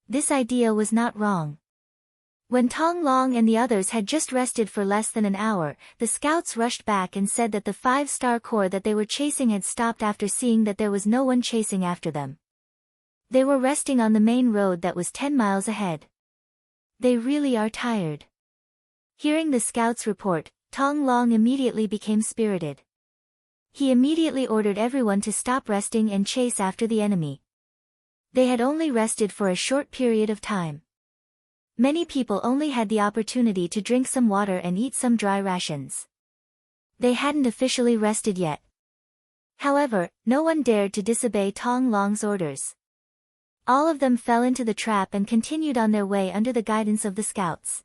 This idea was not wrong. When Tong Long and the others had just rested for less than an hour, the scouts rushed back and said that the 5-star corps that they were chasing had stopped after seeing that there was no one chasing after them. They were resting on the main road that was 10 miles ahead. They really are tired. Hearing the scouts' report, Tong Long immediately became spirited. He immediately ordered everyone to stop resting and chase after the enemy. They had only rested for a short period of time. Many people only had the opportunity to drink some water and eat some dry rations. They hadn't officially rested yet. However, no one dared to disobey Tong Long's orders. All of them fell into the trap and continued on their way under the guidance of the scouts.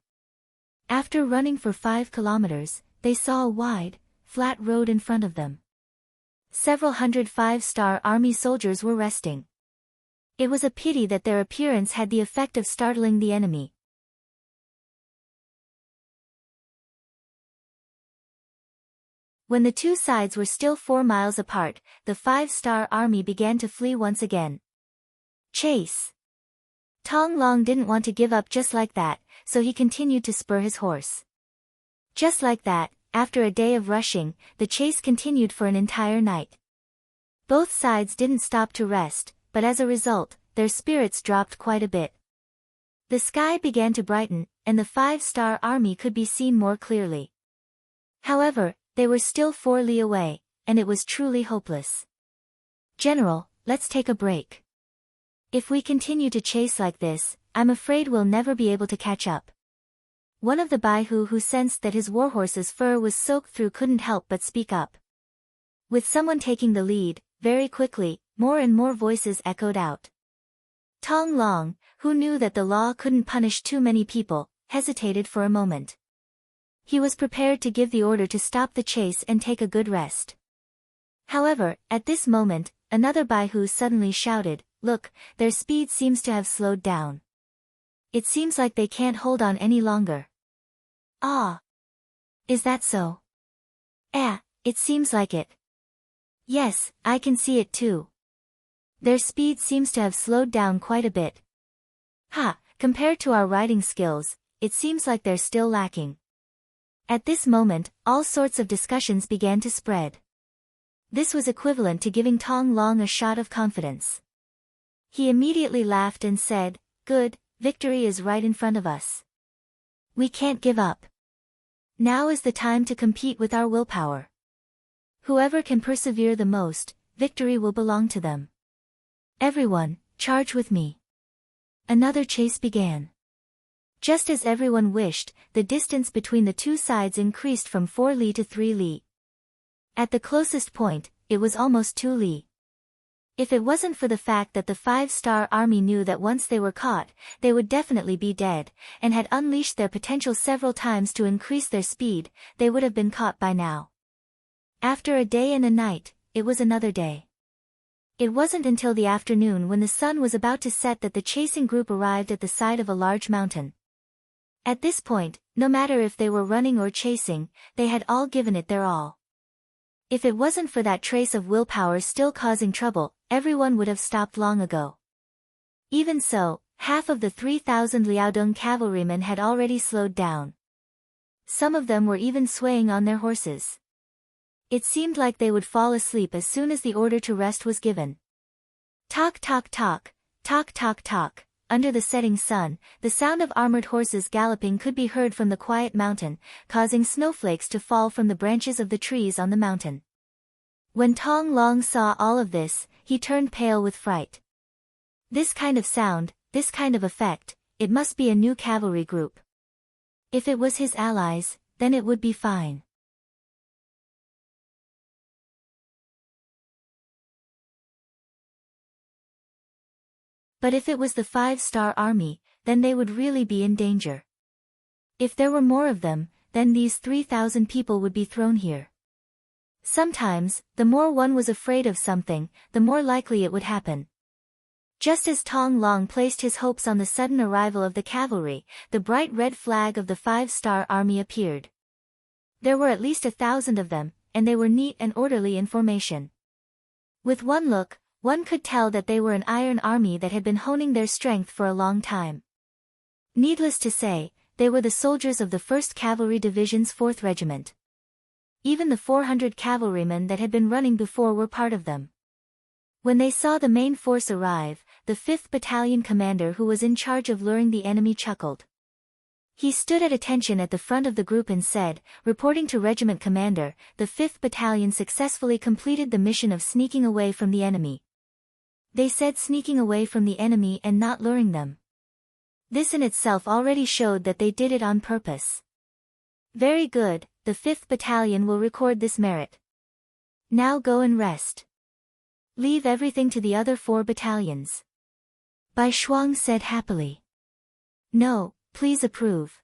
After running for 5 kilometers, they saw a wide, flat road in front of them. Several hundred 5-star army soldiers were resting. It was a pity that their appearance had the effect of startling the enemy. When the two sides were still 4 miles apart, the 5-star army began to flee once again. Chase! Tong Long didn't want to give up just like that, so he continued to spur his horse. Just like that, after a day of rushing, the chase continued for an entire night. Both sides didn't stop to rest, but as a result, their spirits dropped quite a bit. The sky began to brighten, and the 5-star army could be seen more clearly. However, they were still 4 li away, and it was truly hopeless. "General, let's take a break. If we continue to chase like this, I'm afraid we'll never be able to catch up." One of the Baihu who sensed that his warhorse's fur was soaked through couldn't help but speak up. With someone taking the lead, very quickly, more and more voices echoed out. Tong Long, who knew that the law couldn't punish too many people, hesitated for a moment. He was prepared to give the order to stop the chase and take a good rest. However, at this moment, another Baihu suddenly shouted, "Look, their speed seems to have slowed down. It seems like they can't hold on any longer." "Ah. Is that so?" It seems like it." "Yes, I can see it too. Their speed seems to have slowed down quite a bit. Compared to our riding skills, it seems like they're still lacking." At this moment, all sorts of discussions began to spread. This was equivalent to giving Tong Long a shot of confidence. He immediately laughed and said, "Good, victory is right in front of us. We can't give up. Now is the time to compete with our willpower. Whoever can persevere the most, victory will belong to them. Everyone, charge with me." Another chase began. Just as everyone wished, the distance between the two sides increased from 4 li to 3 li. At the closest point, it was almost 2 li. If it wasn't for the fact that the 5-star army knew that once they were caught, they would definitely be dead, and had unleashed their potential several times to increase their speed, they would have been caught by now. After a day and a night, it was another day. It wasn't until the afternoon when the sun was about to set that the chasing group arrived at the side of a large mountain. At this point, no matter if they were running or chasing, they had all given it their all. If it wasn't for that trace of willpower still causing trouble, everyone would have stopped long ago. Even so, half of the 3,000 Liaodong cavalrymen had already slowed down. Some of them were even swaying on their horses. It seemed like they would fall asleep as soon as the order to rest was given. Talk talk talk, talk talk talk. Under the setting sun, the sound of armored horses galloping could be heard from the quiet mountain, causing snowflakes to fall from the branches of the trees on the mountain. When Tong Long saw all of this, he turned pale with fright. This kind of sound, this kind of effect, it must be a new cavalry group. If it was his allies, then it would be fine. But if it was the 5-star army, then they would really be in danger. If there were more of them, then these 3,000 people would be thrown here. Sometimes, the more one was afraid of something, the more likely it would happen. Just as Tong Long placed his hopes on the sudden arrival of the cavalry, the bright red flag of the 5-star army appeared. There were at least 1,000 of them, and they were neat and orderly in formation. With one look, one could tell that they were an iron army that had been honing their strength for a long time. Needless to say, they were the soldiers of the 1st Cavalry Division's 4th Regiment. Even the 400 cavalrymen that had been running before were part of them. When they saw the main force arrive, the 5th Battalion commander who was in charge of luring the enemy chuckled. He stood at attention at the front of the group and said, reporting to regiment commander, the 5th Battalion successfully completed the mission of sneaking away from the enemy. They said sneaking away from the enemy and not luring them. This in itself already showed that they did it on purpose. Very good, the 5th Battalion will record this merit. Now go and rest. Leave everything to the other 4 battalions. Bai Shuang said happily. No, please approve.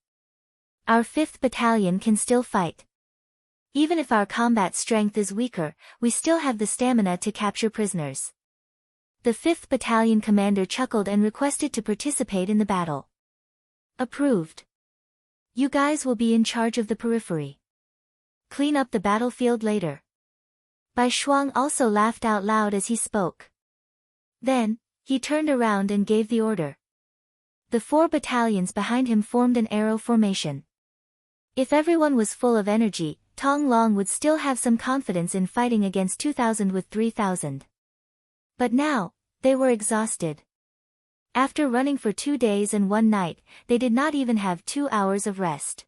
Our 5th Battalion can still fight. Even if our combat strength is weaker, we still have the stamina to capture prisoners. The 5th Battalion commander chuckled and requested to participate in the battle. Approved. You guys will be in charge of the periphery. Clean up the battlefield later. Bai Shuang also laughed out loud as he spoke. Then, he turned around and gave the order. The 4 battalions behind him formed an arrow formation. If everyone was full of energy, Tong Long would still have some confidence in fighting against 2,000 with 3,000. But now, they were exhausted. After running for 2 days and 1 night, they did not even have 2 hours of rest.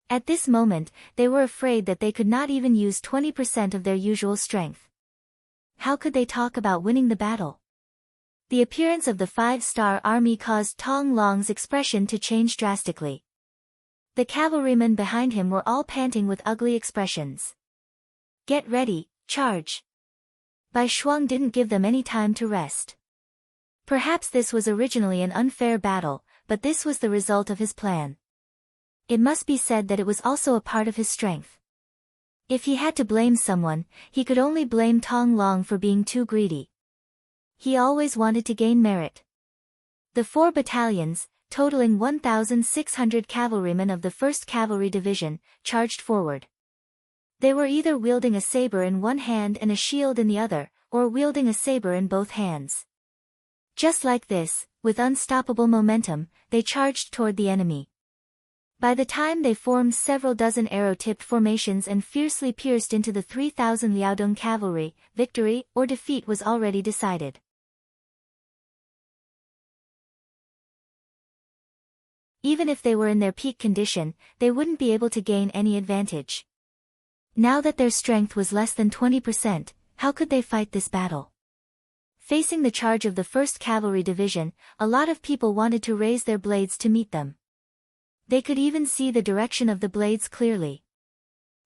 At this moment, they were afraid that they could not even use 20% of their usual strength. How could they talk about winning the battle? The appearance of the 5-star army caused Tong Long's expression to change drastically. The cavalrymen behind him were all panting with ugly expressions. Get ready, charge! Bai Shuang didn't give them any time to rest. Perhaps this was originally an unfair battle, but this was the result of his plan. It must be said that it was also a part of his strength. If he had to blame someone, he could only blame Tong Long for being too greedy. He always wanted to gain merit. The 4 battalions, totaling 1,600 cavalrymen of the 1st Cavalry Division, charged forward. They were either wielding a saber in one hand and a shield in the other, or wielding a saber in both hands. Just like this, with unstoppable momentum, they charged toward the enemy. By the time they formed several dozen arrow-tipped formations and fiercely pierced into the 3,000 Liaodong cavalry, victory or defeat was already decided. Even if they were in their peak condition, they wouldn't be able to gain any advantage. Now that their strength was less than 20%, how could they fight this battle? Facing the charge of the 1st Cavalry Division, a lot of people wanted to raise their blades to meet them. They could even see the direction of the blades clearly.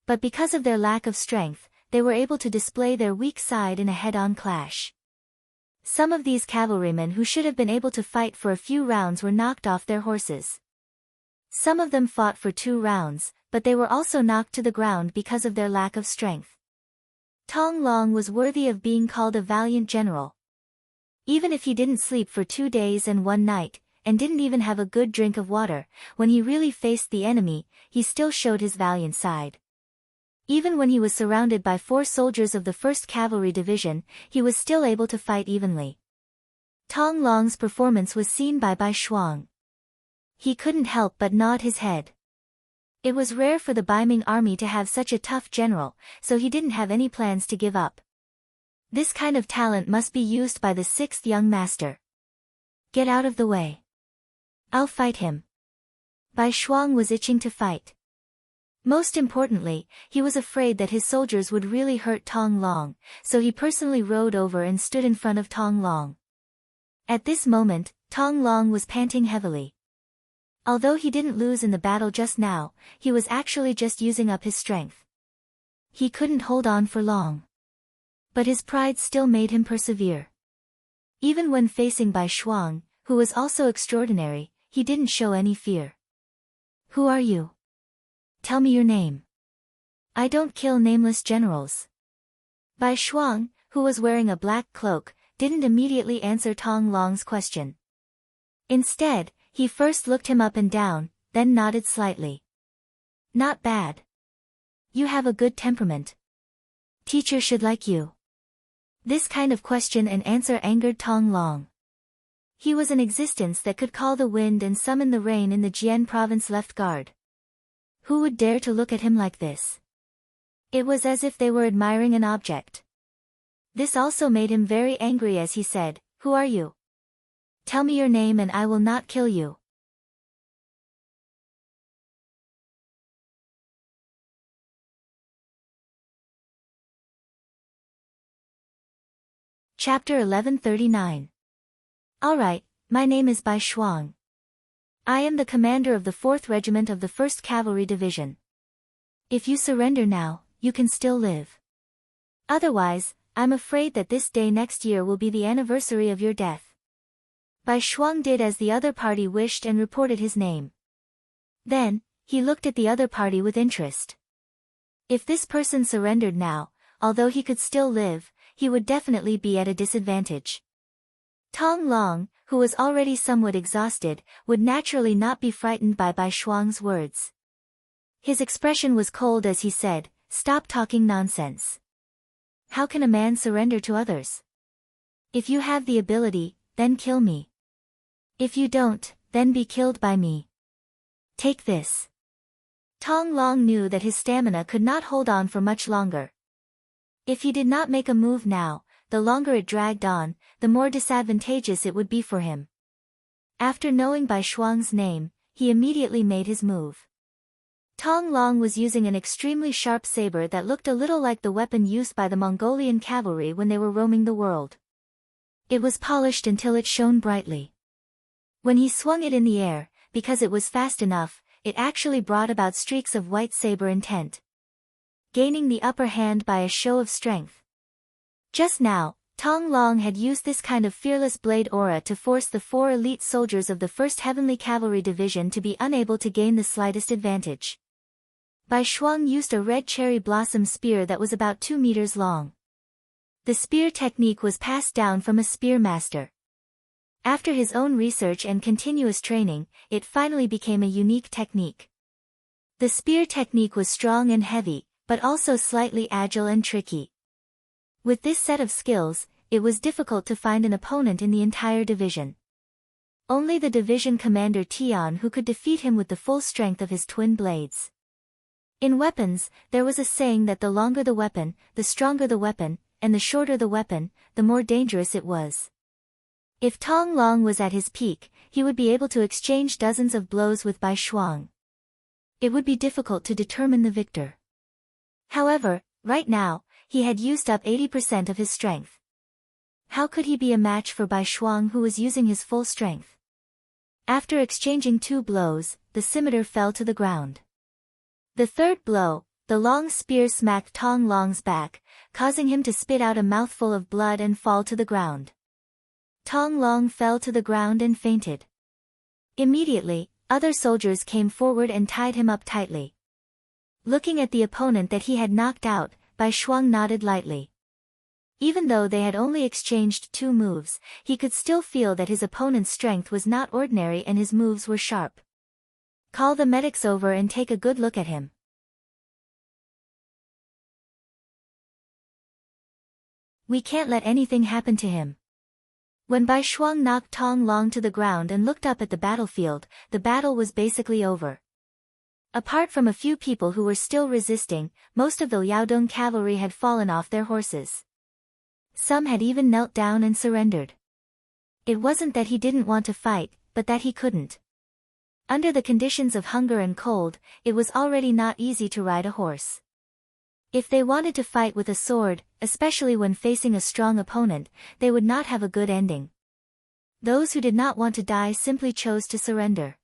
But because of their lack of strength, they were able to display their weak side in a head-on clash. Some of these cavalrymen who should have been able to fight for a few rounds were knocked off their horses. Some of them fought for 2 rounds, but they were also knocked to the ground because of their lack of strength. Tong Long was worthy of being called a valiant general. Even if he didn't sleep for 2 days and 1 night, and didn't even have a good drink of water, when he really faced the enemy, he still showed his valiant side. Even when he was surrounded by 4 soldiers of the 1st Cavalry Division, he was still able to fight evenly. Tong Long's performance was seen by Bai Shuang. He couldn't help but nod his head. It was rare for the Baiming army to have such a tough general, so he didn't have any plans to give up. This kind of talent must be used by the 6th young master. Get out of the way. I'll fight him. Bai Shuang was itching to fight. Most importantly, he was afraid that his soldiers would really hurt Tong Long, so he personally rode over and stood in front of Tong Long. At this moment, Tong Long was panting heavily. Although he didn't lose in the battle just now, he was actually just using up his strength. He couldn't hold on for long. But his pride still made him persevere. Even when facing Bai Shuang, who was also extraordinary, he didn't show any fear. Who are you? Tell me your name. I don't kill nameless generals. Bai Shuang, who was wearing a black cloak, didn't immediately answer Tong Long's question. Instead, he first looked him up and down, then nodded slightly. Not bad. You have a good temperament. Teacher should like you. This kind of question and answer angered Tong Long. He was an existence that could call the wind and summon the rain in the Jian province left guard. Who would dare to look at him like this? It was as if they were admiring an object. This also made him very angry as he said, "Who are you? Tell me your name and I will not kill you." Chapter 1139. Alright, my name is Bai Shuang. I am the commander of the 4th Regiment of the 1st Cavalry Division. If you surrender now, you can still live. Otherwise, I'm afraid that this day next year will be the anniversary of your death. Bai Shuang did as the other party wished and reported his name. Then, he looked at the other party with interest. If this person surrendered now, although he could still live, he would definitely be at a disadvantage. Tong Long, who was already somewhat exhausted, would naturally not be frightened by Bai Shuang's words. His expression was cold as he said, "Stop talking nonsense. How can a man surrender to others? If you have the ability, then kill me. If you don't, then be killed by me. Take this." Tong Long knew that his stamina could not hold on for much longer. If he did not make a move now, the longer it dragged on, the more disadvantageous it would be for him. After knowing Bai Shuang's name, he immediately made his move. Tong Long was using an extremely sharp saber that looked a little like the weapon used by the Mongolian cavalry when they were roaming the world. It was polished until it shone brightly. When he swung it in the air, because it was fast enough, it actually brought about streaks of white saber intent, gaining the upper hand by a show of strength. Just now, Tong Long had used this kind of fearless blade aura to force the 4 elite soldiers of the 1st Heavenly Cavalry Division to be unable to gain the slightest advantage. Bai Shuang used a red cherry blossom spear that was about 2 meters long. The spear technique was passed down from a spear master. After his own research and continuous training, it finally became a unique technique. The spear technique was strong and heavy, but also slightly agile and tricky. With this set of skills, it was difficult to find an opponent in the entire division. Only the division commander Tian who could defeat him with the full strength of his twin blades. In weapons, there was a saying that the longer the weapon, the stronger the weapon, and the shorter the weapon, the more dangerous it was. If Tong Long was at his peak, he would be able to exchange dozens of blows with Bai Shuang. It would be difficult to determine the victor. However, right now, he had used up 80% of his strength. How could he be a match for Bai Shuang who was using his full strength? After exchanging 2 blows, the scimitar fell to the ground. The third blow, the long spear smacked Tong Long's back, causing him to spit out a mouthful of blood and fall to the ground. Tong Long fell to the ground and fainted. Immediately, other soldiers came forward and tied him up tightly. Looking at the opponent that he had knocked out, Bai Shuang nodded lightly. Even though they had only exchanged 2 moves, he could still feel that his opponent's strength was not ordinary and his moves were sharp. Call the medics over and take a good look at him. We can't let anything happen to him. When Bai Shuang knocked Tong Long to the ground and looked up at the battlefield, the battle was basically over. Apart from a few people who were still resisting, most of the Liaodong cavalry had fallen off their horses. Some had even knelt down and surrendered. It wasn't that he didn't want to fight, but that he couldn't. Under the conditions of hunger and cold, it was already not easy to ride a horse. If they wanted to fight with a sword, especially when facing a strong opponent, they would not have a good ending. Those who did not want to die simply chose to surrender.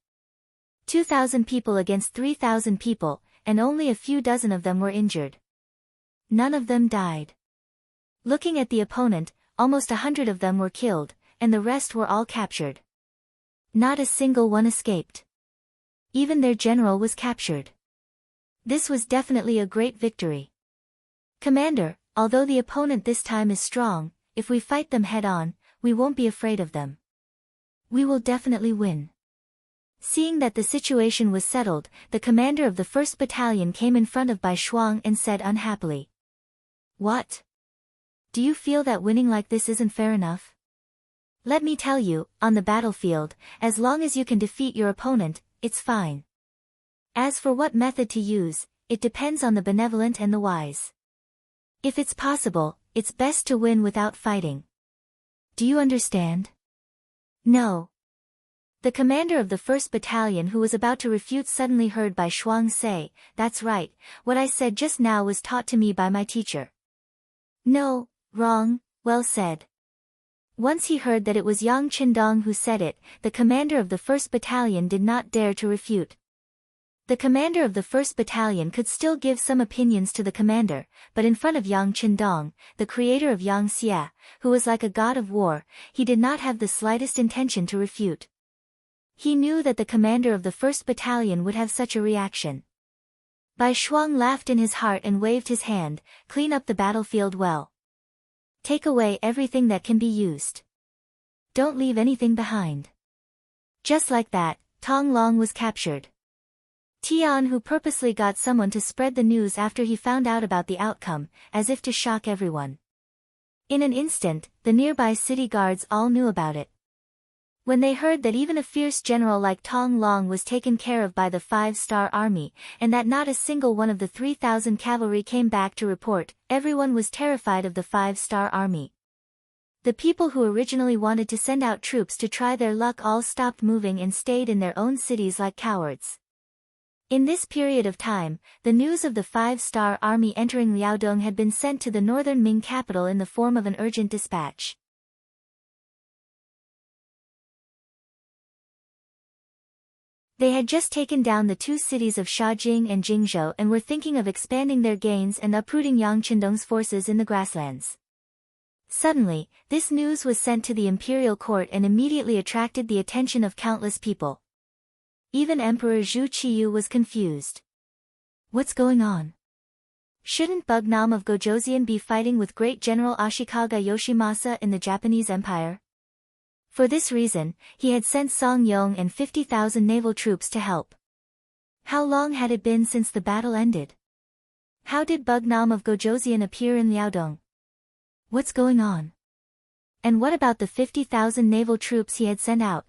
2,000 people against 3,000 people, and only a few dozen of them were injured. None of them died. Looking at the opponent, almost 100 of them were killed, and the rest were all captured. Not a single one escaped. Even their general was captured. This was definitely a great victory. Commander, although the opponent this time is strong, if we fight them head-on, we won't be afraid of them. We will definitely win. Seeing that the situation was settled, the commander of the 1st Battalion came in front of Bai Shuang and said unhappily. What? Do you feel that winning like this isn't fair enough? Let me tell you, on the battlefield, as long as you can defeat your opponent, it's fine. As for what method to use, it depends on the benevolent and the wise. If it's possible, it's best to win without fighting. Do you understand? No. The commander of the 1st Battalion who was about to refute suddenly heard Bai Shuang say, "That's right, what I said just now was taught to me by my teacher." No, wrong, well said. Once he heard that it was Yang Qindong who said it, the commander of the 1st Battalion did not dare to refute. The commander of the 1st Battalion could still give some opinions to the commander, but in front of Yang Qindong, the creator of Yang Xia, who was like a god of war, he did not have the slightest intention to refute. He knew that the commander of the 1st Battalion would have such a reaction. Bai Shuang laughed in his heart and waved his hand, "Clean up the battlefield well. Take away everything that can be used. Don't leave anything behind." Just like that, Tong Long was captured. Tian who purposely got someone to spread the news after he found out about the outcome, as if to shock everyone. In an instant, the nearby city guards all knew about it. When they heard that even a fierce general like Tong Long was taken care of by the 5-star army, and that not a single one of the 3,000 cavalry came back to report, everyone was terrified of the 5-star army. The people who originally wanted to send out troops to try their luck all stopped moving and stayed in their own cities like cowards. In this period of time, the news of the 5-star army entering Liaodong had been sent to the northern Ming capital in the form of an urgent dispatch. They had just taken down the two cities of Shaojing and Jingzhou and were thinking of expanding their gains and uprooting Yang Qindong's forces in the grasslands. Suddenly, this news was sent to the imperial court and immediately attracted the attention of countless people. Even Emperor Zhu Qiyu was confused. What's going on? Shouldn't Bugnam of Gojoseon be fighting with great General Ashikaga Yoshimasa in the Japanese Empire? For this reason, he had sent Song Yong and 50,000 naval troops to help. How long had it been since the battle ended? How did Bugnam of Gojoseon appear in Liaodong? What's going on? And what about the 50,000 naval troops he had sent out?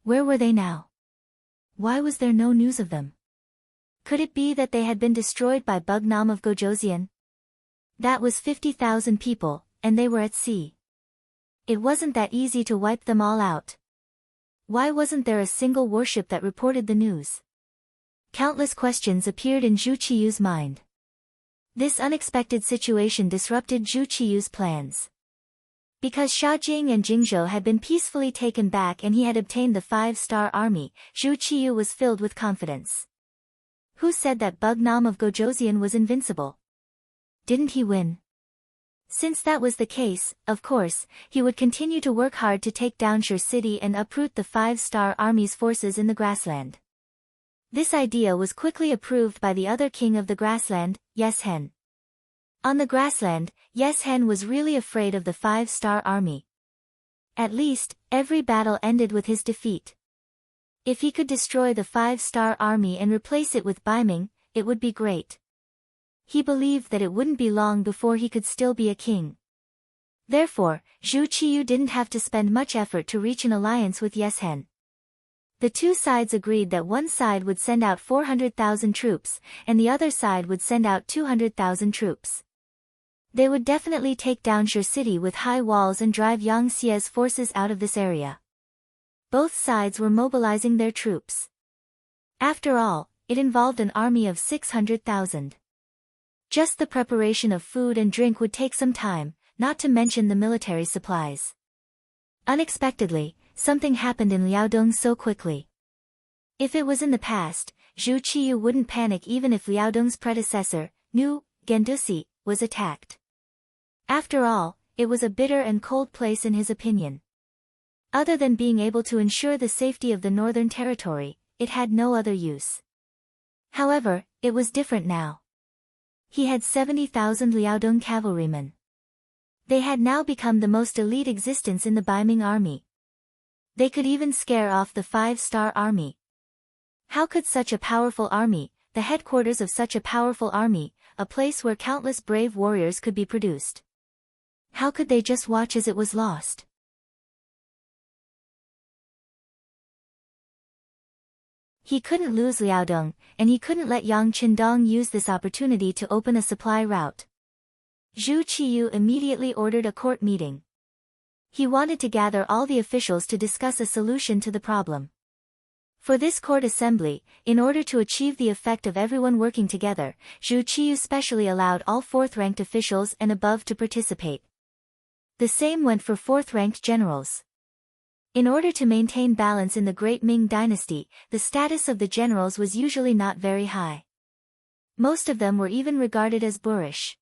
Where were they now? Why was there no news of them? Could it be that they had been destroyed by Bugnam of Gojoseon? That was 50,000 people, and they were at sea. It wasn't that easy to wipe them all out. Why wasn't there a single warship that reported the news? Countless questions appeared in Zhu Qiyu's mind. This unexpected situation disrupted Zhu Qiyu's plans. Because Shaojing and Jingzhou had been peacefully taken back and he had obtained the 5-star army, Zhu Qiyu was filled with confidence. Who said that Bugnam of Gojoseon was invincible? Didn't he win? Since that was the case, of course, he would continue to work hard to take down Shur City and uproot the 5-star army's forces in the grassland. This idea was quickly approved by the other king of the grassland, Yes Hen. On the grassland, Yes Hen was really afraid of the 5-star army. At least, every battle ended with his defeat. If he could destroy the 5-star army and replace it with Baiming, it would be great. He believed that it wouldn't be long before he could still be a king. Therefore, Zhu Qiyu didn't have to spend much effort to reach an alliance with Yes Hen. The two sides agreed that one side would send out 400,000 troops, and the other side would send out 200,000 troops. They would definitely take down Shur City with high walls and drive Yang Xie's forces out of this area. Both sides were mobilizing their troops. After all, it involved an army of 600,000. Just the preparation of food and drink would take some time, not to mention the military supplies. Unexpectedly, something happened in Liaodong so quickly. If it was in the past, Zhu Qiyu wouldn't panic even if Liaodong's predecessor, Nu Gendusi, was attacked. After all, it was a bitter and cold place in his opinion. Other than being able to ensure the safety of the northern territory, it had no other use. However, it was different now. He had 70,000 Liaodong cavalrymen. They had now become the most elite existence in the Baiming army. They could even scare off the 5-star army. How could such a powerful army, the headquarters of such a powerful army, a place where countless brave warriors could be produced? How could they just watch as it was lost? He couldn't lose Liaodong, and he couldn't let Yang Qindong use this opportunity to open a supply route. Zhu Qiyu immediately ordered a court meeting. He wanted to gather all the officials to discuss a solution to the problem. For this court assembly, in order to achieve the effect of everyone working together, Zhu Qiyu specially allowed all 4th-ranked officials and above to participate. The same went for 4th-ranked generals. In order to maintain balance in the Great Ming dynasty, the status of the generals was usually not very high. Most of them were even regarded as boorish.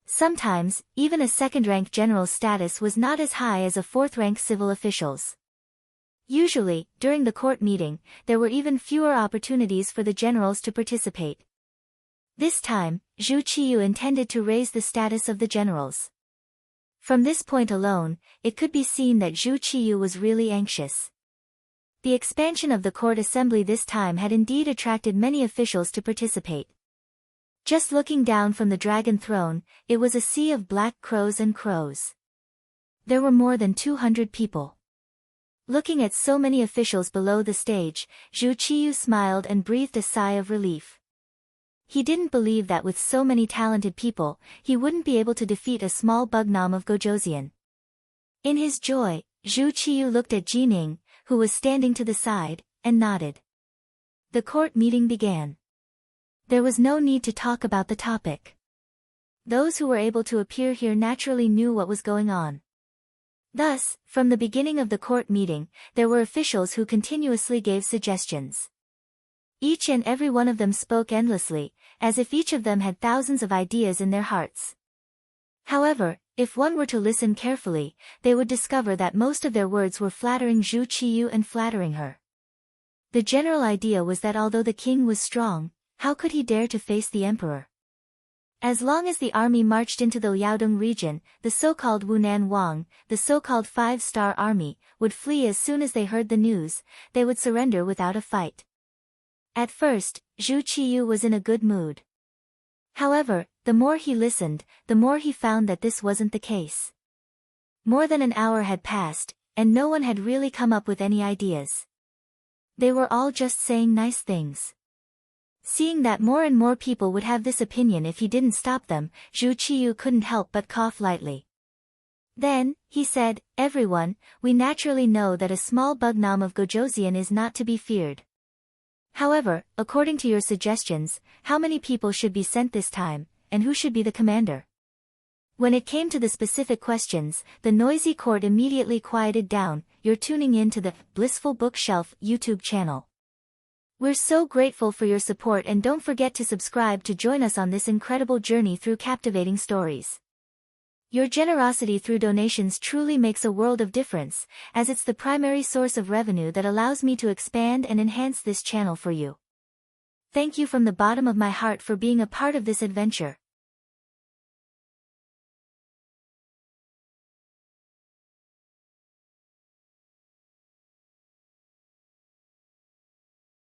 Sometimes, even a 2nd-rank general's status was not as high as a 4th-rank civil official's. Usually, during the court meeting, there were even fewer opportunities for the generals to participate. This time, Zhu Qiyu intended to raise the status of the generals. From this point alone, it could be seen that Zhu Qiyu was really anxious. The expansion of the court assembly this time had indeed attracted many officials to participate. Just looking down from the dragon throne, it was a sea of black crows and crows. There were more than 200 people. Looking at so many officials below the stage, Zhu Qiyu smiled and breathed a sigh of relief. He didn't believe that with so many talented people, he wouldn't be able to defeat a small bugnom of Gojoseon. In his joy, Zhu Qiyu looked at Jining, who was standing to the side, and nodded. The court meeting began. There was no need to talk about the topic. Those who were able to appear here naturally knew what was going on. Thus, from the beginning of the court meeting, there were officials who continuously gave suggestions. Each and every one of them spoke endlessly, as if each of them had thousands of ideas in their hearts. However, if one were to listen carefully, they would discover that most of their words were flattering Zhu Qiyu and flattering her. The general idea was that although the king was strong, how could he dare to face the emperor? As long as the army marched into the Liaodong region, the so-called Wunan Wang, the so-called five-star army, would flee as soon as they heard the news. They would surrender without a fight. At first, Zhu Qiyu was in a good mood. However, the more he listened, the more he found that this wasn't the case. More than an hour had passed, and no one had really come up with any ideas. They were all just saying nice things. Seeing that more and more people would have this opinion if he didn't stop them, Zhu Qiyu couldn't help but cough lightly. Then, he said, "Everyone, we naturally know that a small bugnom of Gojoseon is not to be feared. However, according to your suggestions, how many people should be sent this time, and who should be the commander?" When it came to the specific questions, the noisy court immediately quieted down. You're tuning in to the Blissful Bookshelf YouTube channel. We're so grateful for your support, and don't forget to subscribe to join us on this incredible journey through captivating stories. Your generosity through donations truly makes a world of difference, as it's the primary source of revenue that allows me to expand and enhance this channel for you. Thank you from the bottom of my heart for being a part of this adventure.